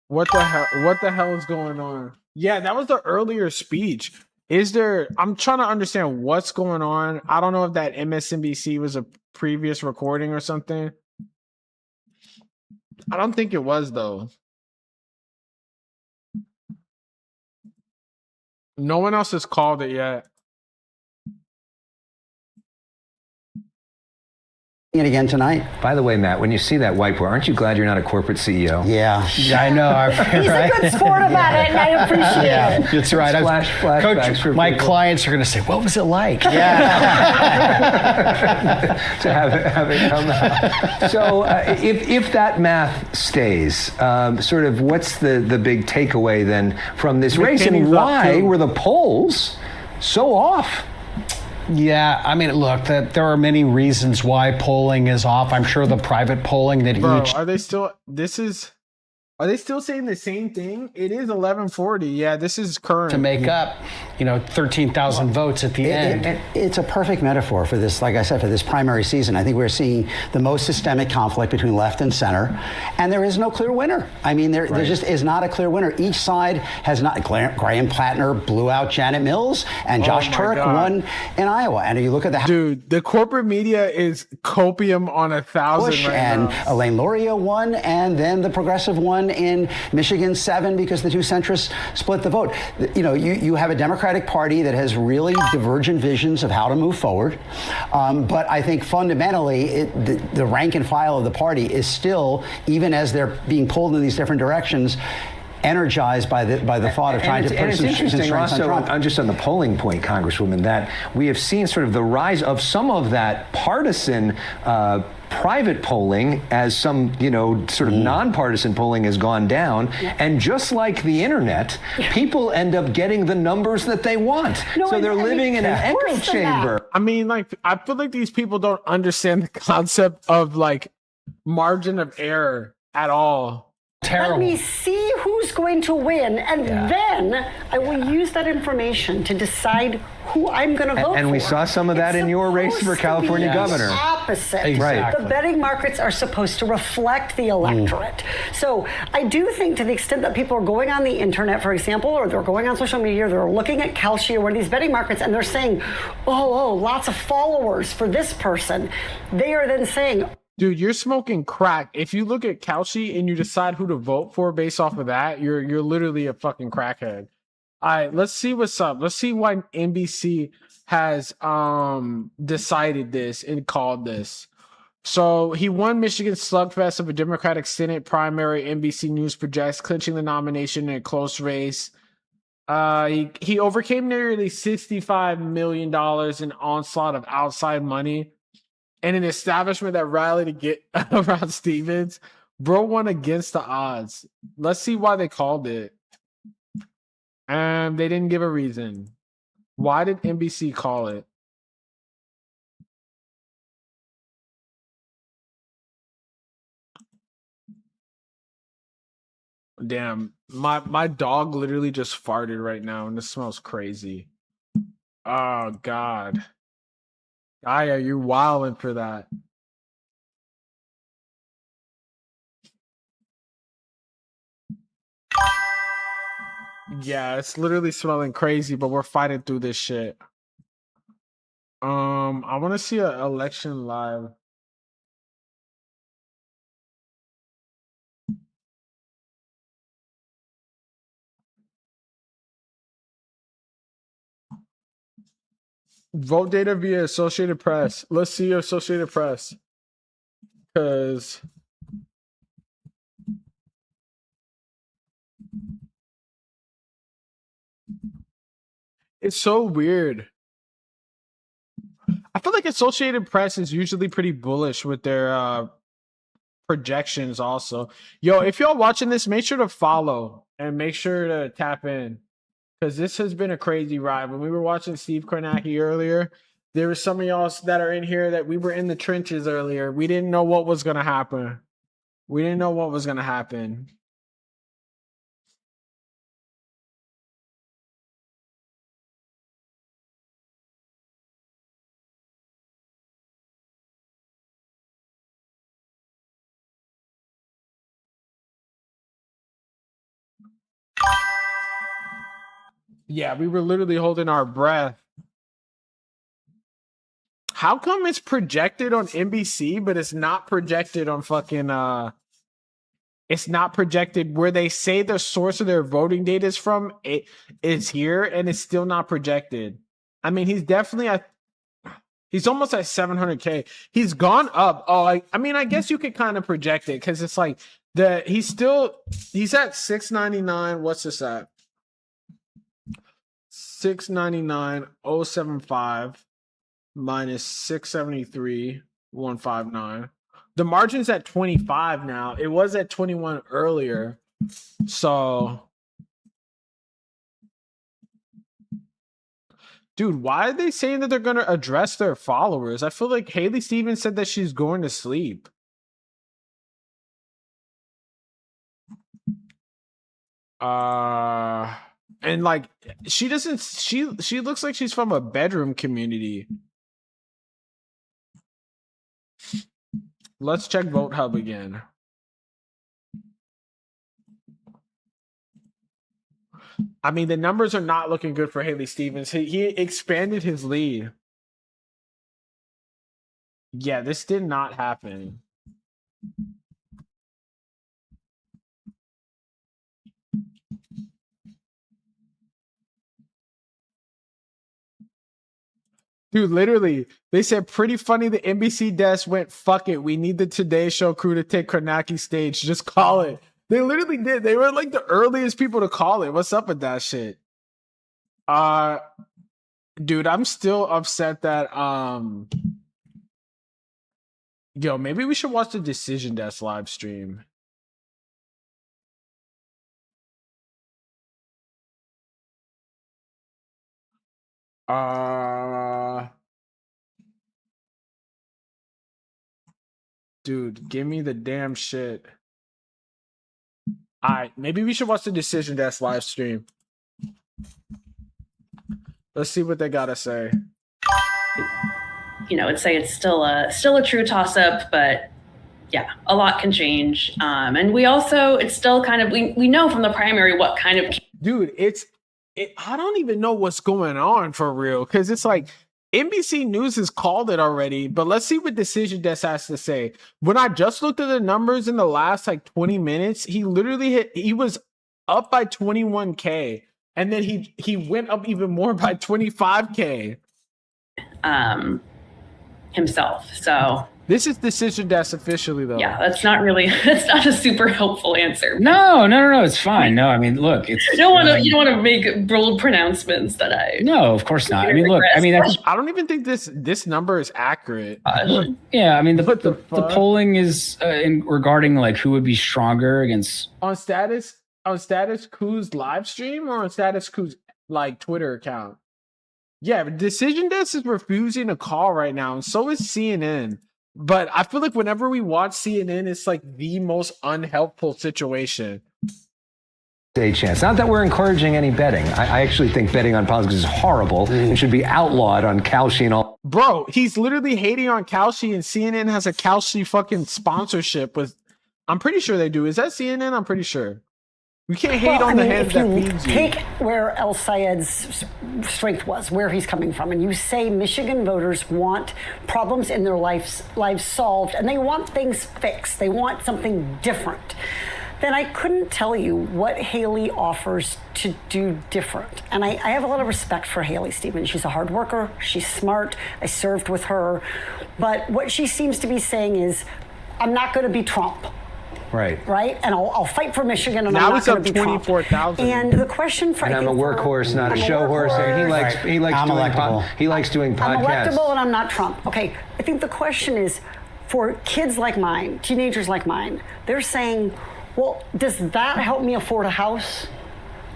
What the hell is going on? Yeah, that was the earlier speech. I'm trying to understand what's going on. I don't know if that MSNBC was a previous recording or something. I don't think it was though. No one else has called it yet. It again tonight. By the way, Matt, when you see that whiteboard, aren't you glad you're not a corporate CEO? Yeah. I know. He's a good sport about it, and I appreciate it. That's right. Coach, my clients are going to say, what was it like? Yeah. To have it come out. So if that math stays, sort of what's the big takeaway then from this race, and why were the polls so off? Yeah, I mean, look, there are many reasons why polling is off. I'm sure the private polling that are they still? Are they still saying the same thing? It is 11:40. Yeah, this is current. To make up, 13,000 votes at the end. It's a perfect metaphor for this, like I said, for this primary season. I think we're seeing the most systemic conflict between left and center, and there is no clear winner. I mean, there just is not a clear winner. Each side has not. Graham Plattner blew out Janet Mills, and Josh Turek won in Iowa. And if you look at the corporate media is copium on 1,000 Bush right and now. Elaine Luria won, and then the progressive won in Michigan 7 because the two centrists split the vote. You have a Democratic Party that has really divergent visions of how to move forward. But I think fundamentally, the rank and file of the party is still, even as they're being pulled in these different directions, energized by the thought of trying to put some interesting also, Trump. just on the polling point, Congresswoman, that we have seen sort of the rise of some of that partisan private polling as some, sort of nonpartisan polling has gone down. Yeah. And just like the internet, people end up getting the numbers that they want. So they're living in an echo chamber. I mean, I feel like these people don't understand the concept of margin of error at all. Let me see who's going to win, and then I will use that information to decide who I'm going to vote for. And we saw some of that in your race for California governor. Opposite. Exactly. Right. The betting markets are supposed to reflect the electorate. So I do think, to the extent that people are going on the internet, for example, or they're going on social media, they're looking at Kalshi or one of these betting markets, and they're saying, oh, lots of followers for this person. They are then saying, dude, you're smoking crack. If you look at Kalshi and you decide who to vote for based off of that, you're literally a fucking crackhead. All right, let's see what's up. Let's see why NBC has decided this and called this. So he won Michigan's slugfest of a Democratic Senate primary, NBC News projects, clinching the nomination in a close race. He overcame nearly $65 million in onslaught of outside money and an establishment that rallied to get around Stevens. Bro won against the odds. Let's see why they called it. They didn't give a reason. Why did NBC call it? Damn, my dog literally just farted right now, and this smells crazy. Oh, God. Aya, you're wilding for that. Yeah, it's literally smelling crazy, but we're fighting through this shit. I want to see an election live. Vote data via Associated Press. Let's see Associated Press. Because it's so weird. I feel like Associated Press is usually pretty bullish with their projections also. Yo, if y'all watching this, make sure to follow and make sure to tap in. Because this has been a crazy ride. When we were watching Steve Kornacki earlier, there were some of y'all that are in here that we were in the trenches earlier. We didn't know what was going to happen. Yeah, we were literally holding our breath. How come it's projected on NBC, but it's not projected on fucking it's not projected where they say the source of their voting data is from? It is here, and it's still not projected. I mean, he's definitely he's almost at 700K. He's gone up. Oh, I mean, I guess you could kind of project it because it's like he's at 699. What's this at? 699,075 minus 673,159. The margin's at 25 now. It was at 21 earlier. So, dude, why are they saying that they're going to address their followers? I feel like Haley Stevens said that she's going to sleep. And like she looks like she's from a bedroom community. Let's check Vote Hub again. I mean, the numbers are not looking good for Haley Stevens. He expanded his lead. Yeah, this did not happen. Dude, literally, they said pretty funny. The NBC desk went, fuck it. We need the Today Show crew to take Kornacki stage. Just call it. They literally did. They were like the earliest people to call it. What's up with that shit? Dude, I'm still upset that yo, maybe we should watch the Decision Desk live stream. Dude, give me the damn shit. Alright, maybe we should watch the Decision Desk live stream. Let's see what they gotta say. You know, I'd say it's still a true toss-up, but yeah, a lot can change. And we also, it's still kind of, we know from the primary what kind of... Dude, I don't even know what's going on for real, because it's like NBC News has called it already, but let's see what Decision Desk has to say. When I just looked at the numbers in the last like 20 minutes, he literally he was up by 21K, and then he went up even more by 25K. Himself, so... This is Decision Desk officially, though. Yeah, that's not a super helpful answer. No, it's fine. No, I mean, look, it's... You don't want to make bold pronouncements that I... No, of course not. I mean, look, I mean... I don't even think this number is accurate. Yeah, I mean, the polling is regarding, like, who would be stronger against... On Status Quo's live stream or on Status Quo's, like, Twitter account? Yeah, but Decision Desk is refusing to call right now, and so is CNN. But I feel like whenever we watch CNN, it's like the most unhelpful situation. A chance. Not that we're encouraging any betting. I actually think betting on politics is horrible and should be outlawed on Kalshi and all. Bro, he's literally hating on Kalshi, and CNN has a Kalshi fucking sponsorship with. I'm pretty sure they do. Is that CNN? I'm pretty sure. We can't hate on the hand that feeds you. Take where El Sayed's strength was, where he's coming from, and you say Michigan voters want problems in their lives solved, and they want things fixed. They want something different. Then I couldn't tell you what Haley offers to do different. And I have a lot of respect for Haley Stevens. She's a hard worker. She's smart. I served with her. But what she seems to be saying is, I'm not going to be Trump. Right. And I'll fight for Michigan, and now I'm not going to be 24,000. And the question for and I'm a workhorse, not a show horse. And he likes doing podcasts. I'm electable, and I'm not Trump. Okay. I think the question is, for kids like mine, teenagers like mine, they're saying, well, does that help me afford a house?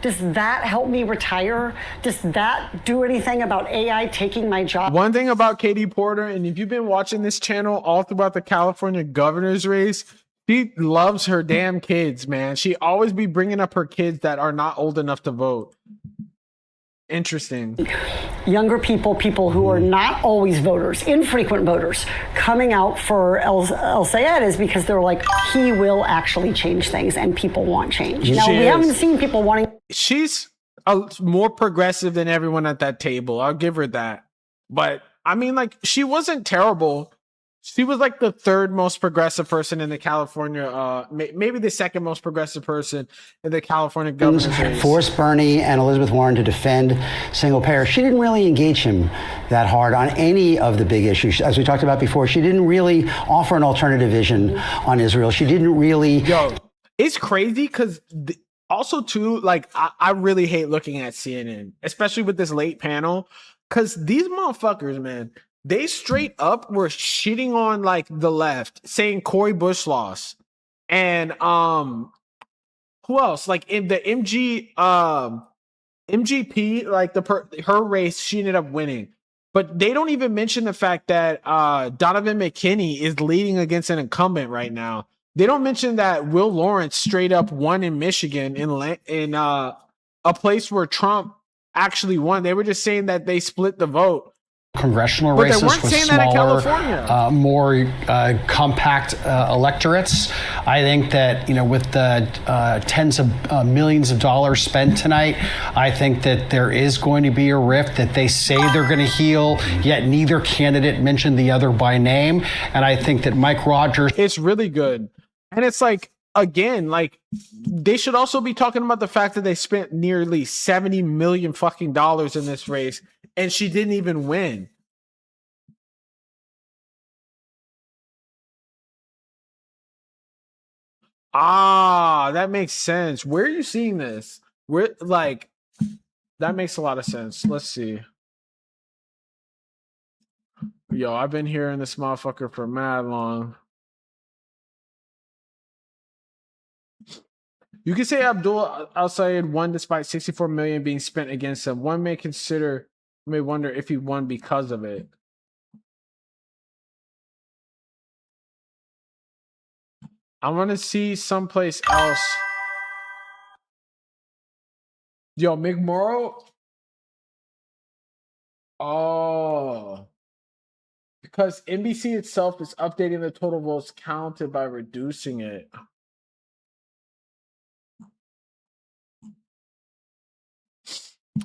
Does that help me retire? Does that do anything about AI taking my job? One thing about Katie Porter, and if you've been watching this channel all throughout the California governor's race, she loves her damn kids, man. She always be bringing up her kids that are not old enough to vote. Interesting. Younger people who are not always voters, infrequent voters, coming out for El Sayed is because they're like, he will actually change things, and people want change. Now, we haven't seen people wanting... more progressive than everyone at that table. I'll give her that. But I mean, like, she wasn't terrible. She was like the third most progressive person in the California, maybe the second most progressive person in the California governor's race. Forced Bernie and Elizabeth Warren to defend single payer. She didn't really engage him that hard on any of the big issues. As we talked about before, she didn't really offer an alternative vision on Israel. She didn't really. Yo, it's crazy because also too, like, I really hate looking at CNN, especially with this late panel, because these motherfuckers, man, they straight up were shitting on like the left, saying Cori Bush lost, and who else? Like in the MGP, like her race, she ended up winning. But they don't even mention the fact that Donovan McKinney is leading against an incumbent right now. They don't mention that Will Lawrence straight up won in Michigan in a place where Trump actually won. They were just saying that they split the vote. Congressional But races they weren't with saying that in smaller, California. more compact electorates. I think that, you know, with the tens of millions of dollars spent tonight, I think that there is going to be a rift that they say they're going to heal, yet neither candidate mentioned the other by name. And I think that Mike Rogers. It's really good. And it's like, again, like, they should also be talking about the fact that they spent nearly $70 million fucking dollars in this race, and she didn't even win. Ah, that makes sense. Where are you seeing this? Where, like, that makes a lot of sense. Let's see. Yo, I've been hearing this motherfucker for mad long. You can say Abdul al-Sayed won despite $64 million being spent against him. One may wonder if he won because of it. I want to see someplace else. Yo, McMorrow. Oh. Because NBC itself is updating the total votes counted by reducing it.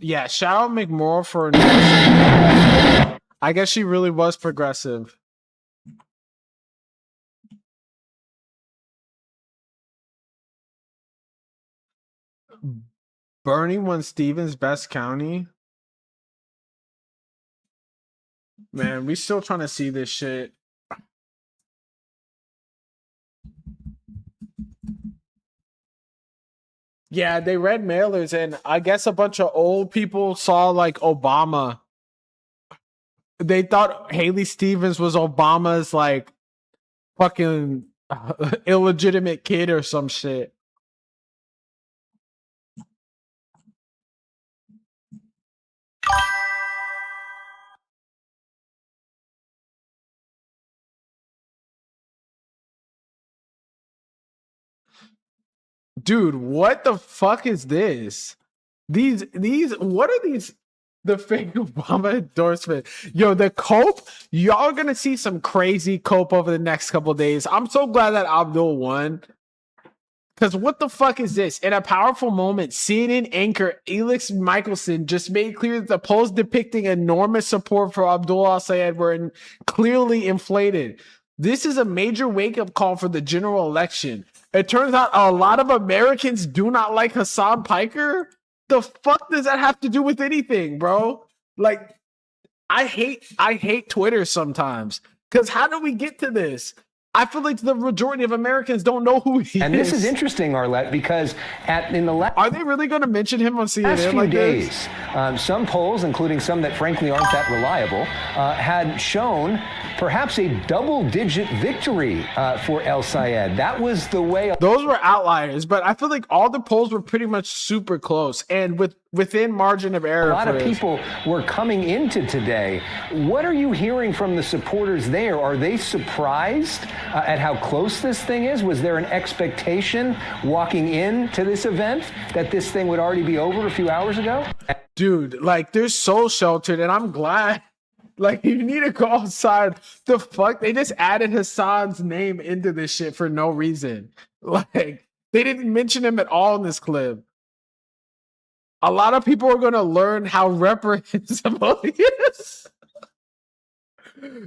Yeah, shout out McMorrow for. I guess she really was progressive. Bernie won Stevens best county. Man, we still trying to see this shit. Yeah, they read mailers, and I guess a bunch of old people saw like Obama. They thought Haley Stevens was Obama's like fucking illegitimate kid or some shit. Dude, what the fuck is this? These what are these? The fake Obama endorsement. Yo, the cope, y'all gonna see some crazy cope over the next couple days. I'm so glad that Abdul won. Because what the fuck is this? In a powerful moment, CNN anchor Elix Michelson just made clear that the polls depicting enormous support for Abdul al-Sayed were clearly inflated. This is a major wake-up call for the general election. It turns out a lot of Americans do not like Hassan Piker. The fuck does that have to do with anything, bro? Like, I hate Twitter sometimes. Because how do we get to this? I feel like the majority of Americans don't know who he is. And this is interesting, Arlette, because are they really going to mention him on CNN last few like days, some polls, including some that frankly aren't that reliable, had shown perhaps a double-digit victory for al-Sayed. That was the way. Those were outliers, but I feel like all the polls were pretty much super close and within margin of error. A lot of people were coming into today. What are you hearing from the supporters there? Are they surprised at how close this thing is? Was there an expectation walking into this event that this thing would already be over a few hours ago? Dude, like, they're so sheltered, and I'm glad. Like, you need to go outside. The fuck? They just added Hassan's name into this shit for no reason. Like, they didn't mention him at all in this clip. A lot of people are going to learn how reprehensible he is.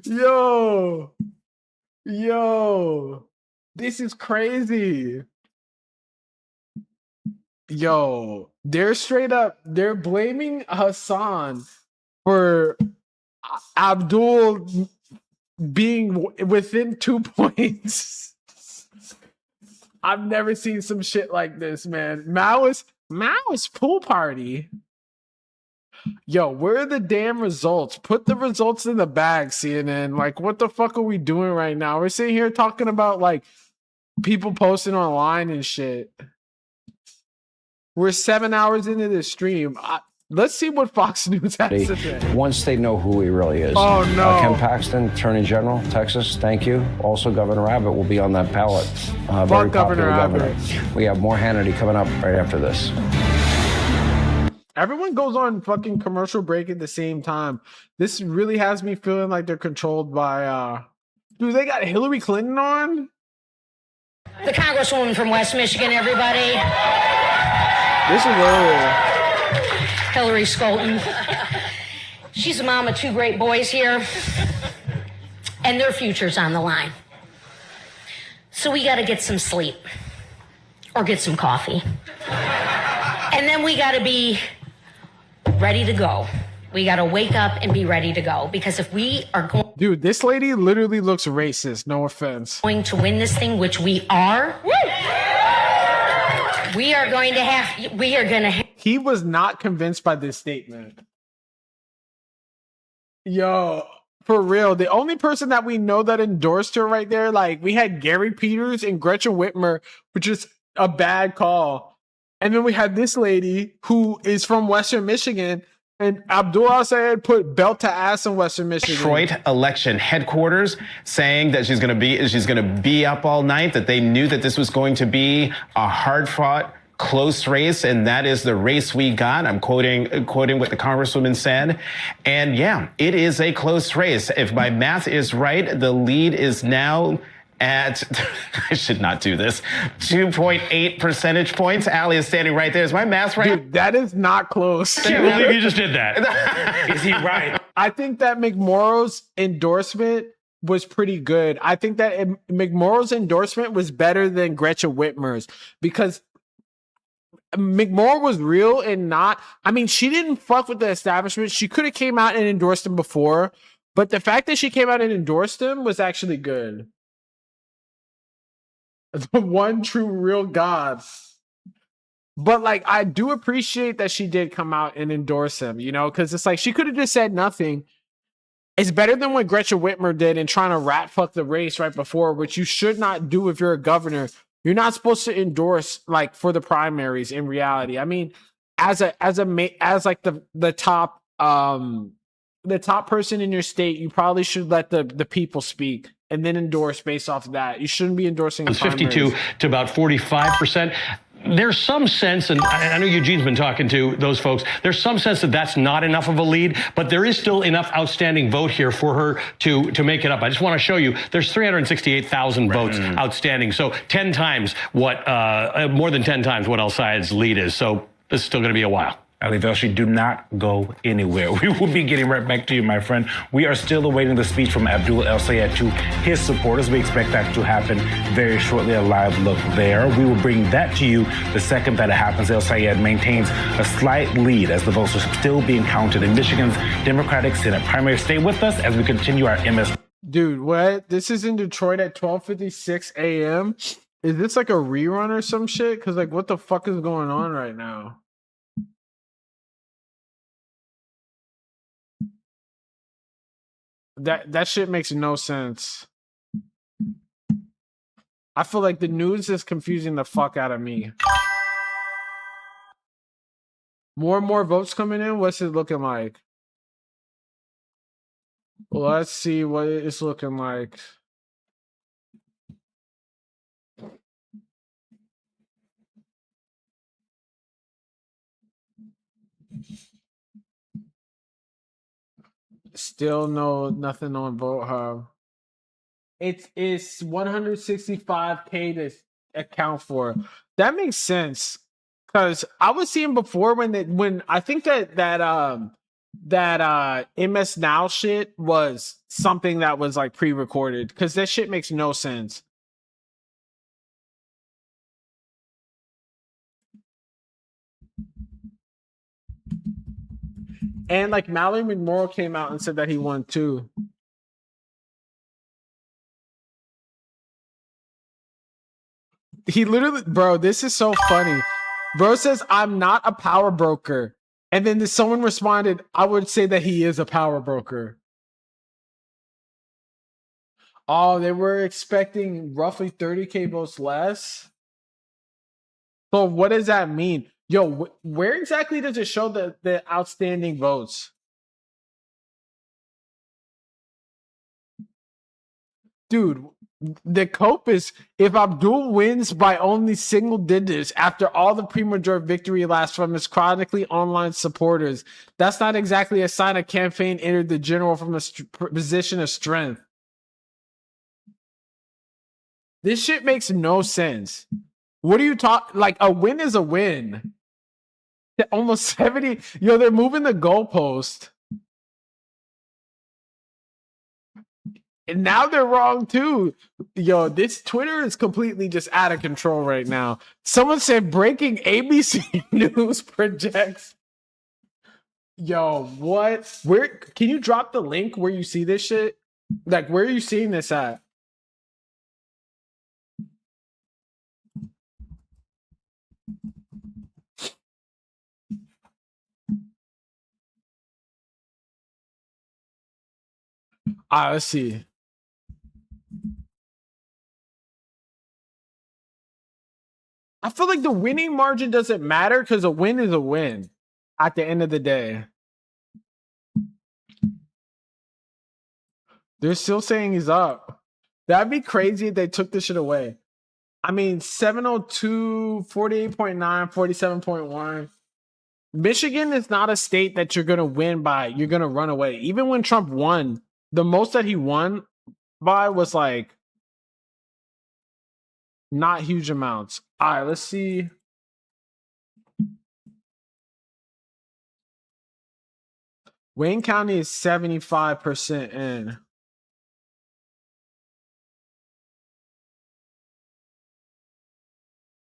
Yo, this is crazy. Yo, they're blaming Hassan for Abdul being within 2 points. I've never seen some shit like this, man. Maoist pool party. Yo, where are the damn results? Put the results in the bag, CNN. Like, what the fuck are we doing right now? We're sitting here talking about like people posting online and shit. We're 7 hours into this stream. Let's see what Fox News has to say. Once they know who he really is. Oh, no. Ken Paxton, Attorney General, Texas, thank you. Also, Governor Abbott will be on that ballot. Very Governor popular Abbott. governor. We have more Hannity coming up right after this. Everyone goes on fucking commercial break at the same time. This really has me feeling like they're controlled by, dude, they got Hillary Clinton on? The Congresswoman from West Michigan, everybody. This is earlier. Hillary Skolton. She's a mom of 2 great boys here, and their future's on the line. So we got to get some sleep or get some coffee. And then we got to be ready to go. We got to wake up and be ready to go, because if we are going... Dude, this lady literally looks racist. No offense. ...going to win this thing, which we are... We are going to... He was not convinced by this statement. Yo, for real. The only person that we know that endorsed her right there, like, we had Gary Peters and Gretchen Whitmer, which is a bad call. And then we had this lady who is from Western Michigan, and Abdul al-Sayed put belt to ass in Western Michigan. Detroit election headquarters saying that she's going to be up all night, that they knew that this was going to be a hard-fought, close race, and that is the race we got. I'm quoting what the Congresswoman said. And yeah, it is a close race. If my math is right, the lead is now at, I should not do this, 2.8 percentage points. Allie is standing right there. Is my math right? Dude, that is not close. I can't believe you just did that. Is he right? I think that McMorrow's endorsement was pretty good. I think that McMorrow's endorsement was better than Gretchen Whitmer's, because McMorrow was real and not... I mean, she didn't fuck with the establishment. She could have came out and endorsed him before, but the fact that she came out and endorsed him was actually good. The one true real God. But like, I do appreciate that she did come out and endorse him, you know, because it's like she could have just said nothing. It's better than what Gretchen Whitmer did in trying to rat fuck the race right before, which you should not do if you're a governor. You're not supposed to endorse like for the primaries in reality. I mean, as like the top person in your state, you probably should let the people speak and then endorse based off of that. You shouldn't be endorsing. It's 52 to about 45%. There's some sense, and I know Eugene's been talking to those folks, there's some sense that that's not enough of a lead, but there is still enough outstanding vote here for her to make it up. I just want to show you, there's 368,000 votes outstanding. So 10 times what, more than 10 times what El-Sayed's lead is. So this is still going to be a while. Ali Velshi, do not go anywhere. We will be getting right back to you, my friend. We are still awaiting the speech from Abdul El-Sayed to his supporters. We expect that to happen very shortly, a live look there. We will bring that to you the second that it happens. El-Sayed maintains a slight lead as the votes are still being counted in Michigan's Democratic Senate primary. Stay with us as we continue our MS. Dude, what? This is in Detroit at 12:56 a.m. Is this like a rerun or some shit? Because like, what the fuck is going on right now? That shit makes no sense. I feel like the news is confusing the fuck out of me. More and more votes coming in. What's it looking like? Let's see what it's looking like. Still nothing on Vote Hub. It's 165K to account for. That makes sense. Because I was seeing before when I think that MS Now shit was something that was like pre-recorded, because that shit makes no sense. And like Mallory McMorrow came out and said that he won too. He literally, bro, this is so funny. Bro says, I'm not a power broker. And then someone responded, I would say that he is a power broker. Oh, they were expecting roughly 30K votes less. So what does that mean? Yo, where exactly does it show the outstanding votes? Dude, the cope is if Abdul wins by only single digits after all the premature victory lasts from his chronically online supporters, that's not exactly a sign a campaign entered the general from a position of strength. This shit makes no sense. What are you talking? Like, a win is a win. Almost 70. Yo, they're moving the goalpost. And now they're wrong too. Yo, this Twitter is completely just out of control right now. Someone said breaking ABC News projects. Yo, what? Where can you drop the link where you see this shit? Like, where are you seeing this at? Let's see. I feel like the winning margin doesn't matter because a win is a win at the end of the day. They're still saying he's up. That'd be crazy if they took this shit away. I mean, 702, 48.9, 47.1. Michigan is not a state that you're going to win by. You're going to run away. Even when Trump won, the most that he won by was like not huge amounts. All right, let's see. Wayne County is 75% in.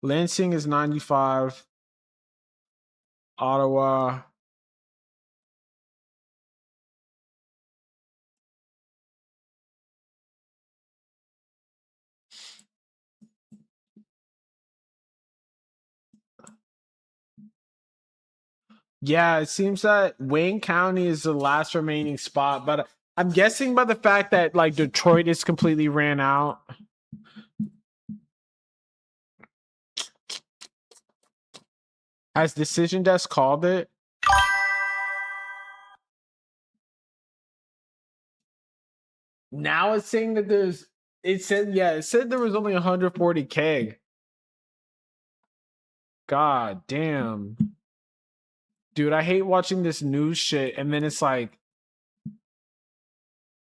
Lansing is 95. Ottawa. Yeah, it seems that Wayne County is the last remaining spot, but I'm guessing by the fact that like Detroit is completely ran out. Has Decision Desk called it? Now it's saying that it said there was only 140K. God damn. Dude, I hate watching this news shit, and then it's like,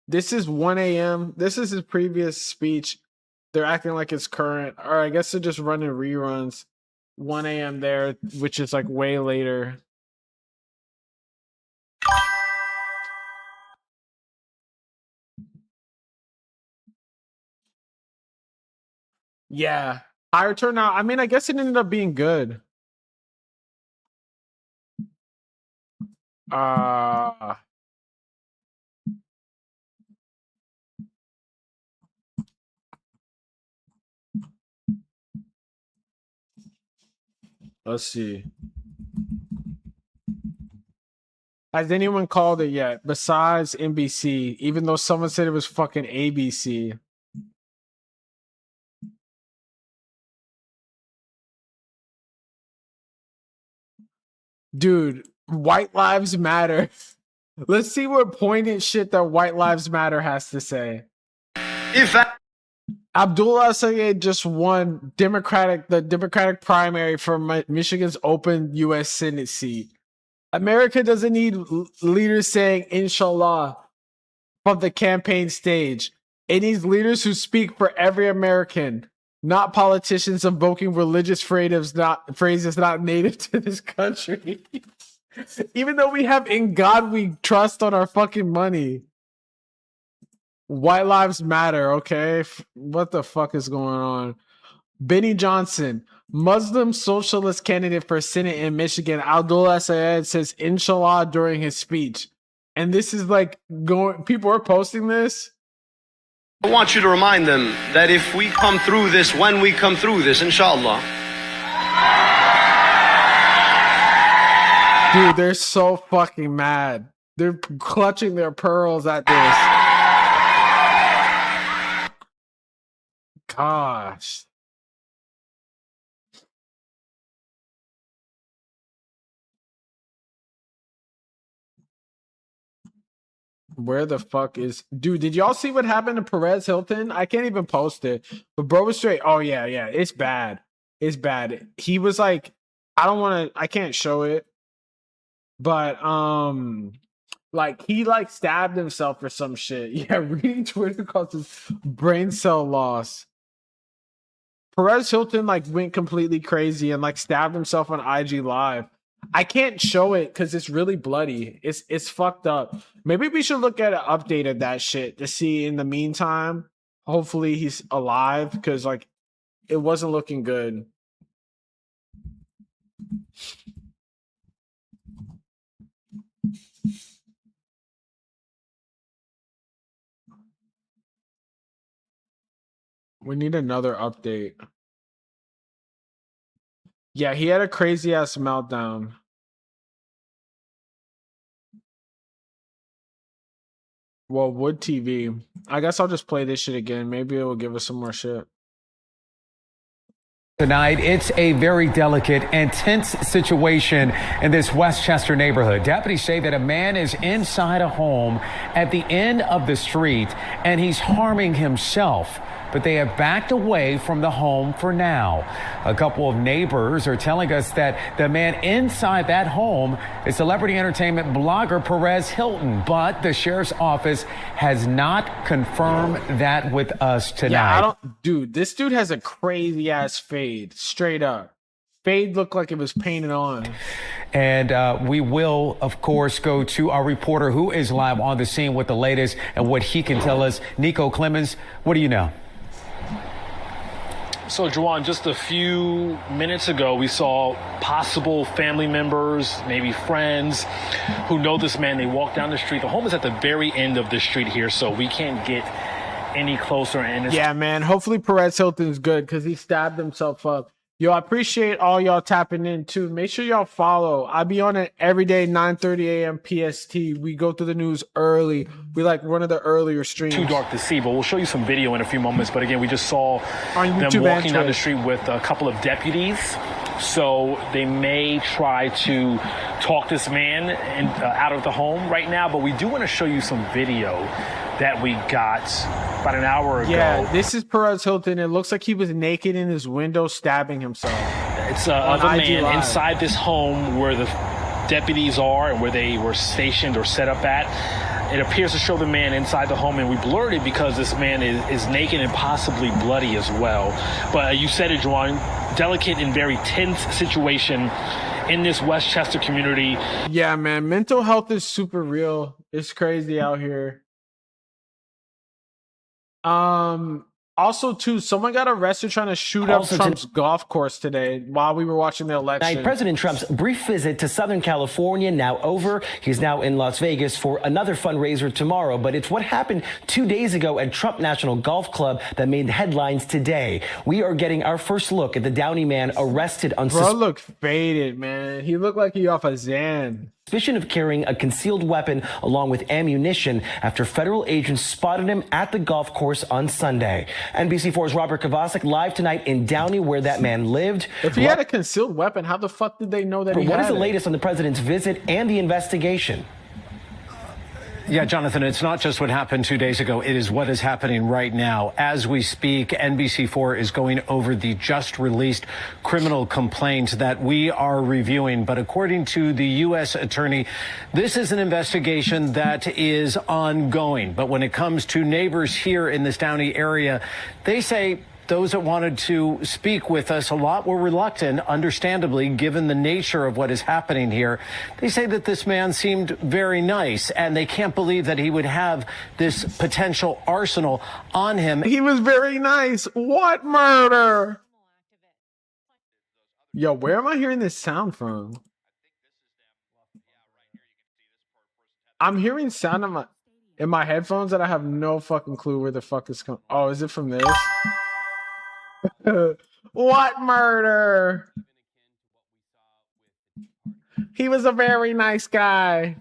this is 1 a.m. This is his previous speech. They're acting like it's current. Or I guess they're just running reruns. 1 a.m. there, which is like way later. Yeah. Higher turnout. I mean, I guess it ended up being good. Let's see. Has anyone called it yet besides NBC, even though someone said it was fucking ABC? Dude, White Lives Matter. Let's see what poignant shit that White Lives Matter has to say. Abdul al-Sayed just won the Democratic primary for Michigan's open U.S. Senate seat. America doesn't need leaders saying inshallah from the campaign stage. It needs leaders who speak for every American. not politicians invoking religious phrases not native to this country. Even though we have "in God we trust" on our fucking money. White lives matter, okay? What the fuck is going on? Benny Johnson, Muslim socialist candidate for Senate in Michigan, Abdul El-Sayed says inshallah during his speech. And this is like going, people are posting this. I want you to remind them that if we come through this, when we come through this, inshallah. Dude, they're so fucking mad. They're clutching their pearls at this. Gosh. Where the fuck is... Dude, did y'all see what happened to Perez Hilton? I can't even post it. But bro was straight... Oh, yeah. It's bad. It's bad. He was like... I can't show it. But, like, he, like, stabbed himself or some shit. Yeah, reading Twitter causes brain cell loss. Perez Hilton, like, went completely crazy and, like, stabbed himself on IG Live. I can't show it because it's really bloody. It's fucked up. Maybe we should look at an update of that shit to see in the meantime. Hopefully he's alive because, like, it wasn't looking good. We need another update. Yeah, he had a crazy ass meltdown. Well, Wood TV. I guess I'll just play this shit again. Maybe it will give us some more shit. Tonight, it's a very delicate and tense situation in this Westchester neighborhood. Deputies say that a man is inside a home at the end of the street and he's harming himself, but they have backed away from the home for now. A couple of neighbors are telling us that the man inside that home is celebrity entertainment blogger Perez Hilton, but the sheriff's office has not confirmed that with us tonight. Yeah, dude, this dude has a crazy ass fade, straight up. Fade looked like it was painted on. And we will, of course, go to our reporter who is live on the scene with the latest and what he can tell us. Nico Clemens, what do you know? So, Juwan, just a few minutes ago, we saw possible family members, maybe friends, who know this man. They walk down the street. The home is at the very end of the street here, so we can't get any closer. And yeah, man, hopefully Perez Hilton's good because he stabbed himself up. Yo, I appreciate all y'all tapping in, too. Make sure y'all follow. I be on it every day, 9:30 a.m. PST. We go through the news early. We like one of the earlier streams. Too dark to see, but we'll show you some video in a few moments. But again, we just saw them walking down the street with a couple of deputies. So they may try to talk this man out of the home right now. But we do want to show you some video that we got about an hour ago. Yeah, this is Perez Hilton. It looks like he was naked in his window stabbing himself. It's of a man inside this home where the deputies are and where they were stationed or set up at. It appears to show the man inside the home, and we blurred it because this man is naked and possibly bloody as well. But you said it, Juwan, delicate and very tense situation in this Westchester community. Yeah, man, mental health is super real. It's crazy out here. Also, too, someone got arrested trying to shoot up Trump's golf course today while we were watching the election. President Trump's brief visit to Southern California now over. He's now in Las Vegas for another fundraiser tomorrow. But it's what happened 2 days ago at Trump National Golf Club that made headlines today. We are getting our first look at the Downey man arrested on Bro looked faded, man. He looked like he off a Xan. Suspicion of carrying a concealed weapon along with ammunition after federal agents spotted him at the golf course on Sunday. NBC4's Robert Kovacic live tonight in Downey where that man lived. If he had a concealed weapon, how the fuck did they know that he had it? What is the latest on the president's visit and the investigation? Yeah, Jonathan, it's not just what happened 2 days ago. It is what is happening right now. As we speak, NBC4 is going over the just released criminal complaint that we are reviewing. But according to the U.S. attorney, this is an investigation that is ongoing. But when it comes to neighbors here in this Downey area, they say those that wanted to speak with us, a lot were reluctant, understandably, given the nature of what is happening here. They say that this man seemed very nice, and they can't believe that he would have this potential arsenal on him. He was very nice. What murder? Yo, where am I hearing this sound from? I'm hearing sound in my headphones that I have no fucking clue where the fuck is coming. Oh, is it from this? What murder? He was a very nice guy.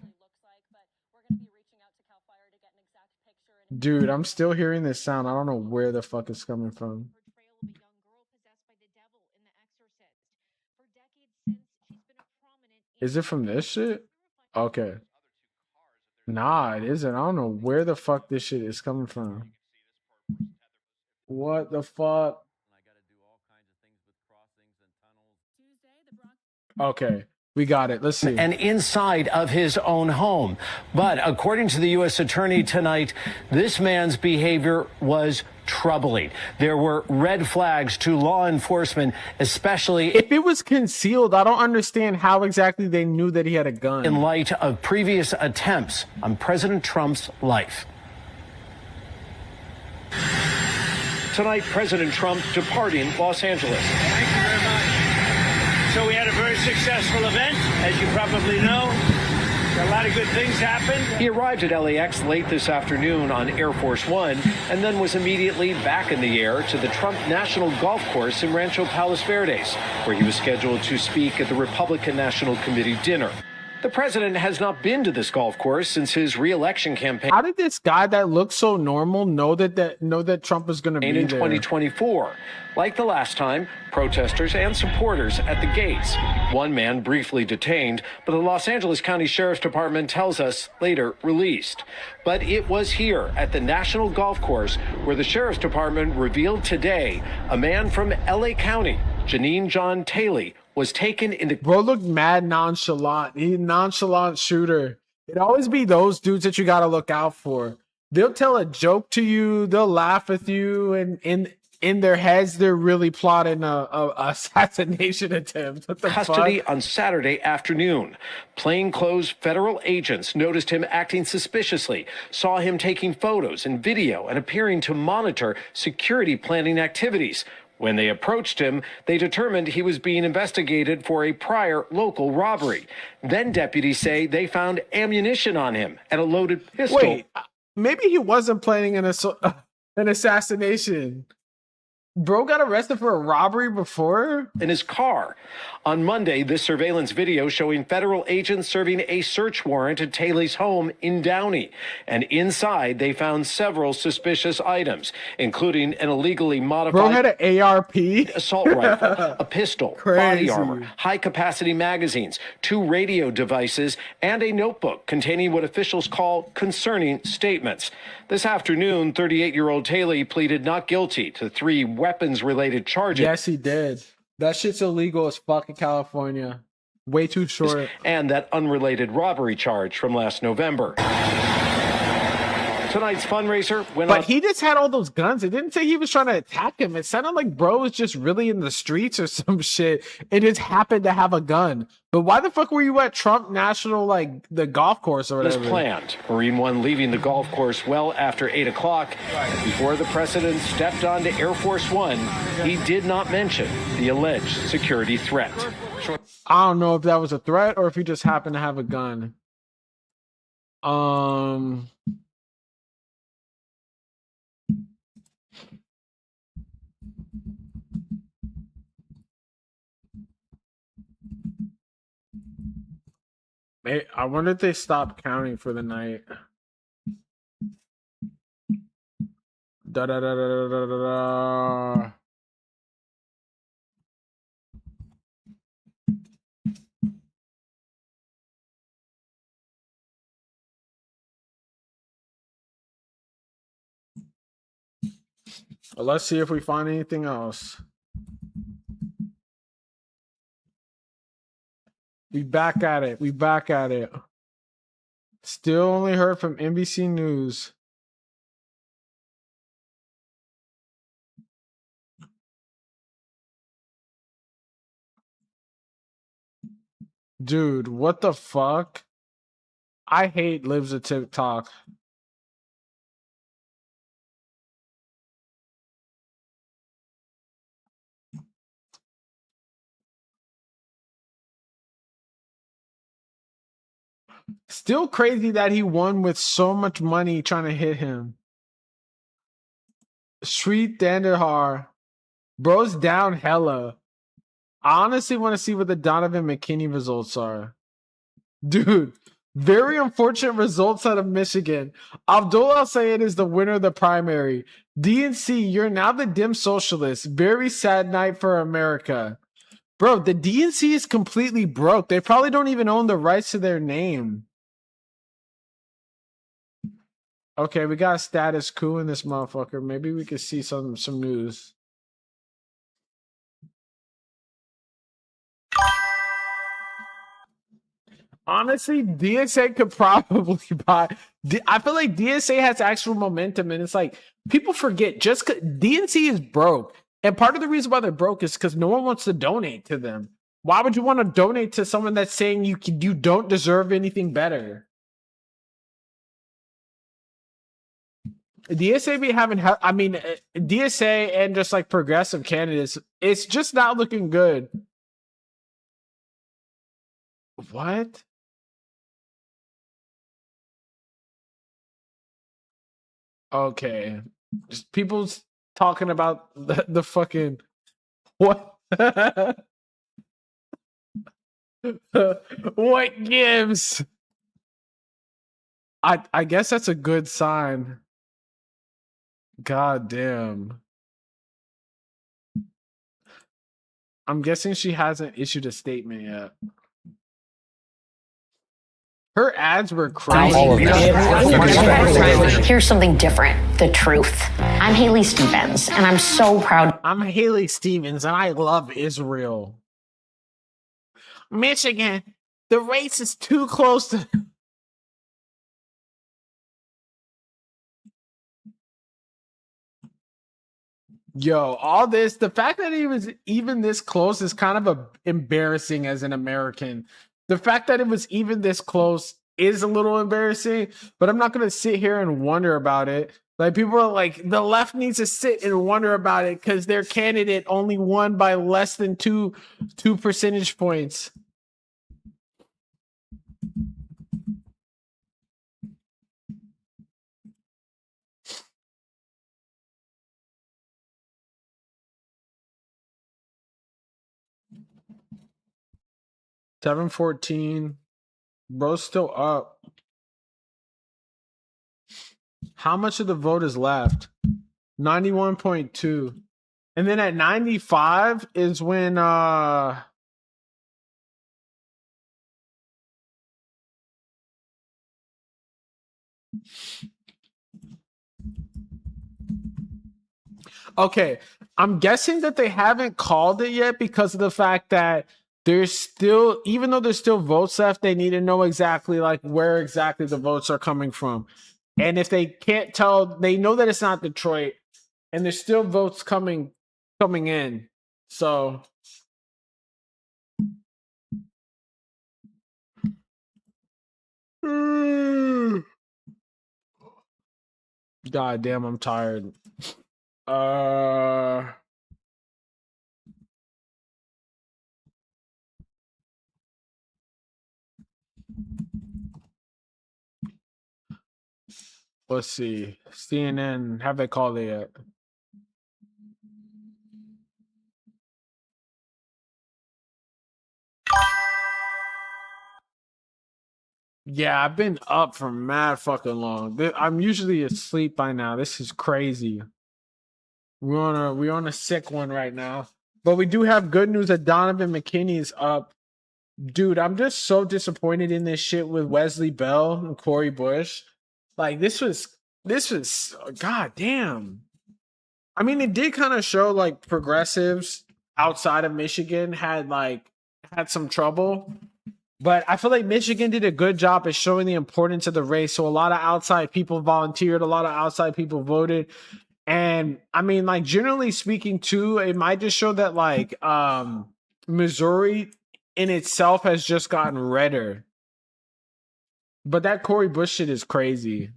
Dude, I'm still hearing this sound. I don't know where the fuck it's coming from. Is it from this shit? Okay. Nah, it isn't. I don't know where the fuck this shit is coming from. What the fuck? Okay, we got it. Let's see. And inside of his own home. But according to the U.S. Attorney tonight, this man's behavior was troubling. There were red flags to law enforcement, especially if it was concealed. I don't understand how exactly they knew that he had a gun. In light of previous attempts on President Trump's life. Tonight, President Trump departing Los Angeles. Thank you very much. So we had a very successful event, as you probably know. A lot of good things happened. He arrived at LAX late this afternoon on Air Force One and then was immediately back in the air to the Trump National Golf Course in Rancho Palos Verdes, where he was scheduled to speak at the Republican National Committee dinner. The president has not been to this golf course since his re-election campaign. How did this guy that looks so normal know that Trump was going to be in there? 2024? Like the last time, protesters and supporters at the gates. One man briefly detained, but the Los Angeles County Sheriff's Department tells us later released. But it was here at the National Golf Course where the Sheriff's Department revealed today a man from LA County, Janine John Taylor, was taken into. Bro looked mad nonchalant. He's a nonchalant shooter. It always be those dudes that you got to look out for. They'll tell a joke to you. They'll laugh with you. And in their heads, they're really plotting a assassination attempt. What the custody fuck? On Saturday afternoon. Plainclothes federal agents noticed him acting suspiciously, saw him taking photos and video and appearing to monitor security planning activities. When they approached him, they determined he was being investigated for a prior local robbery. Then deputies say they found ammunition on him and a loaded pistol. Wait, maybe he wasn't planning an assassination. Bro got arrested for a robbery before? In his car. On Monday, this surveillance video showing federal agents serving a search warrant at Taylor's home in Downey. And inside, they found several suspicious items, including an illegally modified... Bro had an ARP? Assault rifle, a pistol, body armor, high-capacity magazines, 2 radio devices, and a notebook containing what officials call concerning statements. This afternoon, 38-year-old Taylor pleaded not guilty to 3 weapons-related charges. Yes, he did. That shit's illegal as fuck in California. Way too short. And that unrelated robbery charge from last November. Tonight's fundraiser went But he just had all those guns. It didn't say he was trying to attack him. It sounded like bro was just really in the streets or some shit. It just happened to have a gun. But why the fuck were you at Trump National, like the golf course or whatever? As planned. Marine One leaving the golf course well after 8 o'clock. Before the president stepped onto Air Force One, he did not mention the alleged security threat. I don't know if that was a threat or if he just happened to have a gun. I wonder if they stopped counting for the night. Da da da da da da da. Well, let's see if we find anything else. We back at it. We back at it. Still only heard from NBC News. Dude, what the fuck? I hate Libs of TikTok. Still crazy that he won with so much money trying to hit him. Sri Dandahar. Bro's down hella. I honestly want to see what the Donovan McKinney results are. Dude, very unfortunate results out of Michigan. Abdul El-Sayed is the winner of the primary. DNC, you're now the dim socialist. Very sad night for America. Bro, the DNC is completely broke. They probably don't even own the rights to their name. Okay, we got a status coup in this motherfucker. Maybe we could see some news. Honestly, DSA could probably buy. I feel like DSA has actual momentum, and it's like people forget just DNC is broke, and part of the reason why they're broke is because no one wants to donate to them. Why would you want to donate to someone that's saying you don't deserve anything better? DSA be having, I mean, DSA and just like progressive candidates, it's just not looking good. What? Okay. Just people's talking about the fucking what? What gives? I guess that's a good sign. God damn. I'm guessing she hasn't issued a statement yet. Her ads were crazy. Here's something different. The truth. I'm Haley Stevens, and I'm so proud. I'm Haley Stevens, and I love Israel. Michigan, the race is too close to... Yo, all this, the fact that he was even this close is kind of embarrassing as an American. The fact that it was even this close is a little embarrassing, but I'm not going to sit here and wonder about it. Like, people are like, the left needs to sit and wonder about it because their candidate only won by less than two percentage points. $7.14. Bro's still up. How much of the vote is left? 91.2. And then at 95 is when okay, I'm guessing that they haven't called it yet because of the fact that there's still, even though there's still votes left, they need to know exactly like where exactly the votes are coming from. And if they can't tell, they know that it's not Detroit, and there's still votes coming in. So God damn, I'm tired. Let's see. CNN, have they called it yet? Yeah, I've been up for mad fucking long. I'm usually asleep by now. This is crazy. We're on a sick one right now. But we do have good news that Donovan McKinney is up. Dude, I'm just so disappointed in this shit with Wesley Bell and Cori Bush. Like, this was god damn. I mean, it did kind of show like progressives outside of Michigan had some trouble. But I feel like Michigan did a good job at showing the importance of the race. So a lot of outside people volunteered, a lot of outside people voted. And I mean, like, generally speaking too, it might just show that like Missouri in itself has just gotten redder. But that Cori Bush shit is crazy.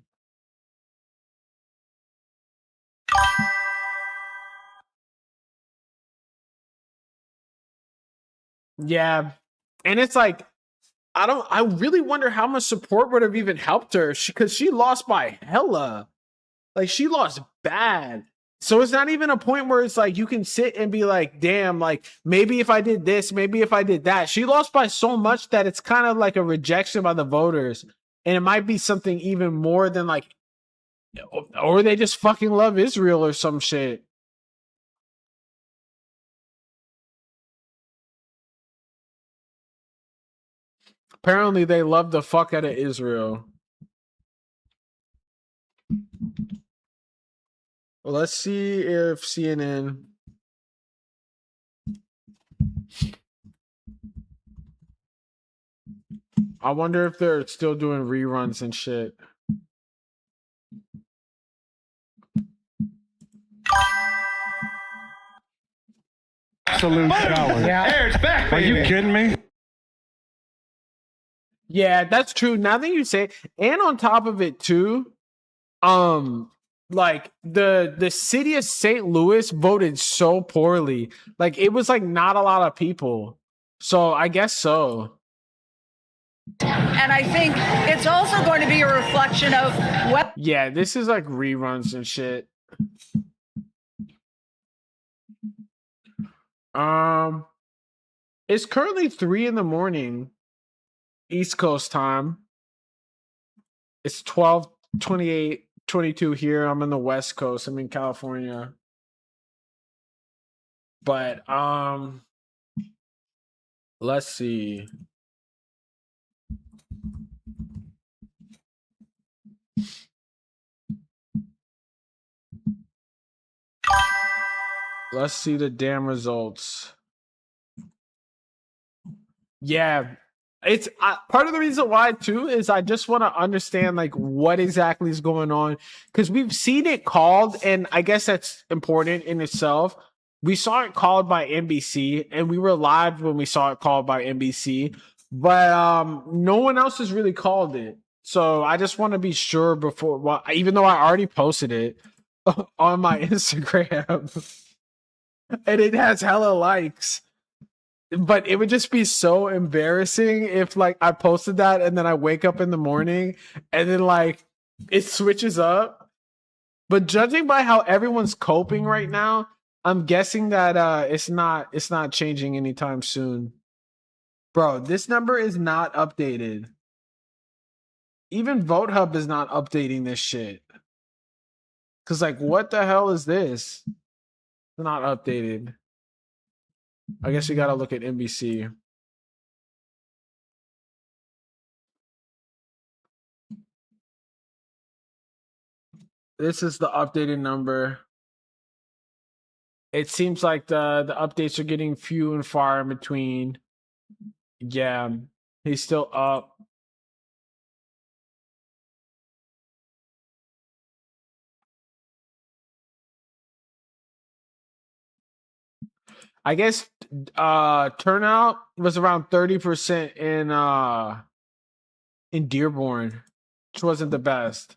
Yeah. And it's like, I really wonder how much support would have even helped her because she lost by hella. Like, she lost bad. So it's not even a point where it's like you can sit and be like, damn, like maybe if I did this, maybe if I did that. She lost by so much that it's kind of like a rejection by the voters. And it might be something even more than like, or they just fucking love Israel or some shit. Apparently they love the fuck out of Israel. Well, let's see if CNN. I wonder if they're still doing reruns and shit. Absolute shower. Yeah. Eric's back, baby. Are you kidding me? Yeah, that's true. Now that you say, and on top of it too, like the city of St. Louis voted so poorly. Like it was like not a lot of people. So I guess so. And I think it's also going to be a reflection of what. Yeah, this is like reruns and shit. It's currently 3 a.m. East Coast time. It's 12:28:22 here. I'm in the West Coast. I'm in California. But let's see. Let's see the damn results. Yeah, it's part of the reason why too is I just want to understand like what exactly is going on because we've seen it called, and I guess that's important in itself. We saw it called by NBC, and we were live when we saw it called by NBC, but no one else has really called it. So I just want to be sure before, well, even though I already posted it on my Instagram. And it has hella likes. But it would just be so embarrassing if like I posted that and then I wake up in the morning and then like it switches up. But judging by how everyone's coping right now, I'm guessing that it's not changing anytime soon. Bro, this number is not updated. Even VoteHub is not updating this shit. Cause like what the hell is this? Not updated. I guess you gotta look at NBC. This is the updated number. It seems like the updates are getting few and far in between. Yeah, he's still up. I guess turnout was around 30% in Dearborn, which wasn't the best.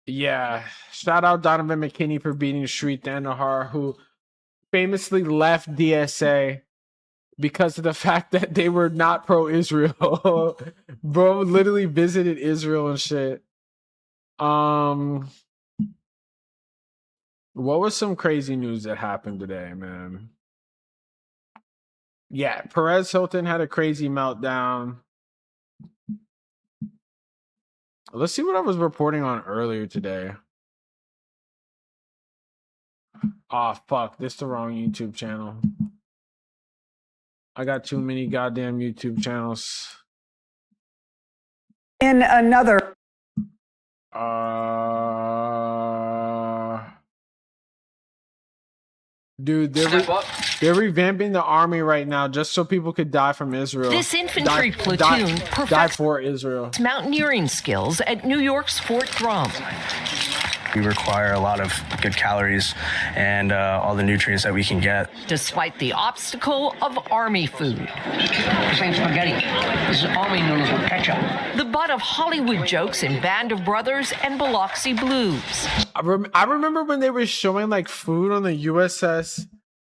Yeah, shout out Donovan McKinney for beating Shreet Dandahar, who famously left DSA because of the fact that they were not pro-Israel. Bro literally visited Israel and shit. What was some crazy news that happened today, man? Yeah, Perez Hilton had a crazy meltdown. Let's see what I was reporting on earlier today. Oh, fuck. This is the wrong YouTube channel. I got too many goddamn YouTube channels. In another. Dude, they're revamping the army right now just so people could die from Israel. This infantry platoon die for Israel. Mountaineering skills at New York's Fort Drum. We require a lot of good calories and all the nutrients that we can get. Despite the obstacle of Army food. This ain't spaghetti. This is Army noodles with ketchup. The butt of Hollywood jokes in Band of Brothers and Biloxi Blues. I remember when they were showing like food on the USS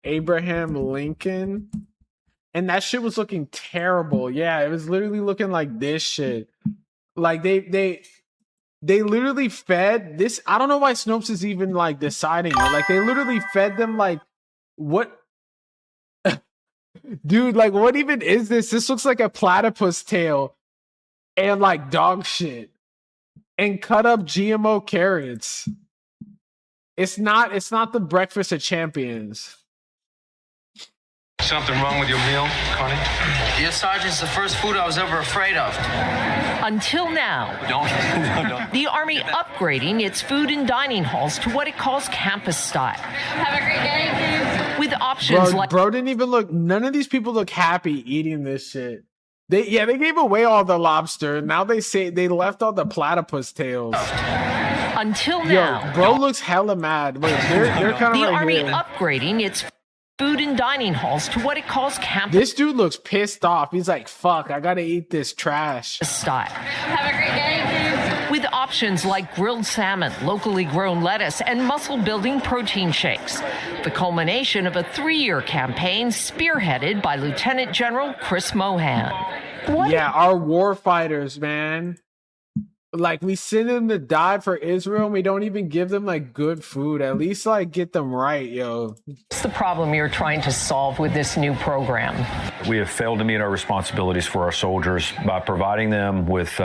Abraham Lincoln, and that shit was looking terrible. Yeah, it was literally looking like this shit. Like they literally fed this. I don't know why Snopes is even like deciding it. Like they literally fed them like what. Dude, like what even is this? This looks like a platypus tail and like dog shit and cut up GMO carrots. It's not the breakfast of champions. Something wrong with your meal, Connie? Yes, Sergeant, it's the first food I was ever afraid of. Until now, Don't. the Army upgrading its food and dining halls to what it calls campus style. Have a great day. With options like Bro didn't even look. None of these people look happy eating this shit. They gave away all the lobster. Now they say they left all the platypus tails. Until now, bro looks hella mad. Wait, they're kind of the right Army here. upgrading its food and dining halls to what it calls campus This dude looks pissed off. He's like, "Fuck, I gotta eat this trash." style. Have a great day. With options like grilled salmon, locally grown lettuce, and muscle-building protein shakes. The culmination of a 3-year campaign spearheaded by Lieutenant General Chris Mohan. Yeah, our war fighters, man. Like we send them to die for Israel, and we don't even give them like good food. At least like get them right, yo. What's the problem you're trying to solve with this new program? We have failed to meet our responsibilities for our soldiers by providing them with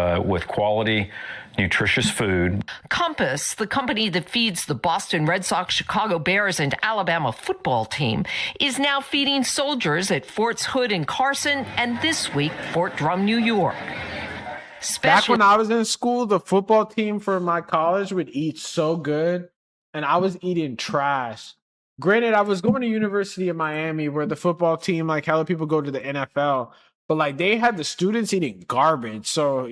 quality, nutritious food. Compass, the company that feeds the Boston Red Sox, Chicago Bears, and Alabama football team, is now feeding soldiers at Forts Hood and Carson, and this week, Fort Drum, New York. Back when I was in school, the football team for my college would eat so good, and I was eating trash. Granted, I was going to University of Miami, where the football team, like hella people go to the NFL, but like they had the students eating garbage. So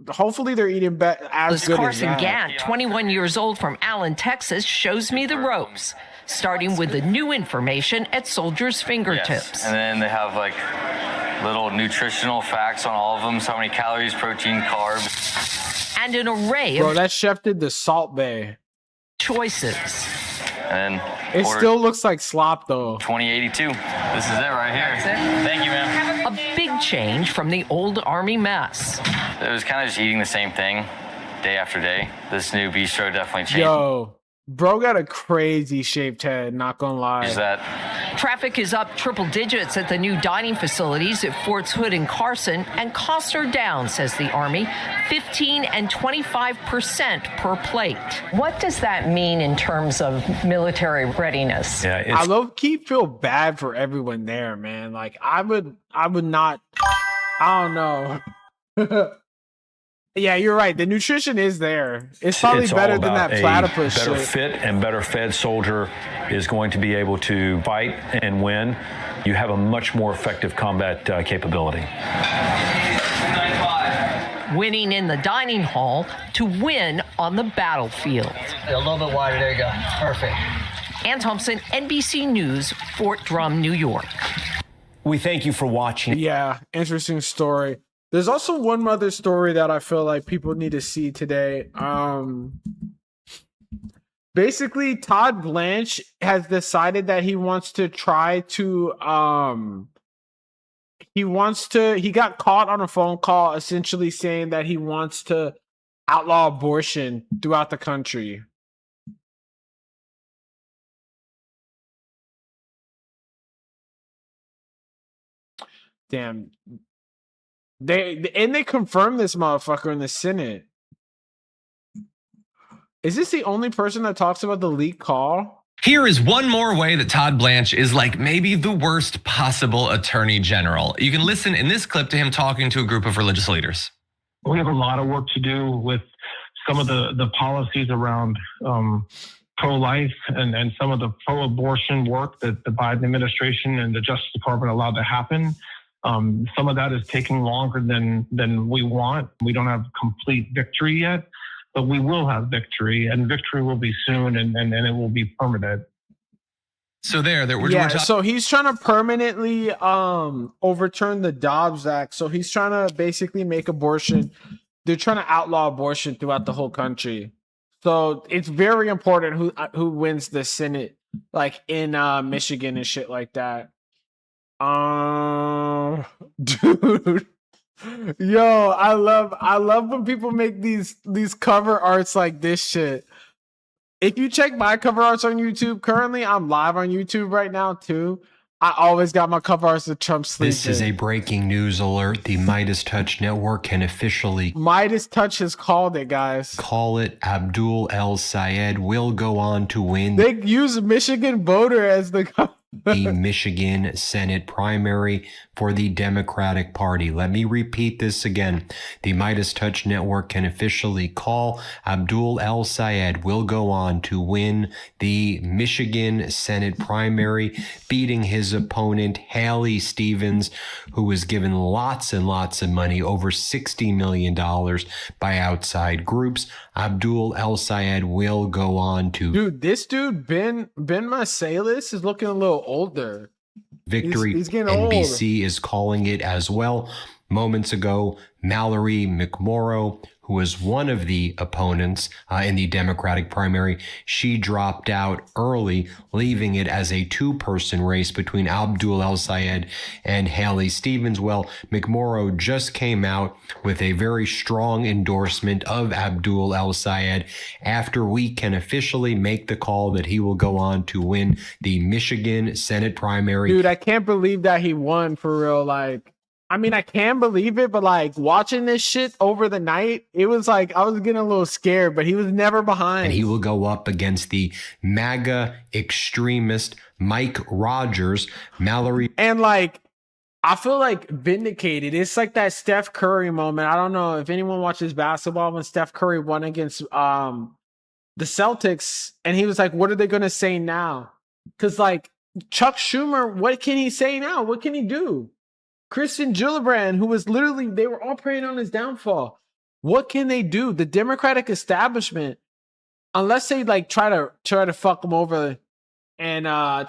hopefully they're eating as good Carson as that. Gant, 21 years old from Allen, Texas, shows me the ropes, starting with the new information at soldiers' fingertips. Yes. And then they have like little nutritional facts on all of them. So many calories, protein, carbs. And an array Bro, of that chef did the Salt Bay. choices. And It still looks like slop, though. 2082. This is it right here. Thank you, ma'am. A big change from the old Army mess. It was kind of just eating the same thing day after day. This new bistro definitely changed. Yo, bro got a crazy shaped head, not gonna lie. Is that Traffic is up triple digits at the new dining facilities at Forts Hood and Carson, and costs are down, says the Army, 15 and 25% per plate. What does that mean in terms of military readiness? Yeah, I low-key feel bad for everyone there, man. Like I would not. I don't know. Yeah, you're right. The nutrition is there. It's probably better than that platypus better shit. fit and better fed soldier is going to be able to fight and win. You have a much more effective combat capability. Winning in the dining hall to win on the battlefield. A little bit wider. There you go. Perfect. Ann Thompson, NBC News, Fort Drum, New York. We thank you for watching. Yeah, interesting story. There's also one other story that I feel like people need to see today. Basically, Todd Blanche has decided that he wants to try to he got caught on a phone call essentially saying that he wants to outlaw abortion throughout the country. Damn. They confirmed this motherfucker in the Senate. Is this the only person that talks about the leaked call? Here is one more way that Todd Blanche is like maybe the worst possible attorney general. You can listen in this clip to him talking to a group of religious leaders. We have a lot of work to do with some of the policies around pro-life and some of the pro-abortion work that the Biden administration and the Justice Department allowed to happen. Some of that is taking longer than we want. We don't have complete victory yet, but we will have victory, and victory will be soon, and it will be permanent. So we're Yeah, so he's trying to permanently overturn the Dobbs Act. So he's trying to basically make abortion. They're trying to outlaw abortion throughout the whole country. So it's very important who wins the Senate, like in Michigan and shit like that. Dude. Yo, I love when people make these cover arts like this shit. If you check my cover arts on YouTube, currently I'm live on YouTube right now too. I always got my cover arts of Trump sleeping. This is a breaking news alert. The Midas Touch Network can officially Midas Touch has called it, guys. Call it. Abdul El Sayed will go on to win. They use Michigan voter as the Michigan Senate primary for the Democratic Party. Let me repeat this again. The Midas Touch Network can officially call Abdul El Sayed will go on to win the Michigan Senate primary, beating his opponent, Haley Stevens, who was given lots and lots of money, over $60 million by outside groups. Abdul El Sayed will go on to... Dude, this dude, Ben Masalis, is looking a little older. Victory. He's getting NBC is calling it as well. Moments ago, Mallory McMorrow, who was one of the opponents in the Democratic primary, she dropped out early, leaving it as a two-person race between Abdul El Sayed and Haley Stevens. Well, McMorrow just came out with a very strong endorsement of Abdul El Sayed after we can officially make the call that he will go on to win the Michigan Senate primary. Dude, I can't believe that he won for real. Like, I mean, I can believe it, but like watching this shit over the night, it was like I was getting a little scared, but he was never behind. And he will go up against the MAGA extremist Mike Rogers, Mallory. And like, I feel like vindicated. It's like that Steph Curry moment. I don't know if anyone watches basketball when Steph Curry won against the Celtics, and he was like, what are they going to say now? Because like Chuck Schumer, what can he say now? What can he do? Kristen Gillibrand, who was literally, they were all preying on his downfall. What can they do? The Democratic establishment, unless they like try to fuck him over and I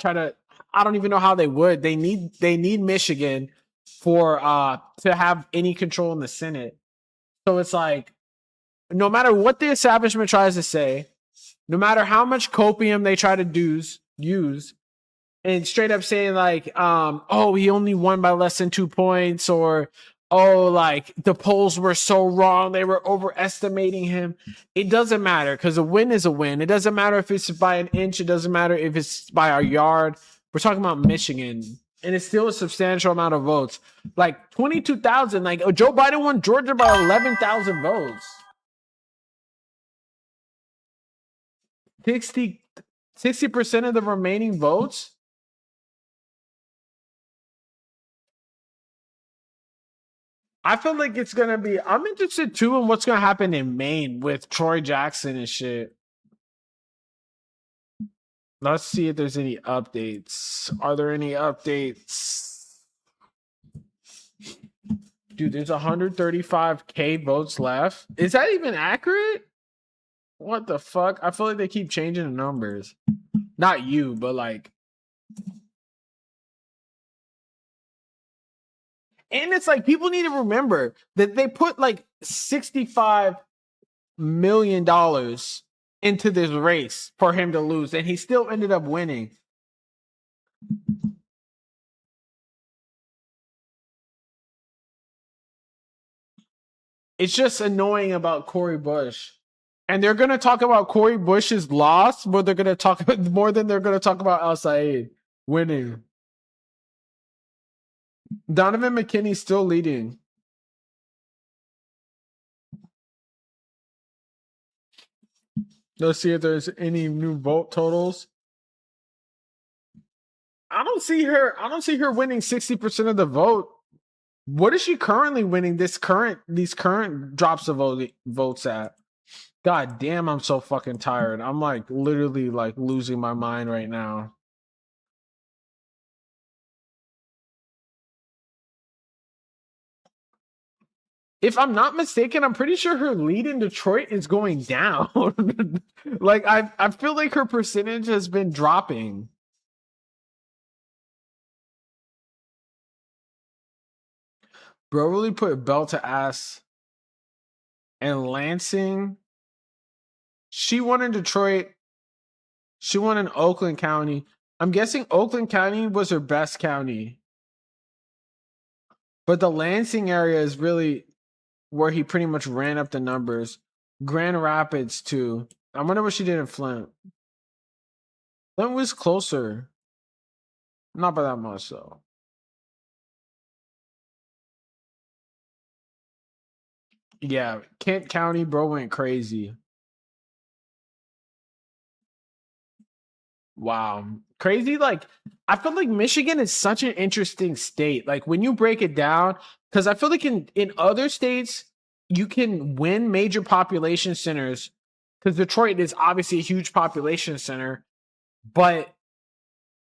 don't even know how they would. They need Michigan for to have any control in the Senate. So it's like, no matter what the establishment tries to say, no matter how much copium they try to use, and straight up saying like, oh, he only won by less than 2 points, or oh, like the polls were so wrong, they were overestimating him. It doesn't matter, because a win is a win. It doesn't matter if it's by an inch. It doesn't matter if it's by a yard. We're talking about Michigan, and it's still a substantial amount of votes. Like 22,000. Like Joe Biden won Georgia by 11,000 votes. 60% of the remaining votes. I feel like it's going to be... I'm interested, too, in what's going to happen in Maine with Troy Jackson and shit. Let's see if there's any updates. Are there any updates? Dude, there's 135K votes left. Is that even accurate? What the fuck? I feel like they keep changing the numbers. Not you, but like... And it's like, people need to remember that they put like $65 million into this race for him to lose, and he still ended up winning. It's just annoying about Cori Bush. And they're going to talk about Cori Bush's loss, but they're going to talk about more than they're going to talk about El Sayed winning. Donovan McKinney's still leading. Let's see if there's any new vote totals. I don't see her winning 60% of the vote. What is she currently winning these current drops of votes at? God damn, I'm so fucking tired. I'm like literally like losing my mind right now. if I'm not mistaken, I'm pretty sure her lead in Detroit is going down. Like I feel like her percentage has been dropping. Bro really put a belt to ass. And Lansing, she won in Detroit. She won in Oakland County. I'm guessing Oakland County was her best county. But the Lansing area is really where he pretty much ran up the numbers. Grand Rapids, too. I wonder what she did in Flint. Flint was closer. Not by that much, though. Yeah, Kent County, bro, went crazy. Wow. Crazy. Like, I feel like Michigan is such an interesting state. Like, when you break it down, because I feel like in other states, you can win major population centers, because Detroit is obviously a huge population center. But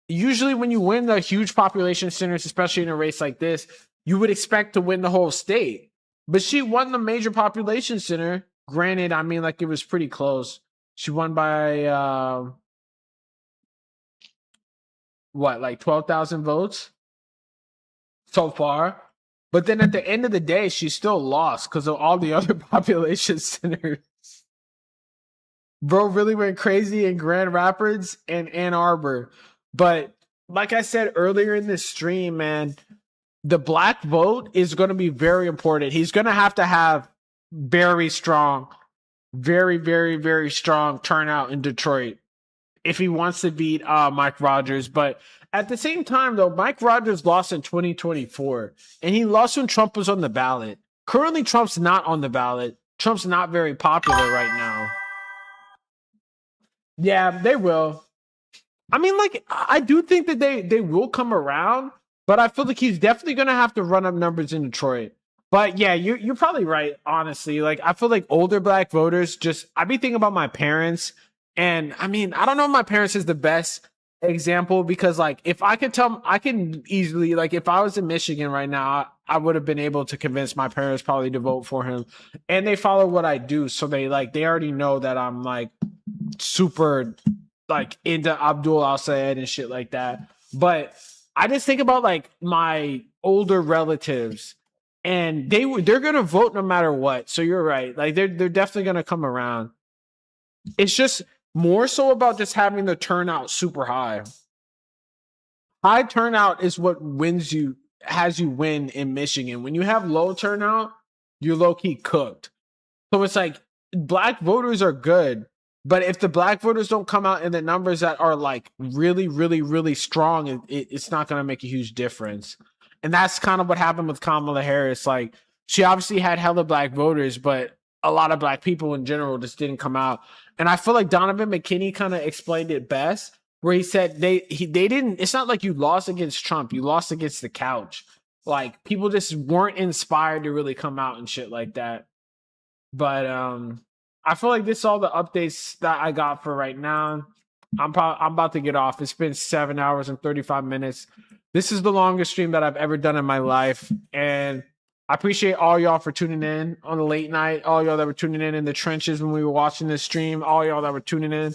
usually, when you win the huge population centers, especially in a race like this, you would expect to win the whole state. But she won the major population center. Granted, I mean, like, it was pretty close. She won by what, like 12,000 votes so far. But then at the end of the day, she still lost because of all the other population centers. Bro really went crazy in Grand Rapids and Ann Arbor. But like I said earlier in this stream, man, the black vote is going to be very important. He's going to have very strong, very, very, very strong turnout in Detroit if he wants to beat Mike Rogers. But at the same time, though, Mike Rogers lost in 2024, and he lost when Trump was on the ballot. Currently, Trump's not on the ballot. Trump's not very popular right now. Yeah, they will. I mean, like, I do think that they will come around, but I feel like he's definitely going to have to run up numbers in Detroit. But yeah, you're probably right, honestly. Like, I feel like older black voters I be thinking about my parents. And I mean, I don't know if my parents is the best example, because like, if I could tell, I can easily, like, if I was in Michigan right now, I would have been able to convince my parents probably to vote for him. And they follow what I do. So they already know that I'm like super like into Abdul al-Sayed and shit like that. But I just think about like my older relatives, and they're gonna vote no matter what. So you're right. Like they're definitely gonna come around. It's just more so about just having the turnout super high. High turnout is what has you win in Michigan. When you have low turnout, you're low-key cooked. So it's like black voters are good, but if the black voters don't come out in the numbers that are like really, really, really strong, it's not going to make a huge difference. And that's kind of what happened with Kamala Harris. Like, she obviously had hella black voters, but a lot of black people in general just didn't come out. And I feel like Donovan McKinney kind of explained it best, where he said they didn't. It's not like you lost against Trump; you lost against the couch. Like, people just weren't inspired to really come out and shit like that. But I feel like this is all the updates that I got for right now. I'm about to get off. It's been 7 hours and 35 minutes. This is the longest stream that I've ever done in my life, and I appreciate all y'all for tuning in on the late night. All y'all that were tuning in the trenches when we were watching this stream. All y'all that were tuning in.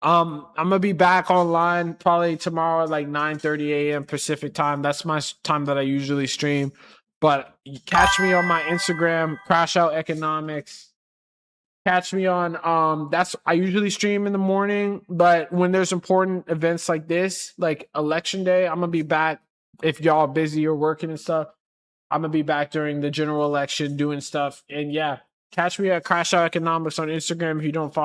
I'm gonna be back online probably tomorrow at like 9:30 a.m. Pacific time. That's my time that I usually stream. But catch me on my Instagram, Crash Out Economics. Catch me on I usually stream in the morning, but when there's important events like this, like election day, I'm gonna be back. If y'all busy or working and stuff, I'm gonna be back during the general election doing stuff. And yeah, catch me at Crash Out Economics on Instagram if you don't follow.